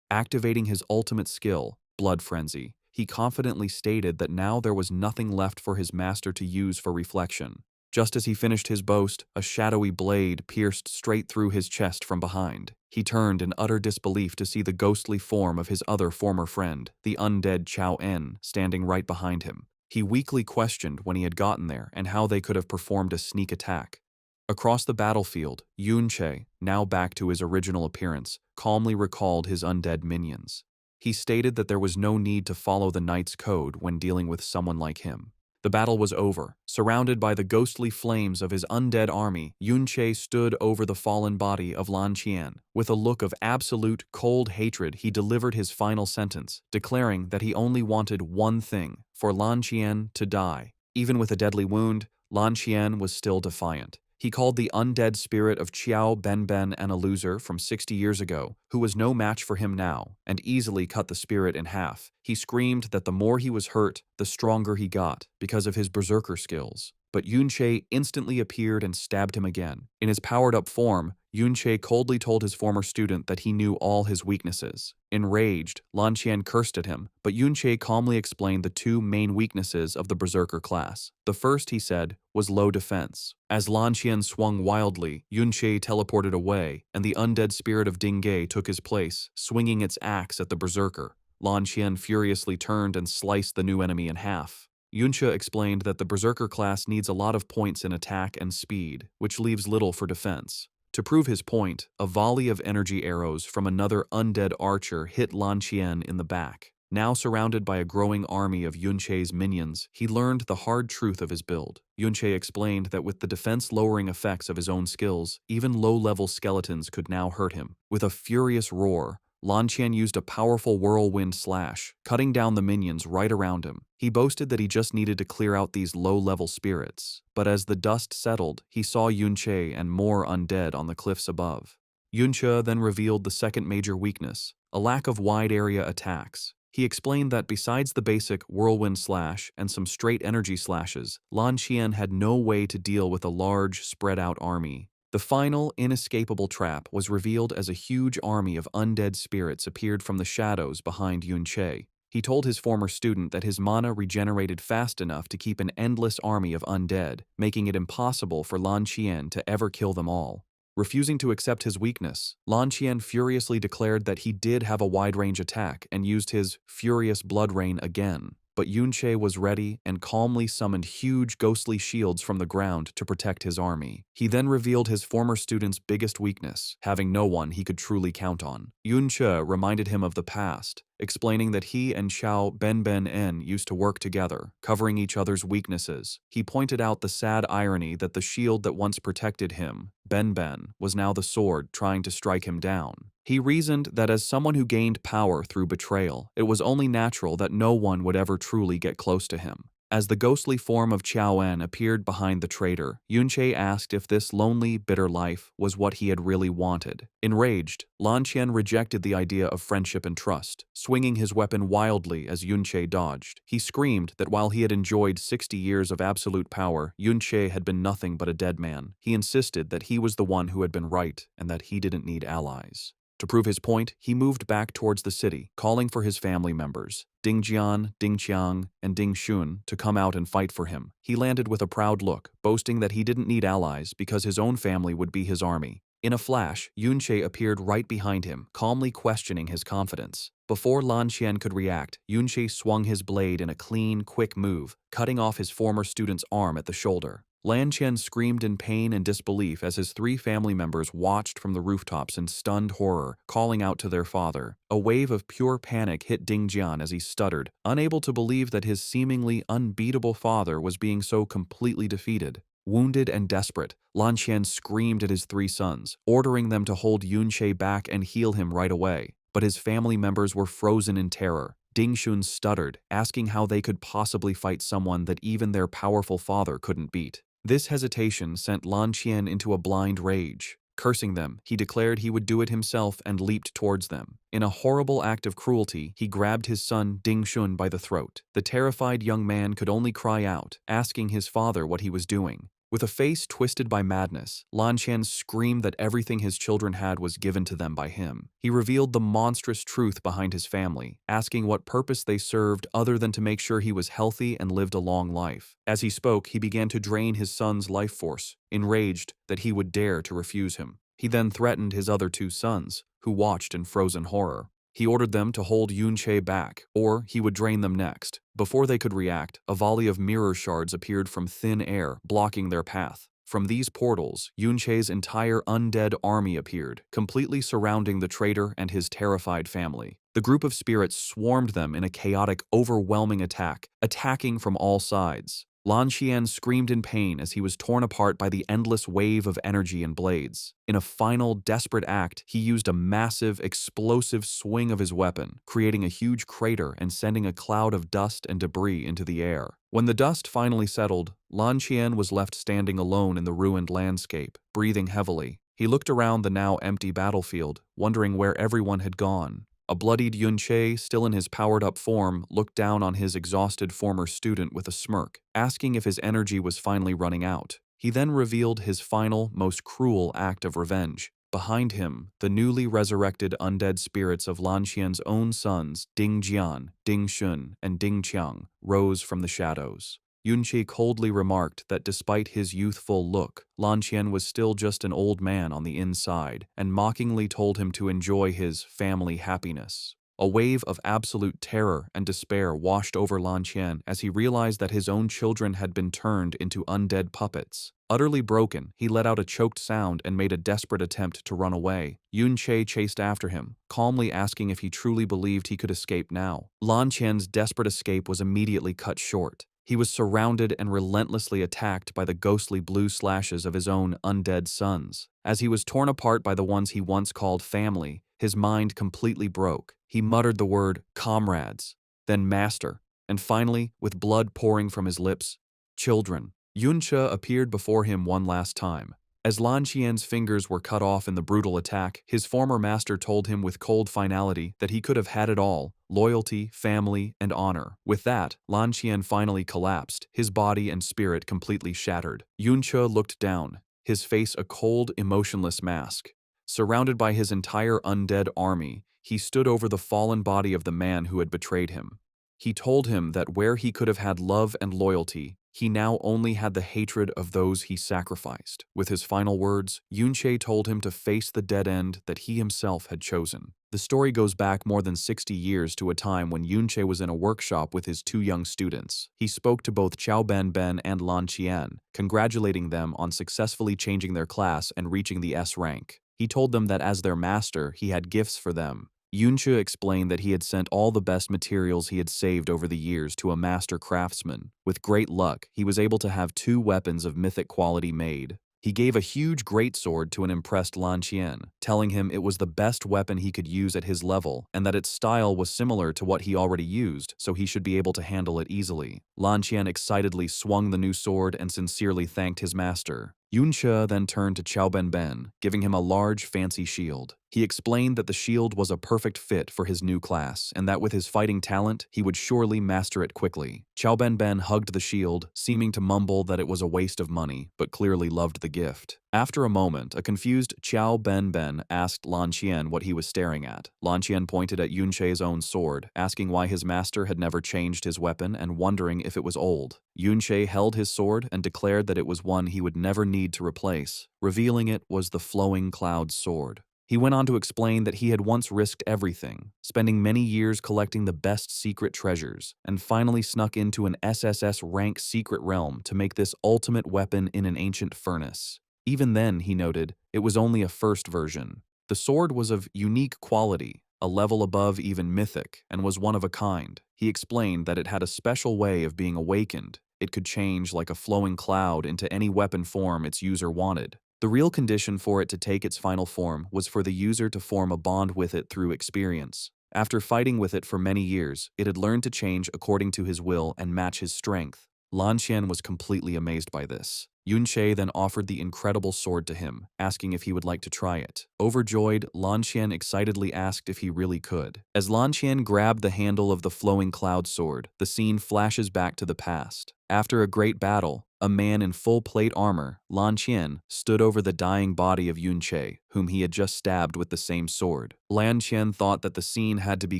Activating his ultimate skill, Blood Frenzy, he confidently stated that now there was nothing left for his master to use for reflection. Just as he finished his boast, a shadowy blade pierced straight through his chest from behind. He turned in utter disbelief to see the ghostly form of his other former friend, the undead Chao En, standing right behind him. He weakly questioned when he had gotten there and how they could have performed a sneak attack. Across the battlefield, Yunche, now back to his original appearance, calmly recalled his undead minions. He stated that there was no need to follow the knight's code when dealing with someone like him. The battle was over. Surrounded by the ghostly flames of his undead army, Yunche stood over the fallen body of Lan Qian. With a look of absolute, cold hatred, he delivered his final sentence, declaring that he only wanted one thing, for Lan Qian to die. Even with a deadly wound, Lan Qian was still defiant. He called the undead spirit of Qiao Benben an a loser from 60 years ago, who was no match for him now, and easily cut the spirit in half. He screamed that the more he was hurt, the stronger he got, because of his berserker skills. But Yunche instantly appeared and stabbed him again. In his powered-up form, Yunche coldly told his former student that he knew all his weaknesses. Enraged, Lan Qian cursed at him, but Yunche calmly explained the two main weaknesses of the berserker class. The first, he said, was low defense. As Lan Qian swung wildly, Yunche teleported away, and the undead spirit of Dingge took his place, swinging its axe at the berserker. Lan Qian furiously turned and sliced the new enemy in half. Yunche explained that the berserker class needs a lot of points in attack and speed, which leaves little for defense. To prove his point, a volley of energy arrows from another undead archer hit Lan Qian in the back. Now surrounded by a growing army of Yunche's minions, he learned the hard truth of his build. Yunche explained that with the defense-lowering effects of his own skills, even low-level skeletons could now hurt him. With a furious roar, Lan Qian used a powerful whirlwind slash, cutting down the minions right around him. He boasted that he just needed to clear out these low-level spirits, but as the dust settled, he saw Yunche and more undead on the cliffs above. Yunche then revealed the second major weakness, a lack of wide-area attacks. He explained that besides the basic whirlwind slash and some straight energy slashes, Lan Qian had no way to deal with a large, spread-out army. The final, inescapable trap was revealed as a huge army of undead spirits appeared from the shadows behind Yunche. He told his former student that his mana regenerated fast enough to keep an endless army of undead, making it impossible for Lan Qian to ever kill them all. Refusing to accept his weakness, Lan Qian furiously declared that he did have a wide-range attack and used his furious blood rain again. But Yunche was ready and calmly summoned huge ghostly shields from the ground to protect his army. He then revealed his former student's biggest weakness, having no one he could truly count on. Yunche reminded him of the past, explaining that he and Qiao Benben used to work together, covering each other's weaknesses. He pointed out the sad irony that the shield that once protected him, Benben, was now the sword trying to strike him down. He reasoned that as someone who gained power through betrayal, it was only natural that no one would ever truly get close to him. As the ghostly form of Chao En appeared behind the traitor, Yunche asked if this lonely, bitter life was what he had really wanted. Enraged, Lan Qian rejected the idea of friendship and trust, swinging his weapon wildly as Yunche dodged. He screamed that while he had enjoyed 60 years of absolute power, Yunche had been nothing but a dead man. He insisted that he was the one who had been right and that he didn't need allies. To prove his point, he moved back towards the city, calling for his family members, Ding Jian, Ding Qiang, and Ding Xun, to come out and fight for him. He landed with a proud look, boasting that he didn't need allies because his own family would be his army. In a flash, Yunche appeared right behind him, calmly questioning his confidence. Before Lan Qian could react, Yunche swung his blade in a clean, quick move, cutting off his former student's arm at the shoulder. Lan Qian screamed in pain and disbelief as his 3 family members watched from the rooftops in stunned horror, calling out to their father. A wave of pure panic hit Ding Jian as he stuttered, unable to believe that his seemingly unbeatable father was being so completely defeated. Wounded and desperate, Lan Qian screamed at his 3 sons, ordering them to hold Yunche back and heal him right away. But his family members were frozen in terror. Ding Xun stuttered, asking how they could possibly fight someone that even their powerful father couldn't beat. This hesitation sent Lan Qian into a blind rage. Cursing them, he declared he would do it himself and leaped towards them. In a horrible act of cruelty, he grabbed his son Ding Shun by the throat. The terrified young man could only cry out, asking his father what he was doing. With a face twisted by madness, Lan Qian screamed that everything his children had was given to them by him. He revealed the monstrous truth behind his family, asking what purpose they served other than to make sure he was healthy and lived a long life. As he spoke, he began to drain his son's life force, enraged that he would dare to refuse him. He then threatened his other two sons, who watched in frozen horror. He ordered them to hold Yunche back, or he would drain them next. Before they could react, a volley of mirror shards appeared from thin air, blocking their path. From these portals, Yunche's entire undead army appeared, completely surrounding the traitor and his terrified family. The group of spirits swarmed them in a chaotic, overwhelming attack, attacking from all sides. Lan Qian screamed in pain as he was torn apart by the endless wave of energy and blades. In a final, desperate act, he used a massive, explosive swing of his weapon, creating a huge crater and sending a cloud of dust and debris into the air. When the dust finally settled, Lan Qian was left standing alone in the ruined landscape, breathing heavily. He looked around the now empty battlefield, wondering where everyone had gone. A bloodied Yunche, still in his powered-up form, looked down on his exhausted former student with a smirk, asking if his energy was finally running out. He then revealed his final, most cruel act of revenge. Behind him, the newly resurrected undead spirits of Lan Qian's own sons, Ding Jian, Ding Shun, and Ding Qiang, rose from the shadows. Yunche coldly remarked that despite his youthful look, Lan Qian was still just an old man on the inside, and mockingly told him to enjoy his family happiness. A wave of absolute terror and despair washed over Lan Qian as he realized that his own children had been turned into undead puppets. Utterly broken, he let out a choked sound and made a desperate attempt to run away. Yunche chased after him, calmly asking if he truly believed he could escape now. Lan Qian's desperate escape was immediately cut short. He was surrounded and relentlessly attacked by the ghostly blue slashes of his own undead sons. As he was torn apart by the ones he once called family, his mind completely broke. He muttered the word comrades, then master, and finally, with blood pouring from his lips, children. Yunche appeared before him one last time. As Lan Qian's fingers were cut off in the brutal attack, his former master told him with cold finality that he could have had it all: loyalty, family, and honor. With that, Lan Qian finally collapsed, his body and spirit completely shattered. Yunche looked down, his face a cold, emotionless mask. Surrounded by his entire undead army, he stood over the fallen body of the man who had betrayed him. He told him that where he could have had love and loyalty, he now only had the hatred of those he sacrificed. With his final words, Yunche told him to face the dead end that he himself had chosen. The story goes back more than 60 years to a time when Yunche was in a workshop with his two young students. He spoke to both Qiao Ben and Lan Qian, congratulating them on successfully changing their class and reaching the S rank. He told them that as their master, he had gifts for them. Yunche explained that he had sent all the best materials he had saved over the years to a master craftsman. With great luck, he was able to have 2 weapons of mythic quality made. He gave a huge greatsword to an impressed Lan Qian, telling him it was the best weapon he could use at his level and that its style was similar to what he already used, so he should be able to handle it easily. Lan Qian excitedly swung the new sword and sincerely thanked his master. Yunche then turned to Qiao Ben, giving him a large, fancy shield. He explained that the shield was a perfect fit for his new class, and that with his fighting talent, he would surely master it quickly. Qiao Ben hugged the shield, seeming to mumble that it was a waste of money, but clearly loved the gift. After a moment, a confused Qiao Ben asked Lan Qian what he was staring at. Lan Qian pointed at Yunche's own sword, asking why his master had never changed his weapon and wondering if it was old. Yunche held his sword and declared that it was one he would never need to replace. Revealing it was the Flowing Cloud sword. He went on to explain that he had once risked everything, spending many years collecting the best secret treasures, and finally snuck into an SSS rank secret realm to make this ultimate weapon in an ancient furnace. Even then, he noted, it was only a first version. The sword was of unique quality, a level above even mythic, and was one of a kind. He explained that it had a special way of being awakened. It could change like a flowing cloud into any weapon form its user wanted. The real condition for it to take its final form was for the user to form a bond with it through experience. After fighting with it for many years, it had learned to change according to his will and match his strength. Lan Qian was completely amazed by this. Yunche then offered the incredible sword to him, asking if he would like to try it. Overjoyed, Lan Qian excitedly asked if he really could. As Lan Qian grabbed the handle of the flowing cloud sword, the scene flashes back to the past. After a great battle, a man in full plate armor, Lan Qian, stood over the dying body of Yunche, whom he had just stabbed with the same sword. Lan Qian thought that the scene had to be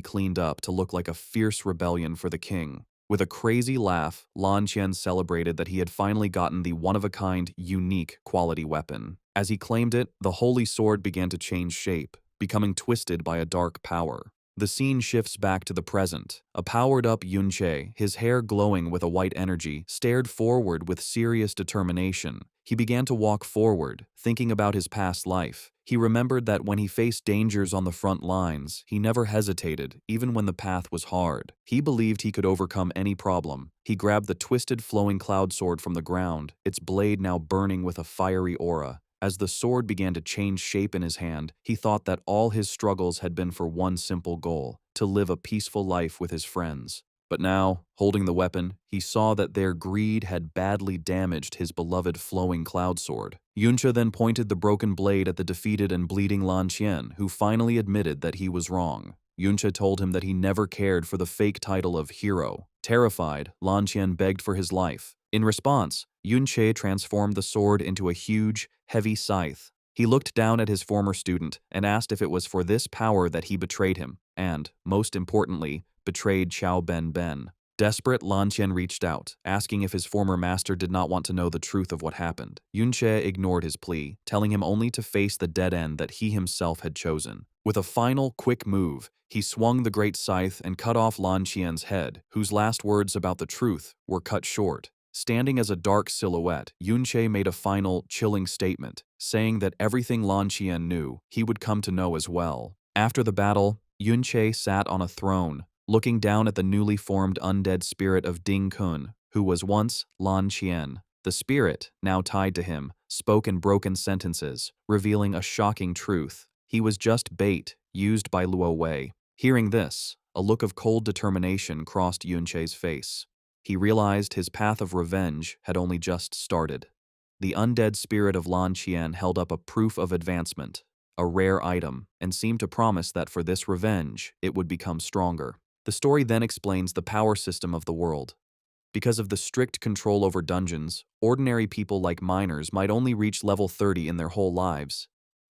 cleaned up to look like a fierce rebellion for the king. With a crazy laugh, Lan Qian celebrated that he had finally gotten the one-of-a-kind, unique quality weapon. As he claimed it, the holy sword began to change shape, becoming twisted by a dark power. The scene shifts back to the present. A powered-up Yunche, his hair glowing with a white energy, stared forward with serious determination. He began to walk forward, thinking about his past life. He remembered that when he faced dangers on the front lines, he never hesitated, even when the path was hard. He believed he could overcome any problem. He grabbed the twisted flowing cloud sword from the ground, its blade now burning with a fiery aura. As the sword began to change shape in his hand, he thought that all his struggles had been for one simple goal: to live a peaceful life with his friends. But now, holding the weapon, he saw that their greed had badly damaged his beloved flowing cloud sword. Yunche then pointed the broken blade at the defeated and bleeding Lan Qian, who finally admitted that he was wrong. Yunche told him that he never cared for the fake title of hero. Terrified, Lan Qian begged for his life. In response, Yunche transformed the sword into a huge, heavy scythe. He looked down at his former student and asked if it was for this power that he betrayed him, and, most importantly, betrayed Xiao Ben. Desperate, Lan Qian reached out, asking if his former master did not want to know the truth of what happened. Yunche ignored his plea, telling him only to face the dead end that he himself had chosen. With a final, quick move, he swung the great scythe and cut off Lan Qian's head, whose last words about the truth were cut short. Standing as a dark silhouette, Yunche made a final, chilling statement, saying that everything Lan Qian knew, he would come to know as well. After the battle, Yunche sat on a throne, looking down at the newly formed undead spirit of Ding Kun, who was once Lan Qian. The spirit, now tied to him, spoke in broken sentences, revealing a shocking truth. He was just bait, used by Luo Wei. Hearing this, a look of cold determination crossed Yunche's face. He realized his path of revenge had only just started. The undead spirit of Lan Qian held up a proof of advancement, a rare item, and seemed to promise that for this revenge, it would become stronger. The story then explains the power system of the world. Because of the strict control over dungeons, ordinary people like miners might only reach level 30 in their whole lives.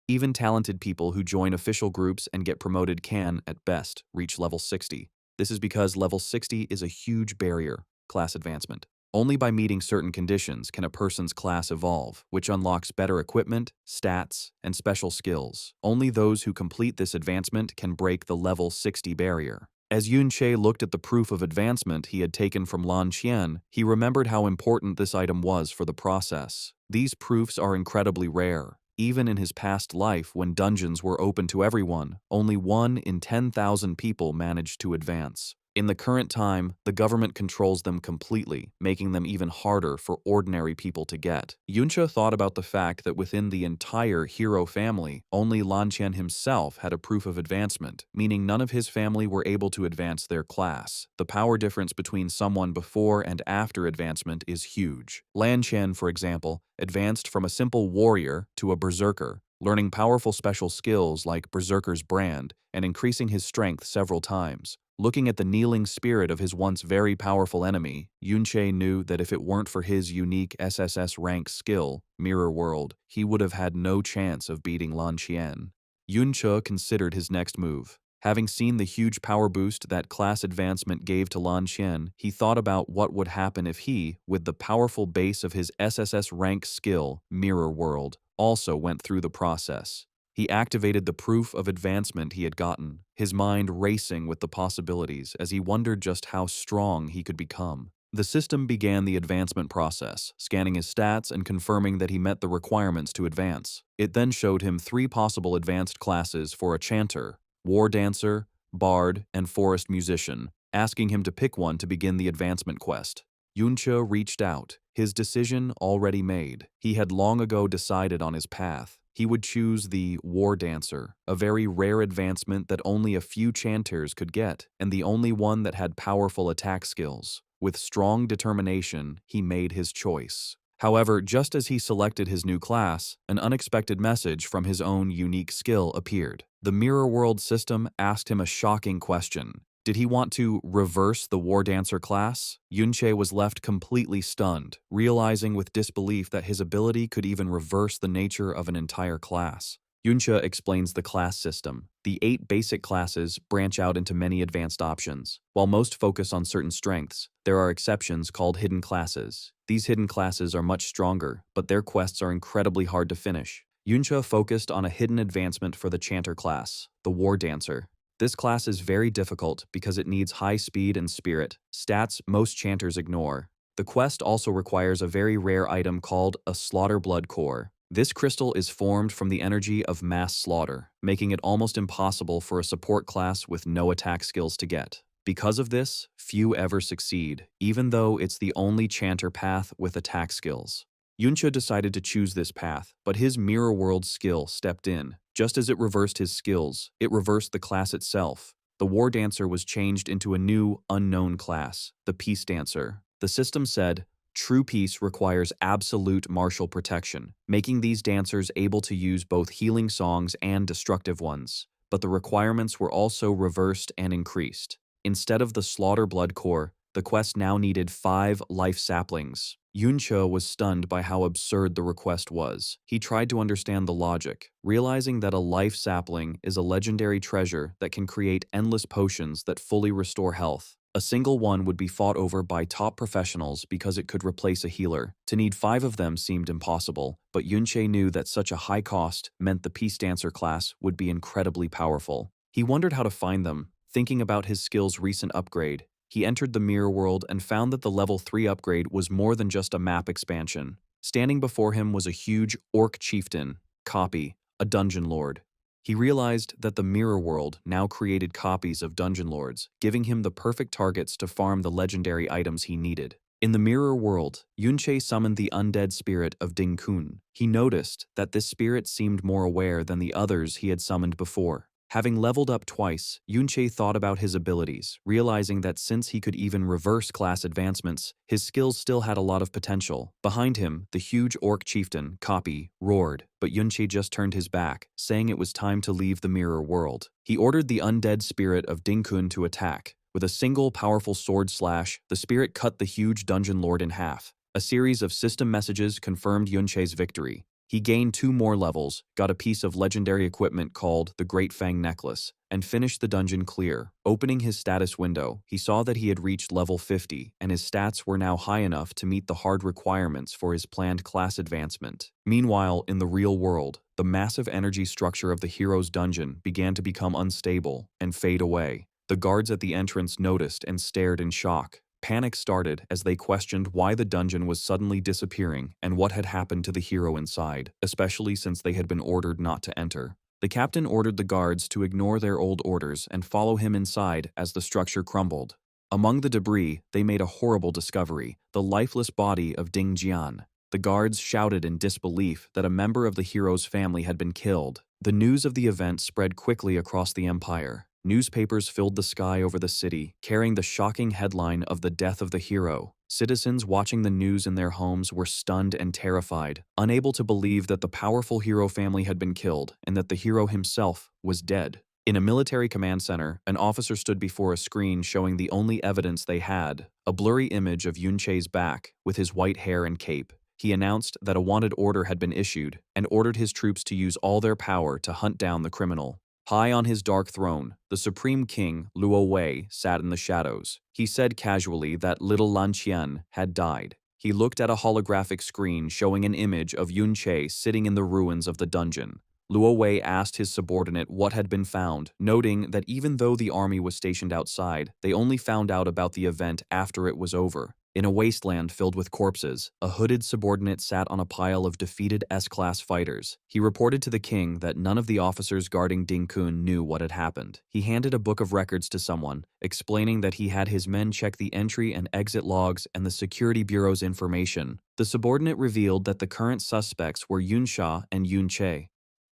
Even talented people who join official groups and get promoted can, at best, reach level 60. This is because level 60 is a huge barrier, class advancement. Only by meeting certain conditions can a person's class evolve, which unlocks better equipment, stats, and special skills. Only those who complete this advancement can break the level 60 barrier. As Yunche looked at the proof of advancement he had taken from Lan Qian, he remembered how important this item was for the process. These proofs are incredibly rare. Even in his past life, when dungeons were open to everyone, only 1 in 10,000 people managed to advance. In the current time, the government controls them completely, making them even harder for ordinary people to get. Yunche thought about the fact that within the entire hero family, only Lan Qian himself had a proof of advancement, meaning none of his family were able to advance their class. The power difference between someone before and after advancement is huge. Lan Qian, for example, advanced from a simple warrior to a berserker, learning powerful special skills like Berserker's Brand and increasing his strength several times. Looking at the kneeling spirit of his once very powerful enemy, Yunche knew that if it weren't for his unique SSS rank skill, Mirror World, he would have had no chance of beating Lan Qian. Yunche considered his next move. Having seen the huge power boost that class advancement gave to Lan Qian, he thought about what would happen if he, with the powerful base of his SSS rank skill, Mirror World, also went through the process. He activated the proof of advancement he had gotten, his mind racing with the possibilities as he wondered just how strong he could become. The system began the advancement process, scanning his stats and confirming that he met the requirements to advance. It then showed him 3 possible advanced classes for a chanter, war dancer, bard, and forest musician, asking him to pick one to begin the advancement quest. Yunche reached out, his decision already made. He had long ago decided on his path. He would choose the War Dancer, a very rare advancement that only a few chanters could get, and the only one that had powerful attack skills. With strong determination, he made his choice. However, just as he selected his new class, an unexpected message from his own unique skill appeared. The Mirror World system asked him a shocking question. Did he want to reverse the War Dancer class? Yunche was left completely stunned, realizing with disbelief that his ability could even reverse the nature of an entire class. Yunche explains the class system. The 8 basic classes branch out into many advanced options. While most focus on certain strengths, there are exceptions called hidden classes. These hidden classes are much stronger, but their quests are incredibly hard to finish. Yunche focused on a hidden advancement for the Chanter class, the War Dancer. This class is very difficult because it needs high speed and spirit, stats most chanters ignore. The quest also requires a very rare item called a Slaughter Blood Core. This crystal is formed from the energy of mass slaughter, making it almost impossible for a support class with no attack skills to get. Because of this, few ever succeed, even though it's the only chanter path with attack skills. Yunche decided to choose this path, but his Mirror World skill stepped in. Just as it reversed his skills, it reversed the class itself. The War Dancer was changed into a new, unknown class, the Peace Dancer. The system said, true peace requires absolute martial protection, making these dancers able to use both healing songs and destructive ones. But the requirements were also reversed and increased. Instead of the Slaughter Blood Core, the quest now needed 5 life saplings. Yunche was stunned by how absurd the request was. He tried to understand the logic, realizing that a life sapling is a legendary treasure that can create endless potions that fully restore health. A single one would be fought over by top professionals because it could replace a healer. To need 5 of them seemed impossible, but Yunche knew that such a high cost meant the Peace Dancer class would be incredibly powerful. He wondered how to find them, thinking about his skill's recent upgrade. He entered the Mirror World and found that the level 3 upgrade was more than just a map expansion. Standing before him was a huge orc chieftain, Copy, a dungeon lord. He realized that the Mirror World now created copies of dungeon lords, giving him the perfect targets to farm the legendary items he needed. In the Mirror World, Yunche summoned the undead spirit of Dingkun. He noticed that this spirit seemed more aware than the others he had summoned before. Having leveled up twice, Yunche thought about his abilities, realizing that since he could even reverse class advancements, his skills still had a lot of potential. Behind him, the huge orc chieftain, Copy, roared, but Yunche just turned his back, saying it was time to leave the Mirror World. He ordered the undead spirit of Dingkun to attack. With a single powerful sword slash, the spirit cut the huge dungeon lord in half. A series of system messages confirmed Yunche's victory. He gained 2 more levels, got a piece of legendary equipment called the Great Fang Necklace, and finished the dungeon clear. Opening his status window, he saw that he had reached level 50, and his stats were now high enough to meet the hard requirements for his planned class advancement. Meanwhile, in the real world, the massive energy structure of the hero's dungeon began to become unstable and fade away. The guards at the entrance noticed and stared in shock. Panic started as they questioned why the dungeon was suddenly disappearing and what had happened to the hero inside, especially since they had been ordered not to enter. The captain ordered the guards to ignore their old orders and follow him inside as the structure crumbled. Among the debris, they made a horrible discovery, the lifeless body of Ding Jian. The guards shouted in disbelief that a member of the hero's family had been killed. The news of the event spread quickly across the empire. Newspapers filled the sky over the city, carrying the shocking headline of the death of the hero. Citizens watching the news in their homes were stunned and terrified, unable to believe that the powerful hero family had been killed and that the hero himself was dead. In a military command center, an officer stood before a screen showing the only evidence they had, a blurry image of Yunche's back with his white hair and cape. He announced that a wanted order had been issued and ordered his troops to use all their power to hunt down the criminal. High on his dark throne, the Supreme King, Luo Wei, sat in the shadows. He said casually that little Lan Qian had died. He looked at a holographic screen showing an image of Yunche sitting in the ruins of the dungeon. Luo Wei asked his subordinate what had been found, noting that even though the army was stationed outside, they only found out about the event after it was over. In a wasteland filled with corpses, a hooded subordinate sat on a pile of defeated S-class fighters. He reported to the king that none of the officers guarding Dingkun knew what had happened. He handed a book of records to someone, explaining that he had his men check the entry and exit logs and the security bureau's information. The subordinate revealed that the current suspects were Yunsha and Yunche.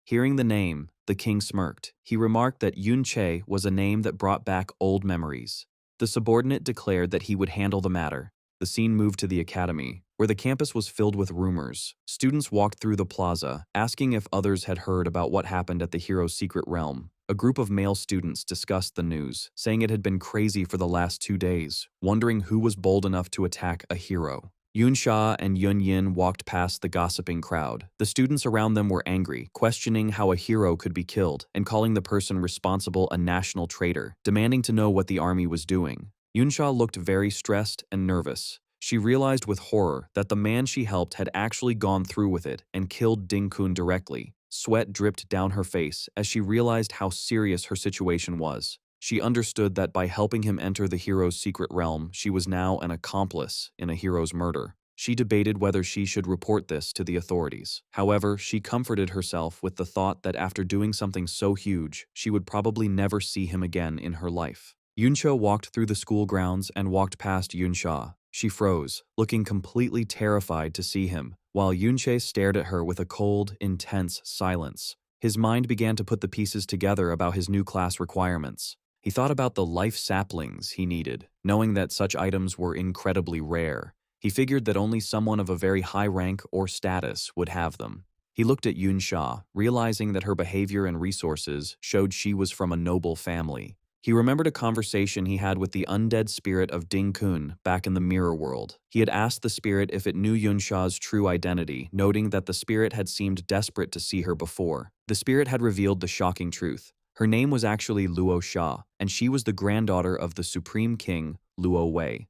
Hearing the name, the king smirked. He remarked that Yunche was a name that brought back old memories. The subordinate declared that he would handle the matter. The scene moved to the academy, where the campus was filled with rumors. Students walked through the plaza, asking if others had heard about what happened at the hero's secret realm. A group of male students discussed the news, saying it had been crazy for the last 2 days, wondering who was bold enough to attack a hero. Yunsha and Yunyin walked past the gossiping crowd. The students around them were angry, questioning how a hero could be killed and calling the person responsible a national traitor, demanding to know what the army was doing. Yunsha looked very stressed and nervous. She realized with horror that the man she helped had actually gone through with it and killed Ding-kun directly. Sweat dripped down her face as she realized how serious her situation was. She understood that by helping him enter the hero's secret realm, she was now an accomplice in a hero's murder. She debated whether she should report this to the authorities. However, she comforted herself with the thought that after doing something so huge, she would probably never see him again in her life. Yunsha walked through the school grounds and walked past Yunsha. She froze, looking completely terrified to see him, while Yunche stared at her with a cold, intense silence. His mind began to put the pieces together about his new class requirements. He thought about the life saplings he needed, knowing that such items were incredibly rare. He figured that only someone of a very high rank or status would have them. He looked at Yunsha, realizing that her behavior and resources showed she was from a noble family. He remembered a conversation he had with the undead spirit of Ding-kun back in the mirror world. He had asked the spirit if it knew Yunsha's true identity, noting that the spirit had seemed desperate to see her before. The spirit had revealed the shocking truth. Her name was actually Luo Sha, and she was the granddaughter of the Supreme King, Luo Wei.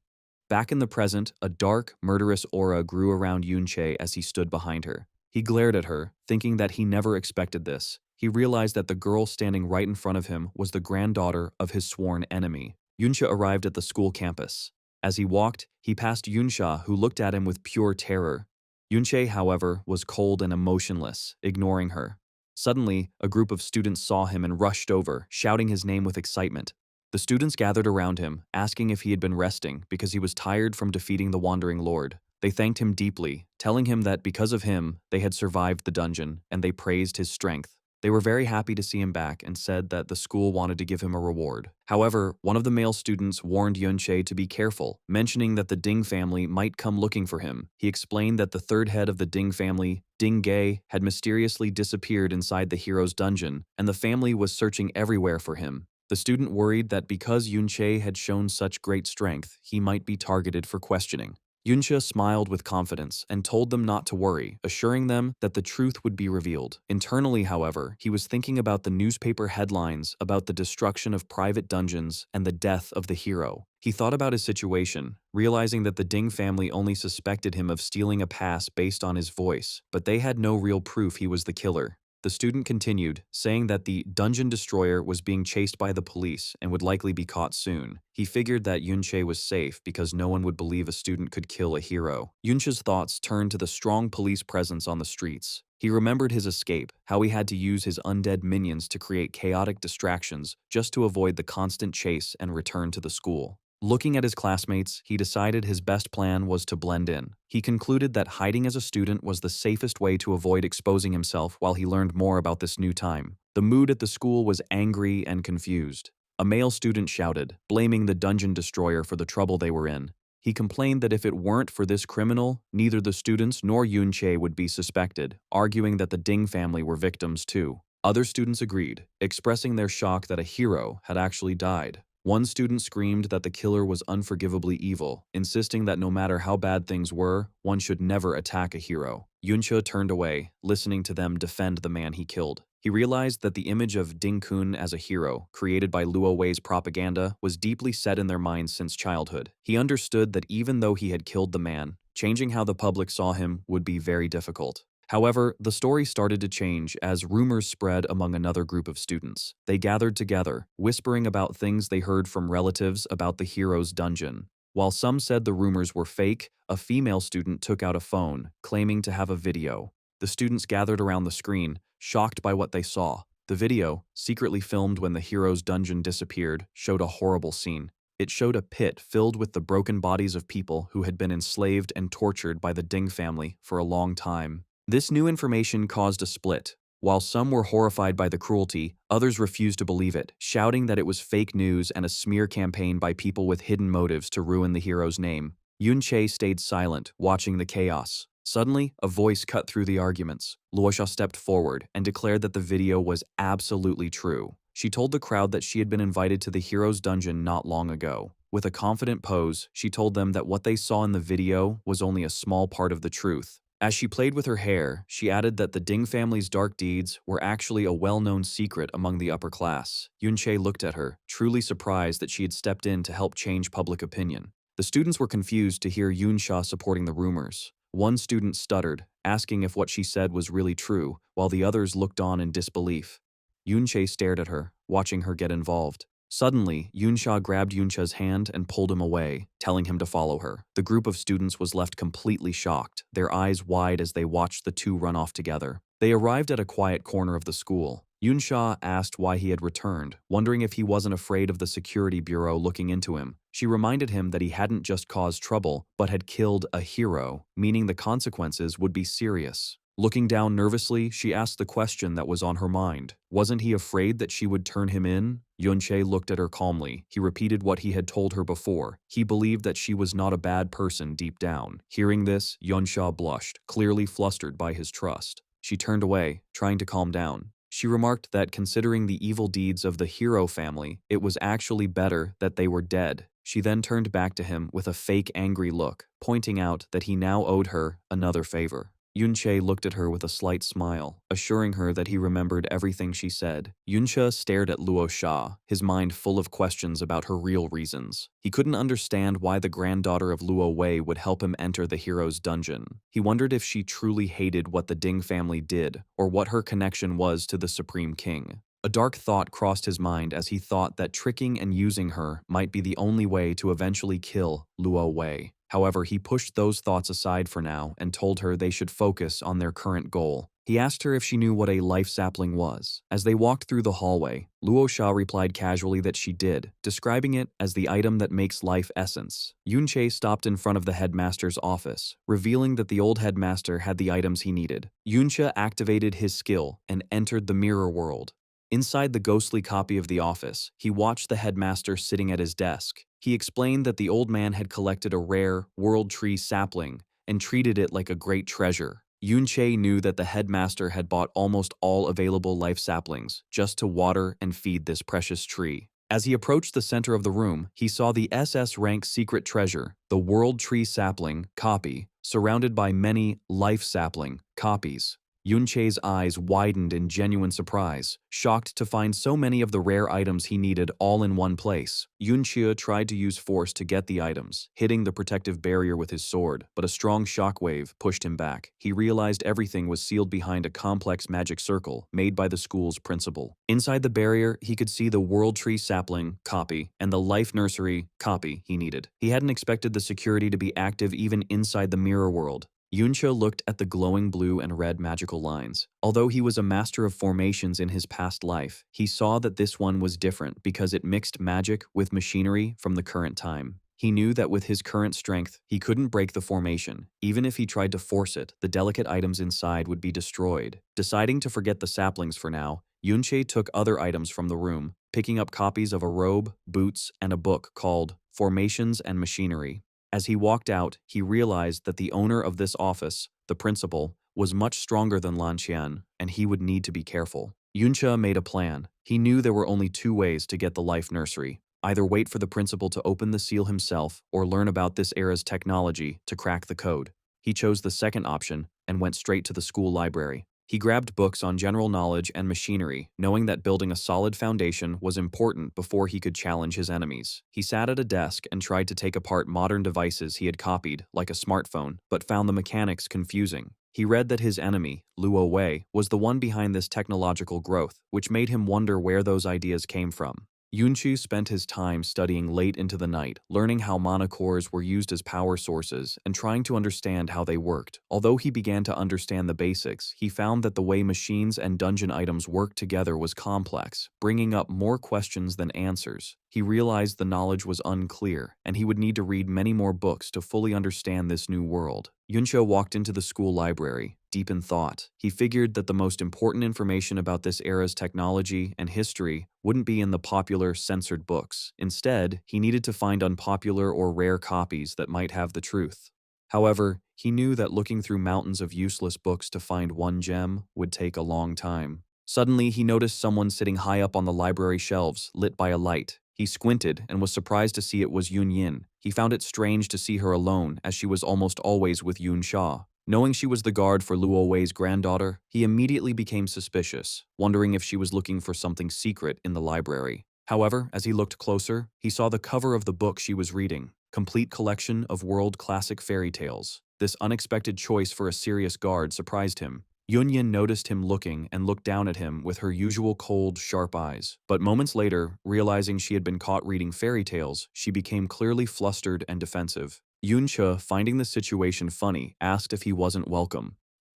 Back in the present, a dark, murderous aura grew around Yunche as he stood behind her. He glared at her, thinking that he never expected this. He realized that the girl standing right in front of him was the granddaughter of his sworn enemy. Yunsha arrived at the school campus. As he walked, he passed Yunsha, who looked at him with pure terror. Yunche, however, was cold and emotionless, ignoring her. Suddenly, a group of students saw him and rushed over, shouting his name with excitement. The students gathered around him, asking if he had been resting because he was tired from defeating the Wandering Lord. They thanked him deeply, telling him that because of him, they had survived the dungeon, and they praised his strength. They were very happy to see him back and said that the school wanted to give him a reward. However, one of the male students warned Yunche to be careful, mentioning that the Ding family might come looking for him. He explained that the third head of the Ding family, Ding Ge, had mysteriously disappeared inside the hero's dungeon, and the family was searching everywhere for him. The student worried that because Yunche had shown such great strength, he might be targeted for questioning. Yunsha smiled with confidence and told them not to worry, assuring them that the truth would be revealed. Internally, however, he was thinking about the newspaper headlines about the destruction of private dungeons and the death of the hero. He thought about his situation, realizing that the Ding family only suspected him of stealing a pass based on his voice, but they had no real proof he was the killer. The student continued, saying that the dungeon destroyer was being chased by the police and would likely be caught soon. He figured that Yunche was safe because no one would believe a student could kill a hero. Yunche's thoughts turned to the strong police presence on the streets. He remembered his escape, how he had to use his undead minions to create chaotic distractions just to avoid the constant chase and return to the school. Looking at his classmates, he decided his best plan was to blend in. He concluded that hiding as a student was the safest way to avoid exposing himself while he learned more about this new time. The mood at the school was angry and confused. A male student shouted, blaming the dungeon destroyer for the trouble they were in. He complained that if it weren't for this criminal, neither the students nor Yunche would be suspected, arguing that the Ding family were victims too. Other students agreed, expressing their shock that a hero had actually died. One student screamed that the killer was unforgivably evil, insisting that no matter how bad things were, one should never attack a hero. Yunsha turned away, listening to them defend the man he killed. He realized that the image of Ding-kun as a hero, created by Luo Wei's propaganda, was deeply set in their minds since childhood. He understood that even though he had killed the man, changing how the public saw him would be very difficult. However, the story started to change as rumors spread among another group of students. They gathered together, whispering about things they heard from relatives about the hero's dungeon. While some said the rumors were fake, a female student took out a phone, claiming to have a video. The students gathered around the screen, shocked by what they saw. The video, secretly filmed when the hero's dungeon disappeared, showed a horrible scene. It showed a pit filled with the broken bodies of people who had been enslaved and tortured by the Ding family for a long time. This new information caused a split. While some were horrified by the cruelty, others refused to believe it, shouting that it was fake news and a smear campaign by people with hidden motives to ruin the hero's name. Yun-che stayed silent, watching the chaos. Suddenly, a voice cut through the arguments. Luosha stepped forward and declared that the video was absolutely true. She told the crowd that she had been invited to the hero's dungeon not long ago. With a confident pose, she told them that what they saw in the video was only a small part of the truth. As she played with her hair, she added that the Ding family's dark deeds were actually a well-known secret among the upper class. Yun-che looked at her, truly surprised that she had stepped in to help change public opinion. The students were confused to hear Yun-sha supporting the rumors. One student stuttered, asking if what she said was really true, while the others looked on in disbelief. Yun-che stared at her, watching her get involved. Suddenly, Yun-sha grabbed Yun-cha's hand and pulled him away, telling him to follow her. The group of students was left completely shocked, their eyes wide as they watched the two run off together. They arrived at a quiet corner of the school. Yun-sha asked why he had returned, wondering if he wasn't afraid of the security bureau looking into him. She reminded him that he hadn't just caused trouble, but had killed a hero, meaning the consequences would be serious. Looking down nervously, she asked the question that was on her mind. Wasn't he afraid that she would turn him in? Yun-che looked at her calmly. He repeated what he had told her before. He believed that she was not a bad person deep down. Hearing this, Yun-sha blushed, clearly flustered by his trust. She turned away, trying to calm down. She remarked that considering the evil deeds of the hero family, it was actually better that they were dead. She then turned back to him with a fake angry look, pointing out that he now owed her another favor. Yun-che looked at her with a slight smile, assuring her that he remembered everything she said. Yun-cha stared at Luo Sha, his mind full of questions about her real reasons. He couldn't understand why the granddaughter of Luo Wei would help him enter the hero's dungeon. He wondered if she truly hated what the Ding family did, or what her connection was to the Supreme King. A dark thought crossed his mind as he thought that tricking and using her might be the only way to eventually kill Luo Wei. However, he pushed those thoughts aside for now and told her they should focus on their current goal. He asked her if she knew what a life sapling was. As they walked through the hallway, Luo Sha replied casually that she did, describing it as the item that makes life essence. Yun-che stopped in front of the headmaster's office, revealing that the old headmaster had the items he needed. Yun-cha activated his skill and entered the mirror world. Inside the ghostly copy of the office, he watched the headmaster sitting at his desk. He explained that the old man had collected a rare, world tree sapling and treated it like a great treasure. Yun-che knew that the headmaster had bought almost all available life saplings just to water and feed this precious tree. As he approached the center of the room, he saw the SS rank secret treasure, the world tree sapling copy, surrounded by many life sapling copies. Yun-che's eyes widened in genuine surprise, shocked to find so many of the rare items he needed all in one place. Yun-che tried to use force to get the items, hitting the protective barrier with his sword, but a strong shockwave pushed him back. He realized everything was sealed behind a complex magic circle made by the school's principal. Inside the barrier, he could see the World Tree Sapling copy and the Life Nursery copy he needed. He hadn't expected the security to be active even inside the mirror world. Yun-che looked at the glowing blue and red magical lines. Although he was a master of formations in his past life, he saw that this one was different because it mixed magic with machinery from the current time. He knew that with his current strength, he couldn't break the formation. Even if he tried to force it, the delicate items inside would be destroyed. Deciding to forget the saplings for now, Yun-che took other items from the room, picking up copies of a robe, boots, and a book called Formations and Machinery. As he walked out, he realized that the owner of this office, the principal, was much stronger than Lan Qian, and he would need to be careful. Yun-che made a plan. He knew there were only two ways to get the Life Nursery. Either wait for the principal to open the seal himself, or learn about this era's technology to crack the code. He chose the second option and went straight to the school library. He grabbed books on general knowledge and machinery, knowing that building a solid foundation was important before he could challenge his enemies. He sat at a desk and tried to take apart modern devices he had copied, like a smartphone, but found the mechanics confusing. He read that his enemy, Luo Wei, was the one behind this technological growth, which made him wonder where those ideas came from. Yun-che spent his time studying late into the night, learning how mana cores were used as power sources and trying to understand how they worked. Although he began to understand the basics, he found that the way machines and dungeon items worked together was complex, bringing up more questions than answers. He realized the knowledge was unclear, and he would need to read many more books to fully understand this new world. Yun-che walked into the school library. deep in thought. He figured that the most important information about this era's technology and history wouldn't be in the popular, censored books. Instead, he needed to find unpopular or rare copies that might have the truth. However, he knew that looking through mountains of useless books to find one gem would take a long time. Suddenly, he noticed someone sitting high up on the library shelves, lit by a light. He squinted and was surprised to see it was Yun Yin. He found it strange to see her alone, as she was almost always with Yun Sha. Knowing she was the guard for Luo Wei's granddaughter, he immediately became suspicious, wondering if she was looking for something secret in the library. However, as he looked closer, he saw the cover of the book she was reading, complete collection of world classic fairy tales. This unexpected choice for a serious guard surprised him. Yunyin noticed him looking and looked down at him with her usual cold, sharp eyes. But moments later, realizing she had been caught reading fairy tales, she became clearly flustered and defensive. Yunche, finding the situation funny, asked if he wasn't welcome.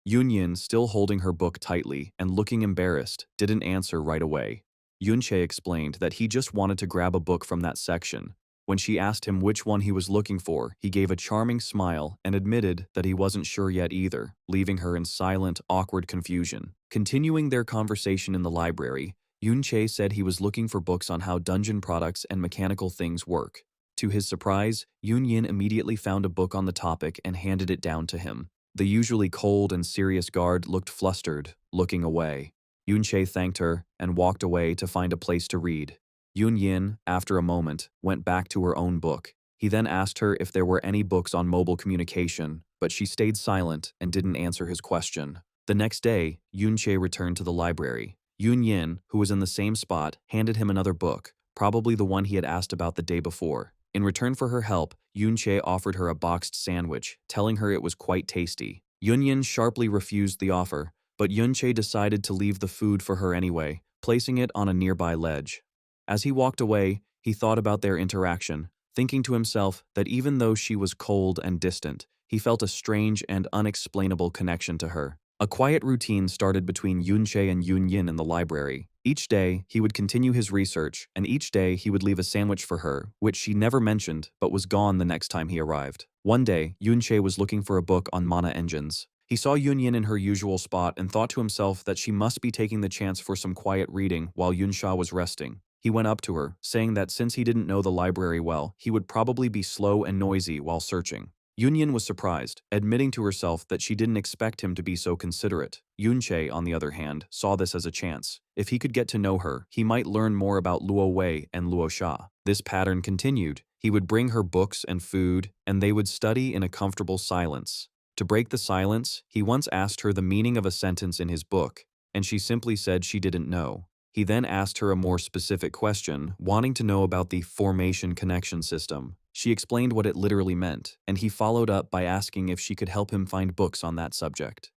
Yunyin, still holding her book tightly and looking embarrassed, didn't answer right away. Yunche explained that he just wanted to grab a book from that section. When she asked him which one he was looking for, he gave a charming smile and admitted that he wasn't sure yet either, leaving her in silent, awkward confusion. Continuing their conversation in the library, Yunche said he was looking for books on how dungeon products and mechanical things work. To his surprise, Yunyin immediately found a book on the topic and handed it down to him. The usually cold and serious guard looked flustered, looking away. Yunche thanked her and walked away to find a place to read. Yun Yin, after a moment, went back to her own book. He then asked her if there were any books on mobile communication, but she stayed silent and didn't answer his question. The next day, Yun Che returned to the library. Yun Yin, who was in the same spot, handed him another book, probably the one he had asked about the day before. In return for her help, Yun Che offered her a boxed sandwich, telling her it was quite tasty. Yun Yin sharply refused the offer, but Yun Che decided to leave the food for her anyway, placing it on a nearby ledge. As he walked away, he thought about their interaction, thinking to himself that even though she was cold and distant, he felt a strange and unexplainable connection to her. A quiet routine started between Yunche and Yun Yin in the library. Each day, he would continue his research, and each day he would leave a sandwich for her, which she never mentioned but was gone the next time he arrived. One day, Yunche was looking for a book on mana engines. He saw Yun Yin in her usual spot and thought to himself that she must be taking the chance for some quiet reading while Yunsha was resting. He went up to her, saying that since he didn't know the library well, he would probably be slow and noisy while searching. Yunyin was surprised, admitting to herself that she didn't expect him to be so considerate. Yunche, on the other hand, saw this as a chance. If he could get to know her, he might learn more about Luo Wei and Luo Sha. This pattern continued. He would bring her books and food, and they would study in a comfortable silence. To break the silence, he once asked her the meaning of a sentence in his book, and she simply said she didn't know. He then asked her a more specific question, wanting to know about the formation connection system. She explained what it literally meant, and he followed up by asking if she could help him find books on that subject.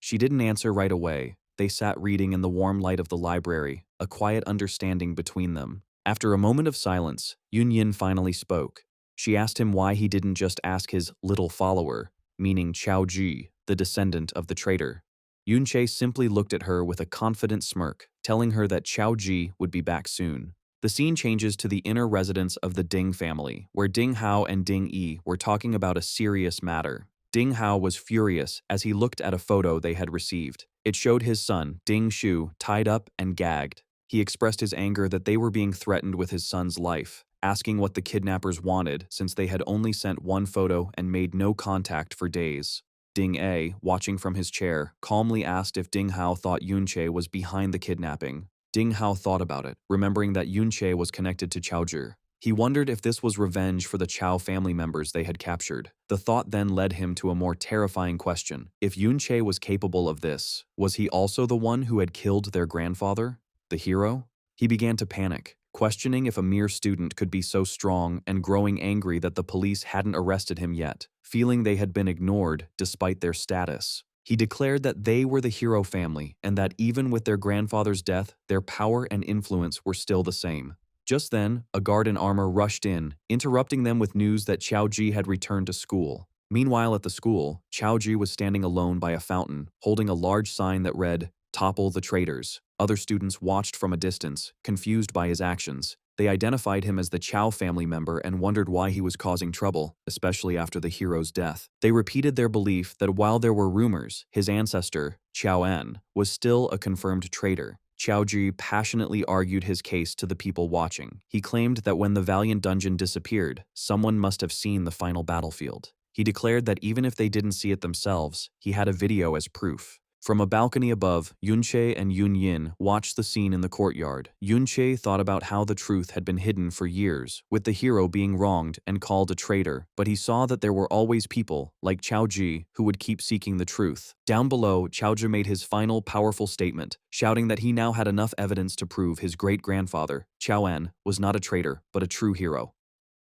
She didn't answer right away. They sat reading in the warm light of the library, a quiet understanding between them. After a moment of silence, Yun Yin finally spoke. She asked him why he didn't just ask his little follower, meaning Chao Ji, the descendant of the traitor. Yunche simply looked at her with a confident smirk, telling her that Chao Ji would be back soon. The scene changes to the inner residence of the Ding family, where Ding Hao and Ding Yi were talking about a serious matter. Ding Hao was furious as he looked at a photo they had received. It showed his son, Ding Shu, tied up and gagged. He expressed his anger that they were being threatened with his son's life, asking what the kidnappers wanted since they had only sent one photo and made no contact for days. Ding A, watching from his chair, calmly asked if Ding Hao thought Yunche was behind the kidnapping. Ding Hao thought about it, remembering that Yunche was connected to Chao Zhi. He wondered if this was revenge for the Chao family members they had captured. The thought then led him to a more terrifying question. If Yunche was capable of this, was he also the one who had killed their grandfather? The hero? He began to panic, questioning if a mere student could be so strong and growing angry that the police hadn't arrested him yet, feeling they had been ignored despite their status. He declared that they were the hero family and that even with their grandfather's death, their power and influence were still the same. Just then, a guard in armor rushed in, interrupting them with news that Chao Ji had returned to school. Meanwhile at the school, Chao Ji was standing alone by a fountain, holding a large sign that read, "Topple the traitors." Other students watched from a distance, confused by his actions. They identified him as the Chow family member and wondered why he was causing trouble, especially after the hero's death. They repeated their belief that while there were rumors, his ancestor, Chow En, was still a confirmed traitor. Qiao Ji passionately argued his case to the people watching. He claimed that when the Valiant Dungeon disappeared, someone must have seen the final battlefield. He declared that even if they didn't see it themselves, he had a video as proof. From a balcony above, Yunche and Yunyin watched the scene in the courtyard. Yunche thought about how the truth had been hidden for years, with the hero being wronged and called a traitor, but he saw that there were always people, like Qiao Ji, who would keep seeking the truth. Down below, Qiao Ji made his final powerful statement, shouting that he now had enough evidence to prove his great-grandfather, Qiao En, was not a traitor, but a true hero.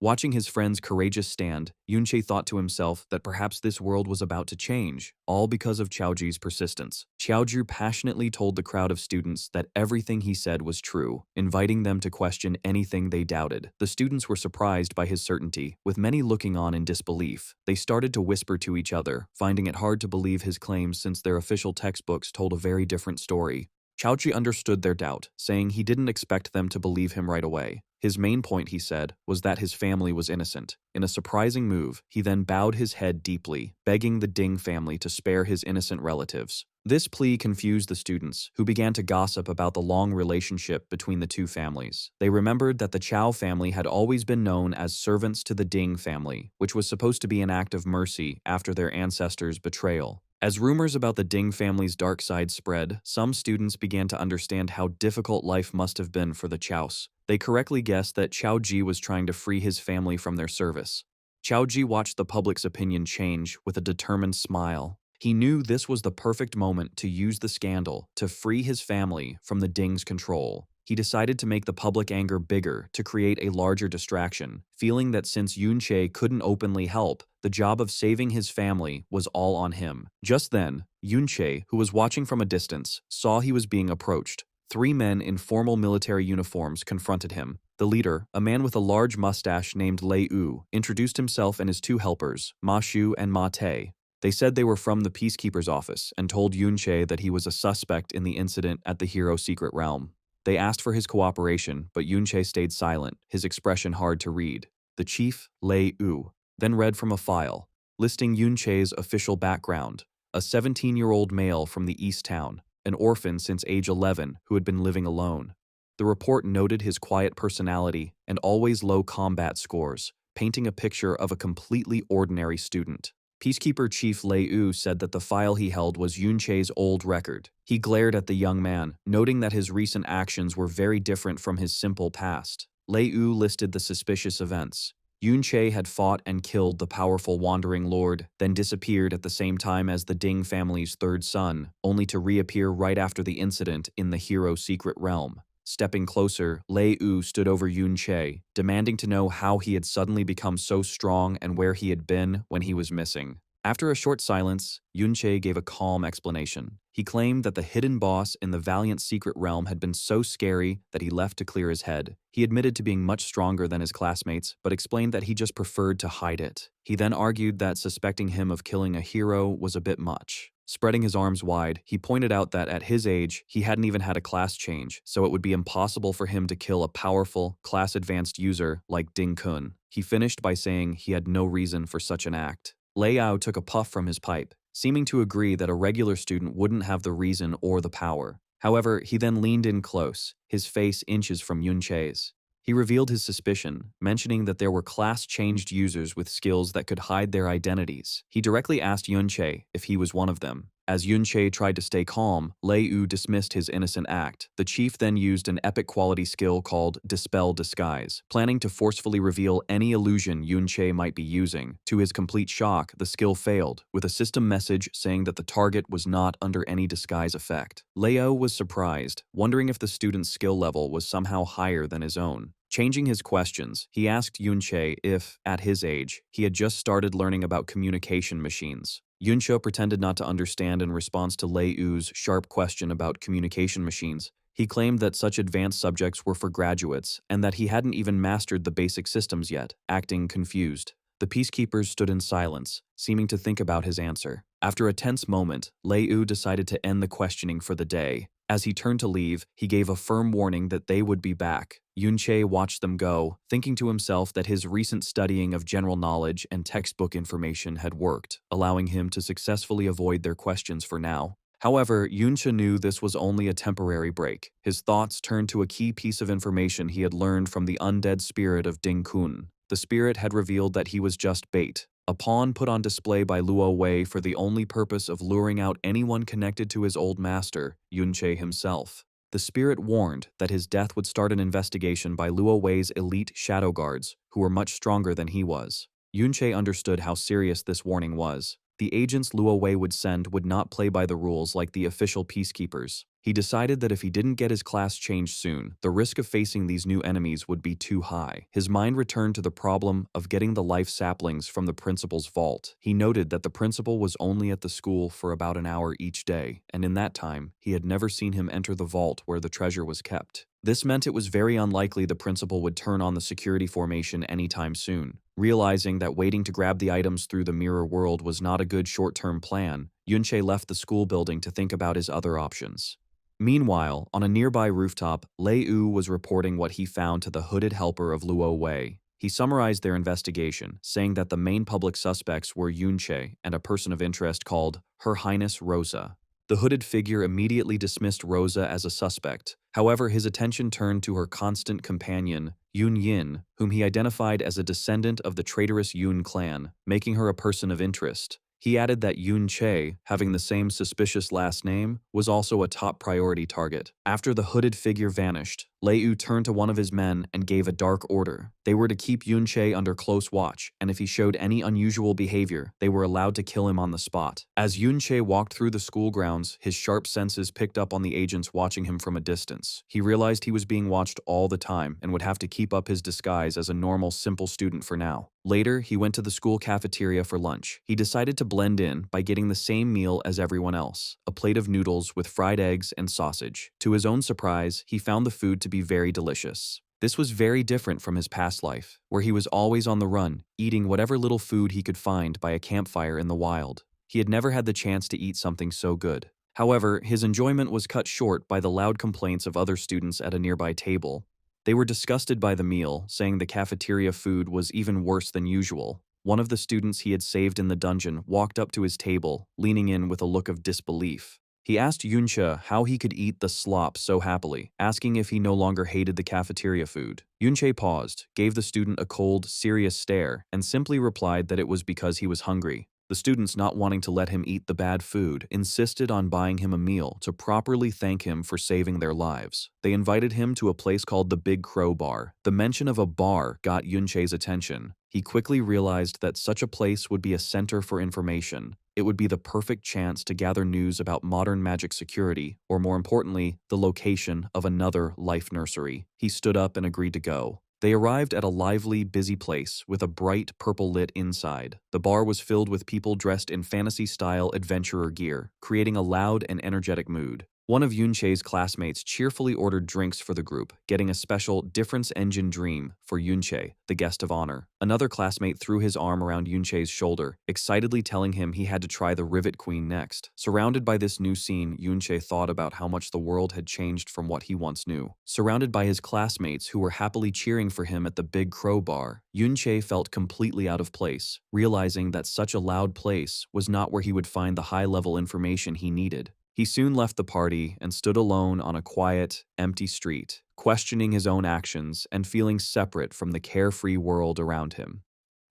Watching his friend's courageous stand, Yunche thought to himself that perhaps this world was about to change, all because of Qiaoji's persistence. Qiaoji passionately told the crowd of students that everything he said was true, inviting them to question anything they doubted. The students were surprised by his certainty, with many looking on in disbelief. They started to whisper to each other, finding it hard to believe his claims since their official textbooks told a very different story. Qiaoji understood their doubt, saying he didn't expect them to believe him right away. His main point, he said, was that his family was innocent. In a surprising move, he then bowed his head deeply, begging the Ding family to spare his innocent relatives. This plea confused the students, who began to gossip about the long relationship between the two families. They remembered that the Chow family had always been known as servants to the Ding family, which was supposed to be an act of mercy after their ancestors' betrayal. As rumors about the Ding family's dark side spread, some students began to understand how difficult life must have been for the Chows. They correctly guessed that Qiao Ji was trying to free his family from their service. Qiao Ji watched the public's opinion change with a determined smile. He knew this was the perfect moment to use the scandal to free his family from the Ding's control. He decided to make the public anger bigger to create a larger distraction, feeling that since Yunche couldn't openly help, the job of saving his family was all on him. Just then, Yunche, who was watching from a distance, saw he was being approached. 3 men in formal military uniforms confronted him. The leader, a man with a large mustache named Lei Yu, introduced himself and his 2 helpers, Ma Shu and Ma Te. They said they were from the Peacekeeper's office and told Yunche that he was a suspect in the incident at the Hero Secret Realm. They asked for his cooperation, but Yunche stayed silent, his expression hard to read. The chief, Lei Yu, then read from a file, listing Yunche's official background: a 17-year-old male from the East Town, an orphan since age 11 who had been living alone. The report noted his quiet personality and always low combat scores, painting a picture of a completely ordinary student. Peacekeeper Chief Lei Yu said that the file he held was Yunche's old record. He glared at the young man, noting that his recent actions were very different from his simple past. Lei Yu listed the suspicious events. Yunche had fought and killed the powerful Wandering Lord, then disappeared at the same time as the Ding family's 3rd son, only to reappear right after the incident in the Hero Secret Realm. Stepping closer, Lei Yu stood over Yunche, demanding to know how he had suddenly become so strong and where he had been when he was missing. After a short silence, Yunche gave a calm explanation. He claimed that the hidden boss in the Valiant Secret Realm had been so scary that he left to clear his head. He admitted to being much stronger than his classmates, but explained that he just preferred to hide it. He then argued that suspecting him of killing a hero was a bit much. Spreading his arms wide, he pointed out that at his age, he hadn't even had a class change, so it would be impossible for him to kill a powerful, class-advanced user like Ding Kun. He finished by saying he had no reason for such an act. Lei Yao took a puff from his pipe, seeming to agree that a regular student wouldn't have the reason or the power. However, he then leaned in close, his face inches from Yunche's. He revealed his suspicion, mentioning that there were class-changed users with skills that could hide their identities. He directly asked Yunche if he was one of them. As Yunche tried to stay calm, Lei Yu dismissed his innocent act. The chief then used an epic-quality skill called Dispel Disguise, planning to forcefully reveal any illusion Yunche might be using. To his complete shock, the skill failed, with a system message saying that the target was not under any disguise effect. Leo was surprised, wondering if the student's skill level was somehow higher than his own. Changing his questions, he asked Yunche if, at his age, he had just started learning about communication machines. Yunche pretended not to understand in response to Lei Yu's sharp question about communication machines. He claimed that such advanced subjects were for graduates and that he hadn't even mastered the basic systems yet, acting confused. The peacekeepers stood in silence, seeming to think about his answer. After a tense moment, Lei Yu decided to end the questioning for the day. As he turned to leave, he gave a firm warning that they would be back. Yunche watched them go, thinking to himself that his recent studying of general knowledge and textbook information had worked, allowing him to successfully avoid their questions for now. However, Yunche knew this was only a temporary break. His thoughts turned to a key piece of information he had learned from the undead spirit of Ding Kun. The spirit had revealed that he was just bait, a pawn put on display by Luo Wei for the only purpose of luring out anyone connected to his old master, Yunche himself. The spirit warned that his death would start an investigation by Luo Wei's elite shadow guards, who were much stronger than he was. Yunche understood how serious this warning was. The agents Luo Wei would send would not play by the rules like the official peacekeepers. He decided that if he didn't get his class changed soon, the risk of facing these new enemies would be too high. His mind returned to the problem of getting the life saplings from the principal's vault. He noted that the principal was only at the school for about an hour each day, and in that time, he had never seen him enter the vault where the treasure was kept. This meant it was very unlikely the principal would turn on the security formation anytime soon. Realizing that waiting to grab the items through the mirror world was not a good short-term plan, Yunche left the school building to think about his other options. Meanwhile, on a nearby rooftop, Lei Yu was reporting what he found to the hooded helper of Luo Wei. He summarized their investigation, saying that the main public suspects were Yunche and a person of interest called Her Highness Rosa. The hooded figure immediately dismissed Rosa as a suspect. However, his attention turned to her constant companion, Yun Yin, whom he identified as a descendant of the traitorous Yun clan, making her a person of interest. He added that Yun Che, having the same suspicious last name, was also a top priority target. After the hooded figure vanished, Lei Yu turned to one of his men and gave a dark order. They were to keep Yun Che under close watch, and if he showed any unusual behavior, they were allowed to kill him on the spot. As Yun Che walked through the school grounds, his sharp senses picked up on the agents watching him from a distance. He realized he was being watched all the time and would have to keep up his disguise as a normal, simple student for now. Later, he went to the school cafeteria for lunch. He decided to blend in by getting the same meal as everyone else, a plate of noodles with fried eggs and sausage. To his own surprise, he found the food to be very delicious. This was very different from his past life, where he was always on the run, eating whatever little food he could find by a campfire in the wild. He had never had the chance to eat something so good. However, his enjoyment was cut short by the loud complaints of other students at a nearby table. They were disgusted by the meal, saying the cafeteria food was even worse than usual. One of the students he had saved in the dungeon walked up to his table, leaning in with a look of disbelief. He asked Yunche how he could eat the slop so happily, asking if he no longer hated the cafeteria food. Yunche paused, gave the student a cold, serious stare, and simply replied that it was because he was hungry. The students, not wanting to let him eat the bad food, insisted on buying him a meal to properly thank him for saving their lives. They invited him to a place called the Big Crow Bar. The mention of a bar got Yunche's attention. He quickly realized that such a place would be a center for information. It would be the perfect chance to gather news about modern magic security, or more importantly, the location of another life nursery. He stood up and agreed to go. They arrived at a lively, busy place with a bright purple-lit inside. The bar was filled with people dressed in fantasy-style adventurer gear, creating a loud and energetic mood. One of Yunche's classmates cheerfully ordered drinks for the group, getting a special Difference Engine Dream for Yunche, the guest of honor. Another classmate threw his arm around Yunche's shoulder, excitedly telling him he had to try the Rivet Queen next. Surrounded by this new scene, Yunche thought about how much the world had changed from what he once knew. Surrounded by his classmates who were happily cheering for him at the Big Crow Bar, Yunche felt completely out of place, realizing that such a loud place was not where he would find the high-level information he needed. He soon left the party and stood alone on a quiet, empty street, questioning his own actions and feeling separate from the carefree world around him.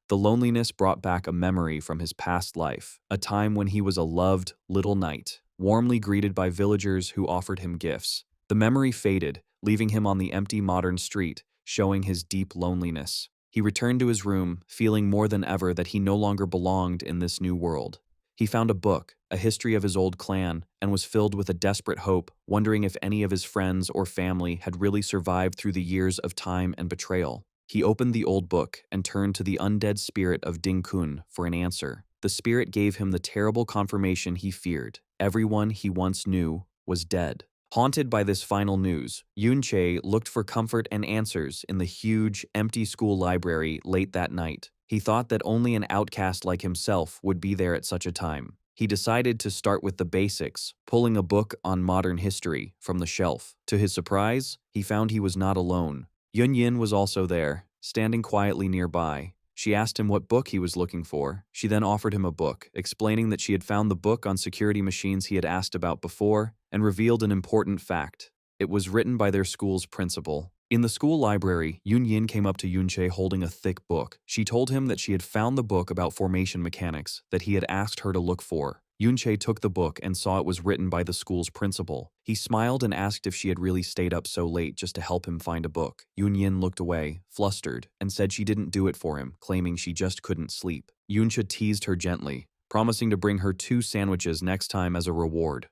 The loneliness brought back a memory from his past life, a time when he was a loved little knight, warmly greeted by villagers who offered him gifts. The memory faded, leaving him on the empty modern street, showing his deep loneliness. He returned to his room, feeling more than ever that he no longer belonged in this new world. He found a book, a history of his old clan, and was filled with a desperate hope, wondering if any of his friends or family had really survived through the years of time and betrayal. He opened the old book and turned to the undead spirit of Ding Kun for an answer. The spirit gave him the terrible confirmation he feared. Everyone he once knew was dead. Haunted by this final news, Yunche looked for comfort and answers in the huge, empty school library late that night. He thought that only an outcast like himself would be there at such a time. He decided to start with the basics, pulling a book on modern history from the shelf. To his surprise, he found he was not alone. Yun was also there, standing quietly nearby. She asked him what book he was looking for. She then offered him a book, explaining that she had found the book on security machines he had asked about before, and revealed an important fact. It was written by their school's principal. In the school library, Yun came up to Yunche holding a thick book. She told him that she had found the book about formation mechanics that he had asked her to look for. Yunche took the book and saw it was written by the school's principal. He smiled and asked if she had really stayed up so late just to help him find a book. Yun looked away, flustered, and said she didn't do it for him, claiming she just couldn't sleep. Yunche teased her gently, promising to bring her 2 sandwiches next time as a reward.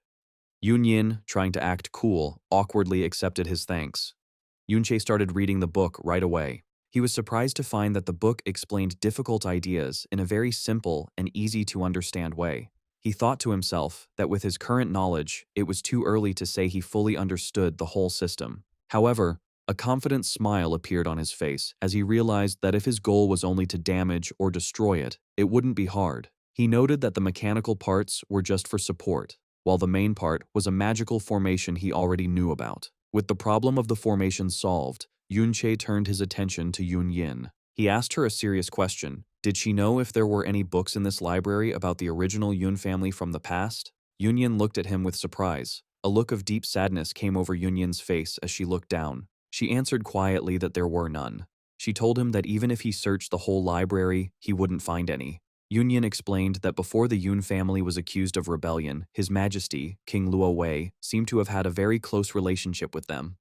Yun, trying to act cool, awkwardly accepted his thanks. Yunche started reading the book right away. He was surprised to find that the book explained difficult ideas in a very simple and easy-to-understand way. He thought to himself that with his current knowledge, it was too early to say he fully understood the whole system. However, a confident smile appeared on his face as he realized that if his goal was only to damage or destroy it, it wouldn't be hard. He noted that the mechanical parts were just for support, while the main part was a magical formation he already knew about. With the problem of the formation solved, Yunche turned his attention to Yun. He asked her a serious question. Did she know if there were any books in this library about the original Yun family from the past? Yun looked at him with surprise. A look of deep sadness came over Yun's face as she looked down. She answered quietly that there were none. She told him that even if he searched the whole library, he wouldn't find any. Yun explained that before the Yun family was accused of rebellion, His Majesty, King Luo Wei, seemed to have had a very close relationship with them.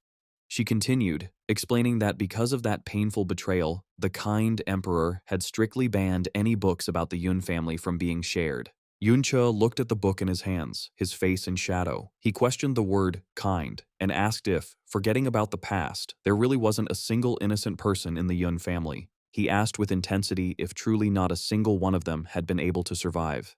She continued, explaining that because of that painful betrayal, the kind emperor had strictly banned any books about the Yun family from being shared. Yunche looked at the book in his hands, his face in shadow. He questioned the word kind and asked if, forgetting about the past, there really wasn't a single innocent person in the Yun family. He asked with intensity if truly not a single one of them had been able to survive.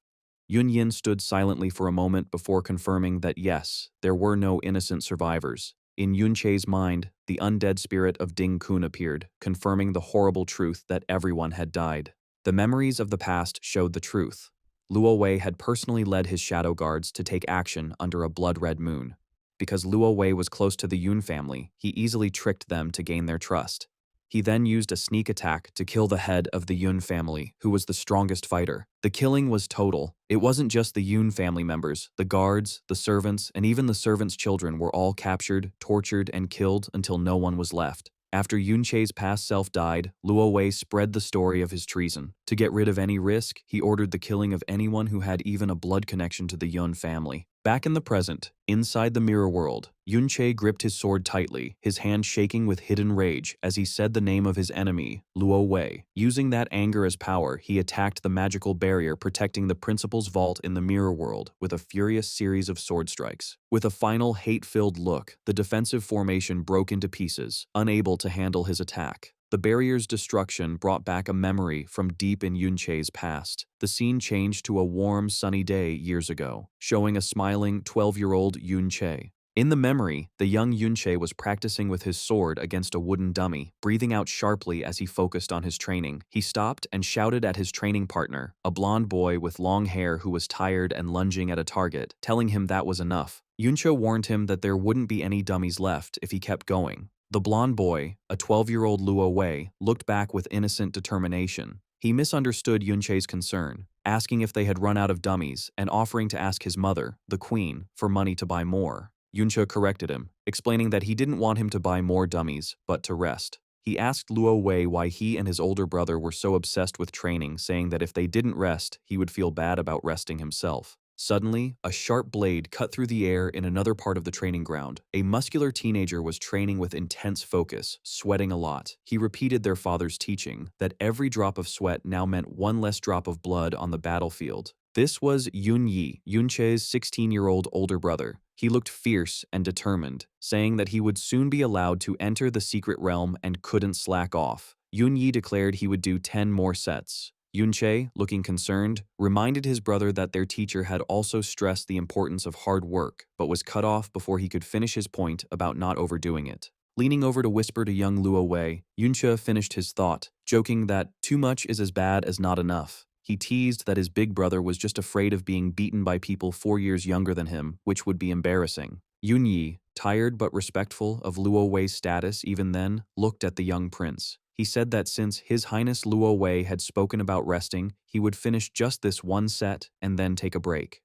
Yun stood silently for a moment before confirming that yes, there were no innocent survivors. In Yunche's mind, the undead spirit of Ding Kun appeared, confirming the horrible truth that everyone had died. The memories of the past showed the truth. Luo Wei had personally led his shadow guards to take action under a blood-red moon. Because Luo Wei was close to the Yun family, he easily tricked them to gain their trust. He then used a sneak attack to kill the head of the Yun family, who was the strongest fighter. The killing was total. It wasn't just the Yun family members. The guards, the servants, and even the servants' children were all captured, tortured, and killed until no one was left. After Yunche's past self died, Luo Wei spread the story of his treason. To get rid of any risk, he ordered the killing of anyone who had even a blood connection to the Yun family. Back in the present, inside the mirror world, Yunche gripped his sword tightly, his hand shaking with hidden rage as he said the name of his enemy, Luo Wei. Using that anger as power, he attacked the magical barrier protecting the principal's vault in the mirror world with a furious series of sword strikes. With a final hate-filled look, the defensive formation broke into pieces, unable to handle his attack. The barrier's destruction brought back a memory from deep in Yunche's past. The scene changed to a warm, sunny day years ago, showing a smiling 12-year-old Yunche. In the memory, the young Yunche was practicing with his sword against a wooden dummy, breathing out sharply as he focused on his training. He stopped and shouted at his training partner, a blonde boy with long hair who was tired and lunging at a target, telling him that was enough. Yunche warned him that there wouldn't be any dummies left if he kept going. The blonde boy, a 12-year-old Luo Wei, looked back with innocent determination. He misunderstood Yunche's concern, asking if they had run out of dummies and offering to ask his mother, the queen, for money to buy more. Yunche corrected him, explaining that he didn't want him to buy more dummies, but to rest. He asked Luo Wei why he and his older brother were so obsessed with training, saying that if they didn't rest, he would feel bad about resting himself. Suddenly, a sharp blade cut through the air in another part of the training ground. A muscular teenager was training with intense focus, sweating a lot. He repeated their father's teaching, that every drop of sweat now meant one less drop of blood on the battlefield. This was Yun Yi, Yunche's 16-year-old older brother. He looked fierce and determined, saying that he would soon be allowed to enter the secret realm and couldn't slack off. Yun Yi declared he would do 10 more sets. Yunche, looking concerned, reminded his brother that their teacher had also stressed the importance of hard work, but was cut off before he could finish his point about not overdoing it. Leaning over to whisper to young Luo Wei, Yunche finished his thought, joking that too much is as bad as not enough. He teased that his big brother was just afraid of being beaten by people 4 years younger than him, which would be embarrassing. Yunyi, tired but respectful of Luo Wei's status even then, looked at the young prince. He said that since His Highness Luo Wei had spoken about resting, he would finish just this one set and then take a break.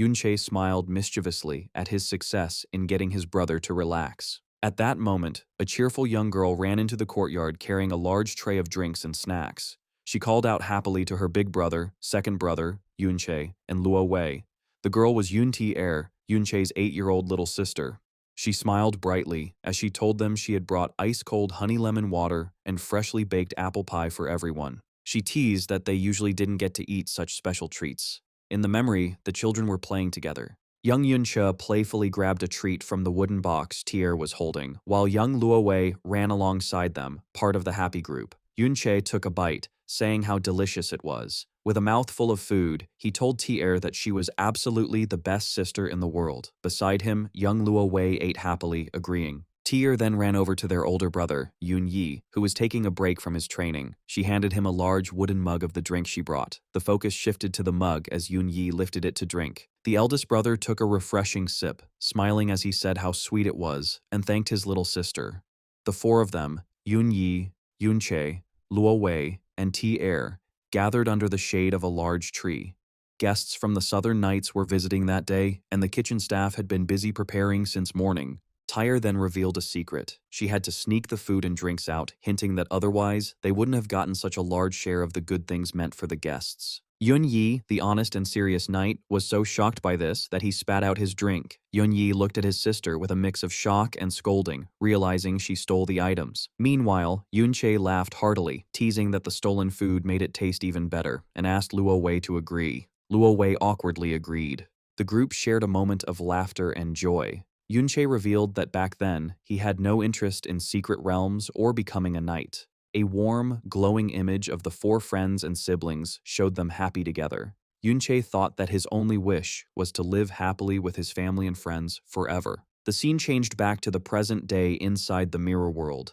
Yunche smiled mischievously at his success in getting his brother to relax. At that moment, a cheerful young girl ran into the courtyard carrying a large tray of drinks and snacks. She called out happily to her big brother, second brother, Yunche, and Luo Wei. The girl was Yunti Er, Yunche's 8-year-old little sister. She smiled brightly as she told them she had brought ice-cold honey lemon water and freshly baked apple pie for everyone. She teased that they usually didn't get to eat such special treats. In the memory, the children were playing together. Young Yunche playfully grabbed a treat from the wooden box Tier was holding, while young Luo Wei ran alongside them, part of the happy group. Yunche took a bite, saying how delicious it was. With a mouthful of food, he told Tier that she was absolutely the best sister in the world. Beside him, young Luo Wei ate happily, agreeing. Tier then ran over to their older brother, Yun Yi, who was taking a break from his training. She handed him a large wooden mug of the drink she brought. The focus shifted to the mug as Yun Yi lifted it to drink. The eldest brother took a refreshing sip, smiling as he said how sweet it was, and thanked his little sister. The four of them, Yun Yi, Yun Che, Luo Wei, and Tier, gathered under the shade of a large tree. Guests from the southern nights were visiting that day, and the kitchen staff had been busy preparing since morning. Tyre then revealed a secret. She had to sneak the food and drinks out, hinting that otherwise they wouldn't have gotten such a large share of the good things meant for the guests. Yun Yi, the honest and serious knight, was so shocked by this that he spat out his drink. Yun Yi looked at his sister with a mix of shock and scolding, realizing she stole the items. Meanwhile, Yun Che laughed heartily, teasing that the stolen food made it taste even better, and asked Luo Wei to agree. Luo Wei awkwardly agreed. The group shared a moment of laughter and joy. Yunche revealed that back then, he had no interest in secret realms or becoming a knight. A warm, glowing image of the four friends and siblings showed them happy together. Yunche thought that his only wish was to live happily with his family and friends forever. The scene changed back to the present day inside the mirror world.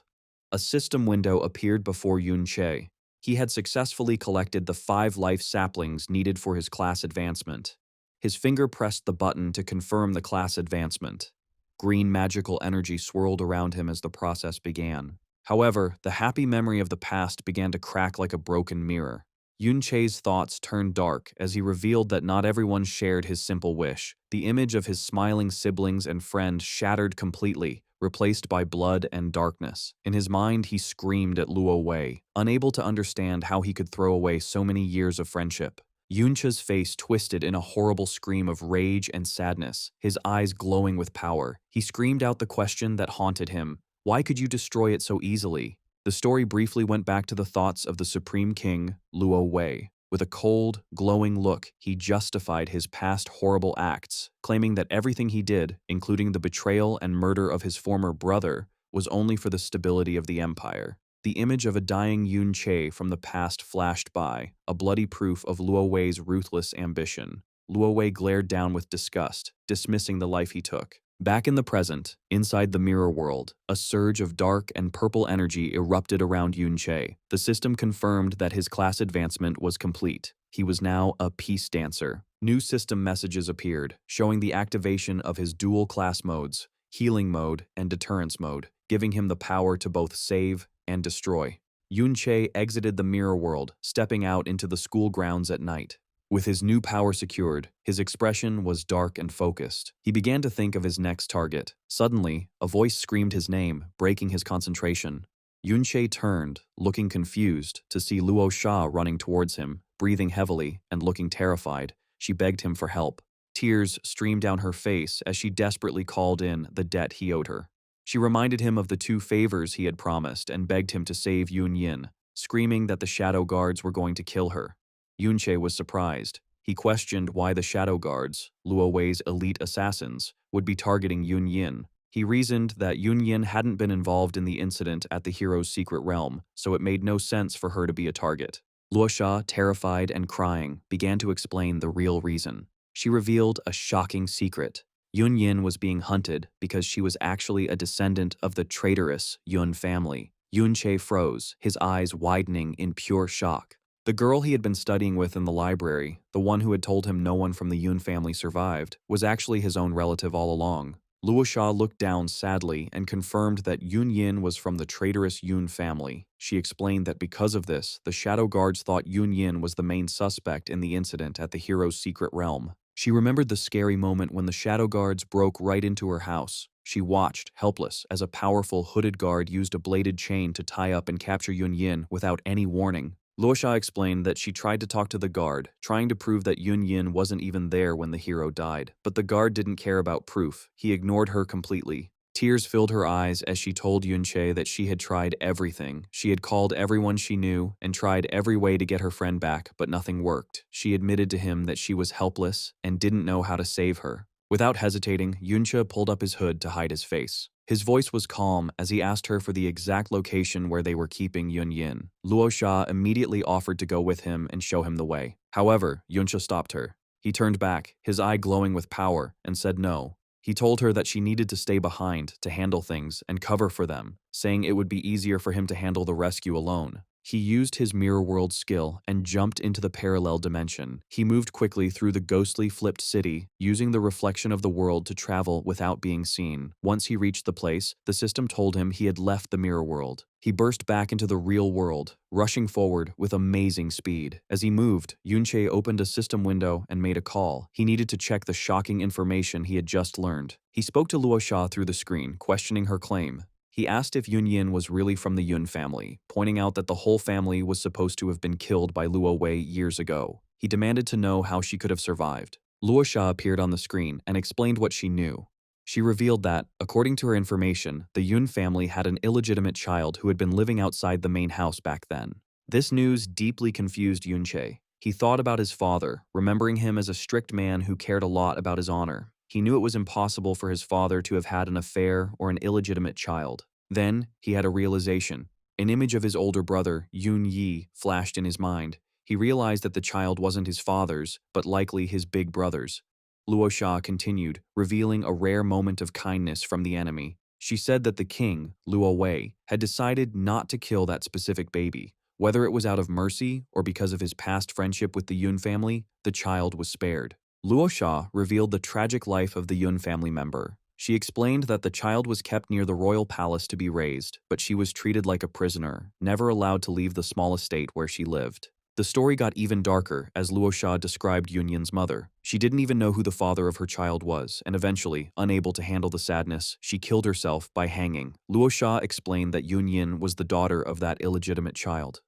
A system window appeared before Yunche. He had successfully collected the 5 life saplings needed for his class advancement. His finger pressed the button to confirm the class advancement. Green magical energy swirled around him as the process began. However, the happy memory of the past began to crack like a broken mirror. Yunche's thoughts turned dark as he revealed that not everyone shared his simple wish. The image of his smiling siblings and friend shattered completely, replaced by blood and darkness. In his mind, he screamed at Luo Wei, unable to understand how he could throw away so many years of friendship. Yunche's face twisted in a horrible scream of rage and sadness, his eyes glowing with power. He screamed out the question that haunted him. Why could you destroy it so easily? The story briefly went back to the thoughts of the Supreme King, Luo Wei. With a cold, glowing look, he justified his past horrible acts, claiming that everything he did, including the betrayal and murder of his former brother, was only for the stability of the empire. The image of a dying Yun Che from the past flashed by, a bloody proof of Luo Wei's ruthless ambition. Luo Wei glared down with disgust, dismissing the life he took. Back in the present, inside the mirror world, a surge of dark and purple energy erupted around Yun Che. The system confirmed that his class advancement was complete. He was now a peace dancer. New system messages appeared, showing the activation of his dual class modes, healing mode and deterrence mode, giving him the power to both save and destroy. Yun Che exited the mirror world, stepping out into the school grounds at night. With his new power secured, his expression was dark and focused. He began to think of his next target. Suddenly, a voice screamed his name, breaking his concentration. Yun Che turned, looking confused, to see Luo Sha running towards him, breathing heavily and looking terrified. She begged him for help. Tears streamed down her face as she desperately called in the debt he owed her. She reminded him of the 2 favors he had promised and begged him to save Yun Yin, screaming that the shadow guards were going to kill her. Yunche was surprised. He questioned why the shadow guards, Luo Wei's elite assassins, would be targeting Yun Yin. He reasoned that Yun Yin hadn't been involved in the incident at the hero's secret realm, so it made no sense for her to be a target. Luo Sha, terrified and crying, began to explain the real reason. She revealed a shocking secret. Yun Yin was being hunted because she was actually a descendant of the traitorous Yun family. Yun Che froze, his eyes widening in pure shock. The girl he had been studying with in the library, the one who had told him no one from the Yun family survived, was actually his own relative all along. Luo Sha looked down sadly and confirmed that Yun Yin was from the traitorous Yun family. She explained that because of this, the Shadow Guards thought Yun Yin was the main suspect in the incident at the hero's secret realm. She remembered the scary moment when the Shadow Guards broke right into her house. She watched, helpless, as a powerful hooded guard used a bladed chain to tie up and capture Yun Yin without any warning. Luosha explained that she tried to talk to the guard, trying to prove that Yun Yin wasn't even there when the hero died. But the guard didn't care about proof. He ignored her completely. Tears filled her eyes as she told Yunche that she had tried everything. She had called everyone she knew and tried every way to get her friend back, but nothing worked. She admitted to him that she was helpless and didn't know how to save her. Without hesitating, Yunche pulled up his hood to hide his face. His voice was calm as he asked her for the exact location where they were keeping Yun Yin. Luo Sha immediately offered to go with him and show him the way. However, Yunche stopped her. He turned back, his eye glowing with power, and said no. He told her that she needed to stay behind to handle things and cover for them, saying it would be easier for him to handle the rescue alone. He used his mirror world skill and jumped into the parallel dimension. He moved quickly through the ghostly flipped city, using the reflection of the world to travel without being seen. Once he reached the place, the system told him he had left the mirror world. He burst back into the real world, rushing forward with amazing speed. As he moved, Yunche opened a system window and made a call. He needed to check the shocking information he had just learned. He spoke to Luo Sha through the screen, questioning her claim. He asked if Yun Yin was really from the Yun family, pointing out that the whole family was supposed to have been killed by Luo Wei years ago. He demanded to know how she could have survived. Luo Sha appeared on the screen and explained what she knew. She revealed that, according to her information, the Yun family had an illegitimate child who had been living outside the main house back then. This news deeply confused Yunche. He thought about his father, remembering him as a strict man who cared a lot about his honor. He knew it was impossible for his father to have had an affair or an illegitimate child. Then, he had a realization. An image of his older brother, Yun Yi, flashed in his mind. He realized that the child wasn't his father's, but likely his big brother's. Luo Sha continued, revealing a rare moment of kindness from the enemy. She said that the king, Luo Wei, had decided not to kill that specific baby. Whether it was out of mercy or because of his past friendship with the Yun family, the child was spared. Luo Sha revealed the tragic life of the Yun family member. She explained that the child was kept near the royal palace to be raised, but she was treated like a prisoner, never allowed to leave the small estate where she lived. The story got even darker as Luo Sha described Yun Yin's mother. She didn't even know who the father of her child was, and eventually, unable to handle the sadness, she killed herself by hanging. Luo Sha explained that Yun Yin was the daughter of that illegitimate child.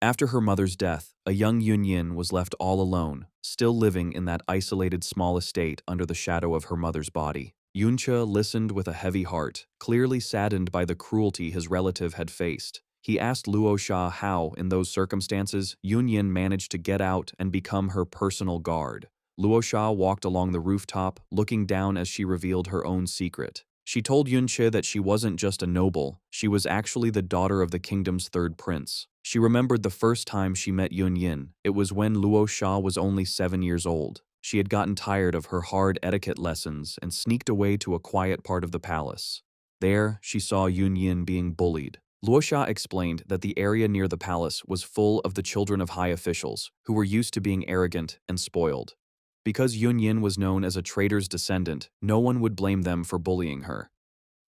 After her mother's death, a young Yun Yin was left all alone, still living in that isolated small estate under the shadow of her mother's body. Yunche listened with a heavy heart, clearly saddened by the cruelty his relative had faced. He asked Luo Sha how, in those circumstances, Yun Yin managed to get out and become her personal guard. Luo Sha walked along the rooftop, looking down as she revealed her own secret. She told Yunche that she wasn't just a noble, she was actually the daughter of the kingdom's third prince. She remembered the first time she met Yun Yin. It was when Luo Sha was only 7 years old. She had gotten tired of her hard etiquette lessons and sneaked away to a quiet part of the palace. There, she saw Yun Yin being bullied. Luo Sha explained that the area near the palace was full of the children of high officials, who were used to being arrogant and spoiled. Because Yun Yin was known as a traitor's descendant, no one would blame them for bullying her.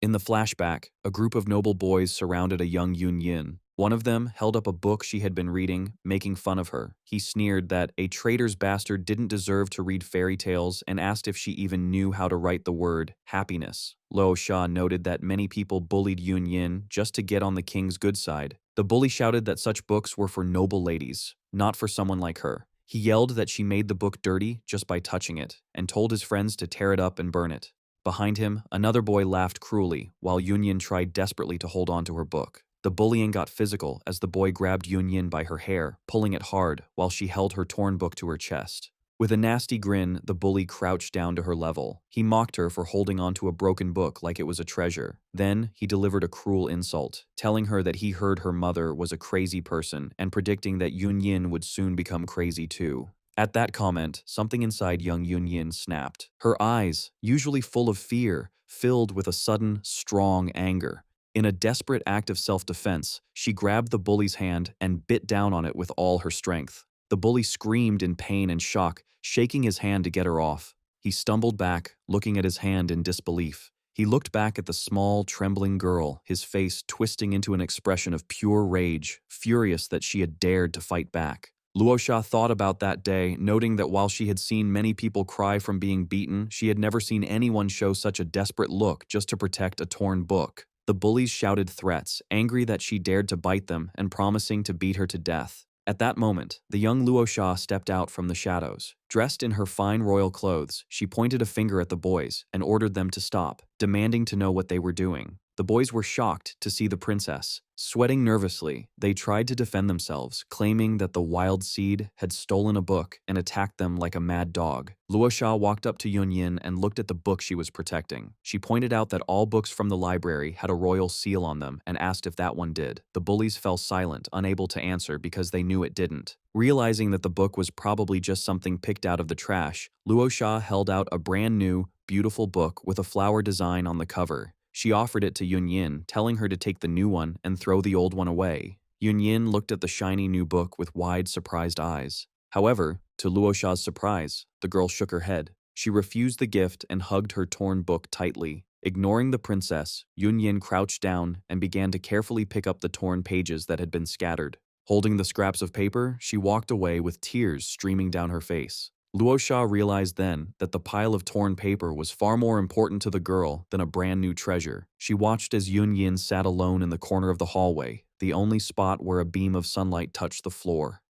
In the flashback, a group of noble boys surrounded a young Yun Yin. One of them held up a book she had been reading, making fun of her. He sneered that a traitor's bastard didn't deserve to read fairy tales and asked if she even knew how to write the word happiness. Luo Sha noted that many people bullied Yun Yin just to get on the king's good side. The bully shouted that such books were for noble ladies, not for someone like her. He yelled that she made the book dirty just by touching it, and told his friends to tear it up and burn it. Behind him, another boy laughed cruelly, while Yun Yin tried desperately to hold on to her book. The bullying got physical as the boy grabbed Yun Yin by her hair, pulling it hard while she held her torn book to her chest. With a nasty grin, the bully crouched down to her level. He mocked her for holding onto a broken book like it was a treasure. Then, he delivered a cruel insult, telling her that he heard her mother was a crazy person and predicting that Yun Yin would soon become crazy too. At that comment, something inside young Yun Yin snapped. Her eyes, usually full of fear, filled with a sudden, strong anger. In a desperate act of self-defense, she grabbed the bully's hand and bit down on it with all her strength. The bully screamed in pain and shock, shaking his hand to get her off. He stumbled back, looking at his hand in disbelief. He looked back at the small, trembling girl, his face twisting into an expression of pure rage, furious that she had dared to fight back. Luosha thought about that day, noting that while she had seen many people cry from being beaten, she had never seen anyone show such a desperate look just to protect a torn book. The bullies shouted threats, angry that she dared to bite them and promising to beat her to death. At that moment, the young Luosha stepped out from the shadows. Dressed in her fine royal clothes, she pointed a finger at the boys and ordered them to stop, demanding to know what they were doing. The boys were shocked to see the princess. Sweating nervously, they tried to defend themselves, claiming that the wild seed had stolen a book and attacked them like a mad dog. Luosha walked up to Yunyin and looked at the book she was protecting. She pointed out that all books from the library had a royal seal on them and asked if that one did. The bullies fell silent, unable to answer because they knew it didn't. Realizing that the book was probably just something picked out of the trash, Luosha held out a brand new, beautiful book with a flower design on the cover. She offered it to Yunyin, telling her to take the new one and throw the old one away. Yunyin looked at the shiny new book with wide, surprised eyes. However, to Luosha's surprise, the girl shook her head. She refused the gift and hugged her torn book tightly. Ignoring the princess, Yunyin crouched down and began to carefully pick up the torn pages that had been scattered. Holding the scraps of paper, she walked away with tears streaming down her face. Luosha realized then that the pile of torn paper was far more important to the girl than a brand new treasure. She watched as Yunyin sat alone in the corner of the hallway, the only spot where a beam of sunlight touched the floor.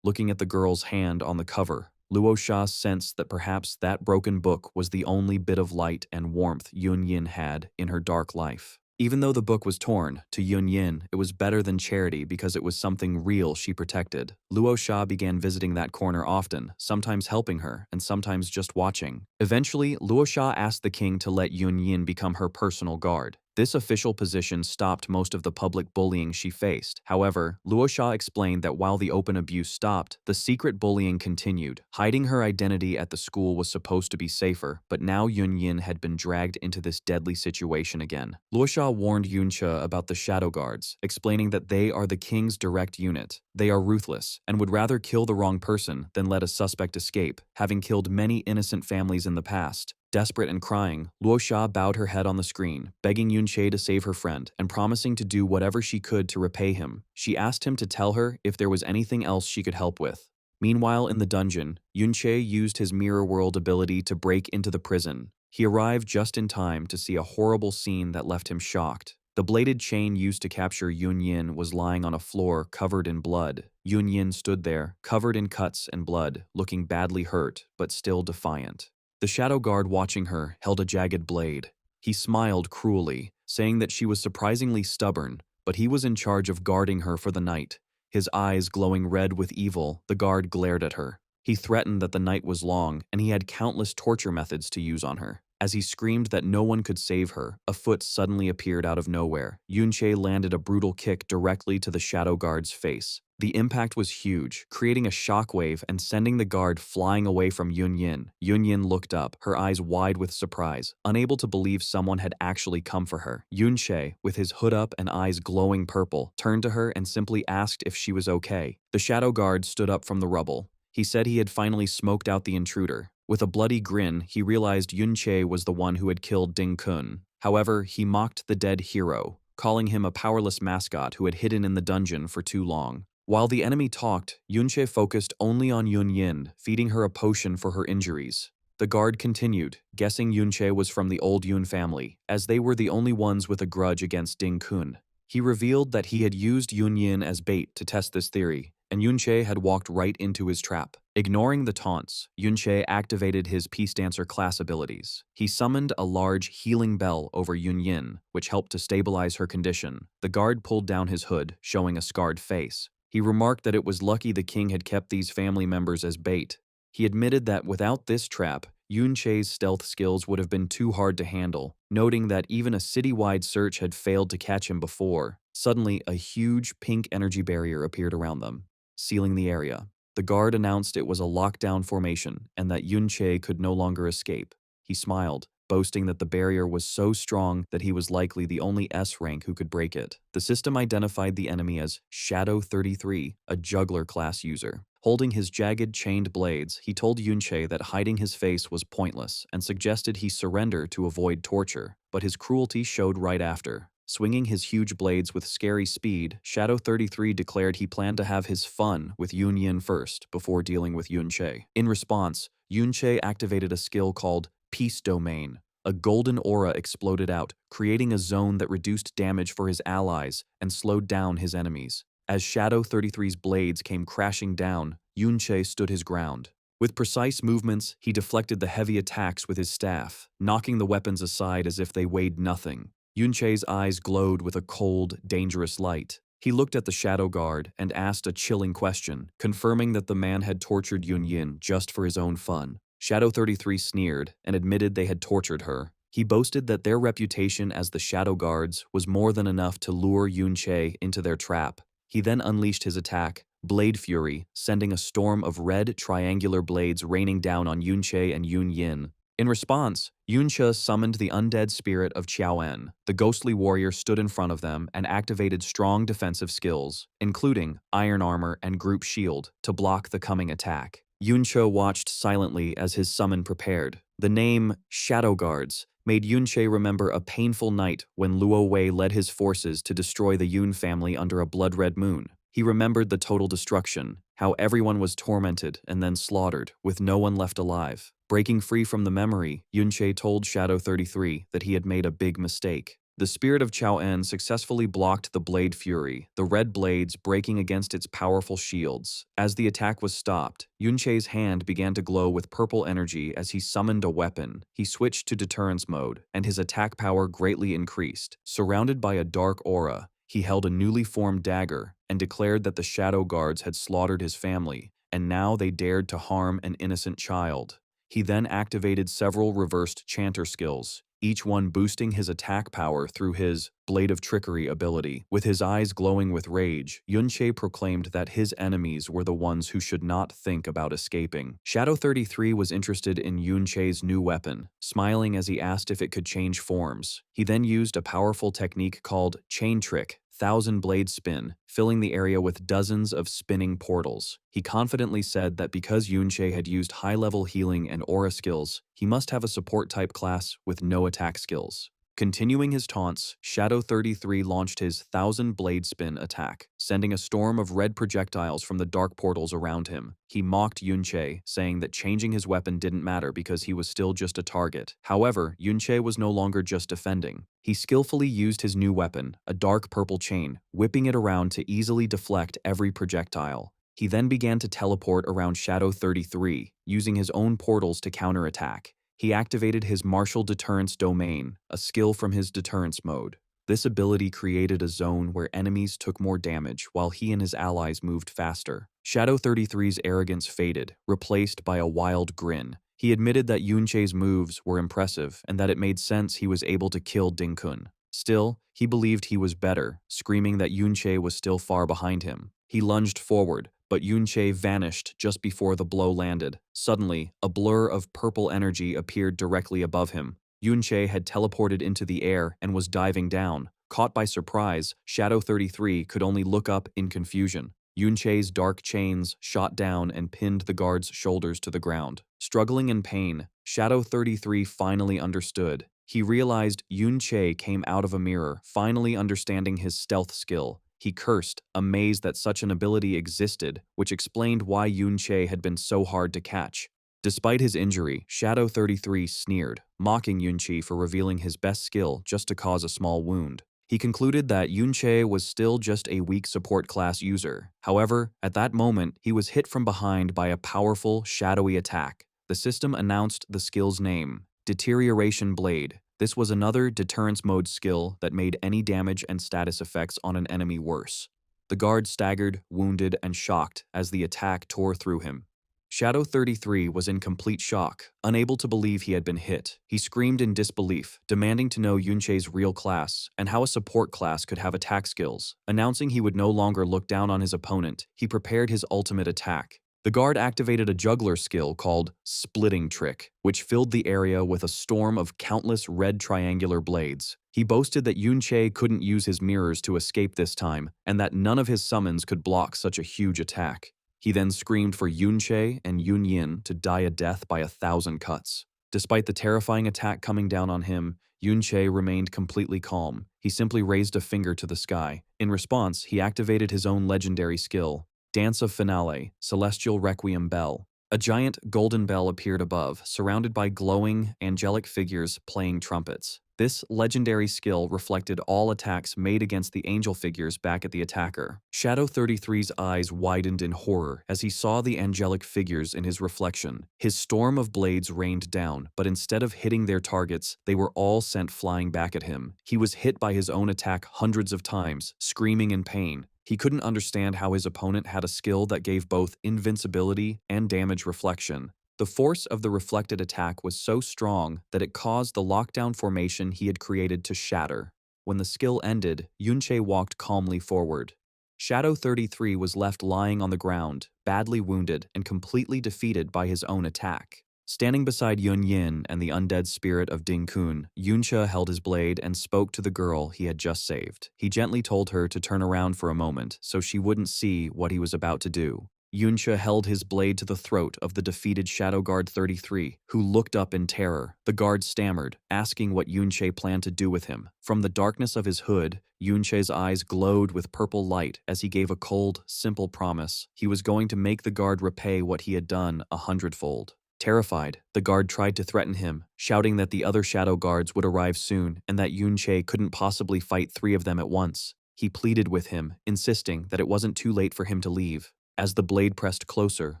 Looking at the girl's hand on the cover, Luosha sensed that perhaps that broken book was the only bit of light and warmth Yunyin had in her dark life. Even though the book was torn, to Yunyin, it was better than charity because it was something real she protected. Luosha began visiting that corner often, sometimes helping her, and sometimes just watching. Eventually, Luosha asked the king to let Yunyin become her personal guard. This official position stopped most of the public bullying she faced. However, Luosha explained that while the open abuse stopped, the secret bullying continued. Hiding her identity at the school was supposed to be safer, but now Yunyin had been dragged into this deadly situation again. Luosha warned Yunche about the shadow guards, explaining that they are the king's direct unit. They are ruthless and would rather kill the wrong person than let a suspect escape, having killed many innocent families in the past. Desperate and crying, Luosha bowed her head on the screen, begging Yunche to save her friend and promising to do whatever she could to repay him. She asked him to tell her if there was anything else she could help with. Meanwhile, in the dungeon, Yunche used his mirror world ability to break into the prison. He arrived just in time to see a horrible scene that left him shocked. The bladed chain used to capture Yunyin was lying on a floor covered in blood. Yunyin stood there, covered in cuts and blood, looking badly hurt, but still defiant. The shadow guard watching her held a jagged blade. He smiled cruelly, saying that she was surprisingly stubborn, but he was in charge of guarding her for the night. His eyes glowing red with evil, the guard glared at her. He threatened that the night was long, and he had countless torture methods to use on her. As he screamed that no one could save her, a foot suddenly appeared out of nowhere. Yunche landed a brutal kick directly to the shadow guard's face. The impact was huge, creating a shockwave and sending the guard flying away from Yunyin. Yunyin looked up, her eyes wide with surprise, unable to believe someone had actually come for her. Yunche, with his hood up and eyes glowing purple, turned to her and simply asked if she was okay. The shadow guard stood up from the rubble. He said he had finally smoked out the intruder. With a bloody grin, he realized Yunche was the one who had killed Ding Kun. However, he mocked the dead hero, calling him a powerless mascot who had hidden in the dungeon for too long. While the enemy talked, Yunche focused only on Yunyin, feeding her a potion for her injuries. The guard continued, guessing Yunche was from the old Yun family, as they were the only ones with a grudge against Ding Kun. He revealed that he had used Yunyin as bait to test this theory, and Yunche had walked right into his trap. Ignoring the taunts, Yunche activated his Peace Dancer class abilities. He summoned a large healing bell over Yunyin, which helped to stabilize her condition. The guard pulled down his hood, showing a scarred face. He remarked that it was lucky the king had kept these family members as bait. He admitted that without this trap, Yunche's stealth skills would have been too hard to handle, noting that even a citywide search had failed to catch him before. Suddenly, a huge pink energy barrier appeared around them, sealing the area. The guard announced it was a lockdown formation and that Yunche could no longer escape. He smiled, boasting that the barrier was so strong that he was likely the only S rank who could break it. The system identified the enemy as Shadow 33, a juggler-class user. Holding his jagged, chained blades, he told Yunche that hiding his face was pointless and suggested he surrender to avoid torture, but his cruelty showed right after. Swinging his huge blades with scary speed, Shadow 33 declared he planned to have his fun with Yun Yin first before dealing with Yunche. In response, Yunche activated a skill called Peace Domain. A golden aura exploded out, creating a zone that reduced damage for his allies and slowed down his enemies. As Shadow 33's blades came crashing down, Yunche stood his ground. With precise movements, he deflected the heavy attacks with his staff, knocking the weapons aside as if they weighed nothing. Yunche's eyes glowed with a cold, dangerous light. He looked at the Shadow Guard and asked a chilling question, confirming that the man had tortured Yun Yin just for his own fun. Shadow 33 sneered and admitted they had tortured her. He boasted that their reputation as the Shadow Guards was more than enough to lure Yunche into their trap. He then unleashed his attack, Blade Fury, sending a storm of red, triangular blades raining down on Yunche and Yun Yin. In response, Yunche summoned the undead spirit of Qiaoen. The ghostly warrior stood in front of them and activated strong defensive skills, including iron armor and group shield, to block the coming attack. Yunche watched silently as his summon prepared. The name Shadow Guards made Yunche remember a painful night when Luo Wei led his forces to destroy the Yun family under a blood-red moon. He remembered the total destruction, how everyone was tormented and then slaughtered, with no one left alive. Breaking free from the memory, Yunche told Shadow 33 that he had made a big mistake. The spirit of Qiaoen successfully blocked the Blade Fury, the red blades breaking against its powerful shields. As the attack was stopped, Yunche's hand began to glow with purple energy as he summoned a weapon. He switched to deterrence mode, and his attack power greatly increased. Surrounded by a dark aura, he held a newly formed dagger and declared that the Shadow Guards had slaughtered his family, and now they dared to harm an innocent child. He then activated several reversed chanter skills, each one boosting his attack power through his Blade of Trickery ability. With his eyes glowing with rage, Yunche proclaimed that his enemies were the ones who should not think about escaping. Shadow 33 was interested in Yunche's new weapon, smiling as he asked if it could change forms. He then used a powerful technique called Chain Trick, 1,000 blade spin, filling the area with dozens of spinning portals. He confidently said that because Yunche had used high-level healing and aura skills, he must have a support-type class with no attack skills. Continuing his taunts, Shadow 33 launched his 1,000 blade spin attack, sending a storm of red projectiles from the dark portals around him. He mocked Yunche, saying that changing his weapon didn't matter because he was still just a target. However, Yunche was no longer just defending. He skillfully used his new weapon, a dark purple chain, whipping it around to easily deflect every projectile. He then began to teleport around Shadow 33, using his own portals to counterattack. He activated his Martial Deterrence Domain, a skill from his deterrence mode. This ability created a zone where enemies took more damage while he and his allies moved faster. Shadow 33's arrogance faded, replaced by a wild grin. He admitted that Yunche's moves were impressive and that it made sense he was able to kill Ding Kun. Still, he believed he was better, screaming that Yunche was still far behind him. He lunged forward, but Yunche vanished just before the blow landed. Suddenly, a blur of purple energy appeared directly above him. Yunche had teleported into the air and was diving down. Caught by surprise, Shadow 33 could only look up in confusion. Yunche's dark chains shot down and pinned the guard's shoulders to the ground. Struggling in pain, Shadow 33 finally understood. He realized Yunche came out of a mirror, finally understanding his stealth skill. He cursed, amazed that such an ability existed, which explained why Yunche had been so hard to catch. Despite his injury, Shadow 33 sneered, mocking Yunche for revealing his best skill just to cause a small wound. He concluded that Yunche was still just a weak support class user. However, at that moment, he was hit from behind by a powerful, shadowy attack. The system announced the skill's name, Deterioration Blade. This was another deterrence mode skill that made any damage and status effects on an enemy worse. The guard staggered, wounded, and shocked as the attack tore through him. Shadow 33 was in complete shock, unable to believe he had been hit. He screamed in disbelief, demanding to know Yunche's real class and how a support class could have attack skills. Announcing he would no longer look down on his opponent, he prepared his ultimate attack. The guard activated a juggler skill called Splitting Trick, which filled the area with a storm of countless red triangular blades. He boasted that Yunche couldn't use his mirrors to escape this time, and that none of his summons could block such a huge attack. He then screamed for Yunche and Yunyin to die a death by 1,000 cuts. Despite the terrifying attack coming down on him, Yunche remained completely calm. He simply raised a finger to the sky. In response, he activated his own legendary skill, Dance of Finale, Celestial Requiem Bell. A giant golden bell appeared above, surrounded by glowing, angelic figures playing trumpets. This legendary skill reflected all attacks made against the angel figures back at the attacker. Shadow 33's eyes widened in horror as he saw the angelic figures in his reflection. His storm of blades rained down, but instead of hitting their targets, they were all sent flying back at him. He was hit by his own attack hundreds of times, screaming in pain. He couldn't understand how his opponent had a skill that gave both invincibility and damage reflection. The force of the reflected attack was so strong that it caused the lockdown formation he had created to shatter. When the skill ended, Yunche walked calmly forward. Shadow 33 was left lying on the ground, badly wounded and completely defeated by his own attack. Standing beside Yun Yin and the undead spirit of Ding Kun, Yunche held his blade and spoke to the girl he had just saved. He gently told her to turn around for a moment so she wouldn't see what he was about to do. Yunche held his blade to the throat of the defeated Shadow Guard 33, who looked up in terror. The guard stammered, asking what Yunche planned to do with him. From the darkness of his hood, Yunche's eyes glowed with purple light as he gave a cold, simple promise. He was going to make the guard repay what he had done 100-fold. Terrified, the guard tried to threaten him, shouting that the other shadow guards would arrive soon and that Yunche couldn't possibly fight 3 of them at once. He pleaded with him, insisting that it wasn't too late for him to leave. As the blade pressed closer,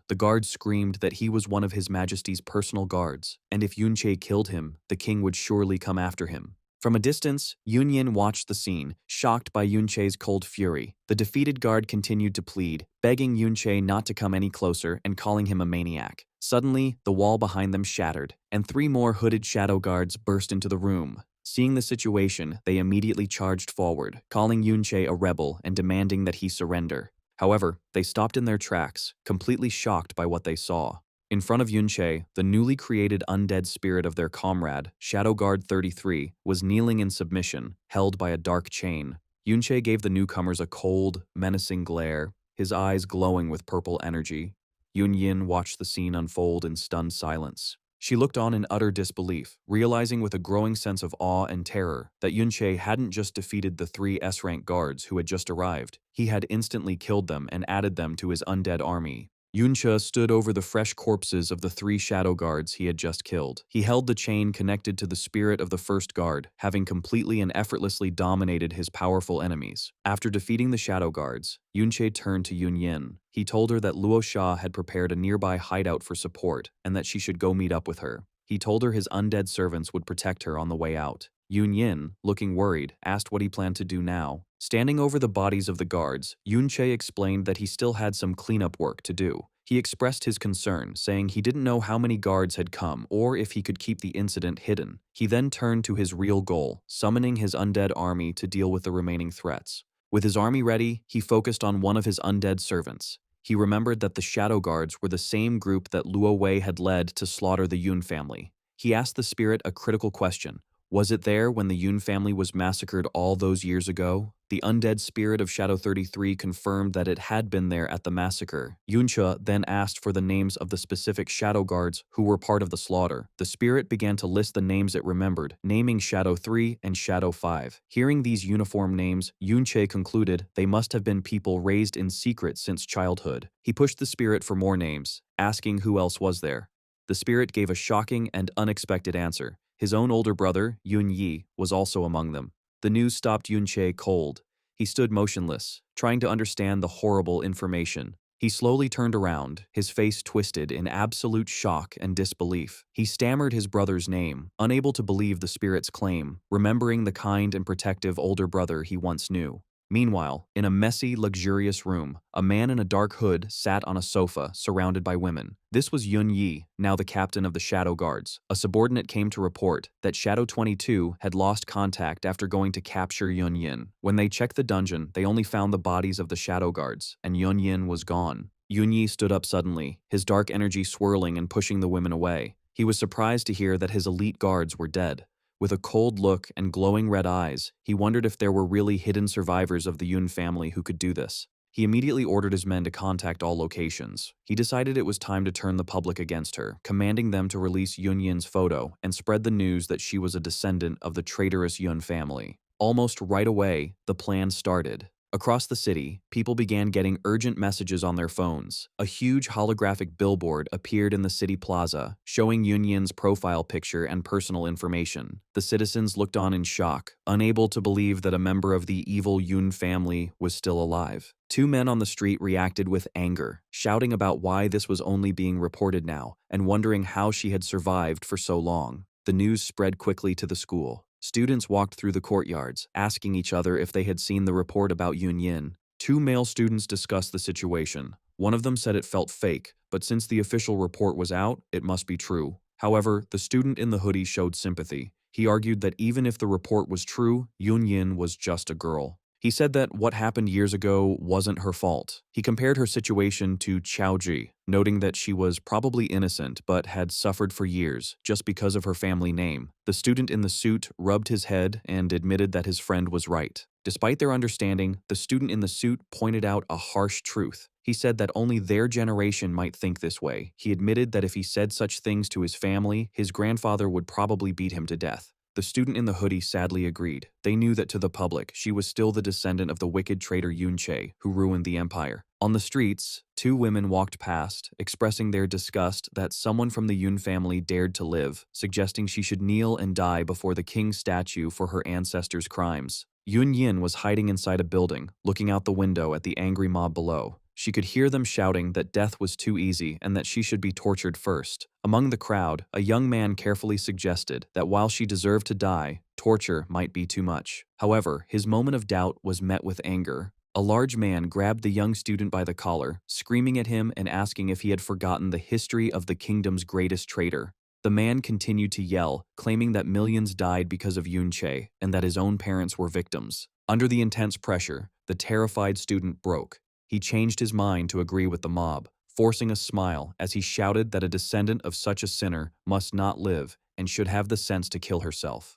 the guard screamed that he was one of His Majesty's personal guards, and if Yunche killed him, the king would surely come after him. From a distance, Yunyin watched the scene, shocked by Yunche's cold fury. The defeated guard continued to plead, begging Yunche not to come any closer and calling him a maniac. Suddenly, the wall behind them shattered, and 3 more hooded shadow guards burst into the room. Seeing the situation, they immediately charged forward, calling Yunche a rebel and demanding that he surrender. However, they stopped in their tracks, completely shocked by what they saw. In front of Yunche, the newly created undead spirit of their comrade, Shadow Guard 33, was kneeling in submission, held by a dark chain. Yunche gave the newcomers a cold, menacing glare, his eyes glowing with purple energy. Yunyin watched the scene unfold in stunned silence. She looked on in utter disbelief, realizing with a growing sense of awe and terror that Yunche hadn't just defeated the 3 S-rank guards who had just arrived, he had instantly killed them and added them to his undead army. Yunche stood over the fresh corpses of the 3 shadow guards he had just killed. He held the chain connected to the spirit of the first guard, having completely and effortlessly dominated his powerful enemies. After defeating the shadow guards, Yunche turned to Yunyin. He told her that Luo Sha had prepared a nearby hideout for support and that she should go meet up with her. He told her his undead servants would protect her on the way out. Yunyin, looking worried, asked what he planned to do now. Standing over the bodies of the guards, Yunche explained that he still had some cleanup work to do. He expressed his concern, saying he didn't know how many guards had come or if he could keep the incident hidden. He then turned to his real goal, summoning his undead army to deal with the remaining threats. With his army ready, he focused on one of his undead servants. He remembered that the Shadow Guards were the same group that Luo Wei had led to slaughter the Yun family. He asked the spirit a critical question. Was it there when the Yun family was massacred all those years ago? The undead spirit of Shadow 33 confirmed that it had been there at the massacre. Yunche then asked for the names of the specific Shadow Guards who were part of the slaughter. The spirit began to list the names it remembered, naming Shadow 3 and Shadow 5. Hearing these uniform names, Yunche concluded they must have been people raised in secret since childhood. He pushed the spirit for more names, asking who else was there. The spirit gave a shocking and unexpected answer. His own older brother, Yun Yi, was also among them. The news stopped Yunche cold. He stood motionless, trying to understand the horrible information. He slowly turned around, his face twisted in absolute shock and disbelief. He stammered his brother's name, unable to believe the spirit's claim, remembering the kind and protective older brother he once knew. Meanwhile, in a messy, luxurious room, a man in a dark hood sat on a sofa, surrounded by women. This was Yun Yi, now the captain of the Shadow Guards. A subordinate came to report that Shadow 22 had lost contact after going to capture Yun Yin. When they checked the dungeon, they only found the bodies of the Shadow Guards, and Yun Yin was gone. Yunyi stood up suddenly, his dark energy swirling and pushing the women away. He was surprised to hear that his elite guards were dead. With a cold look and glowing red eyes, he wondered if there were really hidden survivors of the Yun family who could do this. He immediately ordered his men to contact all locations. He decided it was time to turn the public against her, commanding them to release Yun Yin's photo and spread the news that she was a descendant of the traitorous Yun family. Almost right away, the plan started. Across the city, people began getting urgent messages on their phones. A huge holographic billboard appeared in the city plaza, showing Yun Yin's profile picture and personal information. The citizens looked on in shock, unable to believe that a member of the evil Yun family was still alive. Two men on the street reacted with anger, shouting about why this was only being reported now, and wondering how she had survived for so long. The news spread quickly to the school. Students walked through the courtyards, asking each other if they had seen the report about Yun Yin. Two male students discussed the situation. One of them said it felt fake, but since the official report was out, it must be true. However, the student in the hoodie showed sympathy. He argued that even if the report was true, Yun Yin was just a girl. He said that what happened years ago wasn't her fault. He compared her situation to Chaoji, noting that she was probably innocent but had suffered for years just because of her family name. The student in the suit rubbed his head and admitted that his friend was right. Despite their understanding, the student in the suit pointed out a harsh truth. He said that only their generation might think this way. He admitted that if he said such things to his family, his grandfather would probably beat him to death. The student in the hoodie sadly agreed. They knew that to the public, she was still the descendant of the wicked traitor Yun Che, who ruined the empire. On the streets, two women walked past, expressing their disgust that someone from the Yun family dared to live, suggesting she should kneel and die before the king's statue for her ancestors' crimes. Yun Yin was hiding inside a building, looking out the window at the angry mob below. She could hear them shouting that death was too easy and that she should be tortured first. Among the crowd, a young man carefully suggested that while she deserved to die, torture might be too much. However, his moment of doubt was met with anger. A large man grabbed the young student by the collar, screaming at him and asking if he had forgotten the history of the kingdom's greatest traitor. The man continued to yell, claiming that millions died because of Yun Che and that his own parents were victims. Under the intense pressure, the terrified student broke. He changed his mind to agree with the mob, forcing a smile as he shouted that a descendant of such a sinner must not live and should have the sense to kill herself.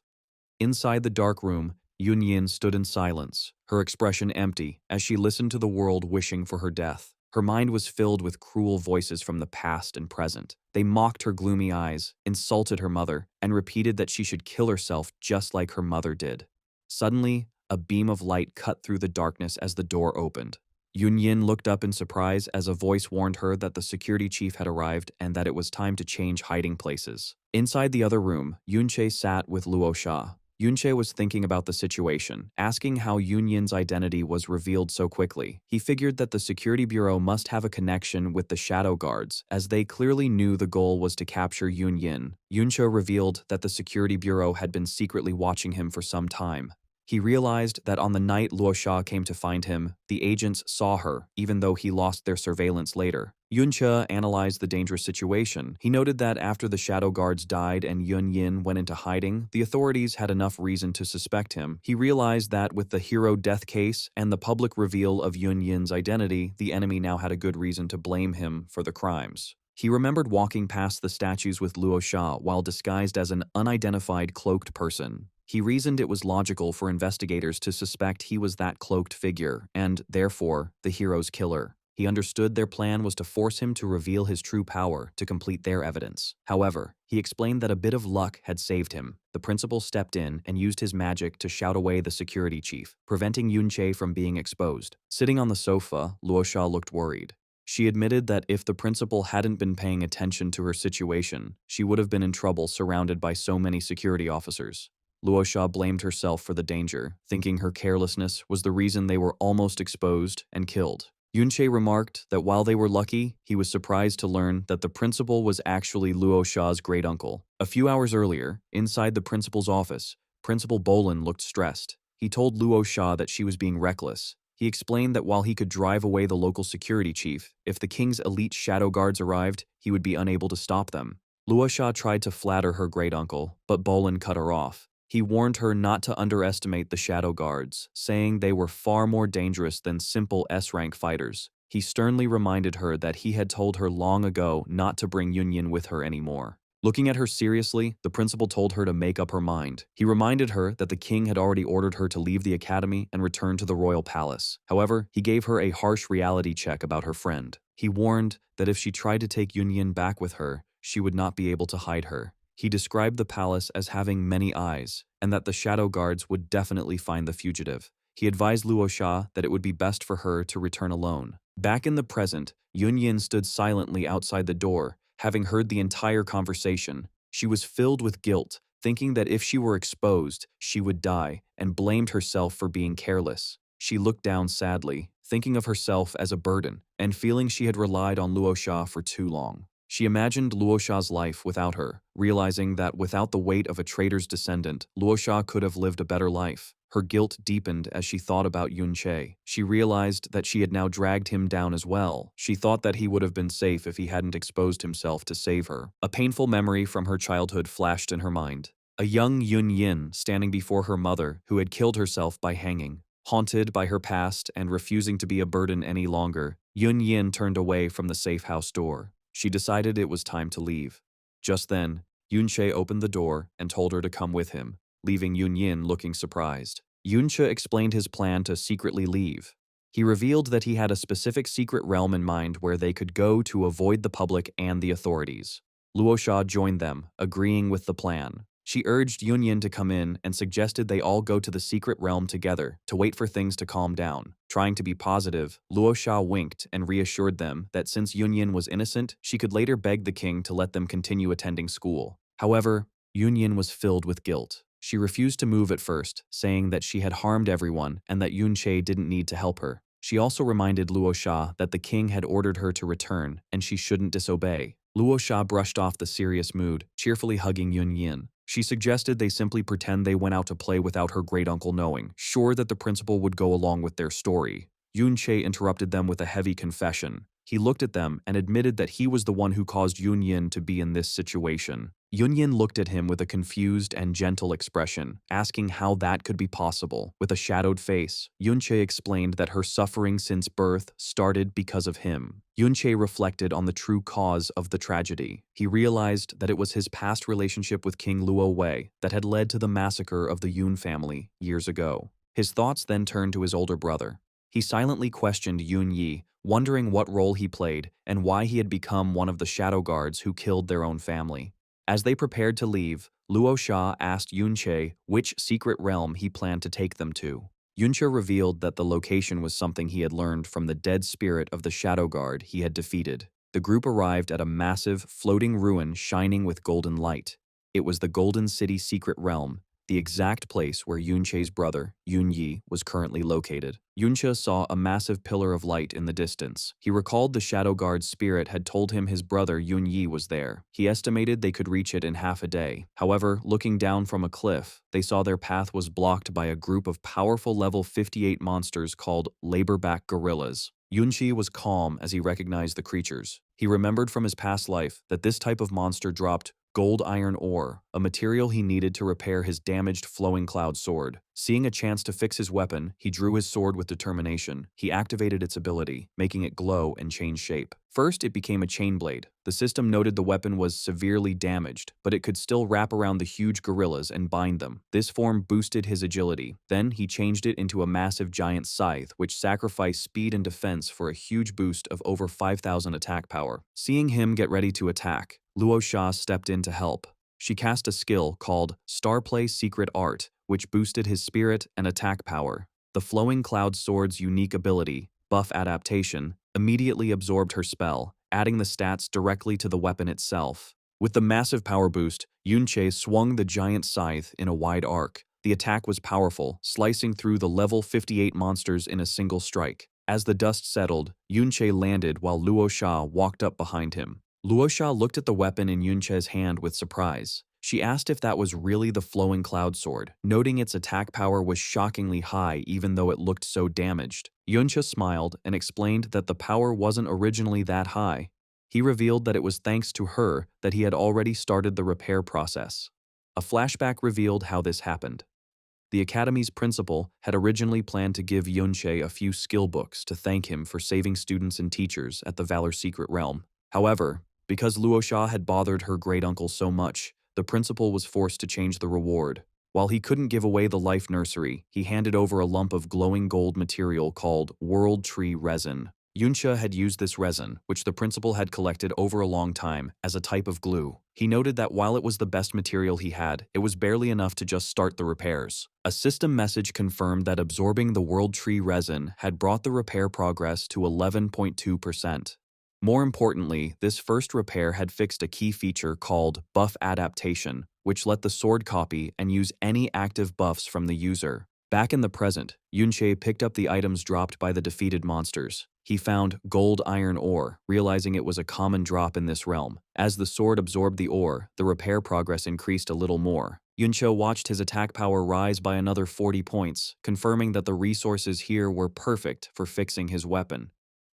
Inside the dark room, Yun Yin stood in silence, her expression empty as she listened to the world wishing for her death. Her mind was filled with cruel voices from the past and present. They mocked her gloomy eyes, insulted her mother, and repeated that she should kill herself just like her mother did. Suddenly, a beam of light cut through the darkness as the door opened. Yun Yin looked up in surprise as a voice warned her that the security chief had arrived and that it was time to change hiding places. Inside the other room, Yun Che sat with Luo Sha. Yun Che was thinking about the situation, asking how Yun Yin's identity was revealed so quickly. He figured that the security bureau must have a connection with the shadow guards, as they clearly knew the goal was to capture Yun Yin. Yun Che revealed that the security bureau had been secretly watching him for some time. He realized that on the night Luo Sha came to find him, the agents saw her, even though he lost their surveillance later. Yun Che analyzed the dangerous situation. He noted that after the shadow guards died and Yun Yin went into hiding, the authorities had enough reason to suspect him. He realized that with the hero death case and the public reveal of Yun Yin's identity, the enemy now had a good reason to blame him for the crimes. He remembered walking past the statues with Luo Sha while disguised as an unidentified cloaked person. He reasoned it was logical for investigators to suspect he was that cloaked figure, and, therefore, the hero's killer. He understood their plan was to force him to reveal his true power to complete their evidence. However, he explained that a bit of luck had saved him. The principal stepped in and used his magic to shout away the security chief, preventing Yun Che from being exposed. Sitting on the sofa, Luo Sha looked worried. She admitted that if the principal hadn't been paying attention to her situation, she would have been in trouble surrounded by so many security officers. Luo Sha blamed herself for the danger, thinking her carelessness was the reason they were almost exposed and killed. Yun Che remarked that while they were lucky, he was surprised to learn that the principal was actually Luo Sha's great-uncle. A few hours earlier, inside the principal's office, Principal Bolin looked stressed. He told Luo Sha that she was being reckless. He explained that while he could drive away the local security chief, if the king's elite shadow guards arrived, he would be unable to stop them. Luo Sha tried to flatter her great-uncle, but Bolin cut her off. He warned her not to underestimate the shadow guards, saying they were far more dangerous than simple S-rank fighters. He sternly reminded her that he had told her long ago not to bring Yunyin with her anymore. Looking at her seriously, the principal told her to make up her mind. He reminded her that the king had already ordered her to leave the academy and return to the royal palace. However, he gave her a harsh reality check about her friend. He warned that if she tried to take Yunyin back with her, she would not be able to hide her. He described the palace as having many eyes, and that the shadow guards would definitely find the fugitive. He advised Luo Sha that it would be best for her to return alone. Back in the present, Yunyin stood silently outside the door, having heard the entire conversation. She was filled with guilt, thinking that if she were exposed, she would die, and blamed herself for being careless. She looked down sadly, thinking of herself as a burden, and feeling she had relied on Luo Sha for too long. She imagined Luo Sha's life without her, realizing that without the weight of a traitor's descendant, Luo Sha could have lived a better life. Her guilt deepened as she thought about Yun Che. She realized that she had now dragged him down as well. She thought that he would have been safe if he hadn't exposed himself to save her. A painful memory from her childhood flashed in her mind. A young Yun Yin standing before her mother, who had killed herself by hanging. Haunted by her past and refusing to be a burden any longer, Yun Yin turned away from the safe house door. She decided it was time to leave. Just then, Yun Che opened the door and told her to come with him, leaving Yun Yin looking surprised. Yun Che explained his plan to secretly leave. He revealed that he had a specific secret realm in mind where they could go to avoid the public and the authorities. Luo Sha joined them, agreeing with the plan. She urged Yun Yin to come in and suggested they all go to the secret realm together to wait for things to calm down. Trying to be positive, Luo Sha winked and reassured them that since Yun Yin was innocent, she could later beg the king to let them continue attending school. However, Yun Yin was filled with guilt. She refused to move at first, saying that she had harmed everyone and that Yun Che didn't need to help her. She also reminded Luo Sha that the king had ordered her to return and she shouldn't disobey. Luo Sha brushed off the serious mood, cheerfully hugging Yun Yin. She suggested they simply pretend they went out to play without her great-uncle knowing, sure that the principal would go along with their story. Yun Che interrupted them with a heavy confession. He looked at them and admitted that he was the one who caused Yun Yin to be in this situation. Yun Yin looked at him with a confused and gentle expression, asking how that could be possible. With a shadowed face, Yun Che explained that her suffering since birth started because of him. Yun Che reflected on the true cause of the tragedy. He realized that it was his past relationship with King Luo Wei that had led to the massacre of the Yun family years ago. His thoughts then turned to his older brother. He silently questioned Yun Yi, wondering what role he played and why he had become one of the shadow guards who killed their own family. As they prepared to leave, Luo Sha asked Yun Che which secret realm he planned to take them to. Yun Che revealed that the location was something he had learned from the dead spirit of the shadow guard he had defeated. The group arrived at a massive, floating ruin shining with golden light. It was the Golden City secret realm, the exact place where Yun Che's brother, Yun Yi, was currently located. Yun Che saw a massive pillar of light in the distance. He recalled the shadow guard's spirit had told him his brother Yun Yi was there. He estimated they could reach it in half a day. However, looking down from a cliff, they saw their path was blocked by a group of powerful level 58 monsters called laborback gorillas. Yun Chi was calm as he recognized the creatures. He remembered from his past life that this type of monster dropped gold iron ore, a material he needed to repair his damaged flowing cloud sword. Seeing a chance to fix his weapon, he drew his sword with determination. He activated its ability, making it glow and change shape. First, it became a chain blade. The system noted the weapon was severely damaged, but it could still wrap around the huge gorillas and bind them. This form boosted his agility. Then, he changed it into a massive giant scythe, which sacrificed speed and defense for a huge boost of over 5,000 attack power. Seeing him get ready to attack, Luo Sha stepped in to help. She cast a skill called Starplay Secret Art, which boosted his spirit and attack power. The Flowing Cloud Sword's unique ability, Buff Adaptation, immediately absorbed her spell, adding the stats directly to the weapon itself. With the massive power boost, Yun Che swung the giant scythe in a wide arc. The attack was powerful, slicing through the level 58 monsters in a single strike. As the dust settled, Yun Che landed while Luo Sha walked up behind him. Luo Sha looked at the weapon in Yun Che's hand with surprise. She asked if that was really the Flowing Cloud Sword, noting its attack power was shockingly high even though it looked so damaged. Yun Che smiled and explained that the power wasn't originally that high. He revealed that it was thanks to her that he had already started the repair process. A flashback revealed how this happened. The academy's principal had originally planned to give Yunche a few skill books to thank him for saving students and teachers at the Valor Secret Realm. However, because Luosha had bothered her great-uncle so much, the principal was forced to change the reward. While he couldn't give away the life nursery, he handed over a lump of glowing gold material called World Tree Resin. Yunsha had used this resin, which the principal had collected over a long time, as a type of glue. He noted that while it was the best material he had, it was barely enough to just start the repairs. A system message confirmed that absorbing the World Tree Resin had brought the repair progress to 11.2%. More importantly, this first repair had fixed a key feature called Buff Adaptation, which let the sword copy and use any active buffs from the user. Back in the present, Yunche picked up the items dropped by the defeated monsters. He found gold iron ore, realizing it was a common drop in this realm. As the sword absorbed the ore, the repair progress increased a little more. Yunche watched his attack power rise by another 40 points, confirming that the resources here were perfect for fixing his weapon.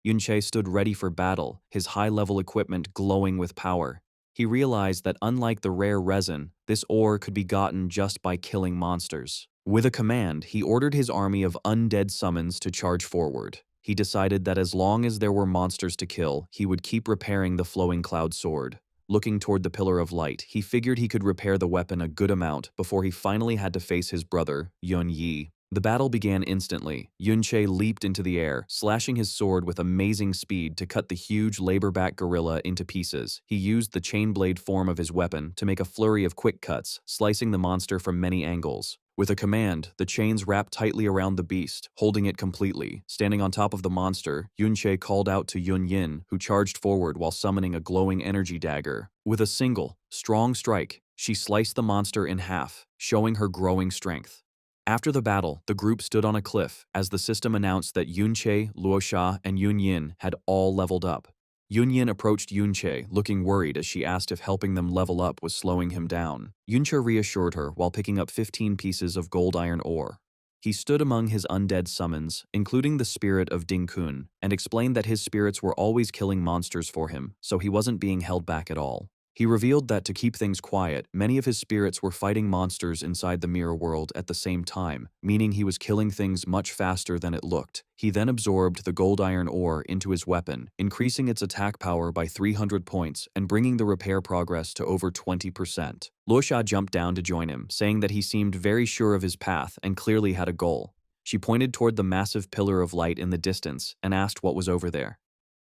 Yunche stood ready for battle, his high-level equipment glowing with power. He realized that unlike the rare resin, this ore could be gotten just by killing monsters. With a command, he ordered his army of undead summons to charge forward. He decided that as long as there were monsters to kill, he would keep repairing the flowing cloud sword. Looking toward the Pillar of Light, he figured he could repair the weapon a good amount before he finally had to face his brother, Yun Yi. The battle began instantly. Yunche leaped into the air, slashing his sword with amazing speed to cut the huge laborback gorilla into pieces. He used the chain blade form of his weapon to make a flurry of quick cuts, slicing the monster from many angles. With a command, the chains wrapped tightly around the beast, holding it completely. Standing on top of the monster, Yunche called out to Yun Yin, who charged forward while summoning a glowing energy dagger. With a single, strong strike, she sliced the monster in half, showing her growing strength. After the battle, the group stood on a cliff as the system announced that Yunche, Luosha, and Yun Yin had all leveled up. Yun Yin approached Yunche, looking worried as she asked if helping them level up was slowing him down. Yunche reassured her while picking up 15 pieces of gold iron ore. He stood among his undead summons, including the spirit of Ding Kun, and explained that his spirits were always killing monsters for him, so he wasn't being held back at all. He revealed that to keep things quiet, many of his spirits were fighting monsters inside the mirror world at the same time, meaning he was killing things much faster than it looked. He then absorbed the gold iron ore into his weapon, increasing its attack power by 300 points and bringing the repair progress to over 20%. Luosha jumped down to join him, saying that he seemed very sure of his path and clearly had a goal. She pointed toward the massive pillar of light in the distance and asked what was over there.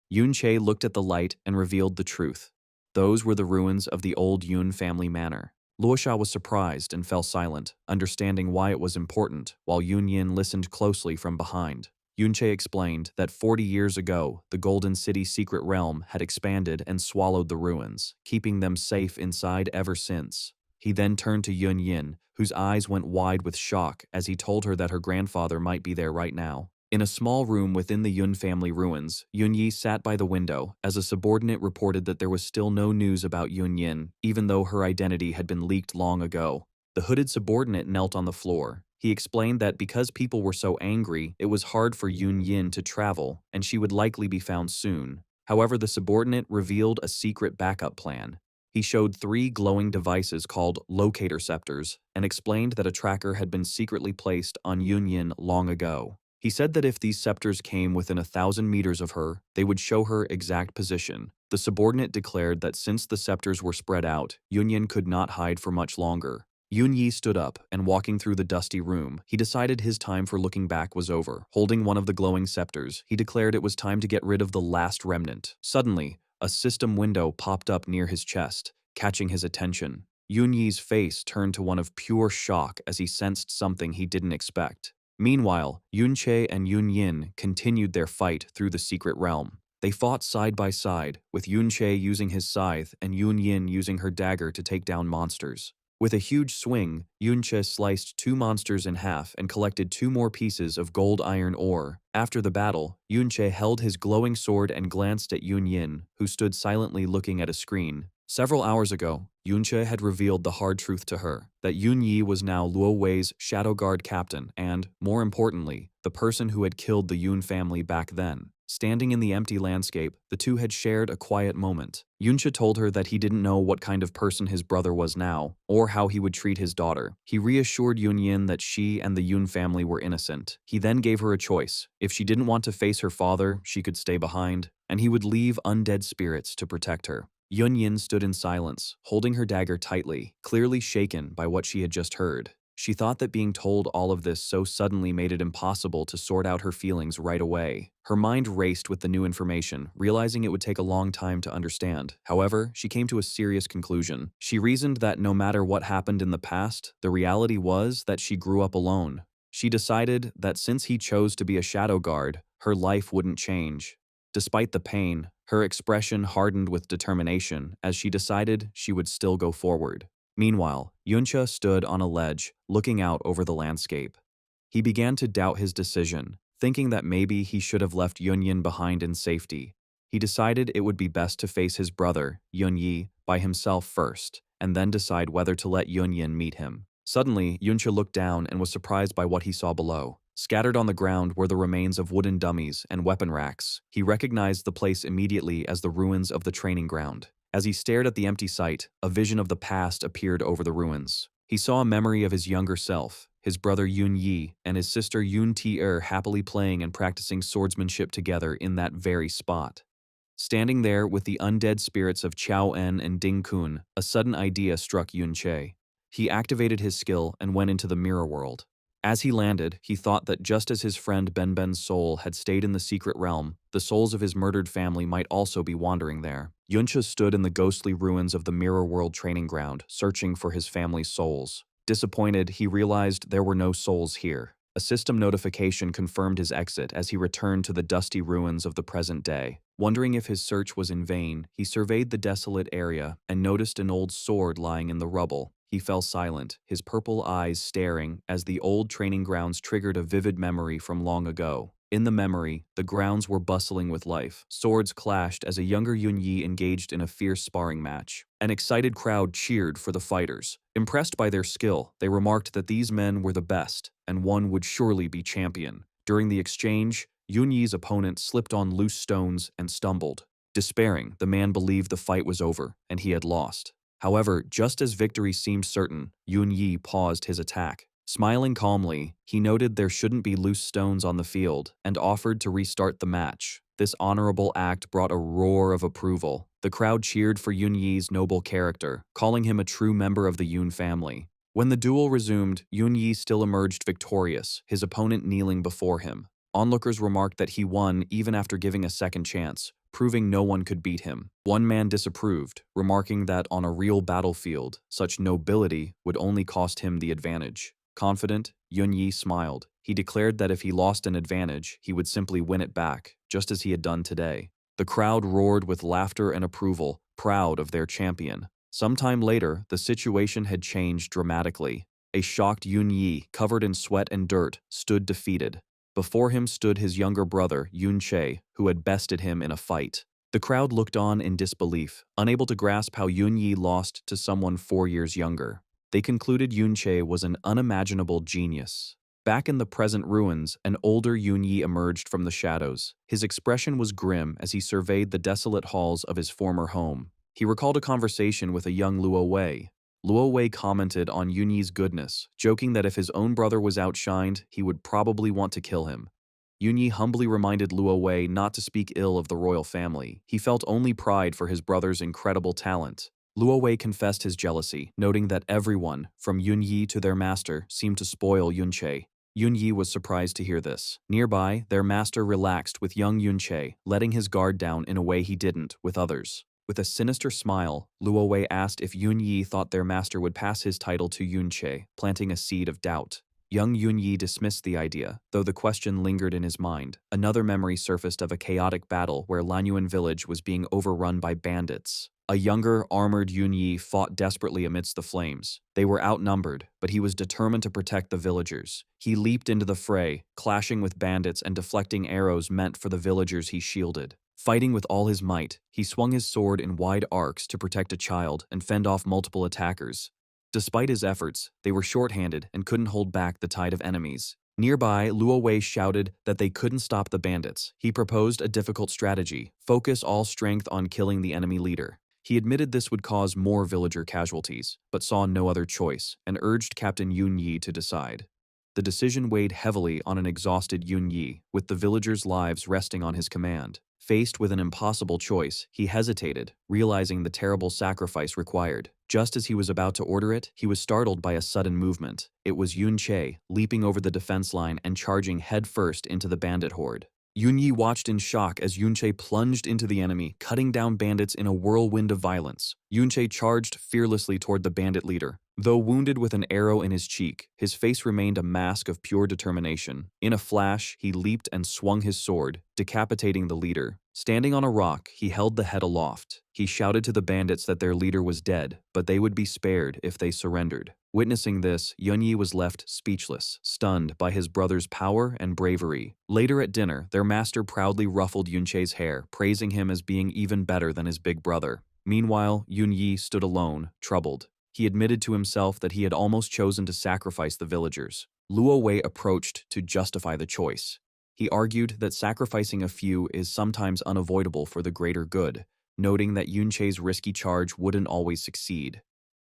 Yunche looked at the light and revealed the truth. Those were the ruins of the old Yun family manor. Luosha was surprised and fell silent, understanding why it was important, while Yun Yin listened closely from behind. Yunche explained that 40 years ago, the Golden City's secret realm had expanded and swallowed the ruins, keeping them safe inside ever since. He then turned to Yun Yin, whose eyes went wide with shock as he told her that her grandfather might be there right now. In a small room within the Yun family ruins, Yun Yi sat by the window as a subordinate reported that there was still no news about Yun Yin, even though her identity had been leaked long ago. The hooded subordinate knelt on the floor. He explained that because people were so angry, it was hard for Yun Yin to travel, and she would likely be found soon. However, the subordinate revealed a secret backup plan. He showed 3 glowing devices called locator scepters and explained that a tracker had been secretly placed on Yun Yin long ago. He said that if these scepters came within 1,000 meters of her, they would show her exact position. The subordinate declared that since the scepters were spread out, Yun Yin could not hide for much longer. Yun Yi stood up, and walking through the dusty room, he decided his time for looking back was over. Holding one of the glowing scepters, he declared it was time to get rid of the last remnant. Suddenly, a system window popped up near his chest, catching his attention. Yun Yi's face turned to one of pure shock as he sensed something he didn't expect. Meanwhile, Yunche and Yun Yin continued their fight through the secret realm. They fought side by side, with Yunche using his scythe and Yun Yin using her dagger to take down monsters. With a huge swing, Yunche sliced 2 monsters in half and collected 2 more pieces of gold iron ore. After the battle, Yunche held his glowing sword and glanced at Yun Yin, who stood silently looking at a screen. Several hours ago, Yunche had revealed the hard truth to her, that Yun Yi was now Luo Wei's Shadow Guard captain and, more importantly, the person who had killed the Yoon family back then. Standing in the empty landscape, the two had shared a quiet moment. Yuncha told her that he didn't know what kind of person his brother was now, or how he would treat his daughter. He reassured Yunyin that she and the Yoon family were innocent. He then gave her a choice. If she didn't want to face her father, she could stay behind, and he would leave undead spirits to protect her. Yunyin stood in silence, holding her dagger tightly, clearly shaken by what she had just heard. She thought that being told all of this so suddenly made it impossible to sort out her feelings right away. Her mind raced with the new information, realizing it would take a long time to understand. However, she came to a serious conclusion. She reasoned that no matter what happened in the past, the reality was that she grew up alone. She decided that since he chose to be a shadow guard, her life wouldn't change. Despite the pain, her expression hardened with determination as she decided she would still go forward. Meanwhile, Yuncha stood on a ledge, looking out over the landscape. He began to doubt his decision, thinking that maybe he should have left Yunyin behind in safety. He decided it would be best to face his brother, Yunyi, by himself first, and then decide whether to let Yunyin meet him. Suddenly, Yuncha looked down and was surprised by what he saw below. Scattered on the ground were the remains of wooden dummies and weapon racks. He recognized the place immediately as the ruins of the training ground. As he stared at the empty site, a vision of the past appeared over the ruins. He saw a memory of his younger self, his brother Yoon Yi and his sister Yoon Tae happily playing and practicing swordsmanship together in that very spot. Standing there with the undead spirits of Chao En and Ding Kun, a sudden idea struck Yun Che. He activated his skill and went into the mirror world. As he landed, he thought that just as his friend Ben's soul had stayed in the secret realm, the souls of his murdered family might also be wandering there. Yuncha stood in the ghostly ruins of the Mirror World training ground, searching for his family's souls. Disappointed, he realized there were no souls here. A system notification confirmed his exit as he returned to the dusty ruins of the present day. Wondering if his search was in vain, he surveyed the desolate area and noticed an old sword lying in the rubble. He fell silent, his purple eyes staring as the old training grounds triggered a vivid memory from long ago. In the memory, the grounds were bustling with life. Swords clashed as a younger Yun Yi engaged in a fierce sparring match. An excited crowd cheered for the fighters. Impressed by their skill, they remarked that these men were the best, and one would surely be champion. During the exchange, Yun Yi's opponent slipped on loose stones and stumbled. Despairing, the man believed the fight was over, and he had lost. However, just as victory seemed certain, Yun Yi paused his attack. Smiling calmly, he noted there shouldn't be loose stones on the field and offered to restart the match. This honorable act brought a roar of approval. The crowd cheered for Yun Yi's noble character, calling him a true member of the Yoon family. When the duel resumed, Yun Yi still emerged victorious, his opponent kneeling before him. Onlookers remarked that he won even after giving a second chance, proving no one could beat him. One man disapproved, remarking that on a real battlefield, such nobility would only cost him the advantage. Confident, Yun Yi smiled. He declared that if he lost an advantage, he would simply win it back, just as he had done today. The crowd roared with laughter and approval, proud of their champion. Sometime later, the situation had changed dramatically. A shocked Yun Yi, covered in sweat and dirt, stood defeated. Before him stood his younger brother, Yun Che, who had bested him in a fight. The crowd looked on in disbelief, unable to grasp how Yun Yi lost to someone 4 years younger. They concluded Yun Che was an unimaginable genius. Back in the present ruins, an older Yun Yi emerged from the shadows. His expression was grim as he surveyed the desolate halls of his former home. He recalled a conversation with a young Luo Wei. Luo Wei commented on Yun Yi's goodness, joking that if his own brother was outshined, he would probably want to kill him. Yun Yi humbly reminded Luo Wei not to speak ill of the royal family. He felt only pride for his brother's incredible talent. Luo Wei confessed his jealousy, noting that everyone, from Yun Yi to their master, seemed to spoil Yun Che. Yun Yi was surprised to hear this. Nearby, their master relaxed with young Yun Che, letting his guard down in a way he didn't with others. With a sinister smile, Luo Wei asked if Yun Yi thought their master would pass his title to Yun Che, planting a seed of doubt. Young Yun Yi dismissed the idea, though the question lingered in his mind. Another memory surfaced of a chaotic battle where Lanyuan village was being overrun by bandits. A younger, armored Yun Yi fought desperately amidst the flames. They were outnumbered, but he was determined to protect the villagers. He leaped into the fray, clashing with bandits and deflecting arrows meant for the villagers he shielded. Fighting with all his might, he swung his sword in wide arcs to protect a child and fend off multiple attackers. Despite his efforts, they were short-handed and couldn't hold back the tide of enemies. Nearby, Luo Wei shouted that they couldn't stop the bandits. He proposed a difficult strategy: focus all strength on killing the enemy leader. He admitted this would cause more villager casualties, but saw no other choice and urged Captain Yun Yi to decide. The decision weighed heavily on an exhausted Yun Yi, with the villagers' lives resting on his command. Faced with an impossible choice, he hesitated, realizing the terrible sacrifice required. Just as he was about to order it, he was startled by a sudden movement. It was Yun Che, leaping over the defense line and charging headfirst into the bandit horde. Yun Yi watched in shock as Yun Che plunged into the enemy, cutting down bandits in a whirlwind of violence. Yun Che charged fearlessly toward the bandit leader. Though wounded with an arrow in his cheek, his face remained a mask of pure determination. In a flash, he leaped and swung his sword, decapitating the leader. Standing on a rock, he held the head aloft. He shouted to the bandits that their leader was dead, but they would be spared if they surrendered. Witnessing this, Yun Yi was left speechless, stunned by his brother's power and bravery. Later at dinner, their master proudly ruffled Yun Che's hair, praising him as being even better than his big brother. Meanwhile, Yun Yi stood alone, troubled. He admitted to himself that he had almost chosen to sacrifice the villagers. Luo Wei approached to justify the choice. He argued that sacrificing a few is sometimes unavoidable for the greater good, noting that Yun Che's risky charge wouldn't always succeed.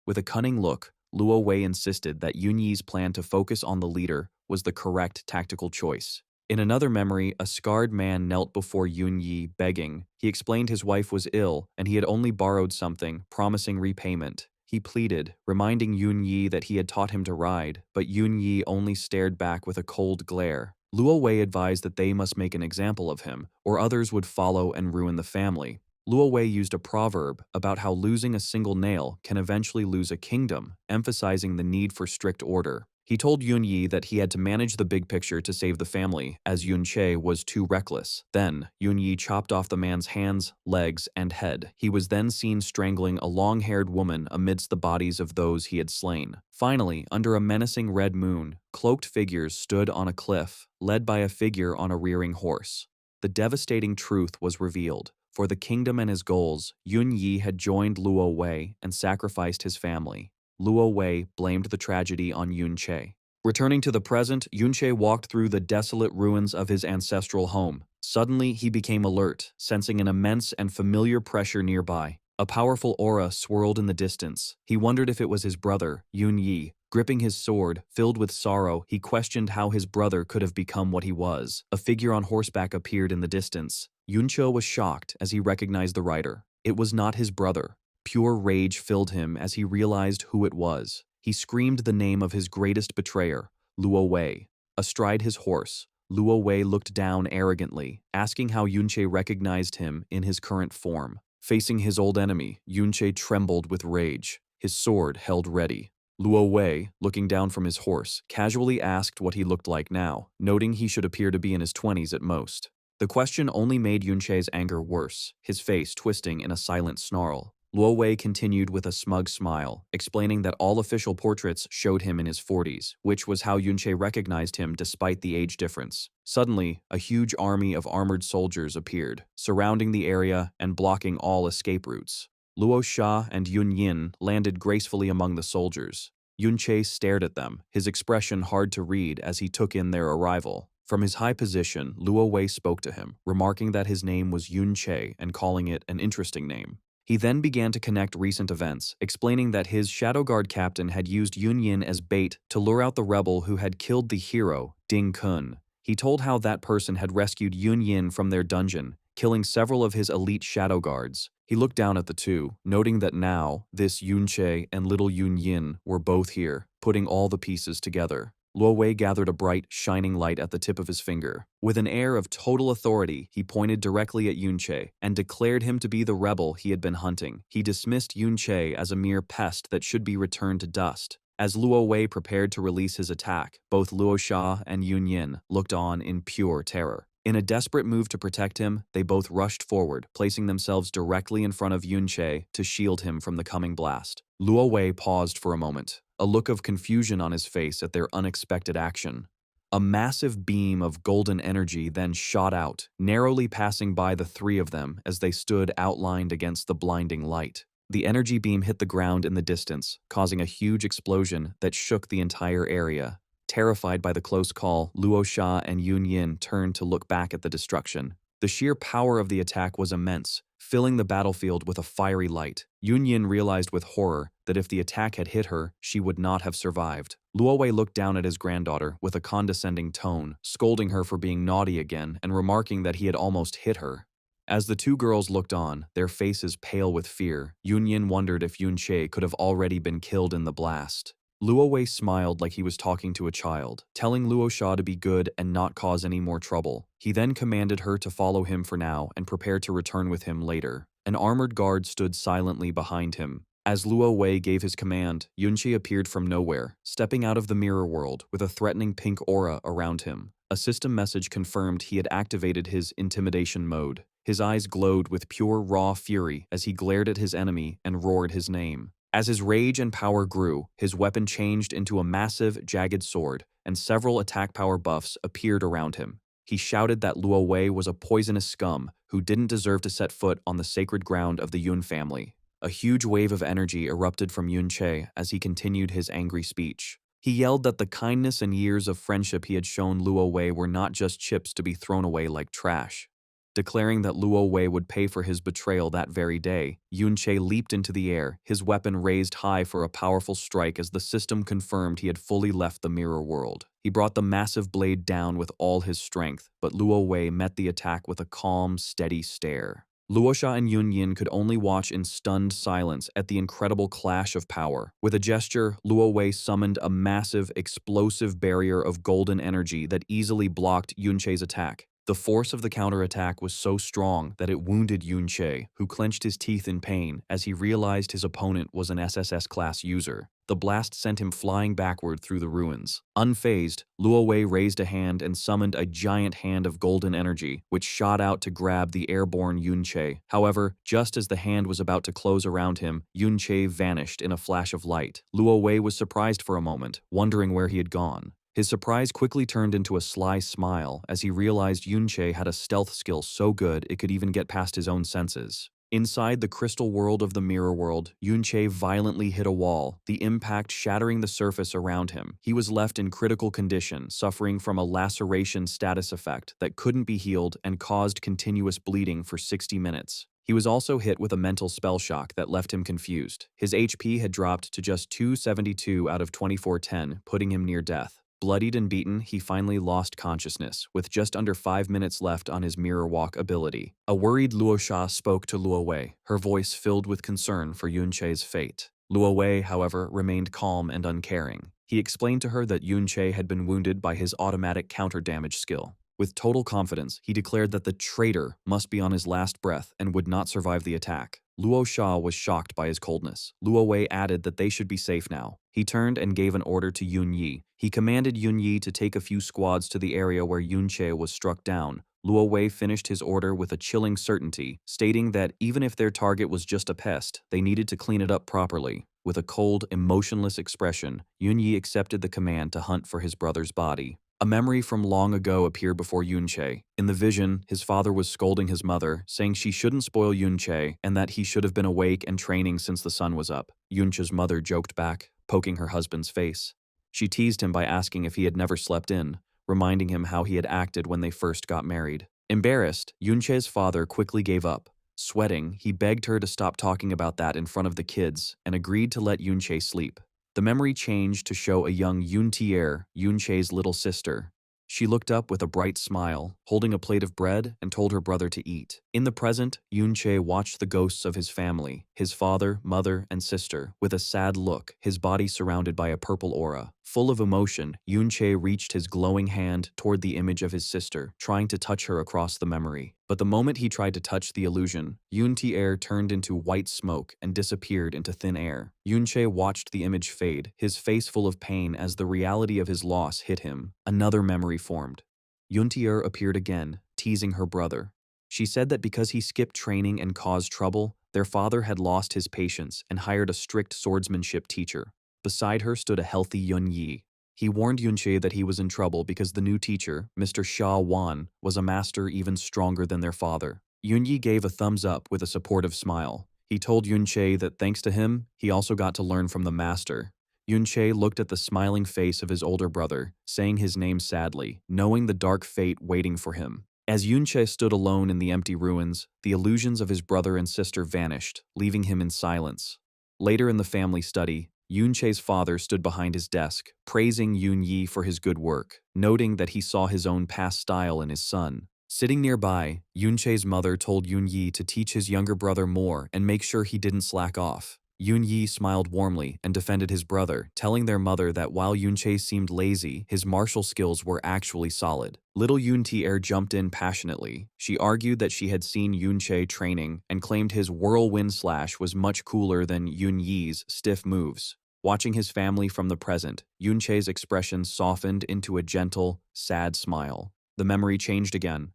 With a cunning look, Luo Wei insisted that Yun Yi's plan to focus on the leader was the correct tactical choice. In another memory, a scarred man knelt before Yun Yi, begging. He explained his wife was ill and he had only borrowed something, promising repayment. He pleaded, reminding Yun Yi that he had taught him to ride, but Yun Yi only stared back with a cold glare. Luo Wei advised that they must make an example of him, or others would follow and ruin the family. Luo Wei used a proverb about how losing a single nail can eventually lose a kingdom, emphasizing the need for strict order. He told Yun Yi that he had to manage the big picture to save the family, as Yun Che was too reckless. Then, Yun Yi chopped off the man's hands, legs, and head. He was then seen strangling a long-haired woman amidst the bodies of those he had slain. Finally, under a menacing red moon, cloaked figures stood on a cliff, led by a figure on a rearing horse. The devastating truth was revealed. For the kingdom and his goals, Yun Yi had joined Luo Wei and sacrificed his family. Luo Wei blamed the tragedy on Yun Che. Returning to the present, Yun Che walked through the desolate ruins of his ancestral home. Suddenly, he became alert, sensing an immense and familiar pressure nearby. A powerful aura swirled in the distance. He wondered if it was his brother, Yun Yi. Gripping his sword, filled with sorrow, he questioned how his brother could have become what he was. A figure on horseback appeared in the distance. Yun Che was shocked as he recognized the rider. It was not his brother. Pure rage filled him as he realized who it was. He screamed the name of his greatest betrayer, Luo Wei. Astride his horse, Luo Wei looked down arrogantly, asking how Yun Che recognized him in his current form. Facing his old enemy, Yun Che trembled with rage, his sword held ready. Luo Wei, looking down from his horse, casually asked what he looked like now, noting he should appear to be in his 20s at most. The question only made Yun Che's anger worse, his face twisting in a silent snarl. Luo Wei continued with a smug smile, explaining that all official portraits showed him in his 40s, which was how Yun Che recognized him despite the age difference. Suddenly, a huge army of armored soldiers appeared, surrounding the area and blocking all escape routes. Luo Sha and Yun Yin landed gracefully among the soldiers. Yun Che stared at them, his expression hard to read as he took in their arrival. From his high position, Luo Wei spoke to him, remarking that his name was Yun Che and calling it an interesting name. He then began to connect recent events, explaining that his Shadow Guard captain had used Yun Yin as bait to lure out the rebel who had killed the hero, Ding Kun. He told how that person had rescued Yun Yin from their dungeon, killing several of his elite Shadow Guards. He looked down at the two, noting that now, this Yun Che and little Yun Yin were both here, putting all the pieces together. Luo Wei gathered a bright, shining light at the tip of his finger. With an air of total authority, he pointed directly at Yun Che and declared him to be the rebel he had been hunting. He dismissed Yun Che as a mere pest that should be returned to dust. As Luo Wei prepared to release his attack, both Luo Sha and Yun Yin looked on in pure terror. In a desperate move to protect him, they both rushed forward, placing themselves directly in front of Yun Che to shield him from the coming blast. Luo Wei paused for a moment, a look of confusion on his face at their unexpected action. A massive beam of golden energy then shot out, narrowly passing by the three of them as they stood outlined against the blinding light. The energy beam hit the ground in the distance, causing a huge explosion that shook the entire area. Terrified by the close call, Luo Sha and Yun Yin turned to look back at the destruction. The sheer power of the attack was immense, filling the battlefield with a fiery light. Yun Yin realized with horror that if the attack had hit her, she would not have survived. Luo Wei looked down at his granddaughter with a condescending tone, scolding her for being naughty again and remarking that he had almost hit her. As the two girls looked on, their faces pale with fear, Yun Yin wondered if Yun Che could have already been killed in the blast. Luo Wei smiled like he was talking to a child, telling Luo Sha to be good and not cause any more trouble. He then commanded her to follow him for now and prepare to return with him later. An armored guard stood silently behind him. As Luo Wei gave his command, Yunqi appeared from nowhere, stepping out of the mirror world with a threatening pink aura around him. A system message confirmed he had activated his intimidation mode. His eyes glowed with pure raw fury as he glared at his enemy and roared his name. As his rage and power grew, his weapon changed into a massive, jagged sword, and several attack power buffs appeared around him. He shouted that Luo Wei was a poisonous scum who didn't deserve to set foot on the sacred ground of the Yun family. A huge wave of energy erupted from Yun Che as he continued his angry speech. He yelled that the kindness and years of friendship he had shown Luo Wei were not just chips to be thrown away like trash. Declaring that Luo Wei would pay for his betrayal that very day, Yun Che leaped into the air, his weapon raised high for a powerful strike as the system confirmed he had fully left the mirror world. He brought the massive blade down with all his strength, but Luo Wei met the attack with a calm, steady stare. Luosha and Yun Yin could only watch in stunned silence at the incredible clash of power. With a gesture, Luo Wei summoned a massive, explosive barrier of golden energy that easily blocked Yun Che's attack. The force of the counterattack was so strong that it wounded Yun Che, who clenched his teeth in pain as he realized his opponent was an SSS-class user. The blast sent him flying backward through the ruins. Unfazed, Luo Wei raised a hand and summoned a giant hand of golden energy, which shot out to grab the airborne Yun Che. However, just as the hand was about to close around him, Yun Che vanished in a flash of light. Luo Wei was surprised for a moment, wondering where he had gone. His surprise quickly turned into a sly smile as he realized Yun Che had a stealth skill so good it could even get past his own senses. Inside the crystal world of the mirror world, Yun Che violently hit a wall, the impact shattering the surface around him. He was left in critical condition, suffering from a laceration status effect that couldn't be healed and caused continuous bleeding for 60 minutes. He was also hit with a mental spell shock that left him confused. His HP had dropped to just 272 out of 2410, putting him near death. Bloodied and beaten, he finally lost consciousness, with just under 5 minutes left on his mirror walk ability. A worried Luo Sha spoke to Luo Wei, her voice filled with concern for Yun Che's fate. Luo Wei, however, remained calm and uncaring. He explained to her that Yun Che had been wounded by his automatic counter-damage skill. With total confidence, he declared that the traitor must be on his last breath and would not survive the attack. Luo Sha was shocked by his coldness. Luo Wei added that they should be safe now. He turned and gave an order to Yun Yi. He commanded Yun Yi to take a few squads to the area where Yun Che was struck down. Luo Wei finished his order with a chilling certainty, stating that even if their target was just a pest, they needed to clean it up properly. With a cold, emotionless expression, Yun Yi accepted the command to hunt for his brother's body. A memory from long ago appeared before Yun Che. In the vision, his father was scolding his mother, saying she shouldn't spoil Yun Che and that he should have been awake and training since the sun was up. Yun Che's mother joked back, poking her husband's face. She teased him by asking if he had never slept in, reminding him how he had acted when they first got married. Embarrassed, Yun Che's father quickly gave up. Sweating, he begged her to stop talking about that in front of the kids and agreed to let Yun Che sleep. The memory changed to show a young Yun Tier, Yun Che's little sister. She looked up with a bright smile, holding a plate of bread, and told her brother to eat. In the present, Yun Che watched the ghosts of his family, his father, mother, and sister, with a sad look, his body surrounded by a purple aura. Full of emotion, Yun Che reached his glowing hand toward the image of his sister, trying to touch her across the memory. But the moment he tried to touch the illusion, Yun Tier turned into white smoke and disappeared into thin air. Yun Che watched the image fade, his face full of pain as the reality of his loss hit him. Another memory formed. Yun Tier appeared again, teasing her brother. She said that because he skipped training and caused trouble, their father had lost his patience and hired a strict swordsmanship teacher. Beside her stood a healthy Yun Yi. He warned Yun Che that he was in trouble because the new teacher, Mr. Xia Wan, was a master even stronger than their father. Yun Yi gave a thumbs up with a supportive smile. He told Yun Che that thanks to him, he also got to learn from the master. Yunche looked at the smiling face of his older brother, saying his name sadly, knowing the dark fate waiting for him. As Yunche stood alone in the empty ruins, the illusions of his brother and sister vanished, leaving him in silence. Later in the family study, Yunche's father stood behind his desk, praising Yun Yi for his good work, noting that he saw his own past style in his son. Sitting nearby, Yunche's mother told Yun Yi to teach his younger brother more and make sure he didn't slack off. Yun Yi smiled warmly and defended his brother, telling their mother that while Yunche seemed lazy, his martial skills were actually solid. Little Yunti-er jumped in passionately. She argued that she had seen Yunche training and claimed his whirlwind slash was much cooler than Yun Yi's stiff moves. Watching his family from the present, Yunche's expression softened into a gentle, sad smile. The memory changed again.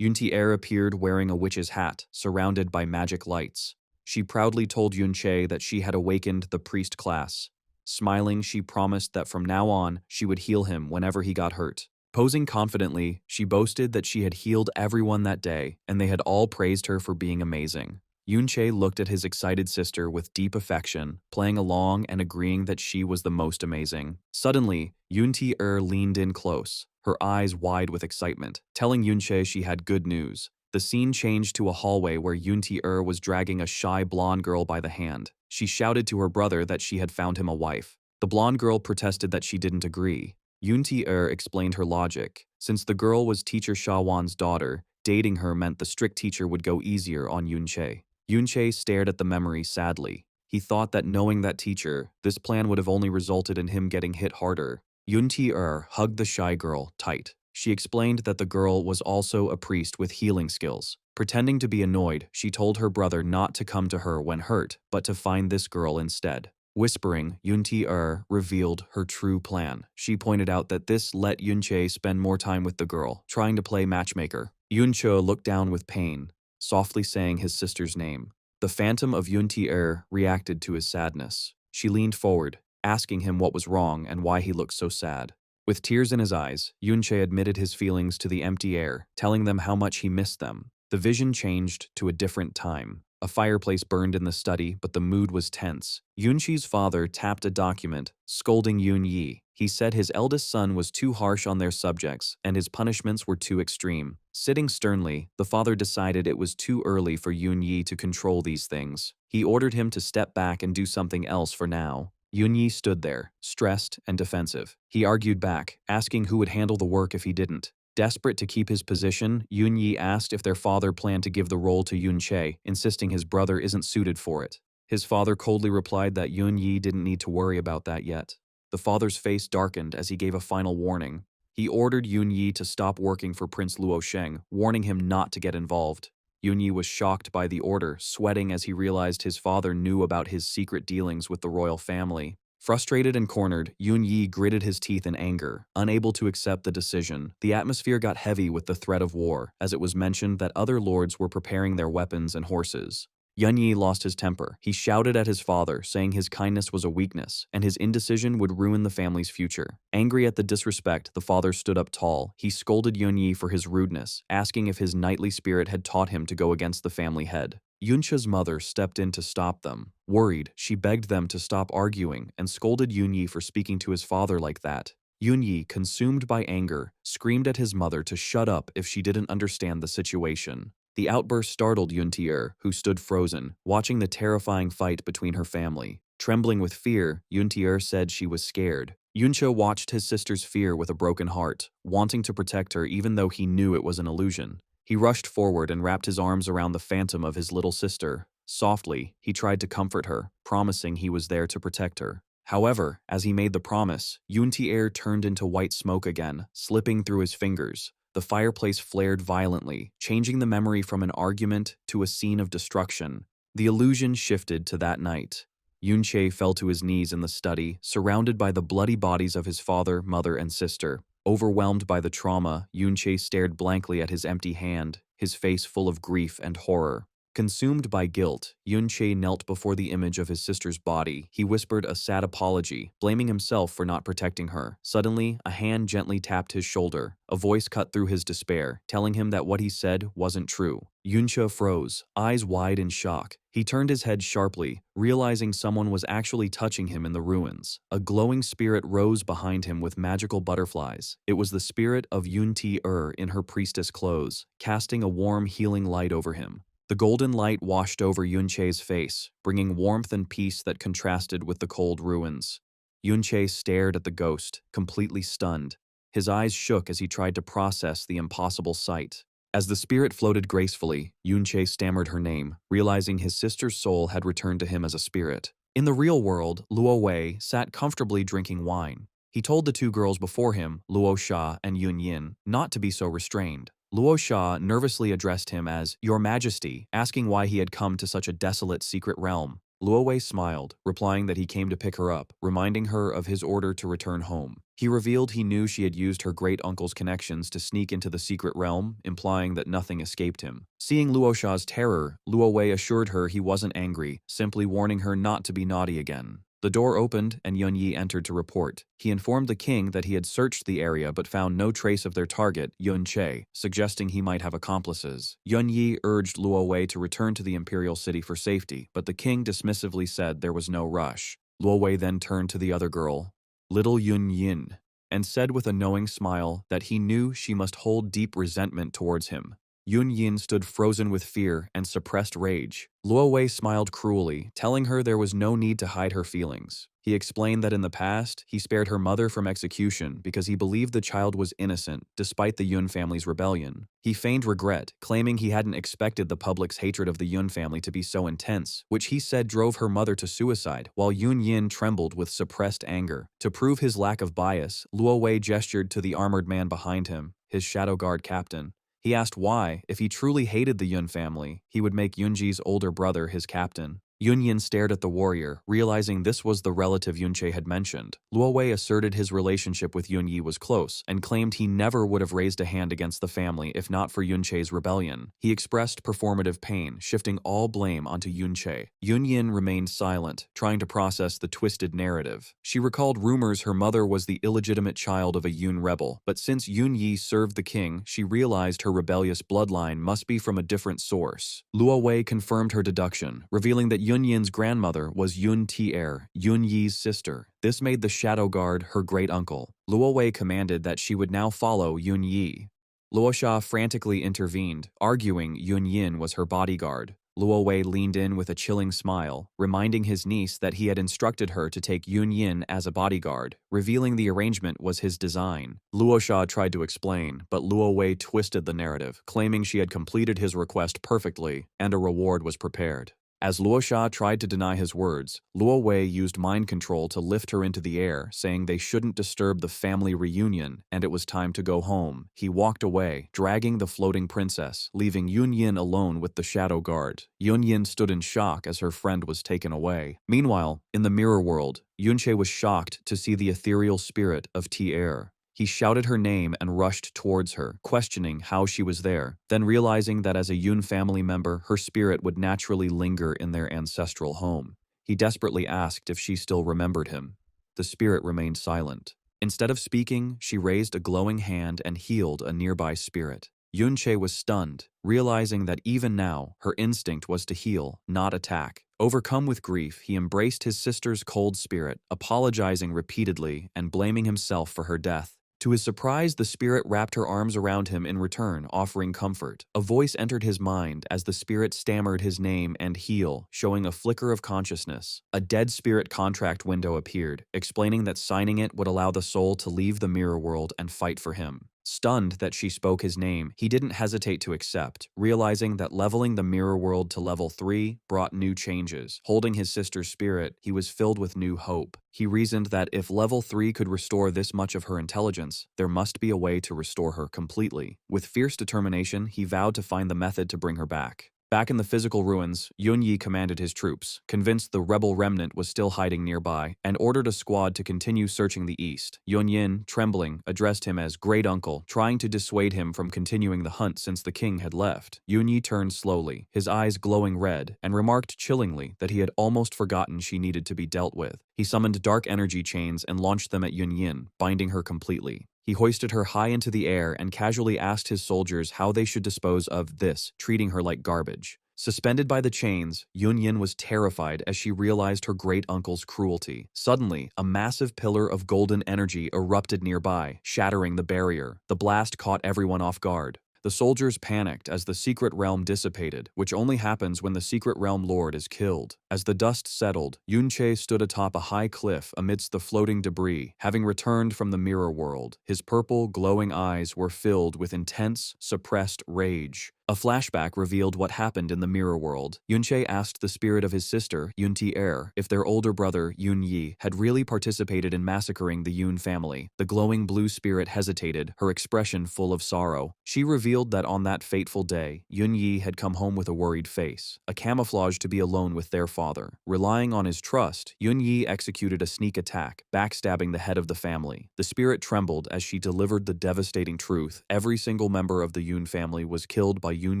Yunti-er appeared wearing a witch's hat, surrounded by magic lights. She proudly told Yunche that she had awakened the priest class. Smiling, she promised that from now on, she would heal him whenever he got hurt. Posing confidently, she boasted that she had healed everyone that day, and they had all praised her for being amazing. Yunche looked at his excited sister with deep affection, playing along and agreeing that she was the most amazing. Suddenly, Yunti-er leaned in close, her eyes wide with excitement, telling Yunche she had good news. The scene changed to a hallway where Yunti-er was dragging a shy blonde girl by the hand. She shouted to her brother that she had found him a wife. The blonde girl protested that she didn't agree. Yunti-er explained her logic. Since the girl was teacher Shawan's daughter, dating her meant the strict teacher would go easier on Yunche. Yunche stared at the memory sadly. He thought that knowing that teacher, this plan would have only resulted in him getting hit harder. Yunti-er hugged the shy girl tight. She explained that the girl was also a priest with healing skills. Pretending to be annoyed, she told her brother not to come to her when hurt, but to find this girl instead. Whispering, Yunti-er revealed her true plan. She pointed out that this let Yunche spend more time with the girl, trying to play matchmaker. Yunche looked down with pain, softly saying his sister's name. The phantom of Yunti-er reacted to his sadness. She leaned forward, asking him what was wrong and why he looked so sad. With tears in his eyes, Yunche admitted his feelings to the empty air, telling them how much he missed them. The vision changed to a different time. A fireplace burned in the study, but the mood was tense. Yunchi's father tapped a document, scolding Yun Yi. He said his eldest son was too harsh on their subjects, and his punishments were too extreme. Sitting sternly, the father decided it was too early for Yun Yi to control these things. He ordered him to step back and do something else for now. Yun Yi stood there, stressed and defensive. He argued back, asking who would handle the work if he didn't. Desperate to keep his position, Yun Yi asked if their father planned to give the role to Yun Che, insisting his brother isn't suited for it. His father coldly replied that Yun Yi didn't need to worry about that yet. The father's face darkened as he gave a final warning. He ordered Yun Yi to stop working for Prince Luo Sheng, warning him not to get involved. Yun Yi was shocked by the order, sweating as he realized his father knew about his secret dealings with the royal family. Frustrated and cornered, Yun Yi gritted his teeth in anger, unable to accept the decision. The atmosphere got heavy with the threat of war, as it was mentioned that other lords were preparing their weapons and horses. Yun Yi lost his temper. He shouted at his father, saying his kindness was a weakness, and his indecision would ruin the family's future. Angry at the disrespect, the father stood up tall. He scolded Yun Yi for his rudeness, asking if his knightly spirit had taught him to go against the family head. Yuncha's mother stepped in to stop them. Worried, she begged them to stop arguing and scolded Yun Yi for speaking to his father like that. Yun Yi, consumed by anger, screamed at his mother to shut up if she didn't understand the situation. The outburst startled Yunti-er, who stood frozen, watching the terrifying fight between her family. Trembling with fear, Yunti-er said she was scared. Yuncha watched his sister's fear with a broken heart, wanting to protect her even though he knew it was an illusion. He rushed forward and wrapped his arms around the phantom of his little sister. Softly, he tried to comfort her, promising he was there to protect her. However, as he made the promise, Yunti-er turned into white smoke again, slipping through his fingers. The fireplace flared violently, changing the memory from an argument to a scene of destruction. The illusion shifted to that night. Yunche fell to his knees in the study, surrounded by the bloody bodies of his father, mother, and sister. Overwhelmed by the trauma, Yunche stared blankly at his empty hand, his face full of grief and horror. Consumed by guilt, Yunche knelt before the image of his sister's body. He whispered a sad apology, blaming himself for not protecting her. Suddenly, a hand gently tapped his shoulder. A voice cut through his despair, telling him that what he said wasn't true. Yunche froze, eyes wide in shock. He turned his head sharply, realizing someone was actually touching him in the ruins. A glowing spirit rose behind him with magical butterflies. It was the spirit of Yun-Ti-Er in her priestess clothes, casting a warm, healing light over him. The golden light washed over Yunche's face, bringing warmth and peace that contrasted with the cold ruins. Yunche stared at the ghost, completely stunned. His eyes shook as he tried to process the impossible sight. As the spirit floated gracefully, Yunche stammered her name, realizing his sister's soul had returned to him as a spirit. In the real world, Luo Wei sat comfortably drinking wine. He told the two girls before him, Luo Sha and Yun Yin, not to be so restrained. Luo Sha nervously addressed him as Your Majesty, asking why he had come to such a desolate secret realm. Luo Wei smiled, replying that he came to pick her up, reminding her of his order to return home. He revealed he knew she had used her great-uncle's connections to sneak into the secret realm, implying that nothing escaped him. Seeing Luo Sha's terror, Luo Wei assured her he wasn't angry, simply warning her not to be naughty again. The door opened and Yun Yi entered to report. He informed the king that he had searched the area but found no trace of their target, Yun Che, suggesting he might have accomplices. Yun Yi urged Luo Wei to return to the imperial city for safety, but the king dismissively said there was no rush. Luo Wei then turned to the other girl, little Yun Yin, and said with a knowing smile that he knew she must hold deep resentment towards him. Yun Yin stood frozen with fear and suppressed rage. Luo Wei smiled cruelly, telling her there was no need to hide her feelings. He explained that in the past, he spared her mother from execution because he believed the child was innocent, despite the Yun family's rebellion. He feigned regret, claiming he hadn't expected the public's hatred of the Yun family to be so intense, which he said drove her mother to suicide, while Yun Yin trembled with suppressed anger. To prove his lack of bias, Luo Wei gestured to the armored man behind him, his shadow guard captain. He asked why, if he truly hated the Yun family, he would make Yunji's older brother his captain. Yun Yin stared at the warrior, realizing this was the relative Yunche had mentioned. Luo Wei asserted his relationship with Yun Yi was close, and claimed he never would have raised a hand against the family if not for Yunche's rebellion. He expressed performative pain, shifting all blame onto Yunche. Yun Yin remained silent, trying to process the twisted narrative. She recalled rumors her mother was the illegitimate child of a Yun rebel, but since Yun Yi served the king, she realized her rebellious bloodline must be from a different source. Luo Wei confirmed her deduction, revealing that Yun Yin's grandmother was Yun-Ti-Er, Yun Yi's sister. This made the Shadow Guard her great-uncle. Luo Wei commanded that she would now follow Yun Yi. Luo Sha frantically intervened, arguing Yun Yin was her bodyguard. Luo Wei leaned in with a chilling smile, reminding his niece that he had instructed her to take Yun Yin as a bodyguard, revealing the arrangement was his design. Luo Sha tried to explain, but Luo Wei twisted the narrative, claiming she had completed his request perfectly and a reward was prepared. As Luo Sha tried to deny his words, Luo Wei used mind control to lift her into the air, saying they shouldn't disturb the family reunion and it was time to go home. He walked away, dragging the floating princess, leaving Yun Yin alone with the shadow guard. Yun Yin stood in shock as her friend was taken away. Meanwhile, in the mirror world, Yunche was shocked to see the ethereal spirit of Ti-Er. He shouted her name and rushed towards her, questioning how she was there, then realizing that as a Yun family member, her spirit would naturally linger in their ancestral home. He desperately asked if she still remembered him. The spirit remained silent. Instead of speaking, she raised a glowing hand and healed a nearby spirit. Yunche was stunned, realizing that even now, her instinct was to heal, not attack. Overcome with grief, he embraced his sister's cold spirit, apologizing repeatedly and blaming himself for her death. To his surprise, the spirit wrapped her arms around him in return, offering comfort. A voice entered his mind as the spirit stammered his name and heal, showing a flicker of consciousness. A dead spirit contract window appeared, explaining that signing it would allow the soul to leave the mirror world and fight for him. Stunned that she spoke his name, he didn't hesitate to accept, realizing that leveling the mirror world to level 3 brought new changes. Holding his sister's spirit, he was filled with new hope. He reasoned that if level 3 could restore this much of her intelligence, there must be a way to restore her completely. With fierce determination, he vowed to find the method to bring her back. Back in the physical ruins, Yun Yi commanded his troops, convinced the rebel remnant was still hiding nearby, and ordered a squad to continue searching the east. Yun Yin, trembling, addressed him as Great Uncle, trying to dissuade him from continuing the hunt since the king had left. Yun Yi turned slowly, his eyes glowing red, and remarked chillingly that he had almost forgotten she needed to be dealt with. He summoned dark energy chains and launched them at Yun Yin, binding her completely. He hoisted her high into the air and casually asked his soldiers how they should dispose of this, treating her like garbage. Suspended by the chains, Yun Yin was terrified as she realized her great uncle's cruelty. Suddenly, a massive pillar of golden energy erupted nearby, shattering the barrier. The blast caught everyone off guard. The soldiers panicked as the secret realm dissipated, which only happens when the secret realm lord is killed. As the dust settled, Yunche stood atop a high cliff amidst the floating debris, having returned from the mirror world. His purple, glowing eyes were filled with intense, suppressed rage. A flashback revealed what happened in the mirror world. Yunche asked the spirit of his sister, Yunti-er, if their older brother, Yun Yi, had really participated in massacring the Yun family. The glowing blue spirit hesitated, her expression full of sorrow. She revealed that on that fateful day, Yun Yi had come home with a worried face, a camouflage to be alone with their father. Relying on his trust, Yun Yi executed a sneak attack, backstabbing the head of the family. The spirit trembled as she delivered the devastating truth. Every single member of the Yun family was killed by Yun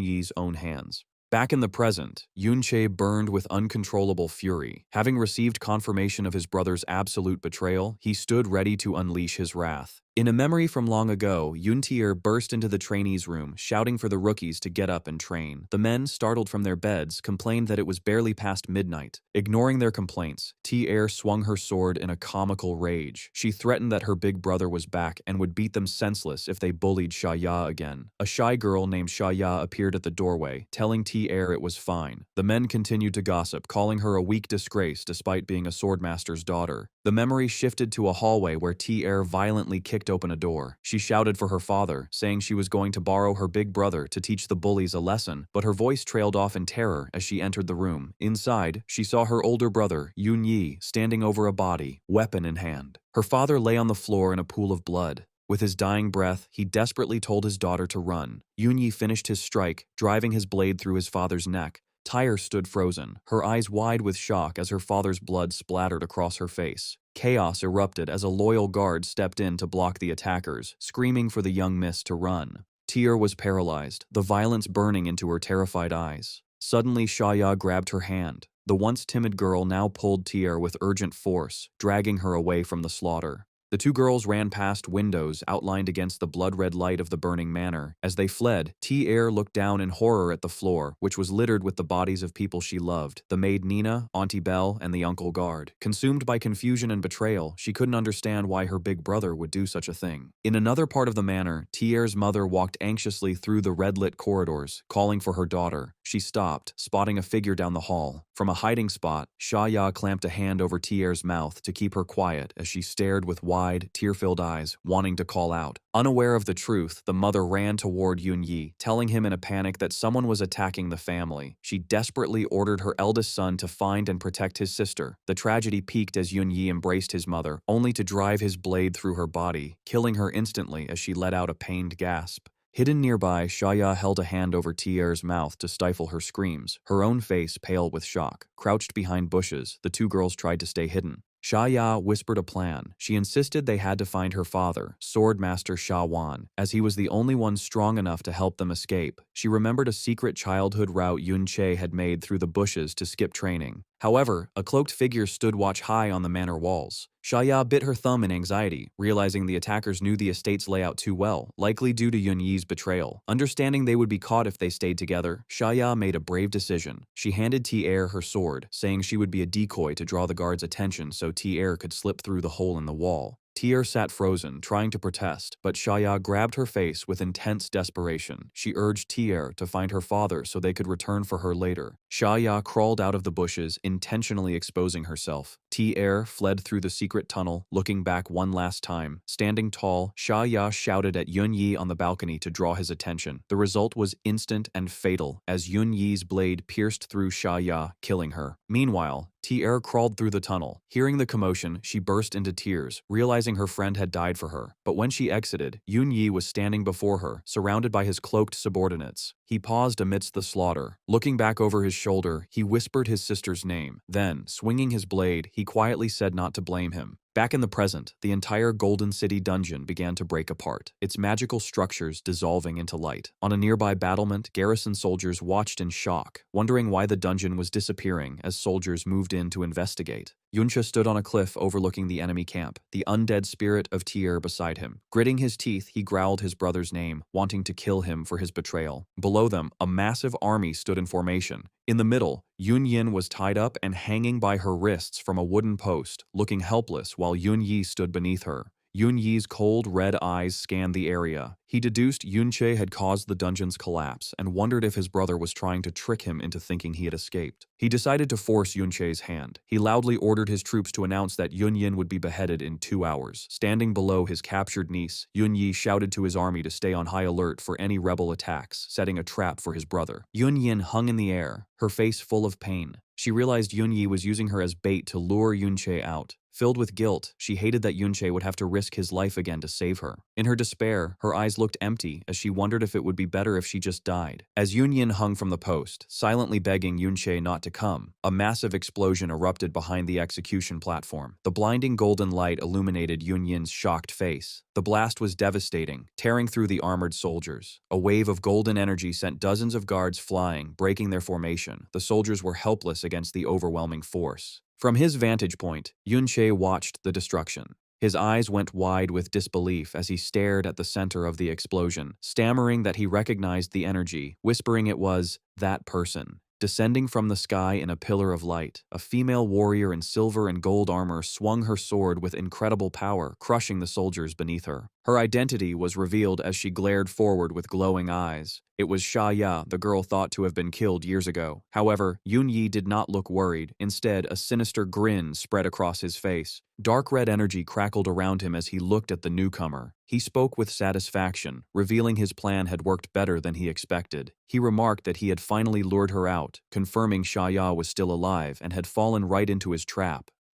Yi's own hands. Back in the present, Yunche burned with uncontrollable fury. Having received confirmation of his brother's absolute betrayal, he stood ready to unleash his wrath. In a memory from long ago, Yuntier burst into the trainees' room, shouting for the rookies to get up and train. The men, startled from their beds, complained that it was barely past midnight. Ignoring their complaints, T-Air swung her sword in a comical rage. She threatened that her big brother was back and would beat them senseless if they bullied Shaya again. A shy girl named Shaya appeared at the doorway, telling T-Air it was fine. The men continued to gossip, calling her a weak disgrace despite being a swordmaster's daughter. The memory shifted to a hallway where T-Air violently kicked open a door. She shouted for her father, saying she was going to borrow her big brother to teach the bullies a lesson, but her voice trailed off in terror as she entered the room. Inside, she saw her older brother, Yun Yi, standing over a body, weapon in hand. Her father lay on the floor in a pool of blood. With his dying breath, he desperately told his daughter to run. Yun Yi finished his strike, driving his blade through his father's neck. Tyre stood frozen, her eyes wide with shock as her father's blood splattered across her face. Chaos erupted as a loyal guard stepped in to block the attackers, screaming for the young miss to run. Tyr was paralyzed, the violence burning into her terrified eyes. Suddenly, Shaya grabbed her hand. The once timid girl now pulled Tyr with urgent force, dragging her away from the slaughter. The two girls ran past windows outlined against the blood-red light of the burning manor. As they fled, T-Air looked down in horror at the floor, which was littered with the bodies of people she loved, the maid Nina, Auntie Belle, and the uncle guard. Consumed by confusion and betrayal, she couldn't understand why her big brother would do such a thing. In another part of the manor, T-Air's mother walked anxiously through the red-lit corridors, calling for her daughter. She stopped, spotting a figure down the hall. From a hiding spot, Shaya clamped a hand over T-Air's mouth to keep her quiet as she stared with wide, tear-filled eyes, wanting to call out. Unaware of the truth, the mother ran toward Yun Yi, telling him in a panic that someone was attacking the family. She desperately ordered her eldest son to find and protect his sister. The tragedy peaked as Yun Yi embraced his mother, only to drive his blade through her body, killing her instantly as she let out a pained gasp. Hidden nearby, Shaya held a hand over Tier's mouth to stifle her screams, her own face pale with shock. Crouched behind bushes, the two girls tried to stay hidden. Shaya whispered a plan. She insisted they had to find her father, Swordmaster Sha Wan, as he was the only one strong enough to help them escape. She remembered a secret childhood route Yun Che had made through the bushes to skip training. However, a cloaked figure stood watch high on the manor walls. Shaya bit her thumb in anxiety, realizing the attackers knew the estate's layout too well, likely due to Yun Yi's betrayal. Understanding they would be caught if they stayed together, Shaya made a brave decision. She handed T-Air her sword, saying she would be a decoy to draw the guards' attention so T-Air could slip through the hole in the wall. T-Air sat frozen, trying to protest, but Shaya grabbed her face with intense desperation. She urged T-Air to find her father so they could return for her later. Shaya crawled out of the bushes, intentionally exposing herself. T-Air fled through the secret tunnel, looking back one last time. Standing tall, Shaya shouted at Yun Yi on the balcony to draw his attention. The result was instant and fatal, as Yun Yi's blade pierced through Shaya, killing her. Meanwhile, Tier crawled through the tunnel. Hearing the commotion, she burst into tears, realizing her friend had died for her. But when she exited, Yun Yi was standing before her, surrounded by his cloaked subordinates. He paused amidst the slaughter. Looking back over his shoulder, he whispered his sister's name. Then, swinging his blade, he quietly said not to blame him. Back in the present, the entire Golden City dungeon began to break apart, its magical structures dissolving into light. On a nearby battlement, garrison soldiers watched in shock, wondering why the dungeon was disappearing as soldiers moved in to investigate. Yuncha stood on a cliff overlooking the enemy camp, the undead spirit of Tier beside him. Gritting his teeth, he growled his brother's name, wanting to kill him for his betrayal. Below them, a massive army stood in formation. In the middle, Yun Yin was tied up and hanging by her wrists from a wooden post, looking helpless while Yun Yi stood beneath her. Yun Yi's cold red eyes scanned the area. He deduced Yunche had caused the dungeon's collapse and wondered if his brother was trying to trick him into thinking he had escaped. He decided to force Yunche's hand. He loudly ordered his troops to announce that Yun Yin would be beheaded in 2 hours. Standing below his captured niece, Yun Yi shouted to his army to stay on high alert for any rebel attacks, setting a trap for his brother. Yun Yin hung in the air, her face full of pain. She realized Yun Yi was using her as bait to lure Yunche out. Filled with guilt, she hated that Yunche would have to risk his life again to save her. In her despair, her eyes looked empty as she wondered if it would be better if she just died. As Yun Yin hung from the post, silently begging Yunche not to come, a massive explosion erupted behind the execution platform. The blinding golden light illuminated Yun Yin's shocked face. The blast was devastating, tearing through the armored soldiers. A wave of golden energy sent dozens of guards flying, breaking their formation. The soldiers were helpless against the overwhelming force. From his vantage point, Yunche watched the destruction. His eyes went wide with disbelief as he stared at the center of the explosion, stammering that he recognized the energy, whispering it was that person. Descending from the sky in a pillar of light, a female warrior in silver and gold armor swung her sword with incredible power, crushing the soldiers beneath her. Her identity was revealed as she glared forward with glowing eyes. It was Xia Ya, the girl thought to have been killed years ago. However, Yun Yi did not look worried. Instead, a sinister grin spread across his face. Dark red energy crackled around him as he looked at the newcomer. He spoke with satisfaction, revealing his plan had worked better than he expected. He remarked that he had finally lured her out, confirming Xia Ya was still alive and had fallen right into his trap.